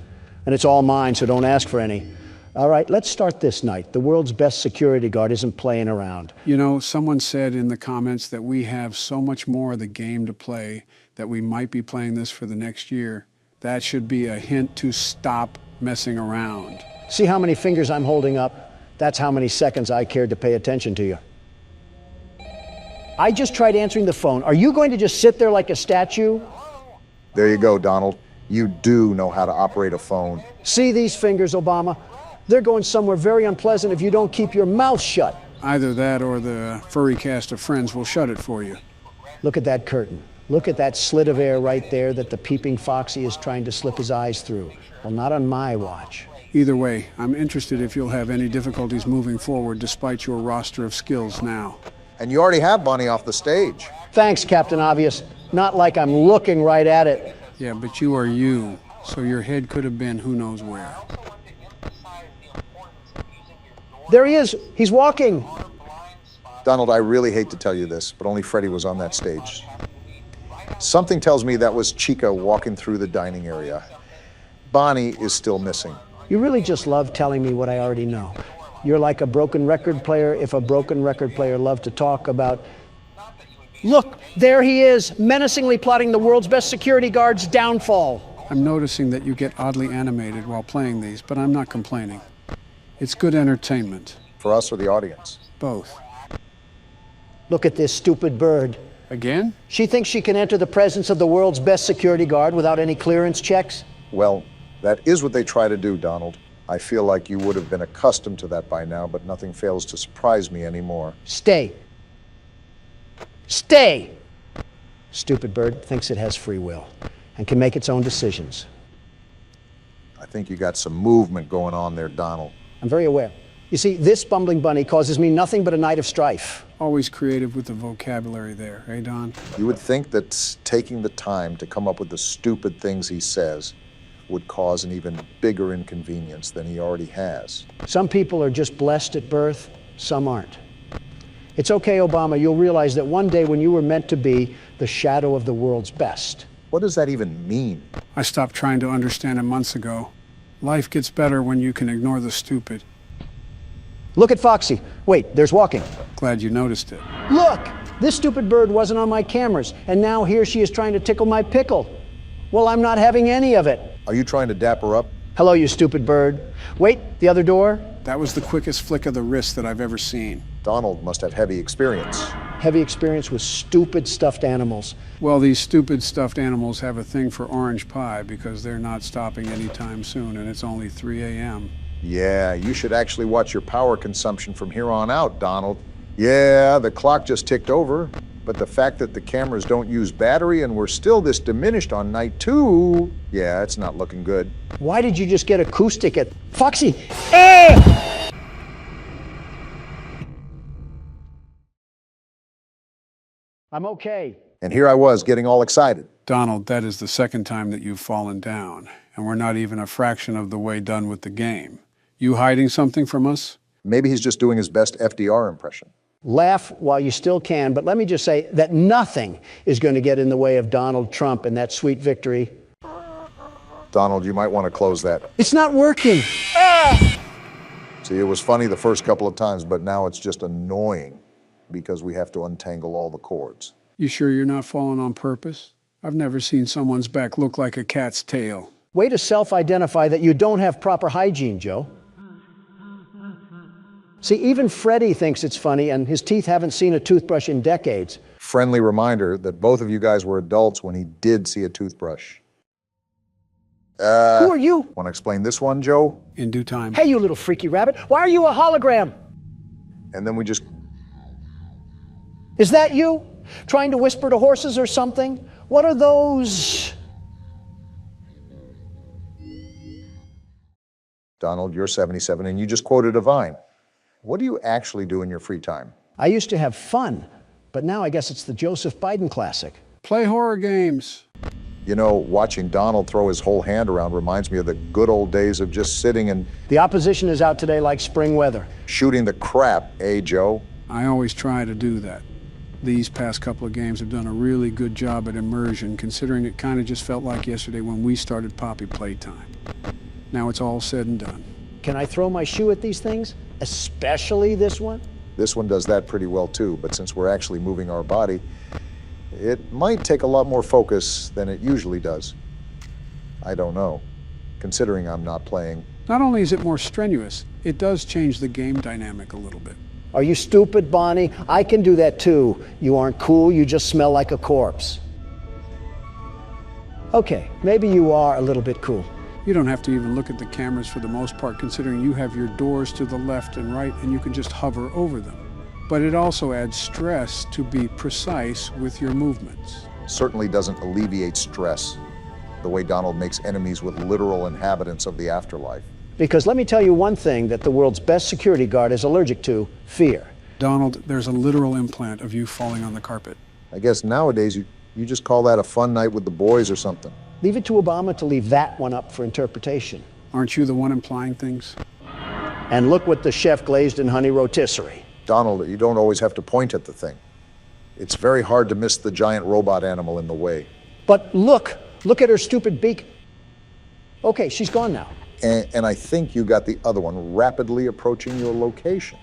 And it's all mine, so don't ask for any. All right, let's start this night. The world's best security guard isn't playing around. You know, someone said in the comments that we have so much more of the game to play that we might be playing this for the next year. That should be a hint to stop messing around. See how many fingers I'm holding up? That's how many seconds I cared to pay attention to you. I just tried answering the phone. Are you going to just sit there like a statue? There you go, Donald. You do know how to operate a phone. See these fingers, Obama? They're going somewhere very unpleasant if you don't keep your mouth shut. Either that or the furry cast of friends will shut it for you. Look at that curtain. Look at that slit of air right there that the peeping Foxy is trying to slip his eyes through. Well, not on my watch. Either way, I'm interested if you'll have any difficulties moving forward despite your roster of skills now. And you already have Bonnie off the stage. Thanks, Captain Obvious. Not like I'm looking right at it. Yeah, but you are you, so your head could have been who knows where. There he is. He's walking. Donald, I really hate to tell you this, but only Freddie was on that stage. Something tells me that was Chica walking through the dining area. Bonnie is still missing. You really just love telling me what I already know. You're like a broken record player if a broken record player loved to talk about... Look, there he is, menacingly plotting the world's best security guard's downfall. I'm noticing that you get oddly animated while playing these, but I'm not complaining. It's good entertainment. For us or the audience? Both. Look at this stupid bird. Again? She thinks she can enter the presence of the world's best security guard without any clearance checks? Well, that is what they try to do, Donald. I feel like you would have been accustomed to that by now, but nothing fails to surprise me anymore. Stay. Stay! Stupid bird thinks it has free will and can make its own decisions. I think you got some movement going on there, Donald. I'm very aware. You see, this bumbling bunny causes me nothing but a night of strife. Always creative with the vocabulary there, eh, Don? You would think that taking the time to come up with the stupid things he says would cause an even bigger inconvenience than he already has. Some people are just blessed at birth, some aren't. It's okay, Obama, you'll realize that one day when you were meant to be the shadow of the world's best. What does that even mean? I stopped trying to understand it months ago. Life gets better when you can ignore the stupid. Look at Foxy. Wait, there's walking. Glad you noticed it. Look! This stupid bird wasn't on my cameras, and now here she is trying to tickle my pickle. Well, I'm not having any of it. Are you trying to dap her up? Hello, you stupid bird. Wait, the other door? That was the quickest flick of the wrist that I've ever seen. Donald must have heavy experience. Heavy experience with stupid stuffed animals. Well, these stupid stuffed animals have a thing for orange pie because they're not stopping anytime soon, and it's only 3 a.m. Yeah, you should actually watch your power consumption from here on out, Donald. Yeah, the clock just ticked over, but the fact that the cameras don't use battery and we're still this diminished on night 2, yeah, it's not looking good. Why did you just get acoustic at... Foxy! Ah! I'm okay. And here I was getting all excited. Donald, that is the second time that you've fallen down, and we're not even a fraction of the way done with the game. You hiding something from us? Maybe he's just doing his best FDR impression. Laugh while you still can, but let me just say that nothing is going to get in the way of Donald Trump and that sweet victory. Donald, you might want to close that. It's not working. Ah! See, it was funny the first couple of times, but now it's just annoying because we have to untangle all the cords. You sure you're not falling on purpose? I've never seen someone's back look like a cat's tail. Way to self-identify that you don't have proper hygiene, Joe. See, even Freddie thinks it's funny, and his teeth haven't seen a toothbrush in decades. Friendly reminder that both of you guys were adults when he did see a toothbrush. Who are you? Want to explain this one, Joe? In due time. Hey, you little freaky rabbit. Why are you a hologram? And then we just... Is that you? Trying to whisper to horses or something? What are those? Donald, you're 77, and you just quoted a Vine. What do you actually do in your free time? I used to have fun, but now I guess it's the Joseph Biden classic. Play horror games. You know, watching Donald throw his whole hand around reminds me of the good old days of just sitting and... The opposition is out today like spring weather. Shooting the crap, eh, Joe? I always try to do that. These past couple of games have done a really good job at immersion, considering it kind of just felt like yesterday when we started Poppy Playtime. Now it's all said and done. Can I throw my shoe at these things? Especially this one? This one does that pretty well too, but since we're actually moving our body, it might take a lot more focus than it usually does. I don't know, considering I'm not playing Not only is it more strenuous, it does change the game dynamic a little bit. Are you stupid, Bonnie? I can do that too. You aren't cool, you just smell like a corpse. Okay, maybe you are a little bit cool. You don't have to even look at the cameras for the most part, considering you have your doors to the left and right and you can just hover over them. But it also adds stress to be precise with your movements. Certainly doesn't alleviate stress the way Donald makes enemies with literal inhabitants of the afterlife. Because let me tell you one thing that the world's best security guard is allergic to: fear. Donald, there's a literal implant of you falling on the carpet. I guess nowadays you just call that a fun night with the boys or something. Leave it to Obama to leave that one up for interpretation. Aren't you the one implying things? And look what the chef glazed in honey rotisserie. Donald, you don't always have to point at the thing. It's very hard to miss the giant robot animal in the way. But look at her stupid beak. Okay, she's gone now. And I think you got the other one rapidly approaching your location.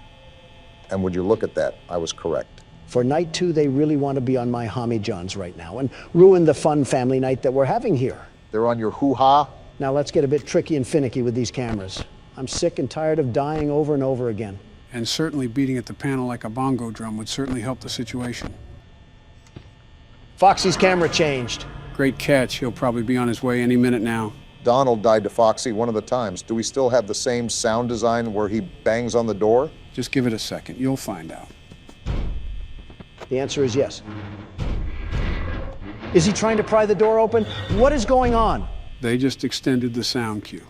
And would you look at that? I was correct. For night 2, they really want to be on my Homie Johns right now and ruin the fun family night that we're having here. They're on your hoo-ha? Now let's get a bit tricky and finicky with these cameras. I'm sick and tired of dying over and over again. And certainly beating at the panel like a bongo drum would certainly help the situation. Foxy's camera changed. Great catch. He'll probably be on his way any minute now. Donald died to Foxy one of the times. Do we still have the same sound design where he bangs on the door? Just give it a second. You'll find out. The answer is yes. Is he trying to pry the door open? What is going on? They just extended the sound cue.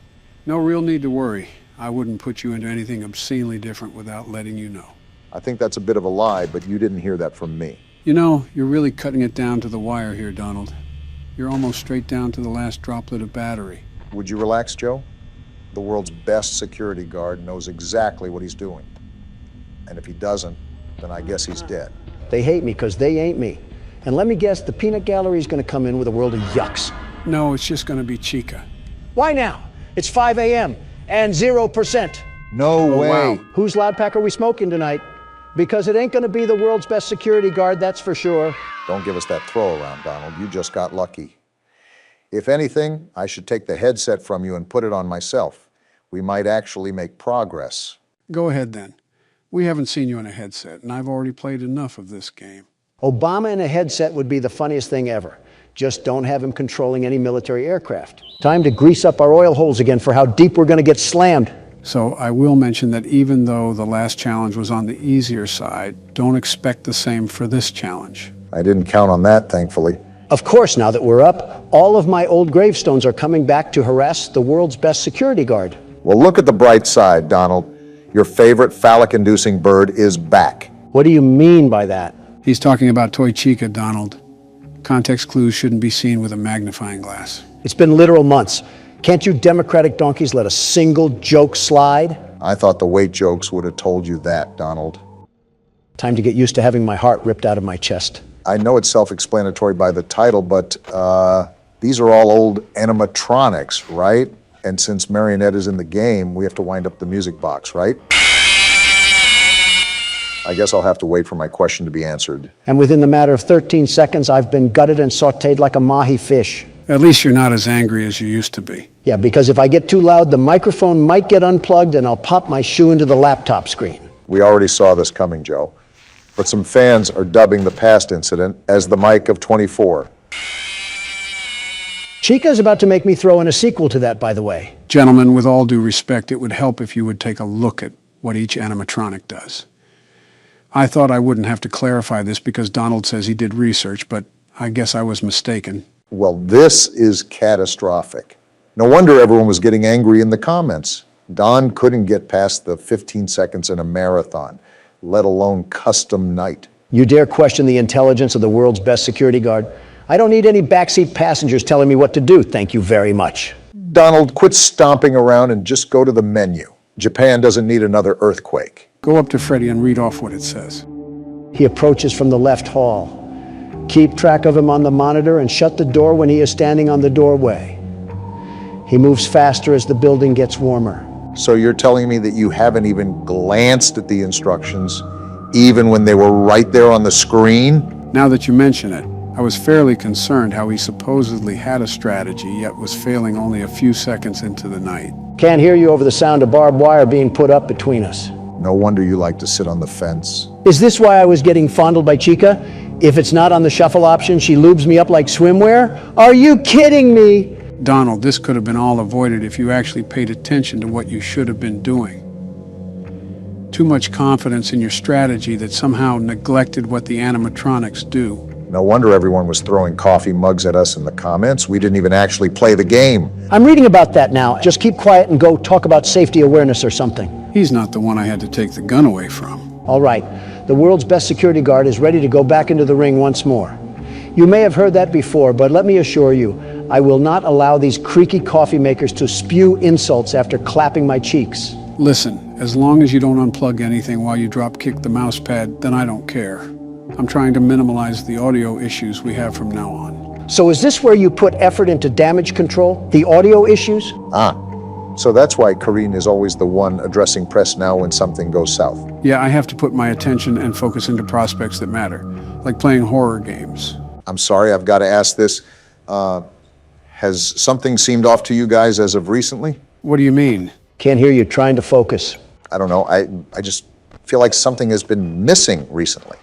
No real need to worry. I wouldn't put you into anything obscenely different without letting you know. I think that's a bit of a lie, but you didn't hear that from me. You know, you're really cutting it down to the wire here, Donald. You're almost straight down to the last droplet of battery. Would you relax, Joe? The world's best security guard knows exactly what he's doing. And if he doesn't, then I guess he's dead. They hate me because they ain't me. And let me guess, the peanut gallery is going to come in with a world of yucks. No, it's just going to be Chica. Why now? It's 5 a.m. and 0%. No way. Wow. Whose loud pack are we smoking tonight? Because it ain't going to be the world's best security guard, that's for sure. Don't give us that throw around, Donald. You just got lucky. If anything, I should take the headset from you and put it on myself. We might actually make progress. Go ahead then. We haven't seen you in a headset, and I've already played enough of this game. Obama in a headset would be the funniest thing ever. Just don't have him controlling any military aircraft. Time to grease up our oil holes again for how deep we're going to get slammed. So I will mention that even though the last challenge was on the easier side, don't expect the same for this challenge. I didn't count on that, thankfully. Of course, now that we're up, all of my old gravestones are coming back to harass the world's best security guard. Well, look at the bright side, Donald. Your favorite phallic-inducing bird is back. What do you mean by that? He's talking about Toy Chica, Donald. Context clues shouldn't be seen with a magnifying glass. It's been literal months. Can't you Democratic donkeys let a single joke slide? I thought the weight jokes would have told you that, Donald. Time to get used to having my heart ripped out of my chest. I know it's self-explanatory by the title, but these are all old animatronics, right? And since Marionette is in the game, we have to wind up the music box, right? I guess I'll have to wait for my question to be answered. And within the matter of 13 seconds, I've been gutted and sautéed like a mahi fish. At least you're not as angry as you used to be. Yeah, because if I get too loud, the microphone might get unplugged and I'll pop my shoe into the laptop screen. We already saw this coming, Joe. But some fans are dubbing the past incident as the Mike of 24. Chica's about to make me throw in a sequel to that, by the way. Gentlemen, with all due respect, it would help if you would take a look at what each animatronic does. I thought I wouldn't have to clarify this because Donald says he did research, but I guess I was mistaken. Well, this is catastrophic. No wonder everyone was getting angry in the comments. Don couldn't get past the 15 seconds in a marathon, let alone custom night. You dare question the intelligence of the world's best security guard? I don't need any backseat passengers telling me what to do, thank you very much. Donald, quit stomping around and just go to the menu. Japan doesn't need another earthquake. Go up to Freddy and read off what it says. He approaches from the left hall. Keep track of him on the monitor and shut the door when he is standing on the doorway. He moves faster as the building gets warmer. So you're telling me that you haven't even glanced at the instructions, even when they were right there on the screen? Now that you mention it, I was fairly concerned how he supposedly had a strategy, yet was failing only a few seconds into the night. Can't hear you over the sound of barbed wire being put up between us. No wonder you like to sit on the fence. Is this why I was getting fondled by Chica? If it's not on the shuffle option, she lubes me up like swimwear? Are you kidding me? Donald, this could have been all avoided if you actually paid attention to what you should have been doing. Too much confidence in your strategy that somehow neglected what the animatronics do. No wonder everyone was throwing coffee mugs at us in the comments. We didn't even actually play the game. I'm reading about that now. Just keep quiet and go talk about safety awareness or something. He's not the one I had to take the gun away from. All right. The world's best security guard is ready to go back into the ring once more. You may have heard that before, but let me assure you, I will not allow these creaky coffee makers to spew insults after clapping my cheeks. Listen, as long as you don't unplug anything while you drop kick the mouse pad, then I don't care. I'm trying to minimize the audio issues we have from now on. So is this where you put effort into damage control? The audio issues? So that's why Karine is always the one addressing press now when something goes south. Yeah, I have to put my attention and focus into prospects that matter, like playing horror games. I'm sorry, I've got to ask this. Has something seemed off to you guys as of recently? What do you mean? Can't hear you, trying to focus. I don't know, I just feel like something has been missing recently.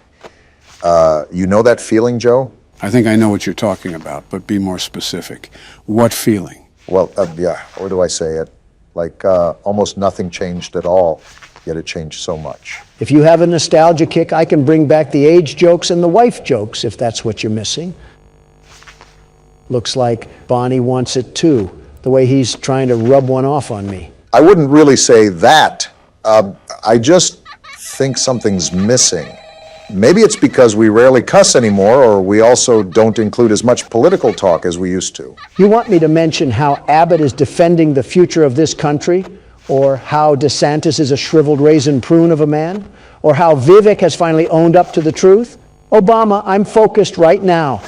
You know that feeling, Joe? I think I know what you're talking about, but be more specific. What feeling? Well, yeah, or do I say it? Like almost nothing changed at all, yet it changed so much. If you have a nostalgia kick, I can bring back the age jokes and the wife jokes, if that's what you're missing. Looks like Bonnie wants it too, the way he's trying to rub one off on me. I wouldn't really say that. I just think something's missing. Maybe it's because we rarely cuss anymore, or we also don't include as much political talk as we used to. You want me to mention how Abbott is defending the future of this country? Or how DeSantis is a shriveled raisin prune of a man? Or how Vivek has finally owned up to the truth? Obama, I'm focused right now.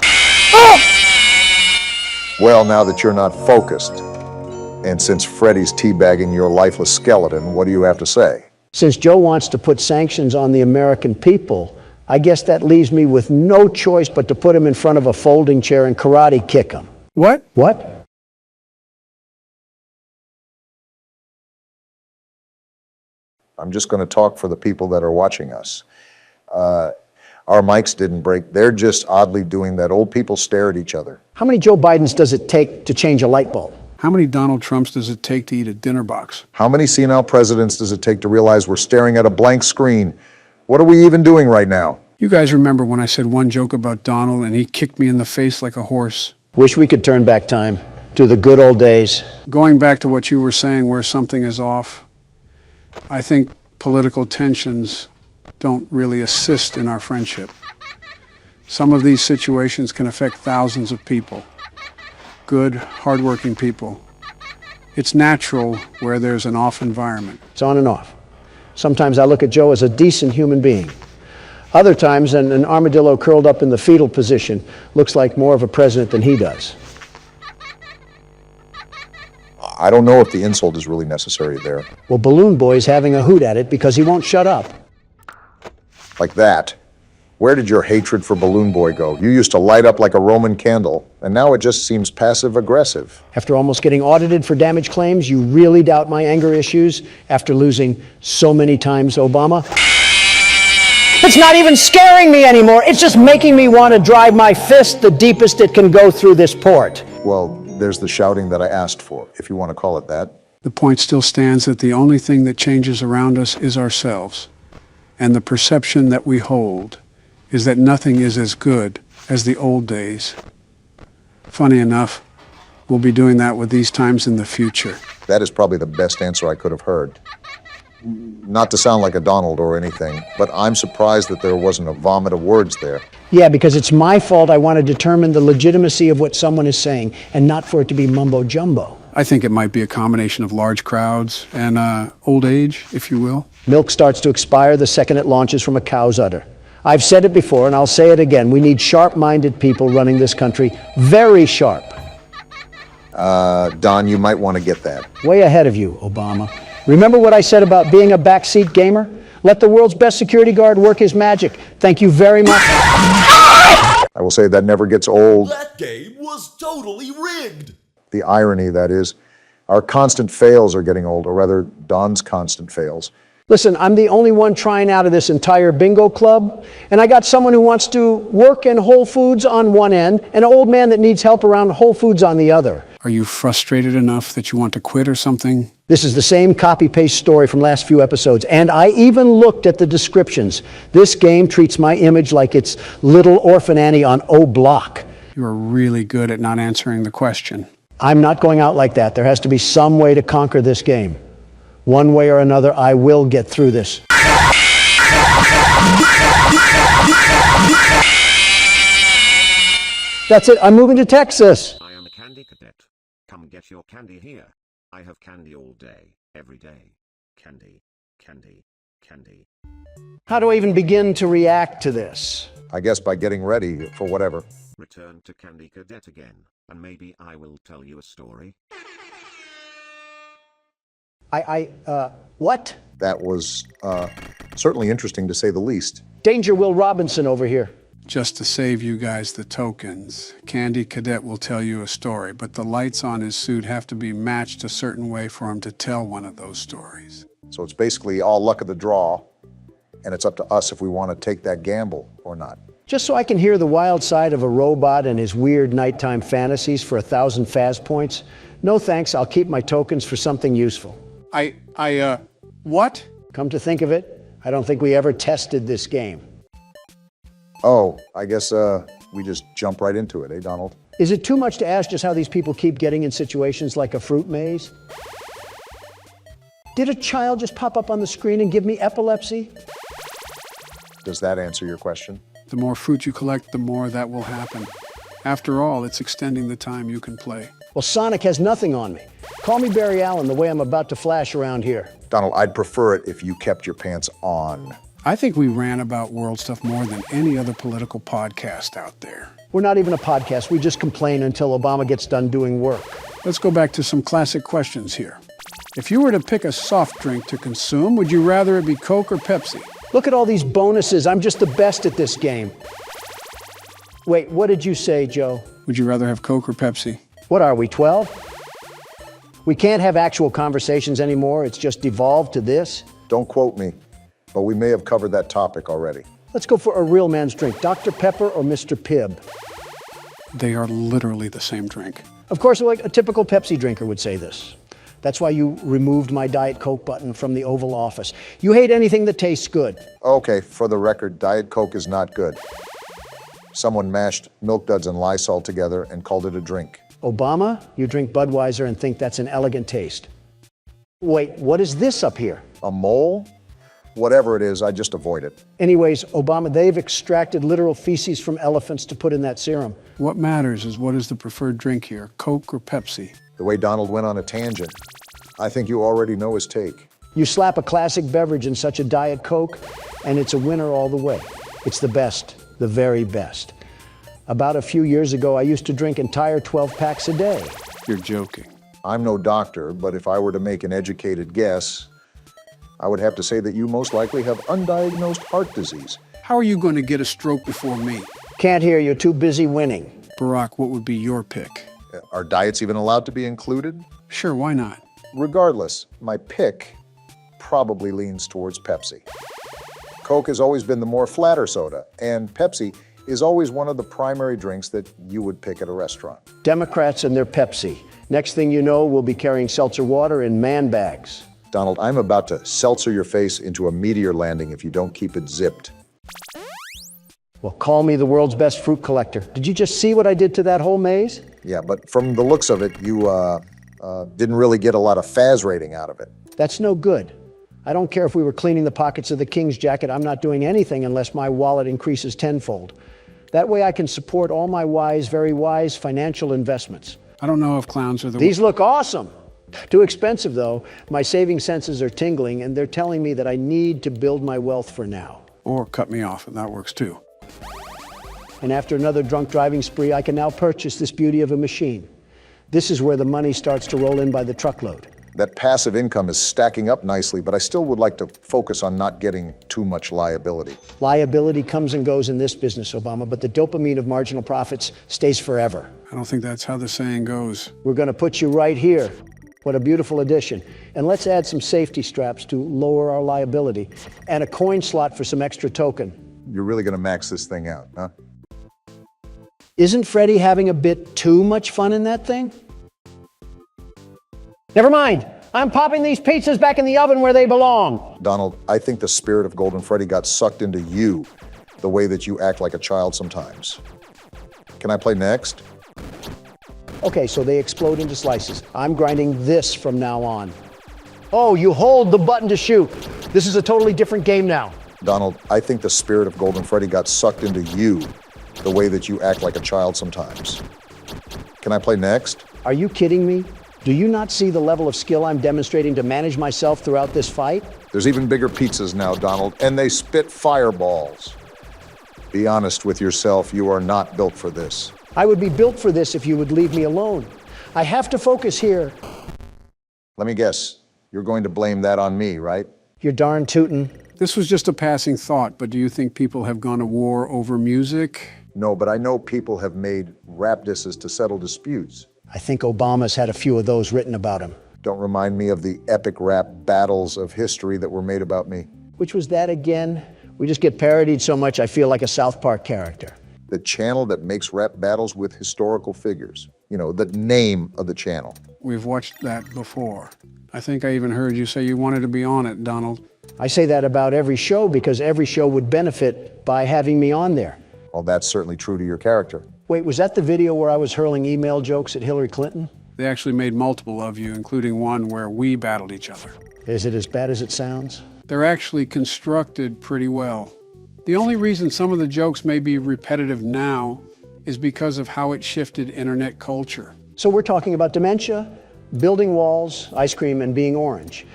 Well, now that you're not focused, and since Freddie's teabagging your lifeless skeleton, what do you have to say? Since Joe wants to put sanctions on the American people, I guess that leaves me with no choice but to put him in front of a folding chair and karate kick him. What? What? I'm just going to talk for the people that are watching us. Our mics didn't break. They're just oddly doing that old people stare at each other. How many Joe Bidens does it take to change a light bulb? How many Donald Trumps does it take to eat a dinner box? How many senile presidents does it take to realize we're staring at a blank screen? What are we even doing right now? You guys remember when I said one joke about Donald and he kicked me in the face like a horse? Wish we could turn back time to the good old days. Going back to what you were saying where something is off, I think political tensions don't really assist in our friendship. Some of these situations can affect thousands of people. Good, hardworking people. It's natural where there's an off environment. It's on and off. Sometimes I look at Joe as a decent human being. Other times, an armadillo curled up in the fetal position looks like more of a president than he does. I don't know if the insult is really necessary there. Well, Balloon Boy's having a hoot at it because he won't shut up. Like that. Where did your hatred for Balloon Boy go? You used to light up like a Roman candle, and now it just seems passive-aggressive. After almost getting audited for damage claims, you really doubt my anger issues after losing so many times, Obama? It's not even scaring me anymore. It's just making me want to drive my fist the deepest it can go through this port. Well, there's the shouting that I asked for, if you want to call it that. The point still stands that the only thing that changes around us is ourselves. And the perception that we hold is that nothing is as good as the old days. Funny enough, we'll be doing that with these times in the future. That is probably the best answer I could have heard. Not to sound like a Donald or anything, but I'm surprised that there wasn't a vomit of words there. Yeah, because it's my fault I want to determine the legitimacy of what someone is saying, and not for it to be mumbo-jumbo. I think it might be a combination of large crowds and old age, if you will. Milk starts to expire the second it launches from a cow's udder. I've said it before, and I'll say it again. We need sharp-minded people running this country. Very sharp. Don, you might want to get that. Way ahead of you, Obama. Remember what I said about being a backseat gamer? Let the world's best security guard work his magic. Thank you very much. I will say that never gets old. That game was totally rigged. The irony, that is, our constant fails are getting old, or rather, Don's constant fails. Listen, I'm the only one trying out of this entire bingo club, and I got someone who wants to work in Whole Foods on one end, and an old man that needs help around Whole Foods on the other. Are you frustrated enough that you want to quit or something? This is the same copy-paste story from last few episodes, and I even looked at the descriptions. This game treats my image like it's Little Orphan Annie on O Block. You are really good at not answering the question. I'm not going out like that. There has to be some way to conquer this game. One way or another, I will get through this. That's it. I'm moving to Texas. I am a candy cadet. Come get your candy here. I have candy all day, every day. Candy, candy, candy. How do I even begin to react to this? I guess by getting ready for whatever. Return to Candy Cadet again, and maybe I will tell you a story. What? That was certainly interesting to say the least. Danger Will Robinson over here. Just to save you guys the tokens, Candy Cadet will tell you a story, but the lights on his suit have to be matched a certain way for him to tell one of those stories. So it's basically all luck of the draw, and it's up to us if we want to take that gamble or not. Just so I can hear the wild side of a robot and his weird nighttime fantasies for 1,000 Faz points? No thanks, I'll keep my tokens for something useful. What? Come to think of it, I don't think we ever tested this game. Oh, I guess we just jump right into it, eh, Donald? Is it too much to ask just how these people keep getting in situations like a fruit maze? Did a child just pop up on the screen and give me epilepsy? Does that answer your question? The more fruit you collect, the more that will happen. After all, it's extending the time you can play. Well, Sonic has nothing on me. Call me Barry Allen the way I'm about to flash around here. Donald, I'd prefer it if you kept your pants on. I think we ran about world stuff more than any other political podcast out there. We're not even a podcast. We just complain until Obama gets done doing work. Let's go back to some classic questions here. If you were to pick a soft drink to consume, would you rather it be Coke or Pepsi? Look at all these bonuses. I'm just the best at this game. Wait, what did you say, Joe? Would you rather have Coke or Pepsi? What are we, 12? We can't have actual conversations anymore. It's just devolved to this. Don't quote me, but we may have covered that topic already. Let's go for a real man's drink. Dr. Pepper or Mr. Pibb? They are literally the same drink. Of course, like a typical Pepsi drinker would say this. That's why you removed my Diet Coke button from the Oval Office. You hate anything that tastes good. Okay, for the record, Diet Coke is not good. Someone mashed Milk Duds and Lysol together and called it a drink. Obama, you drink Budweiser and think that's an elegant taste. Wait, what is this up here? A mole? Whatever it is, I just avoid it. Anyways, Obama, they've extracted literal feces from elephants to put in that serum. What matters is what is the preferred drink here, Coke or Pepsi? The way Donald went on a tangent, I think you already know his take. You slap a classic beverage in such a Diet Coke, and it's a winner all the way. It's the best, the very best. About a few years ago, I used to drink entire 12 packs a day. You're joking. I'm no doctor, but if I were to make an educated guess, I would have to say that you most likely have undiagnosed heart disease. How are you going to get a stroke before me? Can't hear you, too busy winning. Barack, what would be your pick? Are diets even allowed to be included? Sure, why not? Regardless, my pick probably leans towards Pepsi. Coke has always been the more flatter soda, and Pepsi is always one of the primary drinks that you would pick at a restaurant. Democrats and their Pepsi. Next thing you know, we'll be carrying seltzer water in man bags. Donald, I'm about to seltzer your face into a meteor landing if you don't keep it zipped. Well, call me the world's best fruit collector. Did you just see what I did to that whole maze? Yeah, but from the looks of it, you didn't really get a lot of Faz rating out of it. That's no good. I don't care if we were cleaning the pockets of the king's jacket. I'm not doing anything unless my wallet increases tenfold. That way I can support all my wise, very wise financial investments. I don't know if clowns are the... These look awesome. Too expensive, though. My saving senses are tingling, and they're telling me that I need to build my wealth for now. Or cut me off, and that works too. And after another drunk driving spree, I can now purchase this beauty of a machine. This is where the money starts to roll in by the truckload. That passive income is stacking up nicely, but I still would like to focus on not getting too much liability. Liability comes and goes in this business, Obama, but the dopamine of marginal profits stays forever. I don't think that's how the saying goes. We're going to put you right here. What a beautiful addition. And let's add some safety straps to lower our liability and a coin slot for some extra token. You're really going to max this thing out, huh? Isn't Freddy having a bit too much fun in that thing? Never mind. I'm popping these pizzas back in the oven where they belong. Donald, I think the spirit of Golden Freddy got sucked into you, the way that you act like a child sometimes. Can I play next? Okay, so they explode into slices. I'm grinding this from now on. Oh, you hold the button to shoot. This is a totally different game now. Donald, I think the spirit of Golden Freddy got sucked into you, the way that you act like a child sometimes. Can I play next? Are you kidding me? Do you not see the level of skill I'm demonstrating to manage myself throughout this fight? There's even bigger pizzas now, Donald, and they spit fireballs. Be honest with yourself, you are not built for this. I would be built for this if you would leave me alone. I have to focus here. Let me guess, you're going to blame that on me, right? You're darn tootin'. This was just a passing thought, but do you think people have gone to war over music? No, but I know people have made rap disses to settle disputes. I think Obama's had a few of those written about him. Don't remind me of the epic rap battles of history that were made about me. Which was that again? We just get parodied so much I feel like a South Park character. The channel that makes rap battles with historical figures. You know, the name of the channel. We've watched that before. I think I even heard you say you wanted to be on it, Donald. I say that about every show because every show would benefit by having me on there. Well, that's certainly true to your character. Wait, was that the video where I was hurling email jokes at Hillary Clinton? They actually made multiple of you, including one where we battled each other. Is it as bad as it sounds? They're actually constructed pretty well. The only reason some of the jokes may be repetitive now is because of how it shifted internet culture. So we're talking about dementia, building walls, ice cream, and being orange.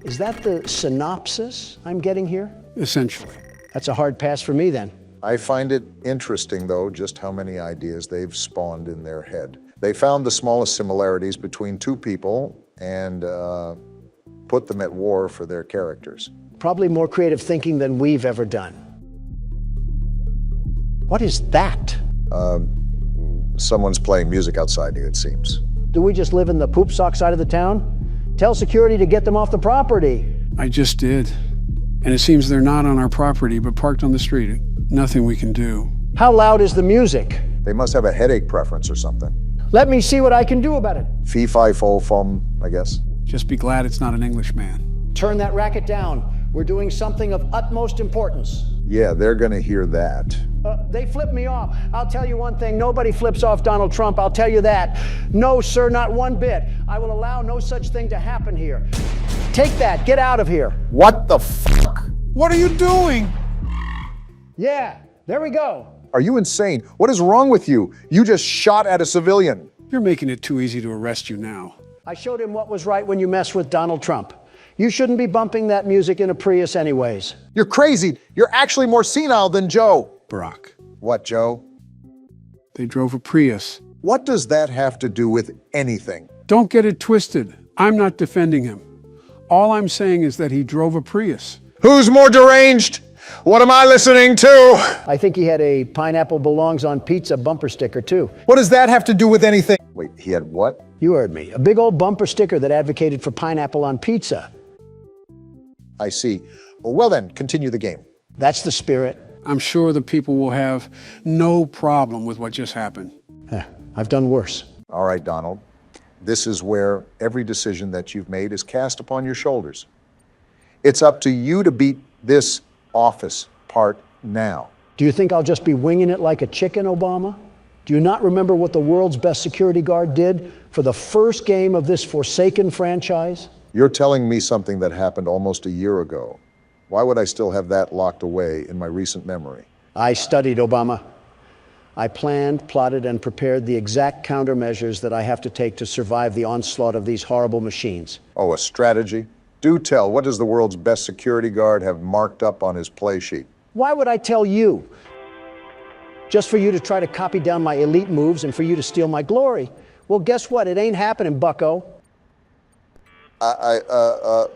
Is that the synopsis I'm getting here? Essentially. That's a hard pass for me then. I find it interesting, though, just how many ideas they've spawned in their head. They found the smallest similarities between two people and put them at war for their characters. Probably more creative thinking than we've ever done. What is that? Someone's playing music outside you, it seems. Do we just live in the poop sock side of the town? Tell security to get them off the property. I just did. And it seems they're not on our property, but parked on the street. Nothing we can do. How loud is the music? They must have a headache preference or something. Let me see what I can do about it. Fee, fi, fo, fum, I guess. Just be glad it's not an Englishman. Turn that racket down. We're doing something of utmost importance. Yeah, they're gonna hear that. They flip me off. I'll tell you one thing, nobody flips off Donald Trump, I'll tell you that. No, sir, not one bit. I will allow no such thing to happen here. Take that, get out of here. What the fuck? What are you doing? Yeah, there we go. Are you insane? What is wrong with you? You just shot at a civilian. You're making it too easy to arrest you now. I showed him what was right when you mess with Donald Trump. You shouldn't be bumping that music in a Prius anyways. You're crazy. You're actually more senile than Joe. Barack. What, Joe? They drove a Prius. What does that have to do with anything? Don't get it twisted. I'm not defending him. All I'm saying is that he drove a Prius. Who's more deranged? What am I listening to? I think he had a pineapple belongs on pizza bumper sticker too. What does that have to do with anything? Wait, he had what? You heard me. A big old bumper sticker that advocated for pineapple on pizza. I see. Well then, continue the game. That's the spirit. I'm sure the people will have no problem with what just happened. I've done worse. All right, Donald. This is where every decision that you've made is cast upon your shoulders. It's up to you to beat this office part now. Do you think I'll just be winging it like a chicken, Obama? Do you not remember what the world's best security guard did for the first game of this forsaken franchise? You're telling me something that happened almost a year ago. Why would I still have that locked away in my recent memory? I studied, Obama. I planned, plotted, and prepared the exact countermeasures that I have to take to survive the onslaught of these horrible machines. Oh, a strategy? Do tell, what does the world's best security guard have marked up on his play sheet? Why would I tell you? Just for you to try to copy down my elite moves and for you to steal my glory. Well, guess what? It ain't happening, bucko. All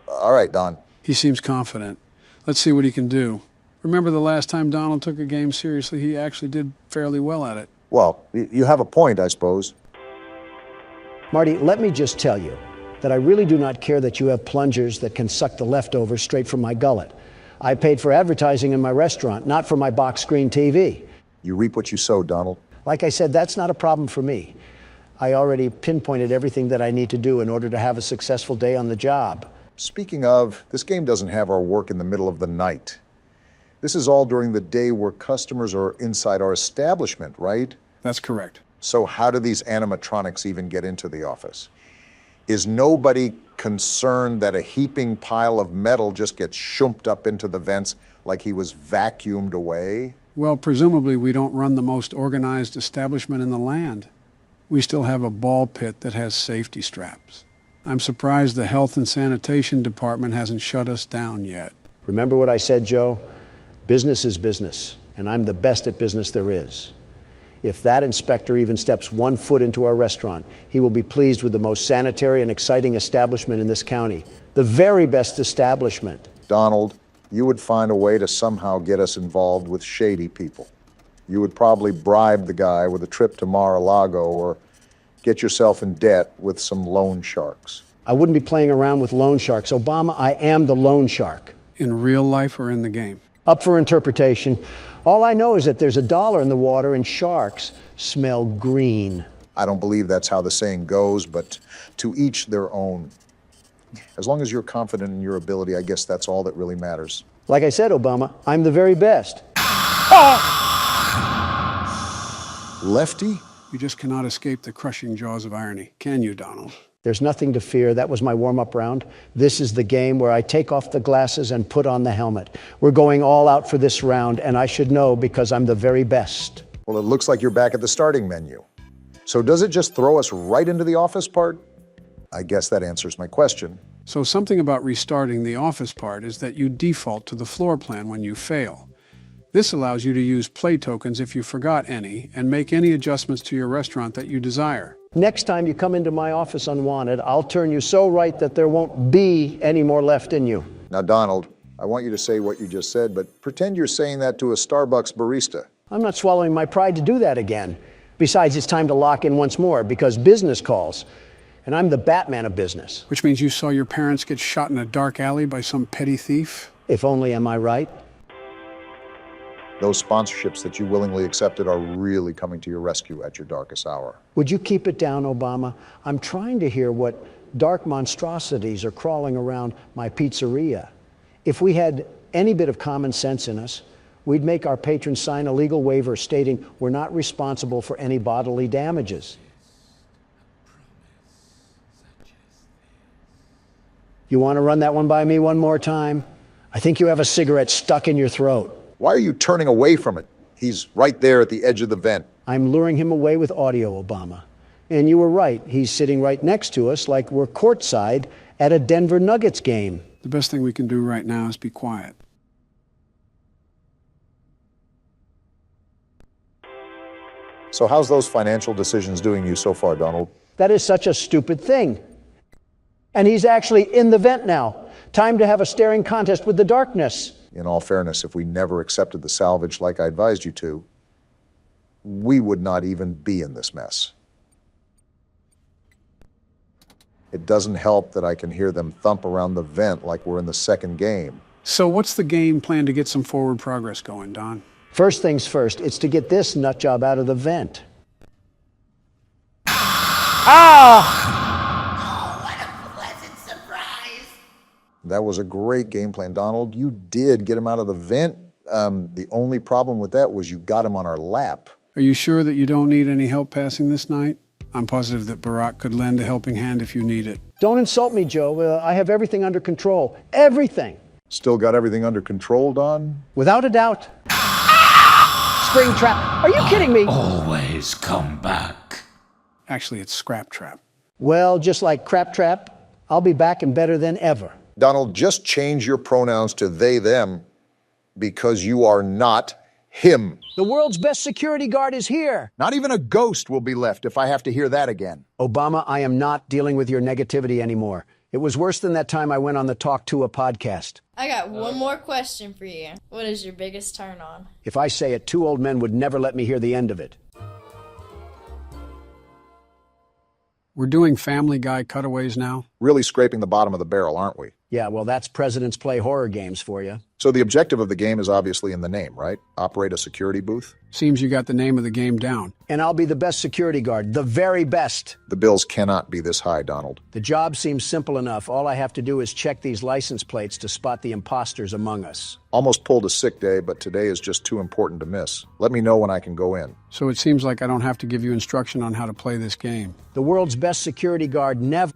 right, Don. He seems confident. Let's see what he can do. Remember the last time Donald took a game seriously, he actually did fairly well at it. Well, you have a point, I suppose. Marty, let me just tell you that I really do not care that you have plungers that can suck the leftovers straight from my gullet. I paid for advertising in my restaurant, not for my box screen TV. You reap what you sow, Donald. Like I said, that's not a problem for me. I already pinpointed everything that I need to do in order to have a successful day on the job. Speaking of, this game doesn't have our work in the middle of the night. This is all during the day where customers are inside our establishment, right? That's correct. So how do these animatronics even get into the office? Is nobody concerned that a heaping pile of metal just gets shumped up into the vents like he was vacuumed away? Well, presumably we don't run the most organized establishment in the land. We still have a ball pit that has safety straps. I'm surprised the health and sanitation department hasn't shut us down yet. Remember what I said, Joe? Business is business, and I'm the best at business there is. If that inspector even steps 1 foot into our restaurant, he will be pleased with the most sanitary and exciting establishment in this county. The very best establishment. Donald, you would find a way to somehow get us involved with shady people. You would probably bribe the guy with a trip to Mar-a-Lago or get yourself in debt with some loan sharks. I wouldn't be playing around with loan sharks. Obama, I am the loan shark. In real life or in the game? Up for interpretation. All I know is that there's $1 in the water and sharks smell green. I don't believe that's how the saying goes, but to each their own. As long as you're confident in your ability, I guess that's all that really matters. Like I said, Obama, I'm the very best. Lefty? You just cannot escape the crushing jaws of irony, can you, Donald? There's nothing to fear. That was my warm-up round. This is the game where I take off the glasses and put on the helmet. We're going all out for this round, and I should know because I'm the very best. Well, it looks like you're back at the starting menu. So does it just throw us right into the office part? I guess that answers my question. So something about restarting the office part is that you default to the floor plan when you fail. This allows you to use play tokens if you forgot any and make any adjustments to your restaurant that you desire. Next time you come into my office unwanted, I'll turn you so right that there won't be any more left in you. Now, Donald, I want you to say what you just said, but pretend you're saying that to a Starbucks barista. I'm not swallowing my pride to do that again. Besides, it's time to lock in once more because business calls. And I'm the Batman of business. Which means you saw your parents get shot in a dark alley by some petty thief? If only, am I right? Those sponsorships that you willingly accepted are really coming to your rescue at your darkest hour. Would you keep it down, Obama? I'm trying to hear what dark monstrosities are crawling around my pizzeria. If we had any bit of common sense in us, we'd make our patrons sign a legal waiver stating we're not responsible for any bodily damages. You want to run that one by me one more time? I think you have a cigarette stuck in your throat. Why are you turning away from it? He's right there at the edge of the vent. I'm luring him away with audio, Obama. And you were right. He's sitting right next to us like we're courtside at a Denver Nuggets game. The best thing we can do right now is be quiet. So how's those financial decisions doing you so far, Donald? That is such a stupid thing. And he's actually in the vent now. Time to have a staring contest with the darkness. In all fairness, if we never accepted the salvage like I advised you to, we would not even be in this mess. It doesn't help that I can hear them thump around the vent like we're in the second game. So what's the game plan to get some forward progress going, Don? First things first, it's to get this nut job out of the vent. That was a great game plan, Donald. You did get him out of the vent. The only problem with that was you got him on our lap. Are you sure that you don't need any help passing this night? I'm positive that Barack could lend a helping hand if you need it. Don't insult me, Joe. I have everything under control. Everything. Still got everything under control, Don? Without a doubt. Spring trap. Are you kidding me? Always come back. Actually, it's Scrap Trap. Well, just like Crap Trap, I'll be back and better than ever. Donald, just change your pronouns to they, them, because you are not him. The world's best security guard is here. Not even a ghost will be left if I have to hear that again. Obama, I am not dealing with your negativity anymore. It was worse than that time I went on the Talk to a podcast. I got one more question for you. What is your biggest turn on? If I say it, 2 old men would never let me hear the end of it. We're doing Family Guy cutaways now? Really scraping the bottom of the barrel, aren't we? Yeah, well, that's Presidents Play horror games for you. So the objective of the game is obviously in the name, right? Operate a security booth? Seems you got the name of the game down. And I'll be the best security guard, the very best. The bills cannot be this high, Donald. The job seems simple enough. All I have to do is check these license plates to spot the imposters among us. Almost pulled a sick day, but today is just too important to miss. Let me know when I can go in. So it seems like I don't have to give you instruction on how to play this game. The world's best security guard never...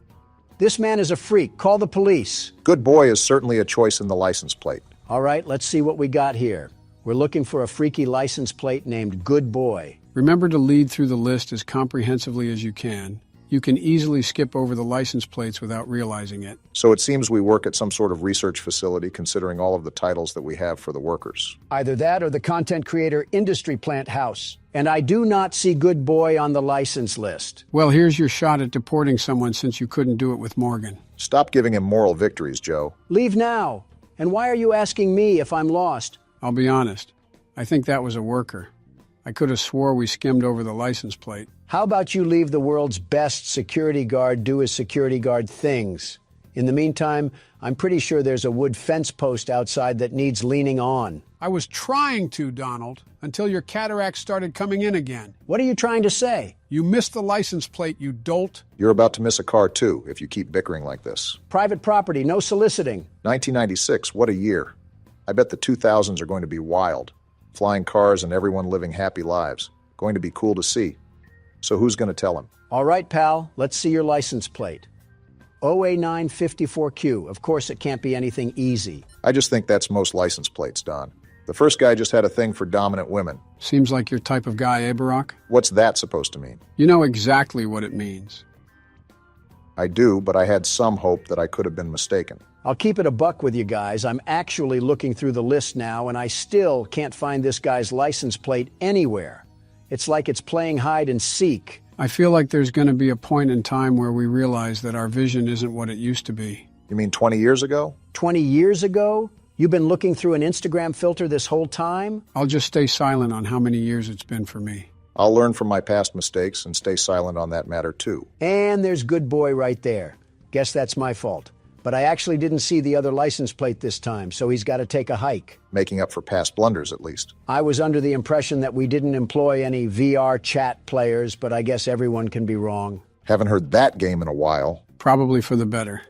This man is a freak. Call the police. Good boy is certainly a choice in the license plate. All right, let's see what we got here. We're looking for a freaky license plate named Good Boy. Remember to lead through the list as comprehensively as you can. You can easily skip over the license plates without realizing it. So it seems we work at some sort of research facility considering all of the titles that we have for the workers. Either that or the content creator industry plant house. And I do not see Good Boy on the license list. Well, here's your shot at deporting someone since you couldn't do it with Morgan. Stop giving him moral victories, Joe. Leave now. And why are you asking me if I'm lost? I'll be honest. I think that was a worker. I could have swore we skimmed over the license plate. How about you leave the world's best security guard do his security guard things? In the meantime, I'm pretty sure there's a wood fence post outside that needs leaning on. I was trying to, Donald, until your cataracts started coming in again. What are you trying to say? You missed the license plate, you dolt. You're about to miss a car, too, if you keep bickering like this. Private property, no soliciting. 1996, what a year. I bet the 2000s are going to be wild. Flying cars and everyone living happy lives. Going to be cool to see. So who's going to tell him? All right, pal, let's see your license plate. OA954Q. Of course, it can't be anything easy. I just think that's most license plates, Don. The first guy just had a thing for dominant women. Seems like your type of guy, eh, Barack? What's that supposed to mean? You know exactly what it means. I do, but I had some hope that I could have been mistaken. I'll keep it a buck with you guys. I'm actually looking through the list now, and I still can't find this guy's license plate anywhere. It's like it's playing hide and seek. I feel like there's going to be a point in time where we realize that our vision isn't what it used to be. You mean 20 years ago? 20 years ago? You've been looking through an Instagram filter this whole time? I'll just stay silent on how many years it's been for me. I'll learn from my past mistakes and stay silent on that matter, too. And there's Good Boy right there. Guess that's my fault. But I actually didn't see the other license plate this time, so he's got to take a hike. Making up for past blunders, at least. I was under the impression that we didn't employ any VR chat players, but I guess everyone can be wrong. Haven't heard that game in a while. Probably for the better.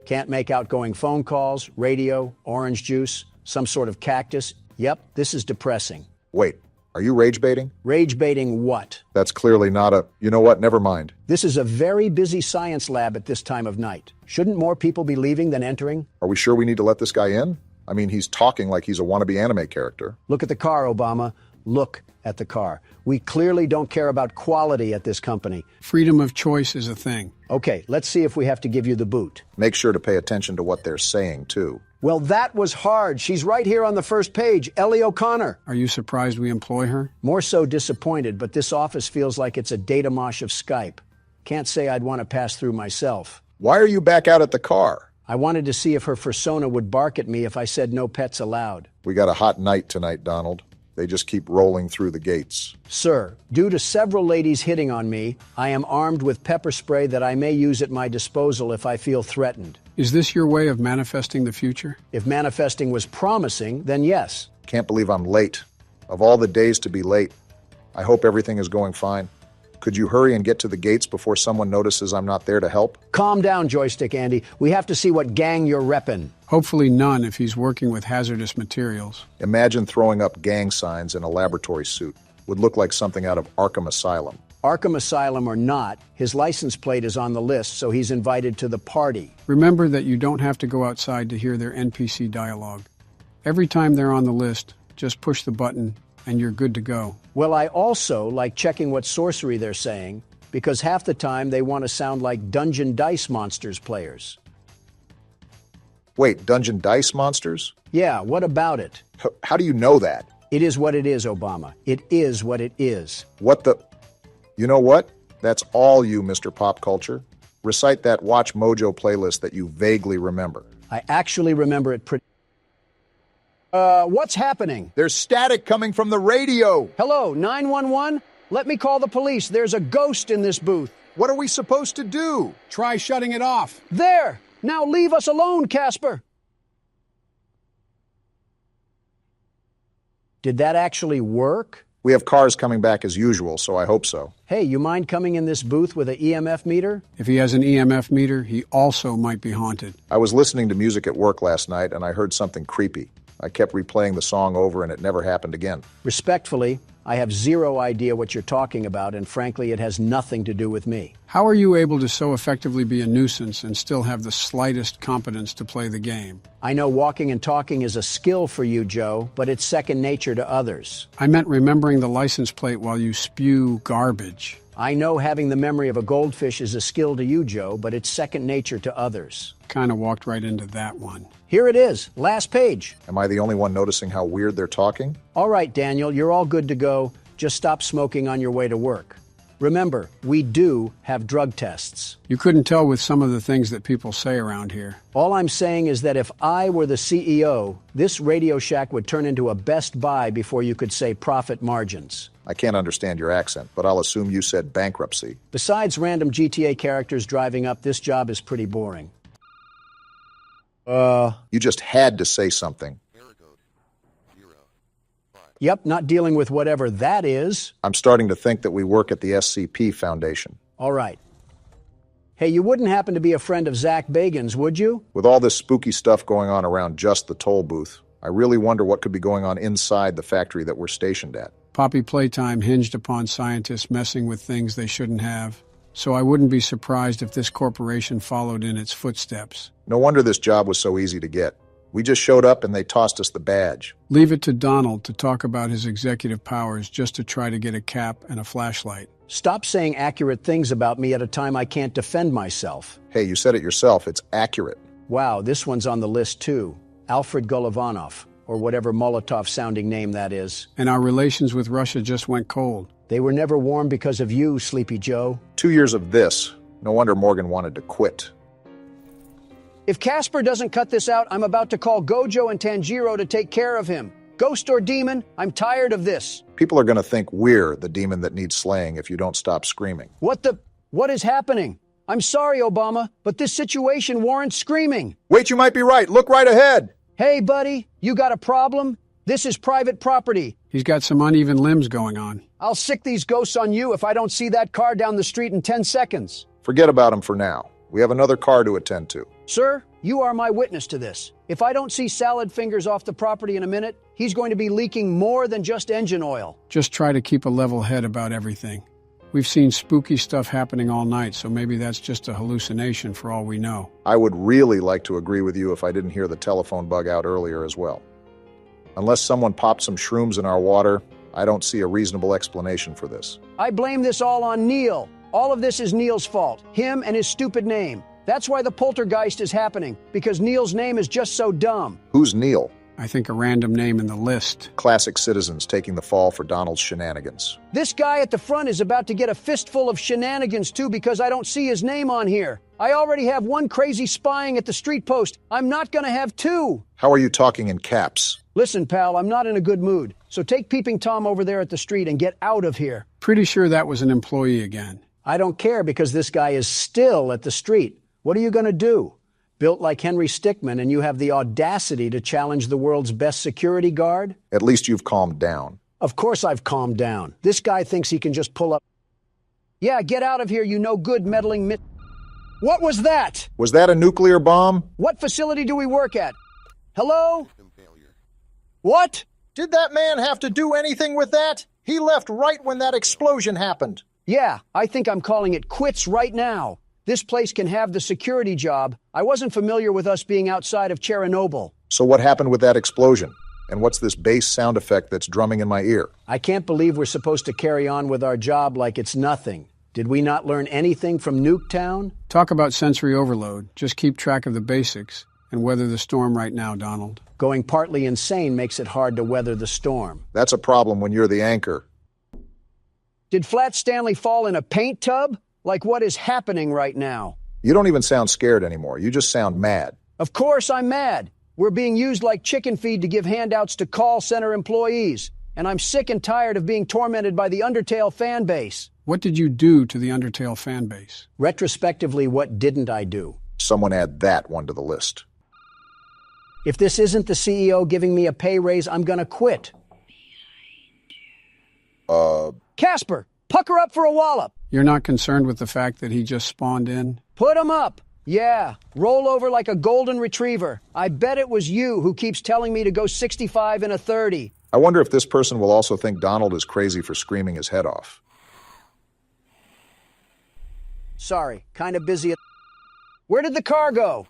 Can't make outgoing phone calls, radio, orange juice, some sort of cactus. Yep, this is depressing. Wait, are you rage baiting? Rage baiting what? That's clearly not a... You know what? Never mind. This is a very busy science lab at this time of night. Shouldn't more people be leaving than entering? Are we sure we need to let this guy in? I mean, he's talking like he's a wannabe anime character. Look at the car, Obama. Look at the car. We clearly don't care about quality at this company. Freedom of choice is a thing. Okay, let's see if we have to give you the boot. Make sure to pay attention to what they're saying, too. Well, that was hard. She's right here on the first page, Ellie O'Connor. Are you surprised we employ her? More so disappointed, but this office feels like it's a data mosh of Skype. Can't say I'd want to pass through myself. Why are you back out at the car? I wanted to see if her fursona would bark at me if I said no pets allowed. We got a hot night tonight, Donald. They just keep rolling through the gates. Sir, due to several ladies hitting on me, I am armed with pepper spray that I may use at my disposal if I feel threatened. Is this your way of manifesting the future? If manifesting was promising, then yes. Can't believe I'm late. Of all the days to be late, I hope everything is going fine. Could you hurry and get to the gates before someone notices I'm not there to help? Calm down, Joystick Andy. We have to see what gang you're reppin'. Hopefully none if he's working with hazardous materials. Imagine throwing up gang signs in a laboratory suit. Would look like something out of Arkham Asylum. Arkham Asylum or not, his license plate is on the list, so he's invited to the party. Remember that you don't have to go outside to hear their NPC dialogue. Every time they're on the list, just push the button and you're good to go. Well, I also like checking what sorcery they're saying, because half the time they want to sound like Dungeon Dice Monsters players. Wait, Dungeon Dice Monsters? Yeah, what about it? How do you know that? It is what it is, Obama. It is what it is. What the... You know what? That's all you, Mr. Pop Culture. Recite that Watch Mojo playlist that you vaguely remember. I actually remember it pretty... what's happening? There's static coming from the radio. Hello, 911? Let me call the police. There's a ghost in this booth. What are we supposed to do? Try shutting it off. There! Now leave us alone, Casper! Did that actually work? We have cars coming back as usual, so I hope so. Hey, you mind coming in this booth with an EMF meter? If he has an EMF meter, he also might be haunted. I was listening to music at work last night, and I heard something creepy. I kept replaying the song over, and it never happened again. Respectfully, I have zero idea what you're talking about, and frankly, it has nothing to do with me. How are you able to so effectively be a nuisance and still have the slightest competence to play the game? I know walking and talking is a skill for you, Joe, but it's second nature to others. I meant remembering the license plate while you spew garbage. I know having the memory of a goldfish is a skill to you, Joe, but it's second nature to others. Kind of walked right into that one. Here it is, last page. Am I the only one noticing how weird they're talking? All right, Daniel, you're all good to go. Just stop smoking on your way to work. Remember, we do have drug tests. You couldn't tell with some of the things that people say around here. All I'm saying is that if I were the CEO, this Radio Shack would turn into a Best Buy before you could say profit margins. I can't understand your accent, but I'll assume you said bankruptcy. Besides random GTA characters driving up, this job is pretty boring. You just had to say something. Yep, not dealing with whatever that is. I'm starting to think that we work at the SCP Foundation. All right. Hey, you wouldn't happen to be a friend of Zach Bagan's, would you? With all this spooky stuff going on around just the toll booth, I really wonder what could be going on inside the factory that we're stationed at. Poppy Playtime hinged upon scientists messing with things they shouldn't have, so I wouldn't be surprised if this corporation followed in its footsteps. No wonder this job was so easy to get. We just showed up and they tossed us the badge. Leave it to Donald to talk about his executive powers just to try to get a cap and a flashlight. Stop saying accurate things about me at a time I can't defend myself. Hey, you said it yourself. It's accurate. Wow, this one's on the list too. Alfred Golovanov, or whatever Molotov-sounding name that is. And our relations with Russia just went cold. They were never warm because of you, Sleepy Joe. 2 years of this. No wonder Morgan wanted to quit. If Casper doesn't cut this out, I'm about to call Gojo and Tanjiro to take care of him. Ghost or demon, I'm tired of this. People are going to think we're the demon that needs slaying if you don't stop screaming. What is happening? I'm sorry, Obama, but this situation warrants screaming. Wait, you might be right. Look right ahead. Hey, buddy, you got a problem? This is private property. He's got some uneven limbs going on. I'll sick these ghosts on you if I don't see that car down the street in 10 seconds. Forget about him for now. We have another car to attend to. Sir, you are my witness to this. If I don't see salad fingers off the property in a minute, he's going to be leaking more than just engine oil. Just try to keep a level head about everything. We've seen spooky stuff happening all night, so maybe that's just a hallucination for all we know. I would really like to agree with you if I didn't hear the telephone bug out earlier as well. Unless someone popped some shrooms in our water, I don't see a reasonable explanation for this. I blame this all on Neil. All of this is Neil's fault. Him and his stupid name. That's why the poltergeist is happening, because Neil's name is just so dumb. Who's Neil? I think a random name in the list. Classic citizens taking the fall for Donald's shenanigans. This guy at the front is about to get a fistful of shenanigans too because I don't see his name on here. I already have one crazy spying at the street post. I'm not gonna have two. How are you talking in caps? Listen, pal, I'm not in a good mood. So take Peeping Tom over there at the street and get out of here. Pretty sure that was an employee again. I don't care because this guy is still at the street. What are you gonna do? Built like Henry Stickmin, and you have the audacity to challenge the world's best security guard? At least you've calmed down. Of course I've calmed down. This guy thinks he can just pull up. Yeah, get out of here, you no good meddling What was that? Was that a nuclear bomb? What facility do we work at? Hello? What? Did that man have to do anything with that? He left right when that explosion happened. Yeah, I think I'm calling it quits right now. This place can have the security job. I wasn't familiar with us being outside of Chernobyl. So what happened with that explosion? And what's this bass sound effect that's drumming in my ear? I can't believe we're supposed to carry on with our job like it's nothing. Did we not learn anything from Nuketown? Talk about sensory overload. Just keep track of the basics and weather the storm right now, Donald. Going partly insane makes it hard to weather the storm. That's a problem when you're the anchor. Did Flat Stanley fall in a paint tub? Like what is happening right now? You don't even sound scared anymore. You just sound mad. Of course I'm mad. We're being used like chicken feed to give handouts to call center employees. And I'm sick and tired of being tormented by the Undertale fan base. What did you do to the Undertale fan base? Retrospectively, what didn't I do? Someone add that one to the list. If this isn't the CEO giving me a pay raise, I'm gonna quit. Casper, pucker up for a wallop. You're not concerned with the fact that he just spawned in? Put him up. Yeah, roll over like a golden retriever. I bet it was you who keeps telling me to go 65 in a 30. I wonder if this person will also think Donald is crazy for screaming his head off. Sorry, kind of busy. Where did the car go?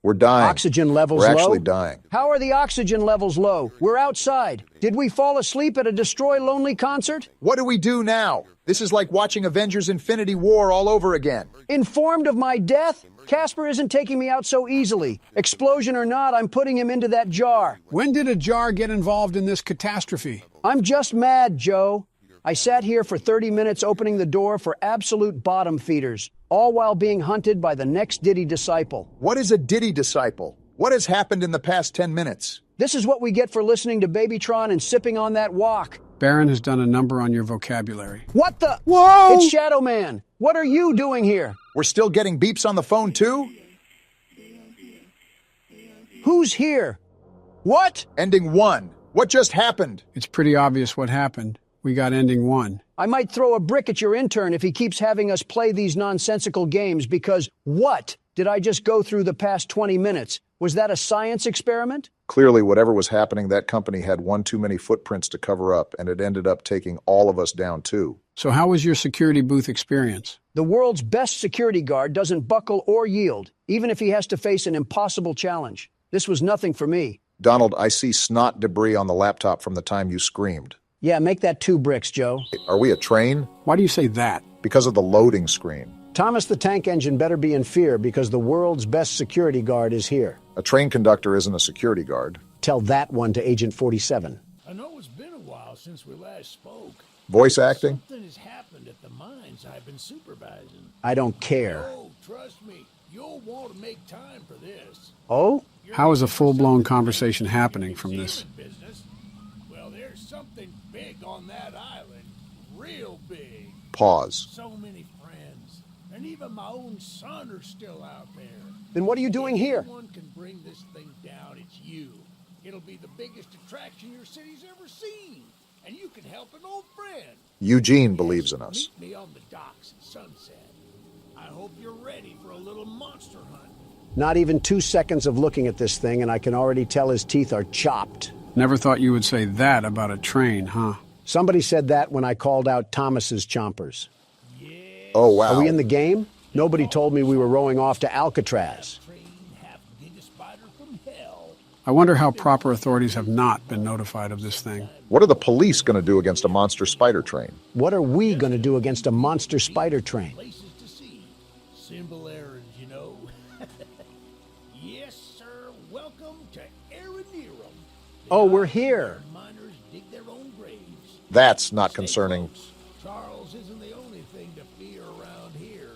We're dying. Oxygen levels low? We're actually dying. How are the oxygen levels low? We're outside. Did we fall asleep at a Destroy Lonely concert? What do we do now? This is like watching Avengers Infinity War all over again. Informed of my death? Casper isn't taking me out so easily. Explosion or not, I'm putting him into that jar. When did a jar get involved in this catastrophe? I'm just mad, Joe. I sat here for 30 minutes opening the door for absolute bottom feeders, all while being hunted by the next Diddy disciple. What is a Diddy disciple? What has happened in the past 10 minutes? This is what we get for listening to Babytron and sipping on that wok. Baron has done a number on your vocabulary. What the? Whoa! It's Shadow Man. What are you doing here? We're still getting beeps on the phone, too? Who's here? What? Ending 1. What just happened? It's pretty obvious what happened. We got ending 1. I might throw a brick at your intern if he keeps having us play these nonsensical games because what did I just go through the past 20 minutes? Was that a science experiment? Clearly, whatever was happening, that company had one too many footprints to cover up, and it ended up taking all of us down, too. So how was your security booth experience? The world's best security guard doesn't buckle or yield, even if he has to face an impossible challenge. This was nothing for me. Donald, I see snot debris on the laptop from the time you screamed. Yeah, make that 2 bricks, Joe. Are we a train? Why do you say that? Because of the loading screen. Thomas the Tank Engine better be in fear because the world's best security guard is here. A train conductor isn't a security guard. Tell that one to Agent 47. I know it's been a while since we last spoke. Voice acting? Something has happened at the mines I've been supervising. I don't care. Oh, trust me, you'll want to make time for this. Oh? How is a full-blown conversation happening from this? Business. Well, there's something big on that island. Real big. Pause. So many friends. And even my own son are still out there. Then what are you doing here? If anyone can bring this thing down, it's you. It'll be the biggest attraction your city's ever seen. And you can help an old friend. Eugene believes in us. Meet me on the docks at sunset. I hope you're ready for a little monster hunt. Not even 2 seconds of looking at this thing, and I can already tell his teeth are chopped. Never thought you would say that about a train, huh? Somebody said that when I called out Thomas's chompers. Oh, wow. Are we in the game? Nobody told me we were rowing off to Alcatraz. I wonder how proper authorities have not been notified of this thing. What are the police going to do against a monster spider train? What are we going to do against a monster spider train? Places to see. Simple errands, you know. Yes, sir. Welcome to Aranerum. Oh, we're here. Miners dig their own graves. That's not concerning. Charles isn't the only thing to fear around here.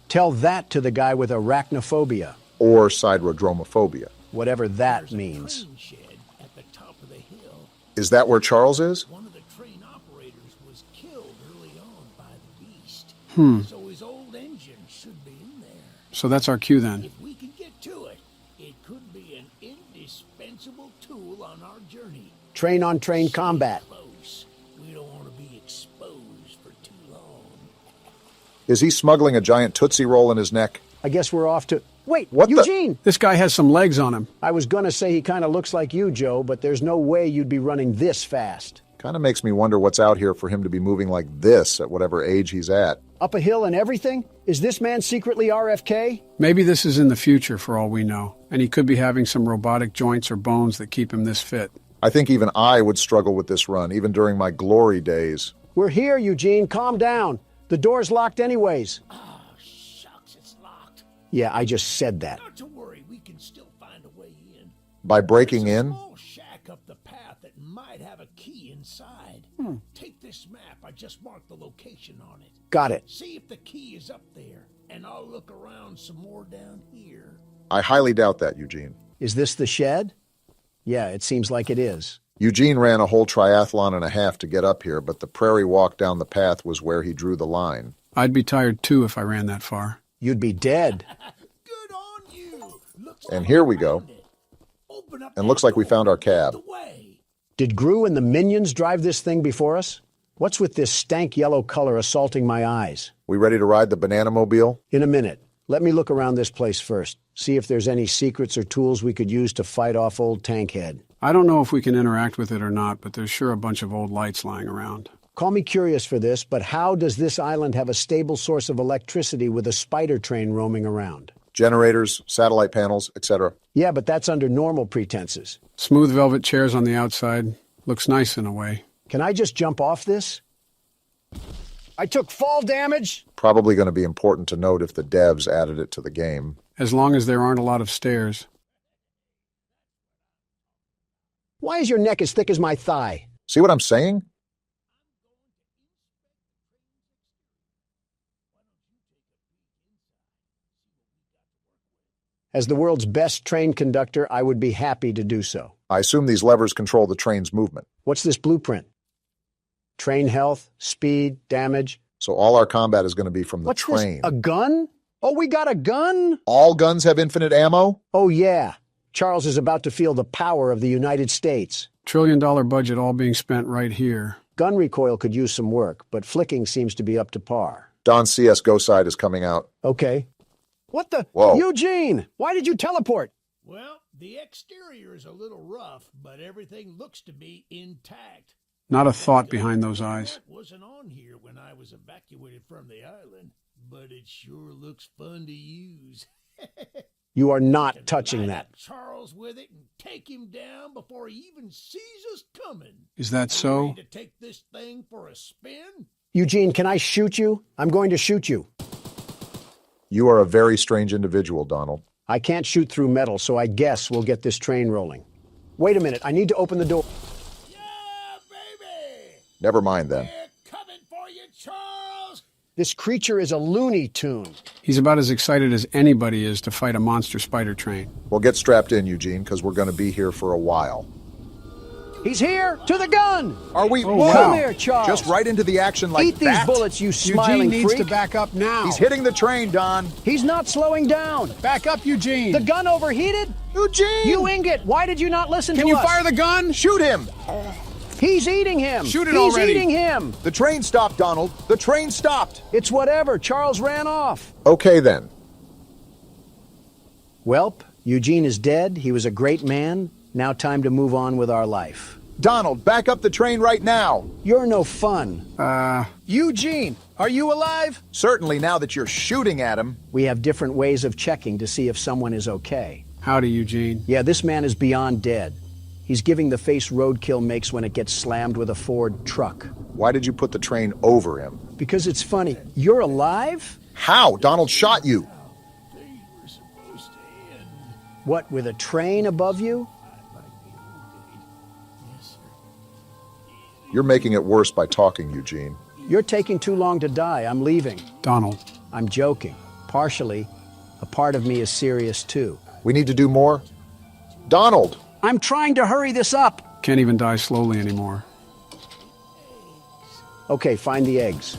Tell that to the guy with arachnophobia. Or siderodromophobia. Whatever that means. Train shed at the top of the hill. Is that where Charles is? One of the train operators was killed early on by the beast. So his old engine should be in there. So that's our cue then. If we can get to it, it could be an indispensable tool on our journey. Train-on-train combat. Close. We don't want to be exposed for too long. Is he smuggling a giant Tootsie Roll in his neck? I guess we're off to... Wait, What Eugene! This guy has some legs on him. I was gonna say he kind of looks like you, Joe, but there's no way you'd be running this fast. Kind of makes me wonder what's out here for him to be moving like this at whatever age he's at. Up a hill and everything? Is this man secretly RFK? Maybe this is in the future for all we know, and he could be having some robotic joints or bones that keep him this fit. I think even I would struggle with this run, even during my glory days. We're here, Eugene. Calm down. The door's locked anyways. Oh, shucks, it's locked. Yeah, I just said that. Not to worry, we can still find a way in. By breaking There's a in? small shack up the path that might have a key inside. Take this map. I just marked the location on it. Got it. See if the key is up there. and I'll look around some more down here. I highly doubt that, Eugene. Is this the shed? Yeah, it seems like it is. Eugene ran a whole triathlon and a half to get up here, but the prairie walk down the path was where he drew the line. I'd be tired too if I ran that far. You'd be dead. Good on you. Looks And like here you we go. found it. Open up And looks like we found our cab. the way. Did Gru and the minions drive this thing before us? What's with this stank yellow color assaulting my eyes? We ready to ride the banana mobile? In a minute. Let me look around this place first. See if there's any secrets or tools we could use to fight off old Tankhead. I don't know if we can interact with it or not, but there's sure a bunch of old lights lying around. Call me curious for this, but how does this island have a stable source of electricity with a spider train roaming around? Generators, satellite panels, etc. Yeah, but that's under normal pretenses. Smooth velvet chairs on the outside. Looks nice in a way. Can I just jump off this? I took fall damage. Probably going to be important to note if the devs added it to the game. As long as there aren't a lot of stairs. Why is your neck as thick as my thigh? See what I'm saying? As the world's best train conductor, I would be happy to do so. I assume these levers control the train's movement. What's this blueprint? Train health, speed, damage. So all our combat is going to be from the What's train. this? A gun? Oh, we got a gun? All guns have infinite ammo? Oh, yeah. Charles is about to feel the power of the United States. $1 trillion budget all being spent right here. Gun recoil could use some work, but flicking seems to be up to par. Don's CSGO side is coming out. Okay. What the? Whoa. Eugene, why did you teleport? Well, the exterior is a little rough, but everything looks to be intact. Not a thought behind those eyes. That wasn't on here when I was evacuated from the island, but it sure looks fun to use. You are not touching that. Charles with it and take him down before he even sees us coming. Is that so? Ready to take this thing for a spin? Eugene, can I shoot you? I'm going to shoot you. You are a very strange individual, Donald. I can't shoot through metal, so I guess we'll get this train rolling. Wait a minute, I need to open the door. Yeah, baby! Never mind then. We're coming for you, Charles! This creature is a Looney Tune. He's about as excited as anybody is to fight a monster spider train. Well, get strapped in, Eugene, because we're going to be here for a while. He's here! To the gun! Are we? Oh, Whoa! wow. Come here, Charles! Just right into the action like Eat these that? bullets, you smiling Eugene needs freak! to back up now. He's hitting the train, Don. He's not slowing down! Back up, Eugene. The gun overheated? Eugene! You ingot! Why did you not listen to us? Can you fire the gun? Shoot him! He's eating him! Shoot it He's already. eating him! The train stopped, Donald. The train stopped. It's whatever. Charles ran off. Okay then. Welp, Eugene is dead. He was a great man. Now time to move on with our life. Donald, back up the train right now. You're no fun. Eugene, are you alive? Certainly now that you're shooting at him. We have different ways of checking to see if someone is okay. Howdy, Eugene. Yeah, this man is beyond dead. He's giving the face roadkill makes when it gets slammed with a Ford truck. Why did you put the train over him? Because it's funny. You're alive? How? Donald shot you. What, with a train above you? You're making it worse by talking, Eugene. You're taking too long to die. I'm leaving. Donald. I'm joking. Partially. A part of me is serious, too. We need to do more. Donald! I'm trying to hurry this up. Can't even die slowly anymore. Okay, find the eggs.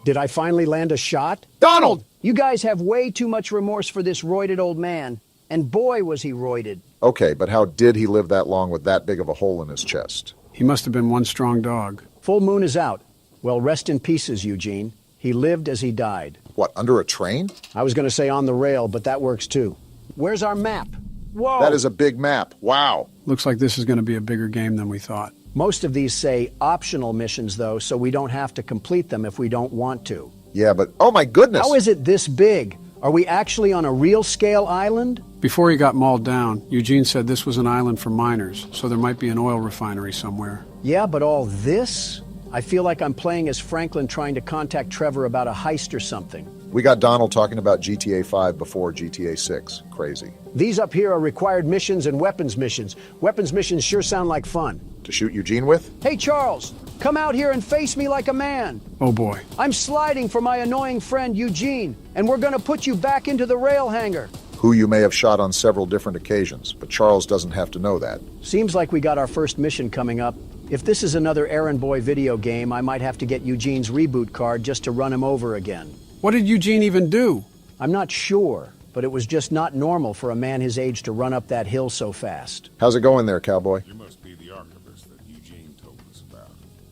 Did I finally land a shot? Donald! You guys have way too much remorse for this roided old man. And boy, was he roided. Okay, but how did he live that long with that big of a hole in his chest? He must have been one strong dog. Full moon is out. Well, rest in pieces, Eugene. He lived as he died. What, under a train? I was going to say on the rail, but that works too. Where's our map? Whoa! That is a big map. Wow. Looks like this is going to be a bigger game than we thought. Most of these say optional missions, though, so we don't have to complete them if we don't want to. Yeah, but oh my goodness! How is it this big? Are we actually on a real-scale island? Before he got mauled down, Eugene said this was an island for miners, so there might be an oil refinery somewhere. Yeah, but all this? I feel like I'm playing as Franklin trying to contact Trevor about a heist or something. We got Donald talking about GTA 5 before GTA 6. Crazy. These up here are required missions and weapons missions. Weapons missions sure sound like fun. To shoot Eugene with? Hey, Charles, come out here and face me like a man. Oh boy. I'm sliding for my annoying friend Eugene, and we're gonna put you back into the rail hangar. Who you may have shot on several different occasions, but Charles doesn't have to know that. Seems like we got our first mission coming up. If this is another errand boy video game, I might have to get Eugene's reboot card just to run him over again. What did Eugene even do? I'm not sure, but it was just not normal for a man his age to run up that hill so fast. How's it going there, cowboy? You must be the archivist that Eugene told us about.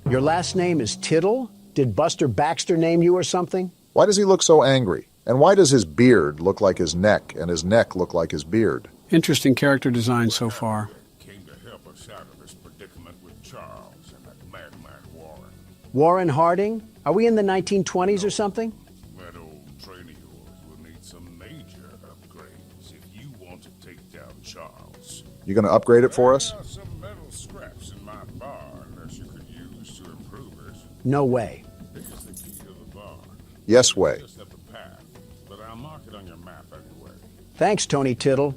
Your last name is Tittle? Did Buster Baxter name you or something? Why does he look so angry? And why does his beard look like his neck and his neck look like his beard? Interesting character design so far. Came to help us out of this predicament with Charles and that madman Warren. Warren Harding? Are we in the 1920s or something? That old train of yours will need some major upgrades if you want to take down Charles. You gonna upgrade it for us? There are some metal scraps in my barn that you could use to improve it. No way. This is the key to the barn. Yes way. Just up the path, but I'll mark it on your map anyway. Thanks, Tony Tittle.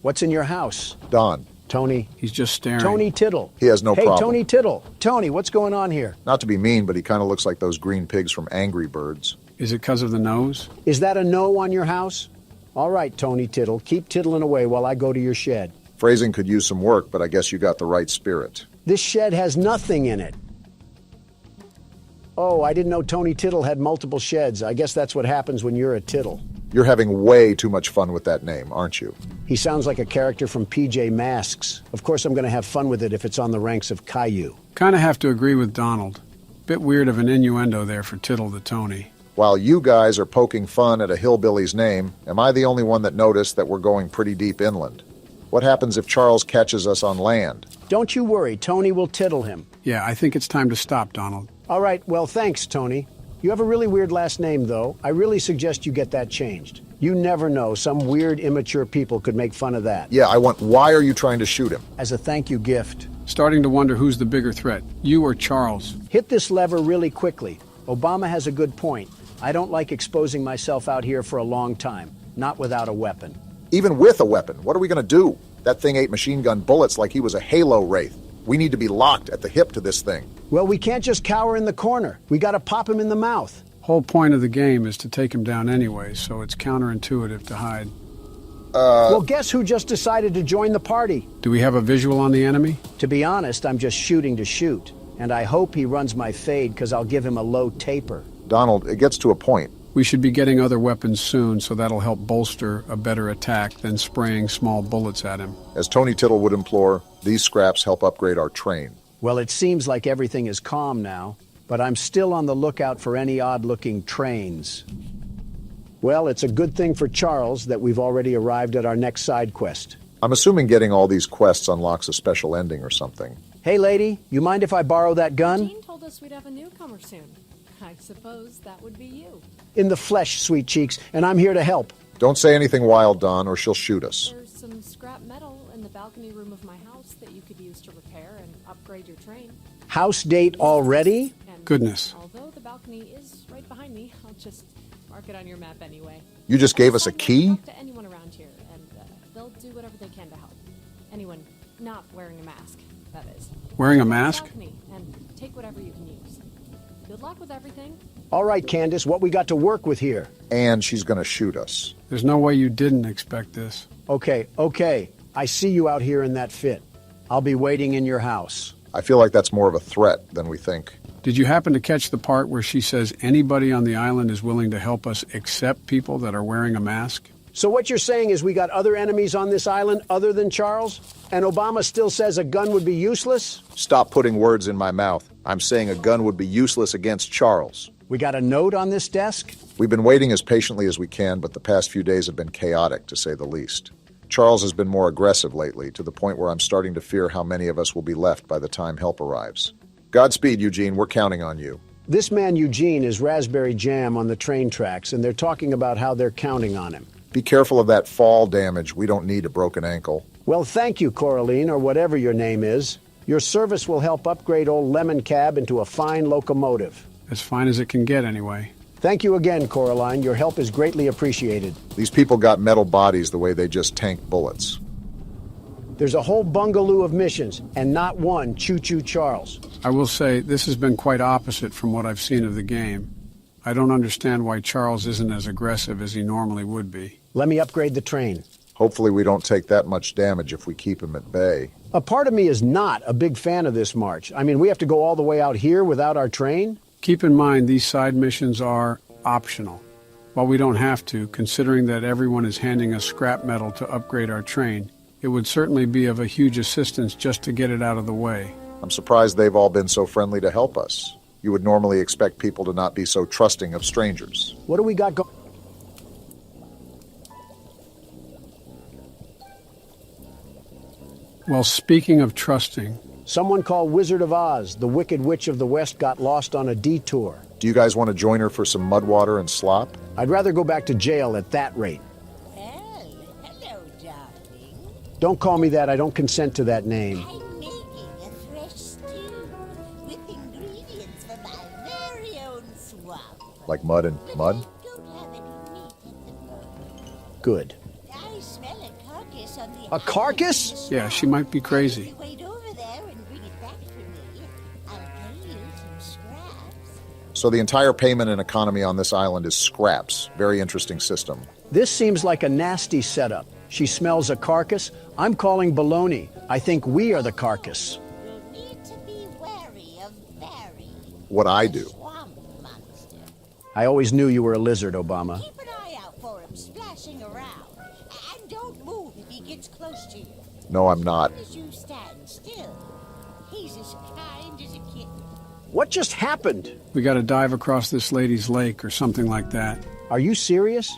What's in your house? Don. Tony. He's just staring. Tony Tittle. He has no problem. Hey, Tony Tittle. Tony, what's going on here? Not to be mean, but he kind of looks like those green pigs from Angry Birds. Is it because of the nose? Is that a no on your house? All right, Tony Tittle, keep tittling away while I go to your shed. Phrasing could use some work, but I guess you got the right spirit. This shed has nothing in it. Oh, I didn't know Tony Tittle had multiple sheds. I guess that's what happens when you're a Tittle. You're having way too much fun with that name, aren't you? He sounds like a character from PJ Masks. Of course I'm going to have fun with it if it's on the ranks of Caillou. Kind of have to agree with Donald. Bit weird of an innuendo there for Tittle to Tony. While you guys are poking fun at a hillbilly's name, am I the only one that noticed that we're going pretty deep inland? What happens if Charles catches us on land? Don't you worry, Tony will tittle him. Yeah, I think it's time to stop, Donald. All right, well, thanks, Tony. You have a really weird last name, though. I really suggest you get that changed. You never know. Some weird, immature people could make fun of that. Yeah, why are you trying to shoot him? As a thank you gift. Starting to wonder who's the bigger threat, you or Charles. Hit this lever really quickly. Obama has a good point. I don't like exposing myself out here for a long time, not without a weapon. Even with a weapon, what are we going to do? That thing ate machine gun bullets like he was a Halo Wraith. We need to be locked at the hip to this thing. Well, we can't just cower in the corner. We got to pop him in the mouth. Whole point of the game is to take him down anyway, so it's counterintuitive to hide. Well, guess who just decided to join the party? Do we have a visual on the enemy? To be honest, I'm just shooting to shoot. And I hope he runs my fade, because I'll give him a low taper. Donald, it gets to a point. We should be getting other weapons soon, so that'll help bolster a better attack than spraying small bullets at him. As Tony Tittle would implore, these scraps help upgrade our train. Well, it seems like everything is calm now, but I'm still on the lookout for any odd-looking trains. Well, it's a good thing for Charles that we've already arrived at our next side quest. I'm assuming getting all these quests unlocks a special ending or something. Hey, lady, you mind if I borrow that gun? Gene told us we'd have a newcomer soon. I suppose that would be you. In the flesh, sweet cheeks, and I'm here to help. Don't say anything wild, Don, or she'll shoot us. There's some scrap metal in the balcony room of my house that you could use to repair and upgrade your train. House date already? And Goodness. Although the balcony is right behind me, I'll just mark it on your map anyway. You just gave us a key? Talk to anyone around here, and they'll do whatever they can to help. Anyone not wearing a mask, that is. Wearing a mask? Balcony, and take whatever you can use. Good luck with everything. All right, Candace, what we got to work with here? And she's going to shoot us. There's no way you didn't expect this. Okay. I see you out here in that fit. I'll be waiting in your house. I feel like that's more of a threat than we think. Did you happen to catch the part where she says anybody on the island is willing to help us except people that are wearing a mask? So what you're saying is we got other enemies on this island other than Charles? And Obama still says a gun would be useless? Stop putting words in my mouth. I'm saying a gun would be useless against Charles. We got a note on this desk? We've been waiting as patiently as we can, but the past few days have been chaotic, to say the least. Charles has been more aggressive lately, to the point where I'm starting to fear how many of us will be left by the time help arrives. Godspeed, Eugene. We're counting on you. This man Eugene is raspberry jam on the train tracks, and they're talking about how they're counting on him. Be careful of that fall damage. We don't need a broken ankle. Well, thank you, Coraline, or whatever your name is. Your service will help upgrade old Lemon Cab into a fine locomotive. As fine as it can get, anyway. Thank you again, Coraline. Your help is greatly appreciated. These people got metal bodies the way they just tank bullets. There's a whole bungaloo of missions, and not one Choo-Choo Charles. I will say, this has been quite opposite from what I've seen of the game. I don't understand why Charles isn't as aggressive as he normally would be. Let me upgrade the train. Hopefully we don't take that much damage if we keep him at bay. A part of me is not a big fan of this march. I mean, we have to go all the way out here without our train? Keep in mind, these side missions are optional. While we don't have to, considering that everyone is handing us scrap metal to upgrade our train, it would certainly be of a huge assistance just to get it out of the way. I'm surprised they've all been so friendly to help us. You would normally expect people to not be so trusting of strangers. What do we got going? Well, speaking of trusting... Someone called Wizard of Oz, the Wicked Witch of the West, got lost on a detour. Do you guys want to join her for some mud water and slop? I'd rather go back to jail at that rate. Well, hello, darling. Don't call me that. I don't consent to that name. I'm making a fresh stew with ingredients from my very own swamp. Like mud and mud? Don't have any meat at the moment. Good. I smell a carcass on the A carcass? Yeah, she might be crazy. Wait over there and bring it back for me. I'll pay you some scraps. So the entire payment and economy on this island is scraps. Very interesting system. This seems like a nasty setup. She smells a carcass. I'm calling baloney. I think we are the carcass. You'll need to be wary of Barry, What I do. swamp monster. I always knew you were a lizard, Obama. Keep an eye out for him splashing around. And don't move if he gets close to you. No, I'm not. As you stand still, he's as kind as a kitten. What just happened? We gotta dive across this lady's lake or something like that. Are you serious?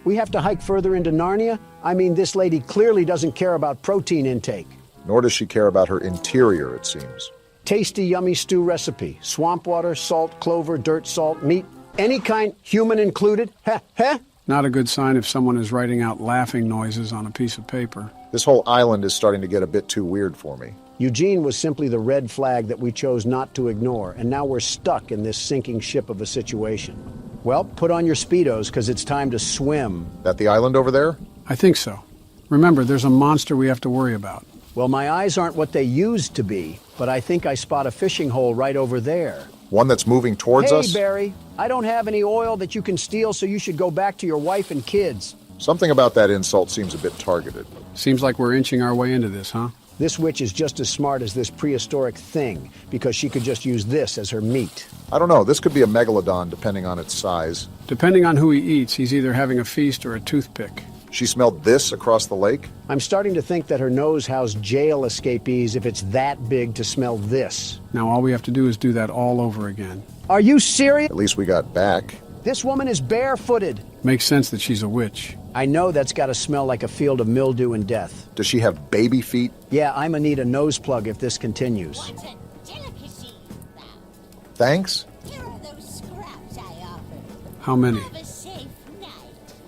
We have to hike further into Narnia? I mean, this lady clearly doesn't care about protein intake. Nor does she care about her interior, it seems. Tasty, yummy stew recipe. Swamp water, salt, clover, dirt, salt, meat. Any kind, human included. Heh, heh. Not a good sign if someone is writing out laughing noises on a piece of paper. This whole island is starting to get a bit too weird for me. Eugene was simply the red flag that we chose not to ignore, and now we're stuck in this sinking ship of a situation. Well, put on your Speedos, because it's time to swim. That the island over there? I think so. Remember, there's a monster we have to worry about. Well, my eyes aren't what they used to be, but I think I spot a fishing hole right over there. One that's moving towards Hey, us? Barry, I don't have any oil that you can steal, so you should go back to your wife and kids. Something about that insult seems a bit targeted. Seems like we're inching our way into this, huh? This witch is just as smart as this prehistoric thing, because she could just use this as her meat. I don't know, this could be a megalodon depending on its size. Depending on who he eats, he's either having a feast or a toothpick. She smelled this across the lake? I'm starting to think that her nose housed jail escapees if it's that big to smell this. Now all we have to do is do that all over again. Are you serious? At least we got back. This woman is barefooted. Makes sense that she's a witch. I know that's got to smell like a field of mildew and death. Does she have baby feet? Yeah, I'ma need a nose plug if this continues. What a delicacy, now. Thanks? Here are those scraps I offered. How many? Have a safe night,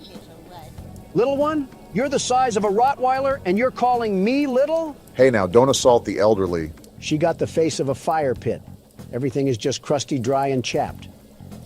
little one. Little one? You're the size of a Rottweiler, and you're calling me little? Hey now, don't assault the elderly. She got the face of a fire pit. Everything is just crusty, dry, and chapped.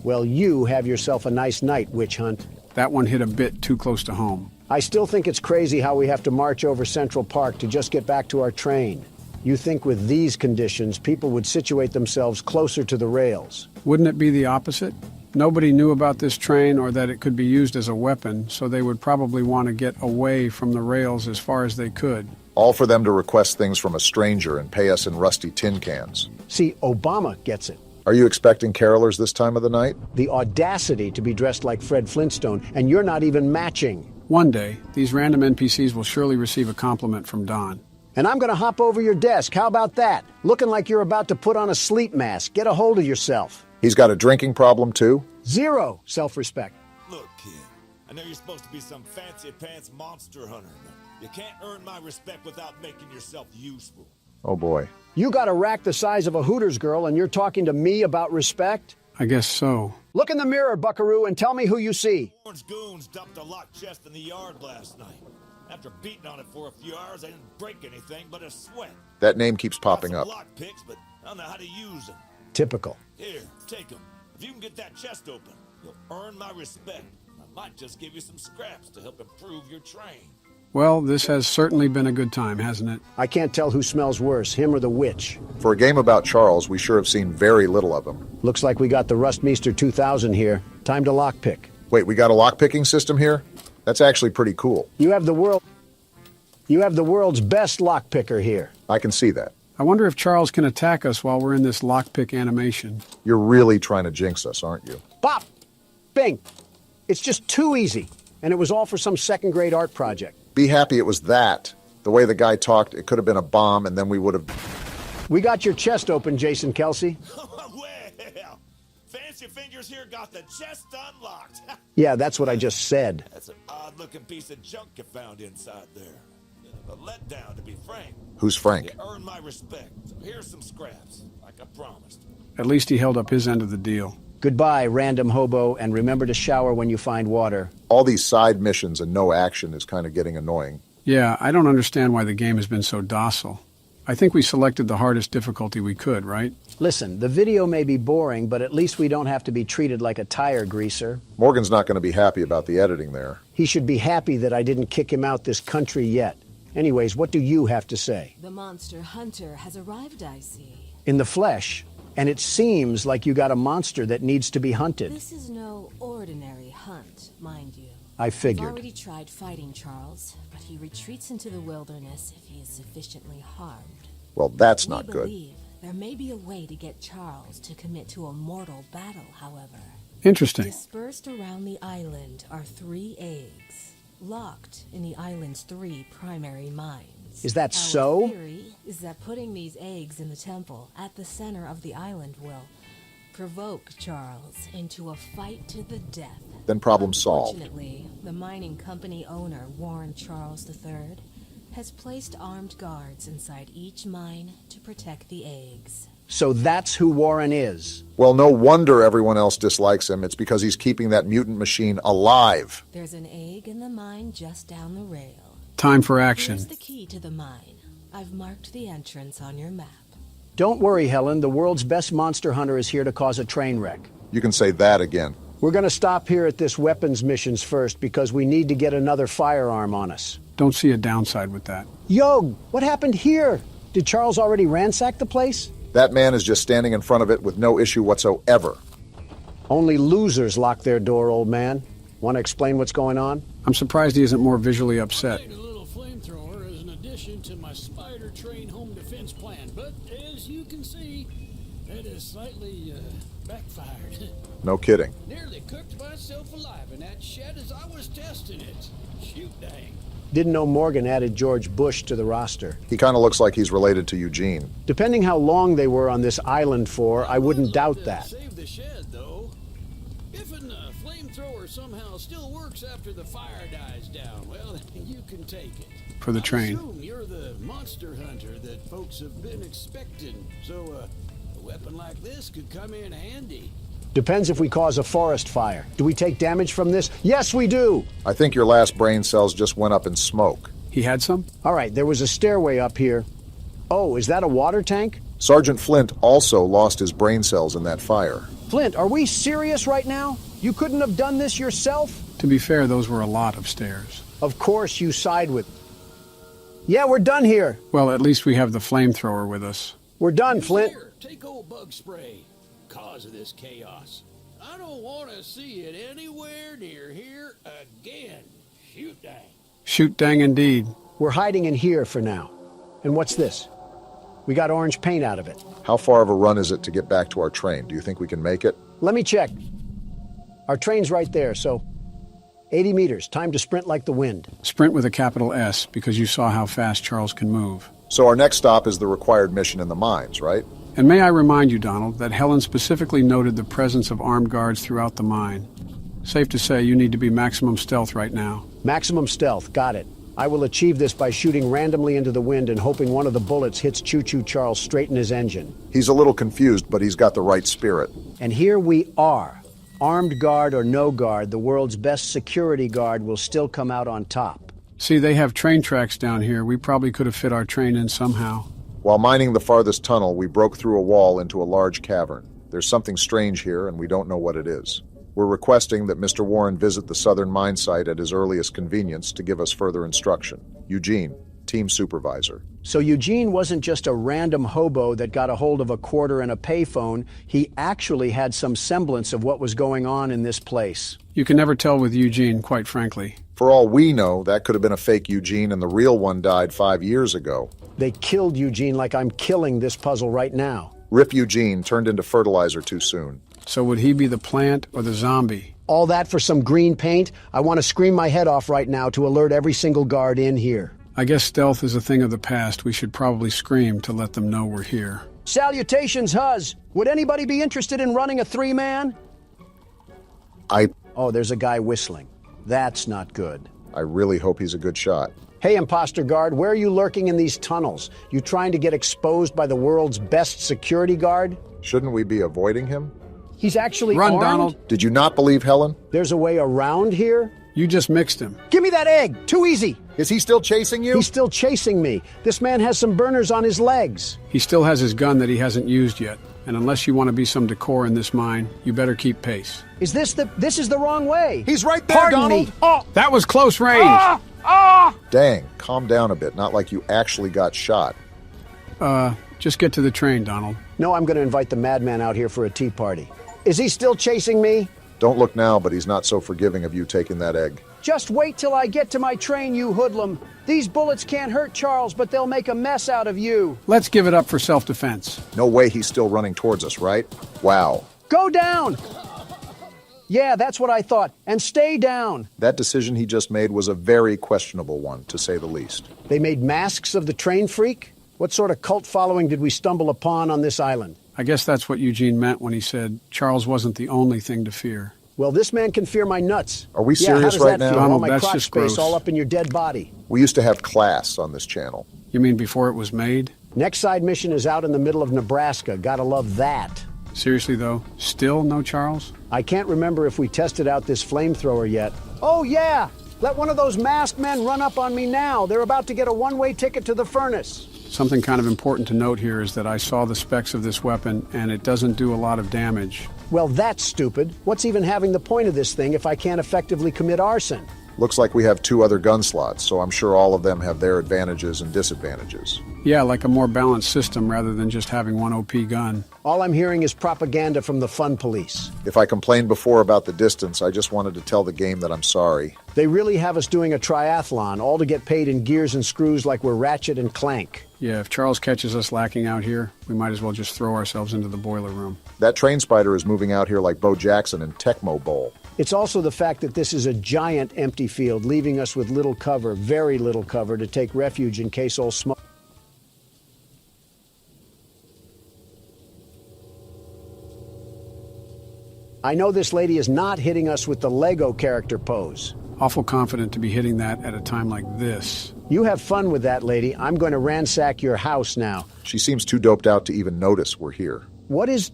Well, you have yourself a nice night, witch hunt. That one hit a bit too close to home. I still think it's crazy how we have to march over Central Park to just get back to our train. You think with these conditions, people would situate themselves closer to the rails. Wouldn't it be the opposite? Nobody knew about this train or that it could be used as a weapon, so they would probably want to get away from the rails as far as they could. All for them to request things from a stranger and pay us in rusty tin cans. See, Obama gets it. Are you expecting carolers this time of the night? The audacity to be dressed like Fred Flintstone, and you're not even matching. One day, these random NPCs will surely receive a compliment from Don. And I'm gonna hop over your desk. How about that? Looking like you're about to put on a sleep mask. Get a hold of yourself. He's got a drinking problem, too? Zero self-respect. Look, kid, I know you're supposed to be some fancy-pants monster hunter, but you can't earn my respect without making yourself useful. Oh, boy. You got a rack the size of a Hooters girl, and you're talking to me about respect? I guess so. Look in the mirror, buckaroo, and tell me who you see. Orange goons dumped a locked chest in the yard last night. After beating on it for a few hours, I didn't break anything but a sweat. That name keeps popping up. Lock picks, but I don't know how to use them. Typical. Here, take them. If you can get that chest open, You'll earn my respect. I might just give you some scraps to help improve your train. Well, this has certainly been a good time, hasn't it? I can't tell who smells worse, him or the witch. For a game about Charles, we sure have seen very little of him. Looks like we got the Rustmeister 2000 here. Time to lockpick. Wait, we got a lockpicking system here? That's actually pretty cool. You have the world's best lockpicker here. I can see that. I wonder if Charles can attack us while we're in this lockpick animation. You're really trying to jinx us, aren't you? Bop! Bing! It's just too easy. And it was all for some second-grade art project. Be happy it was that. The way the guy talked, it could have been a bomb, and then we would have... We got your chest open, Jason Kelsey. Well, Fancy Fingers here got the chest unlocked. Yeah, that's what I just said. That's an odd-looking piece of junk you found inside there. Bit of a letdown, to be frank. Who's Frank? You earned my respect, so here's some scraps, like I promised. At least he held up his end of the deal. Goodbye, random hobo, and remember to shower when you find water. All these side missions and no action is kind of getting annoying. Yeah, I don't understand why the game has been so docile. I think we selected the hardest difficulty we could, right? Listen, the video may be boring, but at least we don't have to be treated like a tire greaser. Morgan's not going to be happy about the editing there. He should be happy that I didn't kick him out this country yet. Anyways, what do you have to say? The monster hunter has arrived, I see. In the flesh. And it seems like you got a monster that needs to be hunted. This is no ordinary hunt, mind you. I figured. I've already tried fighting Charles, but he retreats into the wilderness if he is sufficiently harmed. Well, that's not We good. believe there may be a way to get Charles to commit to a mortal battle, however. Interesting. Dispersed around the island are 3 eggs, locked in the island's 3 primary mines. Is that Our so? theory is that putting these eggs in the temple at the center of the island will provoke Charles into a fight to the death. Then problem solved. Fortunately, the mining company owner, Warren Charles III, has placed armed guards inside each mine to protect the eggs. So that's who Warren is. Well, no wonder everyone else dislikes him. It's because he's keeping that mutant machine alive. There's an egg in the mine just down the rail. Time for action. Here's the key to the mine. I've marked the entrance on your map. Don't worry, Helen. The world's best monster hunter is here to cause a train wreck. You can say that again. We're going to stop here at this weapons missions first because we need to get another firearm on us. Don't see a downside with that. Yo, what happened here? Did Charles already ransack the place? That man is just standing in front of it with no issue whatsoever. Only losers lock their door, old man. Want to explain what's going on? I'm surprised he isn't more visually upset. Flamethrower as an addition to my spider train home defense plan, but as you can see, that has slightly backfired. No kidding. Nearly cooked myself alive in that shed as I was testing it. Shoot dang. Didn't know Morgan added George Bush to the roster. He kind of looks like he's related to Eugene. Depending how long they were on this island for, I wouldn't doubt that. Save the shed, though. If a flamethrower somehow still works after the fire dies down, well, you can take it. For the train. I assume you're the monster hunter that folks have been expecting, so a weapon like this could come in handy. Depends if we cause a forest fire. Do we take damage from this? Yes, we do! I think your last brain cells just went up in smoke. He had some? All right, there was a stairway up here. Oh, is that a water tank? Sergeant Flint also lost his brain cells in that fire. Flint, are we serious right now? You couldn't have done this yourself? To be fair, those were a lot of stairs. Of course you side with... Yeah, we're done here. Well, at least we have the flamethrower with us. We're done, Flint. Here, take old bug spray. Cause of this chaos. I don't want to see it anywhere near here again. Shoot dang. Shoot dang indeed. We're hiding in here for now. And what's this? We got orange paint out of it. How far of a run is it to get back to our train? Do you think we can make it? Let me check. Our train's right there, so 80 meters. Time to sprint like the wind. Sprint with a capital S, because you saw how fast Charles can move. So our next stop is the required mission in the mines, right? And may I remind you, Donald, that Helen specifically noted the presence of armed guards throughout the mine. Safe to say you need to be maximum stealth right now. Maximum stealth, got it. I will achieve this by shooting randomly into the wind and hoping one of the bullets hits Choo-Choo Charles straight in his engine. He's a little confused, but he's got the right spirit. And here we are. Armed guard or no guard, the world's best security guard will still come out on top. See, they have train tracks down here. We probably could have fit our train in somehow. While mining the farthest tunnel, we broke through a wall into a large cavern. There's something strange here, and we don't know what it is. We're requesting that Mr. Warren visit the southern mine site at his earliest convenience to give us further instruction. Eugene, team supervisor. So Eugene wasn't just a random hobo that got a hold of a quarter and a payphone. He actually had some semblance of what was going on in this place. You can never tell with Eugene, quite frankly. For all we know, that could have been a fake Eugene and the real one died 5 years ago. They killed Eugene like I'm killing this puzzle right now. Rip Eugene turned into fertilizer too soon. So would he be the plant or the zombie? All that for some green paint? I want to scream my head off right now to alert every single guard in here. I guess stealth is a thing of the past. We should probably scream to let them know we're here. Salutations, Huz. Would anybody be interested in running a three-man? Oh, there's a guy whistling. That's not good. I really hope he's a good shot. Hey, imposter guard, where are you lurking in these tunnels? You trying to get exposed by the world's best security guard? Shouldn't we be avoiding him? He's actually Run, armed? Donald. Did you not believe Helen? There's a way around here? You just mixed him. Give me that egg! Too easy! Is he still chasing you? He's still chasing me. This man has some burners on his legs. He still has his gun that he hasn't used yet. And unless you want to be some decor in this mine, you better keep pace. This is the wrong way. He's right there, Pardon Donald. me. Oh. That was close range. Dang, calm down a bit. Not like you actually got shot. Just get to the train, Donald. No, I'm going to invite the madman out here for a tea party. Is he still chasing me? Don't look now, but he's not so forgiving of you taking that egg. Just wait till I get to my train, you hoodlum. These bullets can't hurt Charles, but they'll make a mess out of you. Let's give it up for self-defense. No way he's still running towards us, right? Wow. Go down! Yeah, that's what I thought. And stay down. That decision he just made was a very questionable one, to say the least. They made masks of the train freak? What sort of cult following did we stumble upon on this island? I guess that's what Eugene meant when he said Charles wasn't the only thing to fear. Well, this man can fear my nuts. Are we serious right now? All Donald, my that's crotch just space gross. all up in your dead body. We used to have class on this channel. You mean before it was made? Next side mission is out in the middle of Nebraska. Gotta love that. Seriously, though? Still no Charles? I can't remember if we tested out this flamethrower yet. Oh, yeah! Let one of those masked men run up on me now. They're about to get a one-way ticket to the furnace. Something kind of important to note here is that I saw the specs of this weapon, and it doesn't do a lot of damage. Well, that's stupid. What's even having the point of this thing if I can't effectively commit arson? Looks like we have 2 other gun slots, so I'm sure all of them have their advantages and disadvantages. Yeah, like a more balanced system rather than just having one OP gun. All I'm hearing is propaganda from the fun police. If I complained before about the distance, I just wanted to tell the game that I'm sorry. They really have us doing a triathlon, all to get paid in gears and screws like we're Ratchet and Clank. Yeah, if Charles catches us lacking out here, we might as well just throw ourselves into the boiler room. That train spider is moving out here like Bo Jackson in Tecmo Bowl. It's also the fact that this is a giant empty field, leaving us with little cover, very little cover, to take refuge in case old smoke. I know this lady is not hitting us with the Lego character pose. Awful confident to be hitting that at a time like this. You have fun with that, lady. I'm going to ransack your house now. She seems too doped out to even notice we're here. What is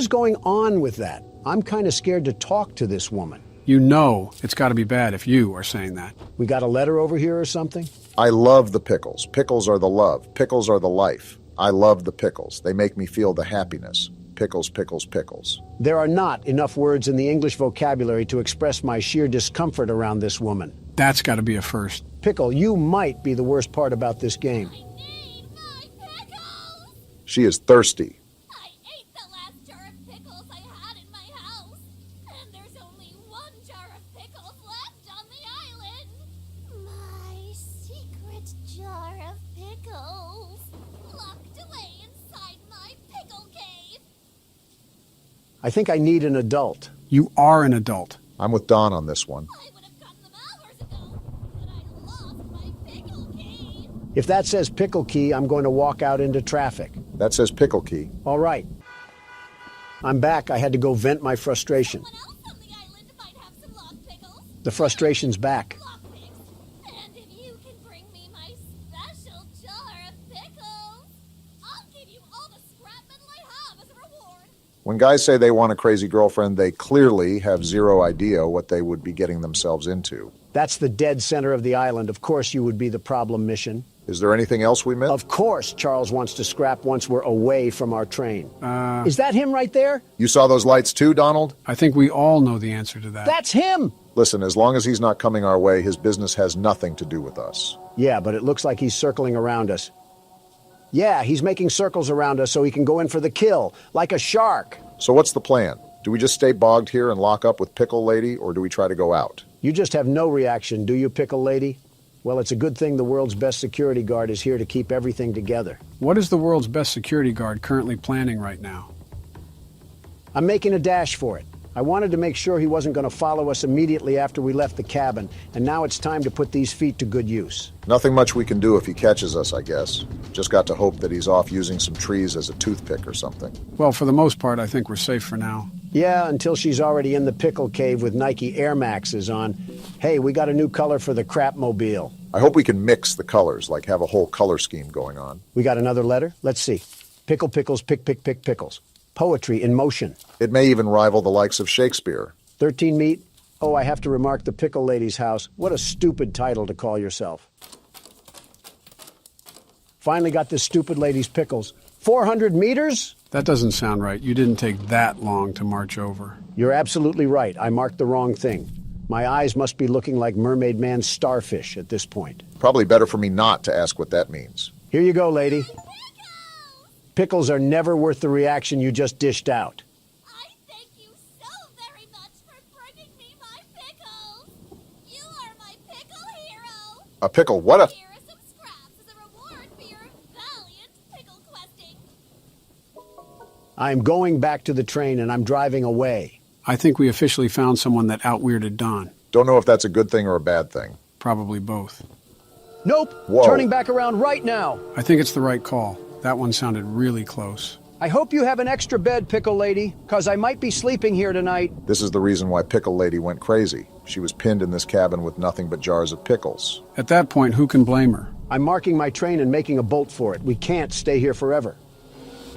going on with that? I'm kind of scared to talk to this woman. You know it's got to be bad if you are saying that. We got a letter over here or something? I love the pickles. Pickles are the love. Pickles are the life. I love the pickles. They make me feel the happiness. Pickles, pickles, pickles. There are not enough words in the English vocabulary to express my sheer discomfort around this woman. That's got to be a first. Pickle, you might be the worst part about this game. She is thirsty. I ate the last jar of pickles I had in my house, and there's only 1 jar of pickles left on the island. My secret jar of pickles, locked away inside my pickle cave. I think I need an adult. You are an adult. I'm with Don on this one. I would have gotten them hours ago, but I lost my pickle key. If that says pickle key, I'm going to walk out into traffic. That says pickle key. All right. I'm back. I had to go vent my frustration. Someone else on the island might have some locked pickles. The frustration's back. And if you can bring me my special jar of pickles, I'll give you all the scrap metal I have as a reward. When guys say they want a crazy girlfriend, they clearly have zero idea what they would be getting themselves into. That's the dead center of the island. Of course you would be the problem mission. Is there anything else we missed? Of course Charles wants to scrap once we're away from our train. Is that him right there? You saw those lights too, Donald? I think we all know the answer to that. That's him! Listen, as long as he's not coming our way, his business has nothing to do with us. Yeah, but it looks like he's circling around us. Yeah, he's making circles around us so he can go in for the kill, like a shark. So what's the plan? Do we just stay bogged here and lock up with Pickle Lady, or do we try to go out? You just have no reaction, do you, Pickle Lady? Well, it's a good thing the world's best security guard is here to keep everything together. What is the world's best security guard currently planning right now? I'm making a dash for it. I wanted to make sure he wasn't going to follow us immediately after we left the cabin, and now it's time to put these feet to good use. Nothing much we can do if he catches us, I guess. Just got to hope that he's off using some trees as a toothpick or something. Well, for the most part, I think we're safe for now. Yeah, until she's already in the pickle cave with Nike Air Maxes on. Hey, we got a new color for the crapmobile. I hope we can mix the colors, like have a whole color scheme going on. We got another letter? Let's see. Pickle, pickles, pick, pick, pick, pickles. Poetry in motion. It may even rival the likes of Shakespeare. 13 meat? Oh, I have to remark the Pickle Lady's house. What a stupid title to call yourself. Finally got this stupid lady's pickles. 400 meters? That doesn't sound right. You didn't take that long to march over. You're absolutely right. I marked the wrong thing. My eyes must be looking like Mermaid Man's starfish at this point. Probably better for me not to ask what that means. Here you go, lady. Pickles are never worth the reaction you just dished out. I thank you so very much for bringing me my pickles. You are my pickle hero. A pickle? What a... Here are some scraps as a reward for your valiant pickle questing. I'm going back to the train and I'm driving away. I think we officially found someone that out-weirded Don. Don't know if that's a good thing or a bad thing. Probably both. Nope. Whoa. Turning back around right now. I think it's the right call. That one sounded really close. I hope you have an extra bed, Pickle Lady, because I might be sleeping here tonight. This is the reason why Pickle Lady went crazy. She was pinned in this cabin with nothing but jars of pickles. At that point, who can blame her? I'm marking my train and making a bolt for it. We can't stay here forever.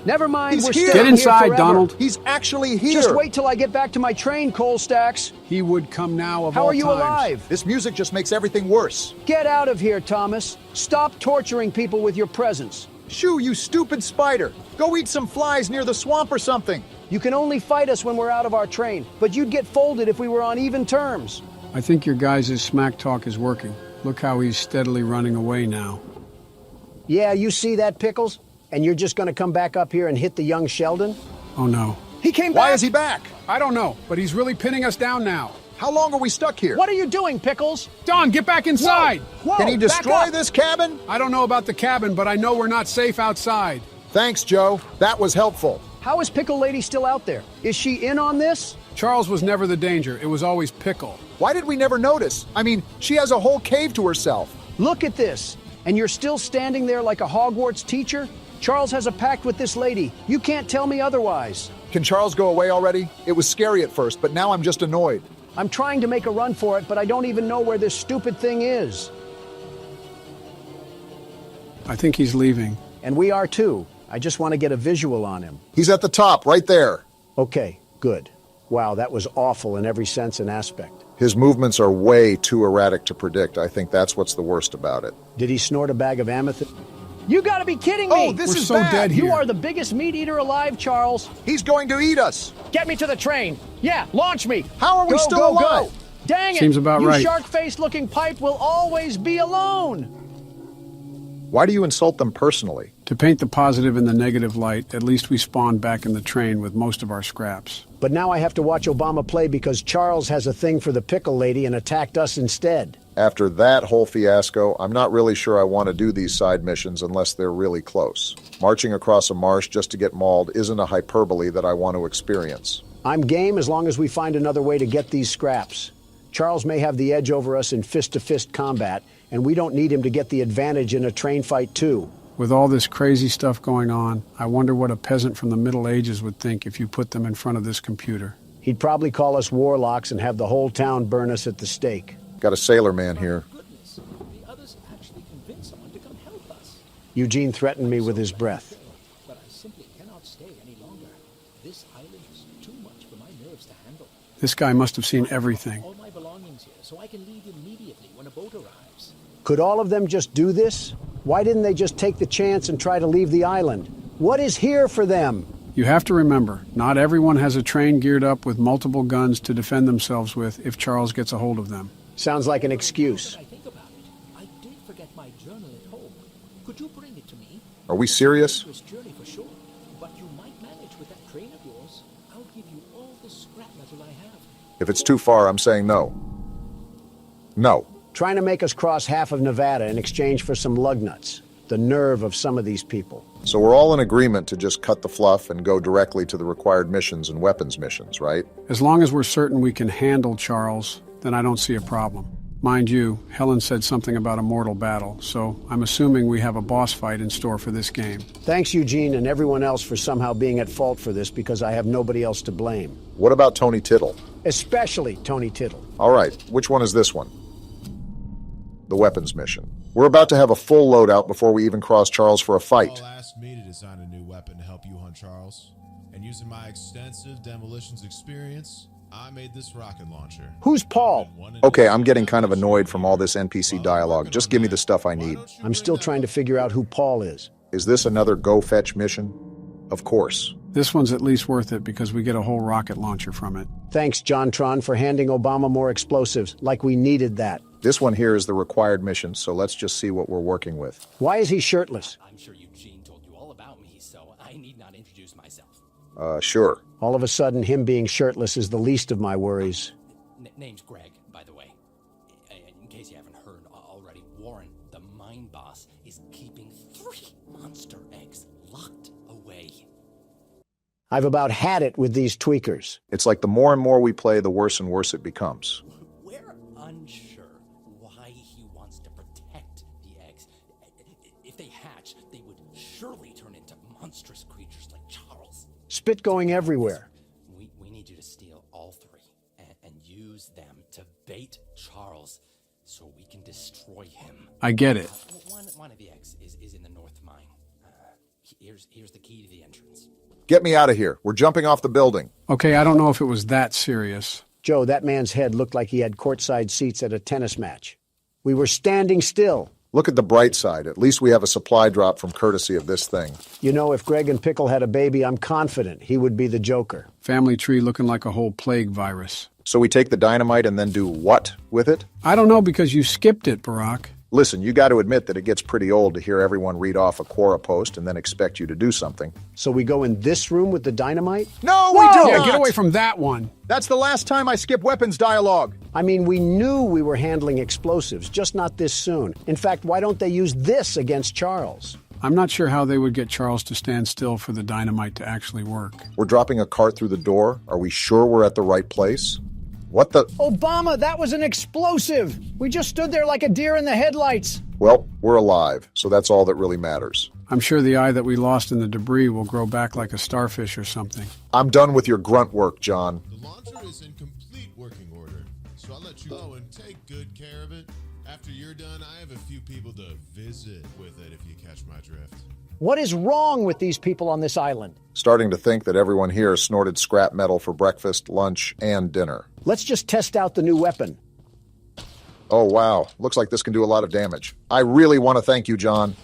Never mind, He's we're here. staying Get inside, here forever. Donald. He's actually here. Just wait till I get back to my train, Coal Stacks. He would come now of How all are you times. alive? This music just makes everything worse. Get out of here, Thomas. Stop torturing people with your presence. Shoo, you stupid spider. Go eat some flies near the swamp or something. You can only fight us when we're out of our train, but you'd get folded if we were on even terms. I think your guys' smack talk is working. Look how he's steadily running away now. Yeah, you see that, Pickles? And you're just going to come back up here and hit the young Sheldon? Oh, no. He came back! Why is he back? I don't know, but he's really pinning us down now. How long are we stuck here? What are you doing, Pickles? Don, get back inside! Whoa, Can he back destroy up. this cabin? I don't know about the cabin, but I know we're not safe outside. Thanks, Joe. That was helpful. How is Pickle Lady still out there? Is she in on this? Charles was never the danger. It was always Pickle. Why did we never notice? I mean, she has a whole cave to herself. Look at this. And you're still standing there like a Hogwarts teacher? Charles has a pact with this lady. You can't tell me otherwise. Can Charles go away already? It was scary at first, but now I'm just annoyed. I'm trying to make a run for it, but I don't even know where this stupid thing is. I think he's leaving. And we are too. I just want to get a visual on him. He's at the top, right there. Okay, good. Wow, that was awful in every sense and aspect. His movements are way too erratic to predict. I think that's what's the worst about it. Did he snort a bag of amethyst? You gotta be kidding me! Oh, this We're is so bad. dead here. You are the biggest meat eater alive, Charles. He's going to eat us. Get me to the train. Yeah, launch me. How are we Go, still go, alive? go. Dang it! Seems about you right. shark-faced looking pipe will always be alone. Why do you insult them personally? To paint the positive in the negative light, at least we spawned back in the train with most of our scraps. But now I have to watch Obama play because Charles has a thing for the Pickle Lady and attacked us instead. After that whole fiasco, I'm not really sure I want to do these side missions unless they're really close. Marching across a marsh just to get mauled isn't a hyperbole that I want to experience. I'm game as long as we find another way to get these scraps. Charles may have the edge over us in fist-to-fist combat, and we don't need him to get the advantage in a train fight too. With all this crazy stuff going on, I wonder what a peasant from the Middle Ages would think if you put them in front of this computer. He'd probably call us warlocks and have the whole town burn us at the stake. Got a sailor man here. Goodness, the others actually convinced someone to come help us. Eugene threatened me with his breath. But I simply cannot stay any longer. This island is too much for my nerves to handle. This guy must have seen everything. All my belongings here, so I can leave immediately when a boat arrives. Could all of them just do this? Why didn't they just take the chance and try to leave the island? What is here for them? You have to remember, not everyone has a train geared up with multiple guns to defend themselves with if Charles gets a hold of them. Sounds like an excuse. I did forget my journal at home. Could you bring it to me? Are we serious? This journey for sure, but you might manage with that train of yours. I'll give you all the scrap metal I have. If it's too far, I'm saying no. No. Trying to make us cross half of Nevada in exchange for some lug nuts. The nerve of some of these people. So we're all in agreement to just cut the fluff and go directly to the required missions and weapons missions, right? As long as we're certain we can handle Charles, then I don't see a problem. Mind you, Helen said something about a mortal battle, so I'm assuming we have a boss fight in store for this game. Thanks, Eugene, and everyone else for somehow being at fault for this because I have nobody else to blame. What about Tony Tittle? Especially Tony Tittle. All right, which one is this one? The weapons mission. We're about to have a full loadout before we even cross Charles for a fight. Paul asked me to design a new weapon to help you hunt Charles. And using my extensive demolitions experience, I made this rocket launcher. Who's Paul? Okay, I'm getting kind of annoyed from all this NPC dialogue. Just give me the stuff I need. I'm still trying to figure out who Paul is. Is this another go fetch mission? Of course. This one's at least worth it because we get a whole rocket launcher from it. Thanks, John Tron, for handing Obama more explosives, like we needed that. This one here is the required mission, so let's just see what we're working with. Why is he shirtless? I'm sure Eugene told you all about me, so I need not introduce myself. Sure. All of a sudden, him being shirtless is the least of my worries. Name's Greg, by the way. In case you haven't heard already, Warren, the mine boss, is keeping 3 monster eggs locked away. I've about had it with these tweakers. It's like the more and more we play, the worse and worse it becomes. We're unsure why he wants to protect the eggs. If they hatch, they would surely turn into monstrous creatures like Charles. Spit going everywhere. We need you to steal all 3 and use them to bait Charles so we can destroy him. I get it. One of the eggs is in the north mine. Here's the key to the entrance. Get me out of here. We're jumping off the building. Okay, I don't know if it was that serious. Joe, that man's head looked like he had courtside seats at a tennis match. We were standing still. Look at the bright side. At least we have a supply drop from courtesy of this thing. You know, if Greg and Pickle had a baby, I'm confident he would be the Joker. Family tree looking like a whole plague virus. So we take the dynamite and then do what with it? I don't know because you skipped it, Barack. Listen, you got to admit that it gets pretty old to hear everyone read off a Quora post and then expect you to do something. So we go in this room with the dynamite? No, we don't! Yeah, get away from that one. That's the last time I skip weapons dialogue. I mean, we knew we were handling explosives, just not this soon. In fact, why don't they use this against Charles? I'm not sure how they would get Charles to stand still for the dynamite to actually work. We're dropping a cart through the door. Are we sure we're at the right place? What the? Obama, that was an explosive! We just stood there like a deer in the headlights. Well, we're alive, so that's all that really matters. I'm sure the eye that we lost in the debris will grow back like a starfish or something. I'm done with your grunt work, John. The launcher is in complete working order, so I'll let you go and take good care of it. After you're done, I have a few people to visit with it, if you catch my drift. What is wrong with these people on this island? Starting to think that everyone here snorted scrap metal for breakfast, lunch, and dinner. Let's just test out the new weapon. Oh, wow. Looks like this can do a lot of damage. I really want to thank you, John.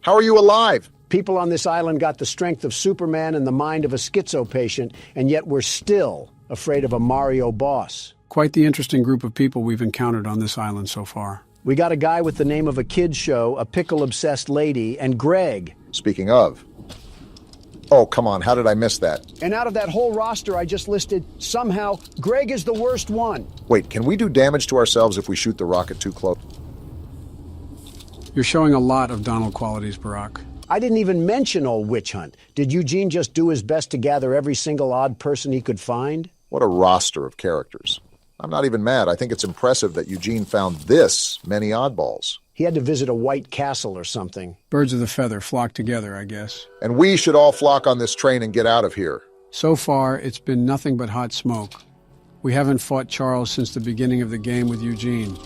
How are you alive? People on this island got the strength of Superman and the mind of a schizo patient, and yet we're still afraid of a Mario boss. Quite the interesting group of people we've encountered on this island so far. We got a guy with the name of a kid's show, a pickle-obsessed lady, and Greg. Speaking of. Oh, come on, how did I miss that? And out of that whole roster I just listed, somehow, Greg is the worst one. Wait, can we do damage to ourselves if we shoot the rocket too close? You're showing a lot of Donald qualities, Barack. I didn't even mention old Witch Hunt. Did Eugene just do his best to gather every single odd person he could find? What a roster of characters. I'm not even mad. I think it's impressive that Eugene found this many oddballs. He had to visit a white castle or something. Birds of the feather flock together, I guess. And we should all flock on this train and get out of here. So far, it's been nothing but hot smoke. We haven't fought Charles since the beginning of the game with Eugene.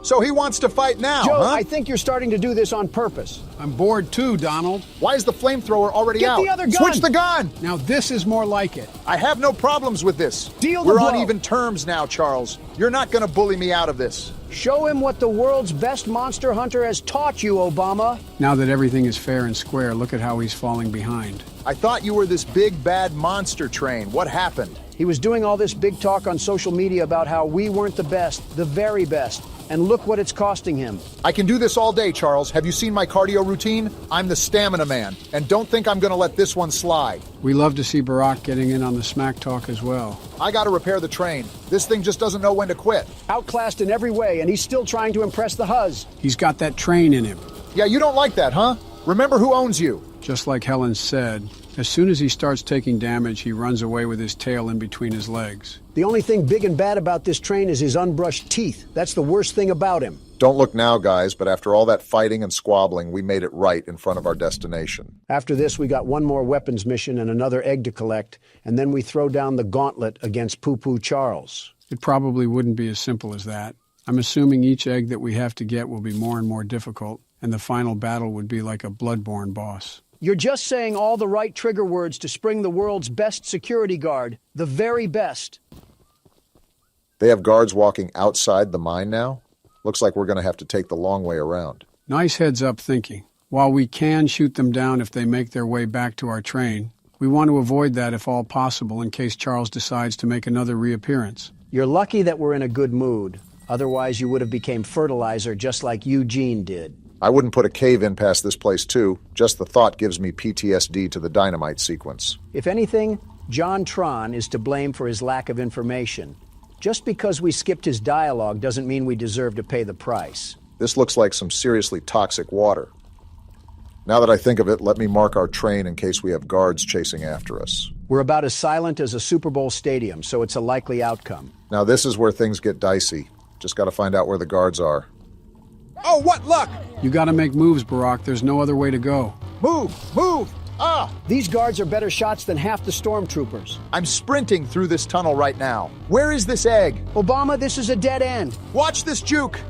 So he wants to fight now, Joe, huh? I think you're starting to do this on purpose. I'm bored too, Donald. Why is the flamethrower already Get out? the other gun! Switch the gun! Now this is more like it. I have no problems with this. Deal the We're blow. on even terms now, Charles. You're not gonna bully me out of this. Show him what the world's best monster hunter has taught you, Obama. Now that everything is fair and square, look at how he's falling behind. I thought you were this big bad monster train. What happened? He was doing all this big talk on social media about how we weren't the best, the very best. And look what it's costing him. I can do this all day, Charles. Have you seen my cardio routine? I'm the stamina man. And don't think I'm gonna let this one slide. We love to see Barack getting in on the smack talk as well. I gotta repair the train. This thing just doesn't know when to quit. Outclassed in every way, and he's still trying to impress the Huz. He's got that train in him. Yeah, you don't like that, huh? Remember who owns you. Just like Helen said, as soon as he starts taking damage, he runs away with his tail in between his legs. The only thing big and bad about this train is his unbrushed teeth. That's the worst thing about him. Don't look now, guys, but after all that fighting and squabbling, we made it right in front of our destination. After this, we got one more weapons mission and another egg to collect, and then we throw down the gauntlet against Poo-Poo Charles. It probably wouldn't be as simple as that. I'm assuming each egg that we have to get will be more and more difficult, and the final battle would be like a bloodborne boss. You're just saying all the right trigger words to spring the world's best security guard, the very best. They have guards walking outside the mine now? Looks like we're going to have to take the long way around. Nice heads-up thinking. While we can shoot them down if they make their way back to our train, we want to avoid that if all possible in case Charles decides to make another reappearance. You're lucky that we're in a good mood. Otherwise, you would have become fertilizer just like Eugene did. I wouldn't put a cave in past this place, too. Just the thought gives me PTSD to the dynamite sequence. If anything, John Tron is to blame for his lack of information. Just because we skipped his dialogue doesn't mean we deserve to pay the price. This looks like some seriously toxic water. Now that I think of it, let me mark our train in case we have guards chasing after us. We're about as silent as a Super Bowl stadium, so it's a likely outcome. Now this is where things get dicey. Just got to find out where the guards are. Oh, what luck! You gotta make moves, Barack. There's no other way to go. Move! Move! Ah! These guards are better shots than half the stormtroopers. I'm sprinting through this tunnel right now. Where is this egg? Obama, this is a dead end. Watch this juke!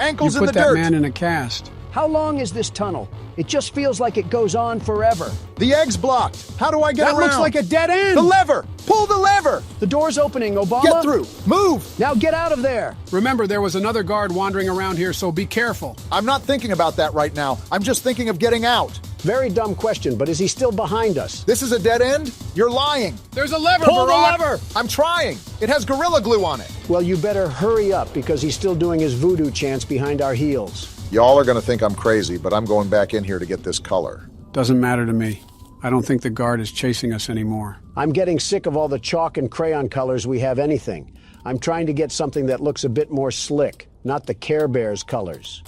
Ankles You in put the that dirt! man in a cast. How long is this tunnel? It just feels like it goes on forever. The egg's blocked. How do I get around? That looks like a dead end. The lever! Pull the lever! The door's opening, Obama. Get through! Move! Now get out of there! Remember, there was another guard wandering around here, so be careful. I'm not thinking about that right now. I'm just thinking of getting out. Very dumb question, but is he still behind us? This is a dead end? You're lying. There's a lever, Pull Barack. the lever! I'm trying. It has Gorilla Glue on it. Well, you better hurry up because he's still doing his voodoo chants behind our heels. Y'all are going to think I'm crazy, but I'm going back in here to get this color. Doesn't matter to me. I don't think the guard is chasing us anymore. I'm getting sick of all the chalk and crayon colors we have anything. I'm trying to get something that looks a bit more slick, not the Care Bears colors.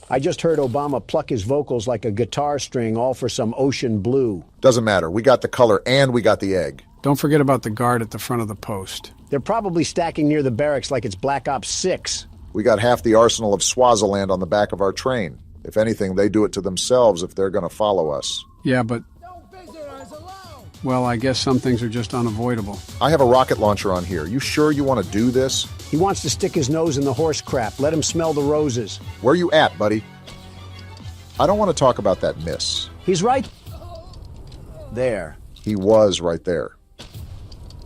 I just heard Obama pluck his vocals like a guitar string, all for some ocean blue. Doesn't matter. We got the color and we got the egg. Don't forget about the guard at the front of the post. They're probably stacking near the barracks like it's Black Ops 6. We got half the arsenal of Swaziland on the back of our train. If anything, they do it to themselves if they're going to follow us. Yeah, but... Well, I guess some things are just unavoidable. I have a rocket launcher on here. You sure you want to do this? He wants to stick his nose in the horse crap. Let him smell the roses. Where you at, buddy? I don't want to talk about that miss. He's right there. He was right there.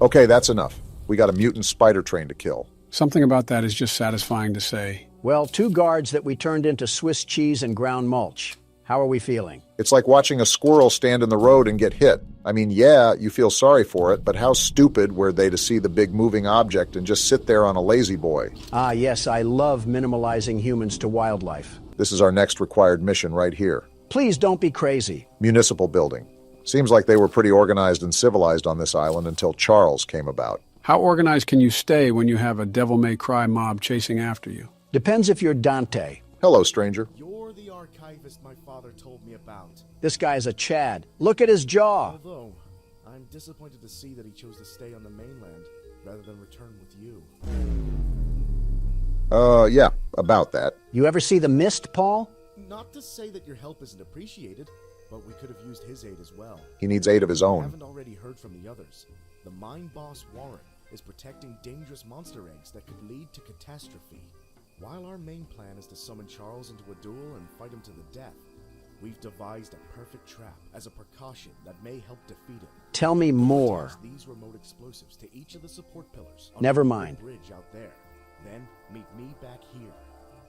Okay, that's enough. We got a mutant spider train to kill. Something about that is just satisfying to say. Well, 2 guards that we turned into Swiss cheese and ground mulch. How are we feeling? It's like watching a squirrel stand in the road and get hit. I mean, yeah, you feel sorry for it, but how stupid were they to see the big moving object and just sit there on a lazy boy? Ah, yes, I love minimalizing humans to wildlife. This is our next required mission right here. Please don't be crazy. Municipal building. Seems like they were pretty organized and civilized on this island until Charles came about. How organized can you stay when you have a devil-may-cry mob chasing after you? Depends if you're Dante. Hello, stranger. You're the archivist my father told me about. This guy's a Chad. Look at his jaw. Although, I'm disappointed to see that he chose to stay on the mainland rather than return with you. Yeah, about that. You ever see The Mist, Paul? Not to say that your help isn't appreciated, but we could have used his aid as well. He needs aid of his I own. haven't already heard from the others. The mine boss, Warren. is protecting dangerous monster eggs that could lead to catastrophe. While our main plan is to summon Charles into a duel and fight him to the death, we've devised a perfect trap as a precaution that may help defeat him. Tell me more. Toss these remote explosives to each of the support pillars. Never on the mind. bridge out there. Then meet me back here.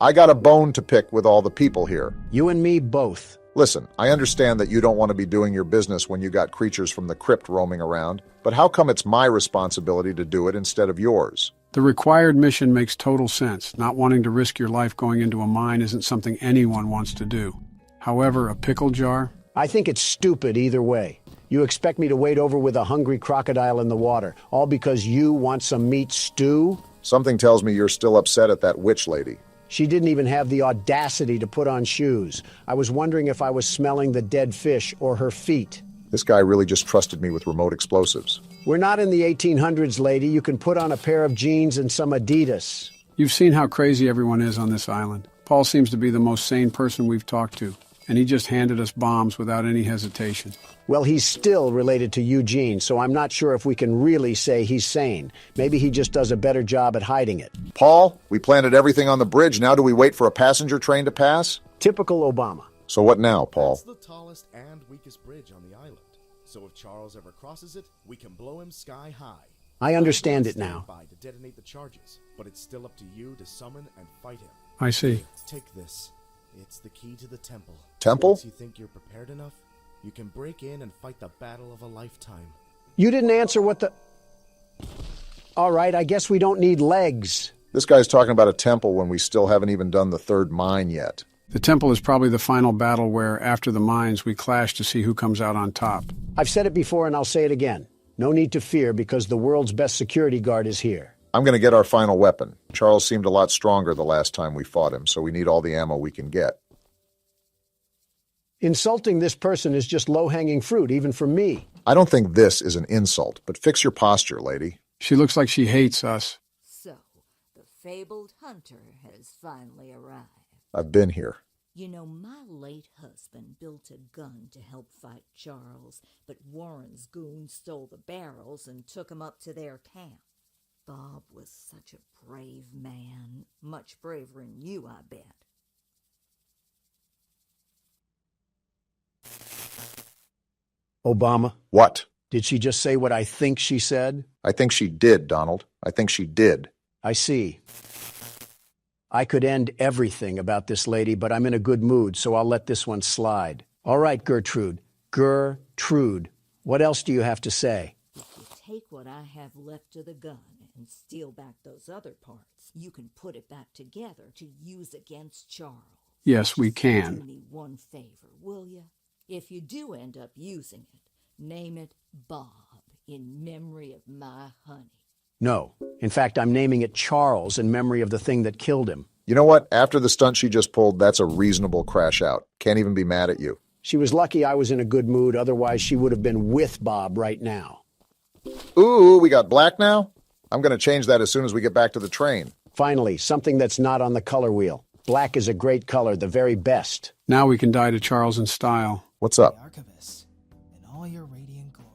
I got a bone to pick with all the people here. You and me both. Listen, I understand that you don't want to be doing your business when you got creatures from the crypt roaming around, but how come it's my responsibility to do it instead of yours? The required mission makes total sense. Not wanting to risk your life going into a mine isn't something anyone wants to do. However, a pickle jar? I think it's stupid either way. You expect me to wade over with a hungry crocodile in the water, all because you want some meat stew? Something tells me you're still upset at that witch lady. She didn't even have the audacity to put on shoes. I was wondering if I was smelling the dead fish or her feet. This guy really just trusted me with remote explosives. We're not in the 1800s, lady. You can put on a pair of jeans and some Adidas. You've seen how crazy everyone is on this island. Paul seems to be the most sane person we've talked to, and he just handed us bombs without any hesitation. Well, he's still related to Eugene, so I'm not sure if we can really say he's sane. Maybe he just does a better job at hiding it. Paul, we planted everything on the bridge. Now do we wait for a passenger train to pass? Typical Obama. So what now, Paul? That's the tallest and weakest bridge on the island. So if Charles ever crosses it, we can blow him sky high. I understand it now. To detonate the charges, but it's still up to you to summon and fight him. I see. Take this. It's the key to the temple. Temple? Once you think you're prepared enough, you can break in and fight the battle of a lifetime. You didn't answer what the... All right, I guess we don't need legs. This guy's talking about a temple when we still haven't even done the third mine yet. The temple is probably the final battle where, after the mines, we clash to see who comes out on top. I've said it before and I'll say it again. No need to fear because the world's best security guard is here. I'm going to get our final weapon. Charles seemed a lot stronger the last time we fought him, so we need all the ammo we can get. Insulting this person is just low-hanging fruit, even for me. I don't think this is an insult, but fix your posture, lady. She looks like she hates us. So, the fabled hunter has finally arrived. I've been here. You know, my late husband built a gun to help fight Charles, but Warren's goons stole the barrels and took him up to their camp. Bob was such a brave man. Much braver than you, I bet. Obama? What? Did she just say what I think she said? I think she did, Donald. I think she did. I see. I could end everything about this lady, but I'm in a good mood, so I'll let this one slide. All right, Gertrude. Gertrude. What else do you have to say? If you take what I have left of the gun and steal back those other parts, you can put it back together to use against Charles. Yes, we can. Do me one favor, will you? If you do end up using it, name it Bob in memory of my honey. No. In fact, I'm naming it Charles in memory of the thing that killed him. You know what? After the stunt she just pulled, that's a reasonable crash out. Can't even be mad at you. She was lucky I was in a good mood, otherwise she would have been with Bob right now. Ooh, we got black now? I'm going to change that as soon as we get back to the train. Finally, something that's not on the color wheel. Black is a great color, the very best. Now we can die to Charles in style. What's up? Archivist, in all your radiant glory.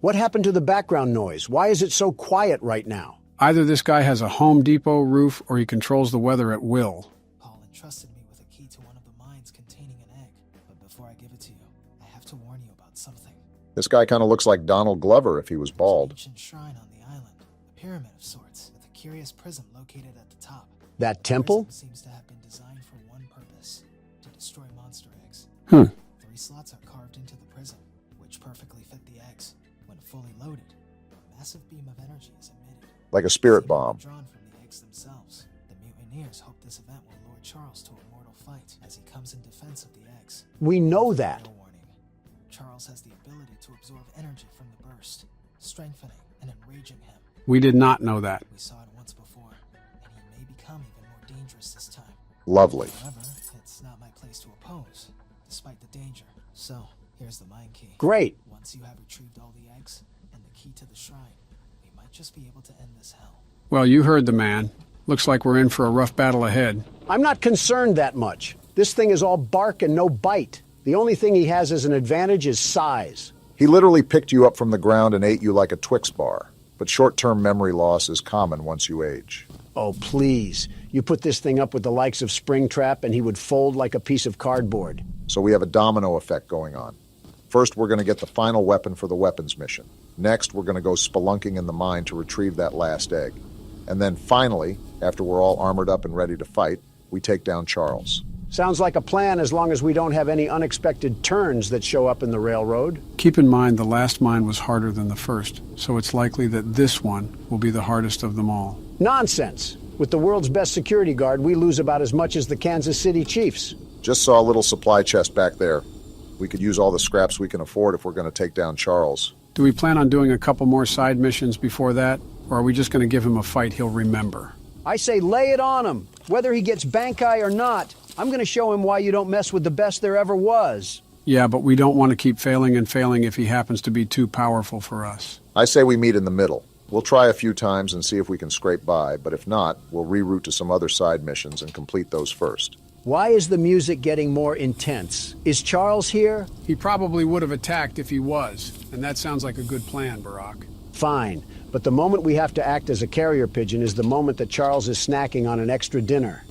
What happened to the background noise? Why is it so quiet right now? Either this guy has a Home Depot roof or he controls the weather at will. Paul entrusted me with a key to one of the mines containing an egg. But before I give it to you, I have to warn you about something. This guy kind of looks like Donald Glover if he was bald. There's an ancient shrine on the island, a pyramid of sorts, with a curious prism located at the top. That temple? The prism seems to have been designed for one purpose, to destroy monster eggs. 3 slots are carved into the prism, which perfectly fit the eggs. When fully loaded, a massive beam of energy is emitted. Like a spirit bomb. Drawn from the eggs themselves. The mutineers hope this event will lure Charles to a mortal fight as he comes in defense of the eggs. We know that. No warning. Charles has the ability to absorb energy from the burst, strengthening and enraging him. We did not know that. We saw it once before, and he may become even more dangerous this time. Lovely. However, it's not my place to oppose, despite the danger. So, here's the mine key. Great. Once you have retrieved all the eggs and the key to the shrine, we might just be able to end this hell. Well, you heard the man. Looks like we're in for a rough battle ahead. I'm not concerned that much. This thing is all bark and no bite. The only thing he has as an advantage is size. He literally picked you up from the ground and ate you like a Twix bar. but short-term memory loss is common once you age. Oh, please. You put this thing up with the likes of Springtrap and he would fold like a piece of cardboard. So we have a domino effect going on. First, we're going to get the final weapon for the weapons mission. Next, we're going to go spelunking in the mine to retrieve that last egg. And then finally, after we're all armored up and ready to fight, we take down Charles. Sounds like a plan as long as we don't have any unexpected turns that show up in the railroad. Keep in mind the last mine was harder than the first, so it's likely that this one will be the hardest of them all. Nonsense. With the world's best security guard, we lose about as much as the Kansas City Chiefs. Just saw a little supply chest back there. We could use all the scraps we can afford if we're going to take down Charles. Do we plan on doing a couple more side missions before that, or are we just going to give him a fight he'll remember? I say lay it on him. Whether he gets Bankai or not, I'm going to show him why you don't mess with the best there ever was. Yeah, but we don't want to keep failing and failing if he happens to be too powerful for us. I say we meet in the middle. We'll try a few times and see if we can scrape by, but if not, we'll reroute to some other side missions and complete those first. Why is the music getting more intense? Is Charles here? He probably would have attacked if he was, and that sounds like a good plan, Barack. Fine, but the moment we have to act as a carrier pigeon is the moment that Charles is snacking on an extra dinner.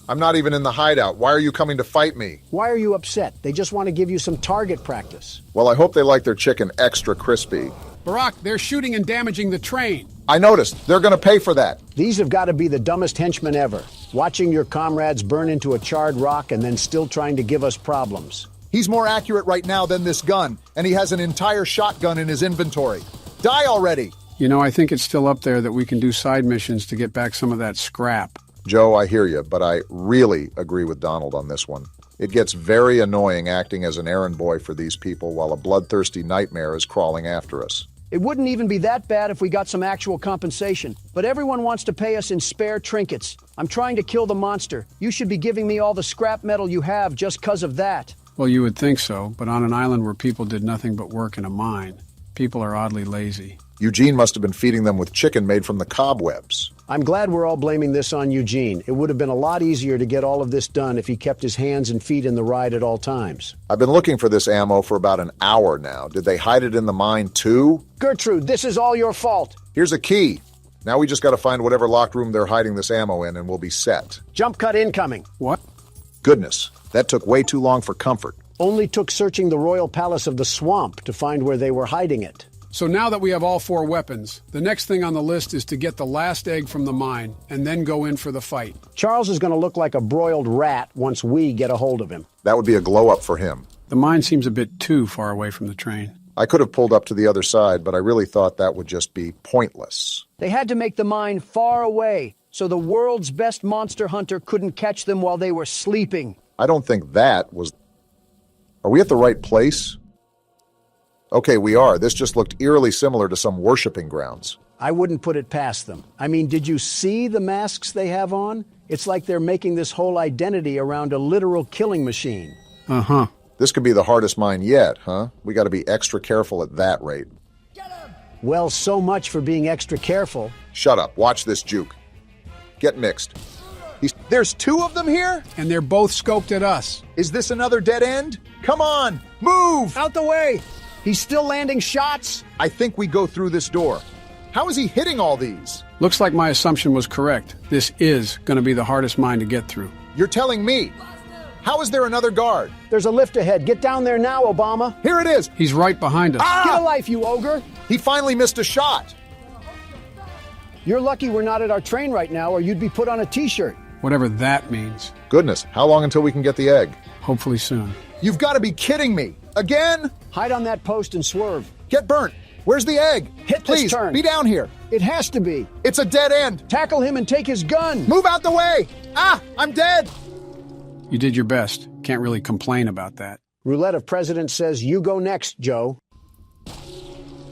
I'm not even in the hideout. Why are you coming to fight me? Why are you upset? They just want to give you some target practice. Well, I hope they like their chicken extra crispy. Barack, they're shooting and damaging the train. I noticed. They're going to pay for that. These have got to be the dumbest henchmen ever. Watching your comrades burn into a charred rock and then still trying to give us problems. He's more accurate right now than this gun, and he has an entire shotgun in his inventory. Die already! You know, I think it's still up there that we can do side missions to get back some of that scrap. Joe, I hear you, but I really agree with Donald on this one. It gets very annoying acting as an errand boy for these people while a bloodthirsty nightmare is crawling after us. It wouldn't even be that bad if we got some actual compensation, but everyone wants to pay us in spare trinkets. I'm trying to kill the monster. You should be giving me all the scrap metal you have just 'cause of that. Well, you would think so, but on an island where people did nothing but work in a mine, people are oddly lazy. Eugene must have been feeding them with chicken made from the cobwebs. I'm glad we're all blaming this on Eugene. It would have been a lot easier to get all of this done if he kept his hands and feet in the ride at all times. I've been looking for this ammo for about an hour now. Did they hide it in the mine too? Gertrude, this is all your fault. Here's a key. Now we just got to find whatever locked room they're hiding this ammo in and we'll be set. Jump cut incoming. What? Goodness, that took way too long for comfort. Only took searching the royal palace of the swamp to find where they were hiding it. So now that we have all 4 weapons, the next thing on the list is to get the last egg from the mine and then go in for the fight. Charles is going to look like a broiled rat once we get a hold of him. That would be a glow-up for him. The mine seems a bit too far away from the train. I could have pulled up to the other side, but I really thought that would just be pointless. They had to make the mine far away, so the world's best monster hunter couldn't catch them while they were sleeping. I don't think that was... Are we at the right place? Okay, we are. This just looked eerily similar to some worshipping grounds. I wouldn't put it past them. I mean, did you see the masks they have on? It's like they're making this whole identity around a literal killing machine. Uh-huh. This could be the hardest mine yet, huh? We got to be extra careful at that rate. Well, so much for being extra careful. Shut up. Watch this juke. Get mixed. There's 2 of them here? And they're both scoped at us. Is this another dead end? Come on, move! Out the way! He's still landing shots? I think we go through this door. How is he hitting all these? Looks like my assumption was correct. This is going to be the hardest mine to get through. You're telling me. How is there another guard? There's a lift ahead. Get down there now, Obama. Here it is. He's right behind us. Get a life, you ogre. He finally missed a shot. You're lucky we're not at our train right now, or you'd be put on a t-shirt. Whatever that means. Goodness, how long until we can get the egg? Hopefully soon. You've got to be kidding me. Again? Hide on that post and swerve. Get burnt. Where's the egg? Hit Please, this turn. Be down here. It has to be. It's a dead end. Tackle him and take his gun. Move out the way. Ah, I'm dead. You did your best. Can't really complain about that. Roulette of President says you go next, Joe.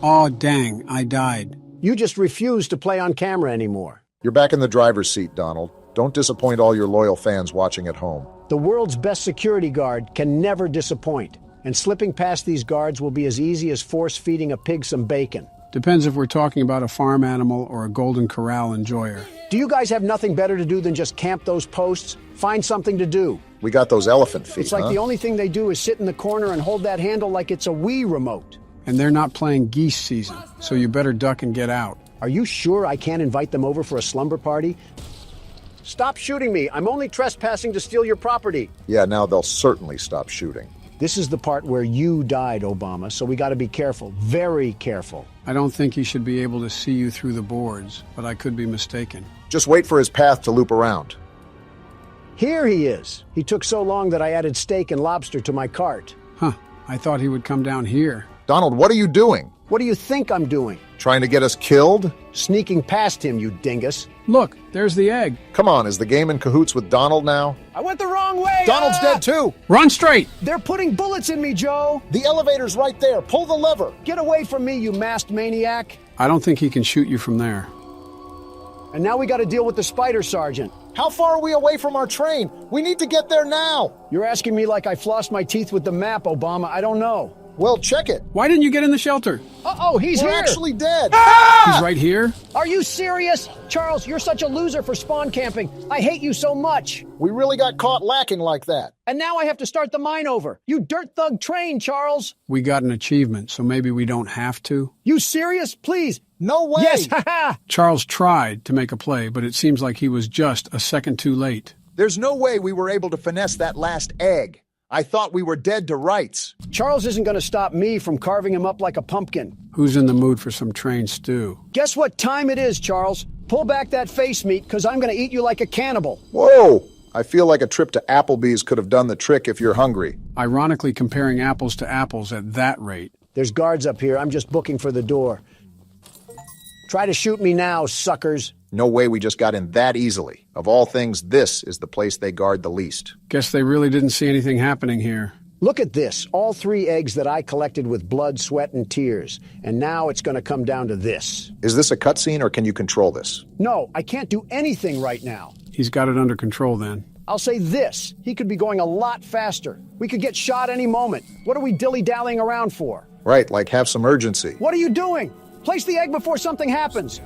Aw, dang, I died. You just refuse to play on camera anymore. You're back in the driver's seat, Donald. Don't disappoint all your loyal fans watching at home. The world's best security guard can never disappoint. And slipping past these guards will be as easy as force-feeding a pig some bacon. Depends if we're talking about a farm animal or a Golden Corral enjoyer. Do you guys have nothing better to do than just camp those posts? Find something to do. We got those elephant feet, It's like the only thing they do is sit in the corner and hold that handle like it's a Wii remote. And they're not playing geese season, so you better duck and get out. Are you sure I can't invite them over for a slumber party? Stop shooting me. I'm only trespassing to steal your property. Yeah, now they'll certainly stop shooting. This is the part where you died, Obama, so we got to be careful. Very careful. I don't think he should be able to see you through the boards, but I could be mistaken. Just wait for his path to loop around. Here he is. He took so long that I added steak and lobster to my cart. Huh. I thought he would come down here. Donald, what are you doing? What do you think I'm doing? Trying to get us killed? Sneaking past him, you dingus. Look, there's the egg. Come on, is the game in cahoots with Donald now? I went the wrong way! Donald's dead too! Run straight! They're putting bullets in me, Joe! The elevator's right there. Pull the lever. Get away from me, you masked maniac! I don't think he can shoot you from there. And now we gotta deal with the spider sergeant. How far are we away from our train? We need to get there now. You're asking me like I flossed my teeth with the map, Obama. I don't know. Well, check it. Why didn't you get in the shelter? Uh-oh, he's We're here! actually dead. He's right here? Are you serious? Charles, you're such a loser for spawn camping. I hate you so much. We really got caught lacking like that. And now I have to start the mine over. You dirt thug train, Charles. We got an achievement, so maybe we don't have to. You serious? Please. No way. Yes, haha. Charles tried to make a play, but it seems like he was just a second too late. There's no way we were able to finesse that last egg. I thought we were dead to rights. Charles isn't going to stop me from carving him up like a pumpkin. Who's in the mood for some train stew? Guess what time it is, Charles? Pull back that face meat, because I'm going to eat you like a cannibal. Whoa! I feel like a trip to Applebee's could have done the trick if you're hungry. Ironically, comparing apples to apples at that rate. There's guards up here. I'm just booking for the door. Try to shoot me now, suckers. No way we just got in that easily. Of all things, this is the place they guard the least. Guess they really didn't see anything happening here. Look at this. All 3 eggs that I collected with blood, sweat, and tears. And now it's going to come down to this. Is this a cutscene or can you control this? No, I can't do anything right now. He's got it under control then. I'll say this. He could be going a lot faster. We could get shot any moment. What are we dilly-dallying around for? Right, like have some urgency. What are you doing? Place the egg before something happens.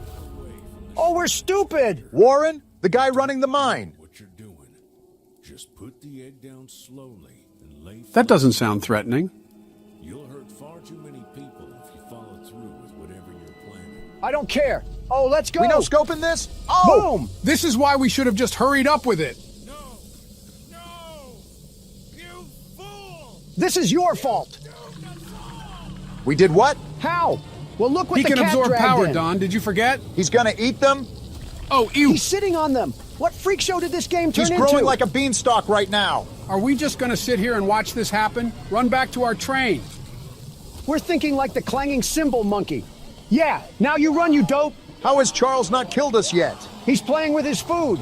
Oh, we're stupid! Warren, the guy running the mine. What you're doing. Just put the egg down slowly and lay That doesn't sound threatening. You'll hurt far too many people if you follow through with whatever you're planning. I don't care. Oh, let's go! We no scoping this? Oh! Boom! This is why we should have just hurried up with it. No! You fool! This is your fault! We did what? How? Well, look what He the can cat absorb dragged power, in. Don. Did you forget? He's gonna eat them? Oh, ew! He's sitting on them. What freak show did this game turn He's into? growing like a beanstalk right now. Are we just gonna sit here and watch this happen? Run back to our train. We're thinking like the clanging cymbal monkey. Yeah, now you run, you dope. How has Charles not killed us yet? He's playing with his food.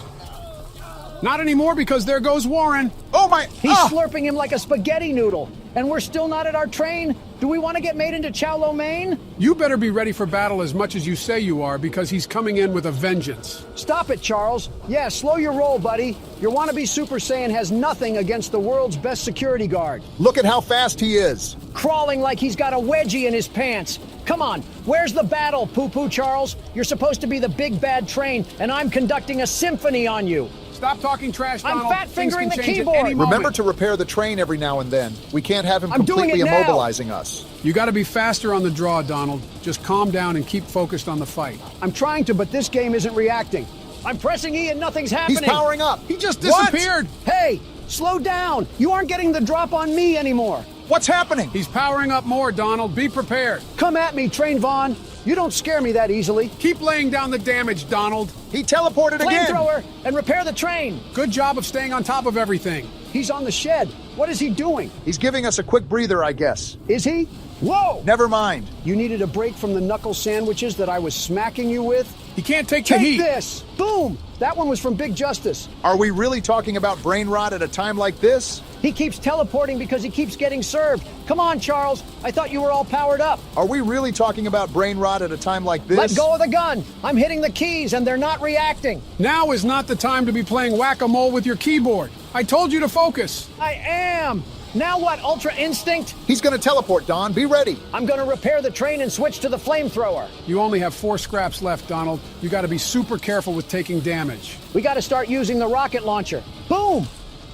Not anymore because there goes Warren. Oh my! He's slurping him like a spaghetti noodle. And we're still not at our train? Do we want to get made into chow lo mein? You better be ready for battle as much as you say you are because he's coming in with a vengeance. Stop it, Charles. Yeah, slow your roll, buddy. Your wannabe Super Saiyan has nothing against the world's best security guard. Look at how fast he is. Crawling like he's got a wedgie in his pants. Come on, where's the battle, Poo-Poo Charles? You're supposed to be the big bad train, and I'm conducting a symphony on you. Stop talking trash, Donald. I'm fat-fingering the keyboard. Remember to repair the train every now and then. We can't have him completely immobilizing us. You got to be faster on the draw, Donald. Just calm down and keep focused on the fight. I'm trying to, but this game isn't reacting. I'm pressing E and nothing's happening. He's powering up. He just disappeared. What? Hey, slow down. You aren't getting the drop on me anymore. What's happening? He's powering up more, Donald. Be prepared. Come at me, Train Vaughn. You don't scare me that easily. Keep laying down the damage, Donald. He teleported again. Flamethrower and repair the train. Good job of staying on top of everything. He's on the shed. What is he doing? He's giving us a quick breather, I guess. Is he? Whoa! Never mind. You needed a break from the knuckle sandwiches that I was smacking you with? He can't take the heat. Take this! Boom! That one was from Big Justice. Are we really talking about brain rot at a time like this? He keeps teleporting because he keeps getting served. Come on, Charles. I thought you were all powered up. Are we really talking about brain rot at a time like this? Let go of the gun. I'm hitting the keys and they're not reacting. Now is not the time to be playing whack-a-mole with your keyboard. I told you to focus. I am. Now what, Ultra Instinct? He's gonna teleport, Don. Be ready. I'm gonna repair the train and switch to the flamethrower. You only have 4 scraps left, Donald. You gotta be super careful with taking damage. We gotta start using the rocket launcher. Boom!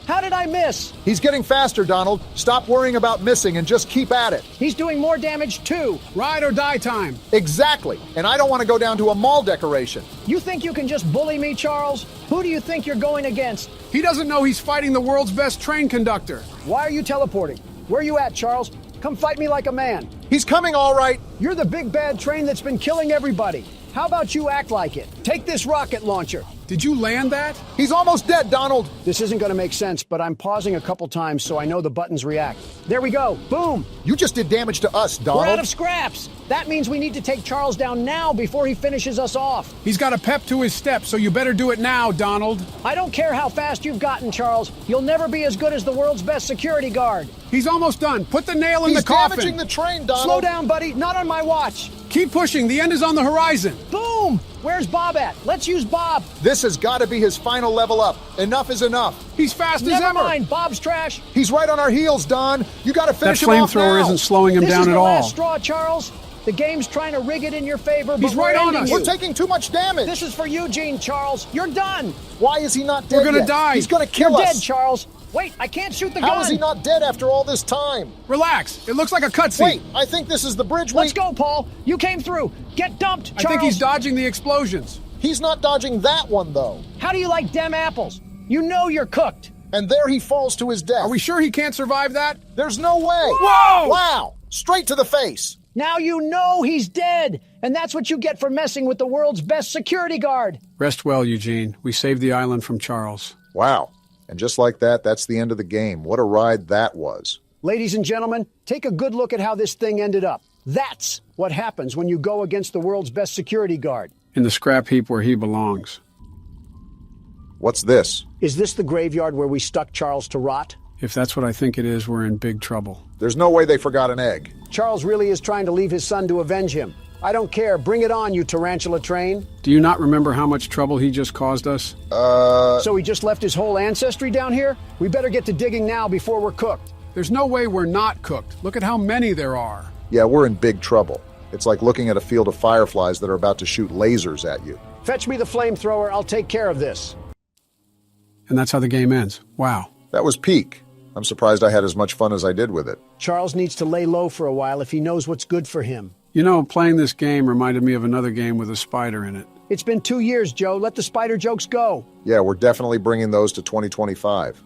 How did I miss? He's getting faster, Donald. Stop worrying about missing and just keep at it. He's doing more damage too. Ride or die time. Exactly. And I don't want to go down to a mall decoration. You think you can just bully me, Charles? Who do you think you're going against? He doesn't know he's fighting the world's best train conductor. Why are you teleporting? Where are you at, Charles? Come fight me like a man. He's coming all right. You're the big bad train that's been killing everybody. How about you act like it? Take this rocket launcher. Did you land that? He's almost dead, Donald. This isn't going to make sense, but I'm pausing a couple times so I know the buttons react. There we go. Boom. You just did damage to us, Donald. We're out of scraps. That means we need to take Charles down now before he finishes us off. He's got a pep to his step, so you better do it now, Donald. I don't care how fast you've gotten, Charles. You'll never be as good as the world's best security guard. He's almost done. Put the nail in the coffin. He's damaging the train, Donald. Slow down, buddy. Not on my watch. Keep pushing. The end is on the horizon. Boom! Where's Bob at? Let's use Bob. This has got to be his final level up. Enough is enough. He's fast as Never ever. mind. Bob's trash. He's right on our heels, Don. You got to finish him off now. That flamethrower isn't slowing him This down is at the all. last straw, Charles. The game's trying to rig it in your favor, but He's right we're on ending us. you. We're taking too much damage. This is for Eugene, Charles. You're done. Why is he not dead We're gonna yet? die. He's going to kill You're us. dead, Charles. Wait, I can't shoot the gun. How is he not dead after all this time? Relax. It looks like a cutscene. Wait, I think this is the bridge. Let's go, Paul. You came through. Get dumped, Charles. I think he's dodging the explosions. He's not dodging that one, though. How do you like dem apples? You know you're cooked. And there he falls to his death. Are we sure he can't survive that? There's no way. Whoa! Wow! Straight to the face. Now you know he's dead. And that's what you get for messing with the world's best security guard. Rest well, Eugene. We saved the island from Charles. Wow. And just like that, that's the end of the game. What a ride that was. Ladies and gentlemen, take a good look at how this thing ended up. That's what happens when you go against the world's best security guard. In the scrap heap where he belongs. What's this? Is this the graveyard where we stuck Charles to rot? If that's what I think it is, we're in big trouble. There's no way they forgot an egg. Charles really is trying to leave his son to avenge him. I don't care. Bring it on, you tarantula train. Do you not remember how much trouble he just caused us? So he just left his whole ancestry down here? We better get to digging now before we're cooked. There's no way we're not cooked. Look at how many there are. Yeah, we're in big trouble. It's like looking at a field of fireflies that are about to shoot lasers at you. Fetch me the flamethrower. I'll take care of this. And that's how the game ends. Wow. That was peak. I'm surprised I had as much fun as I did with it. Charles needs to lay low for a while if he knows what's good for him. You know, playing this game reminded me of another game with a spider in it. It's been 2 years, Joe. Let the spider jokes go. Yeah, we're definitely bringing those to 2025.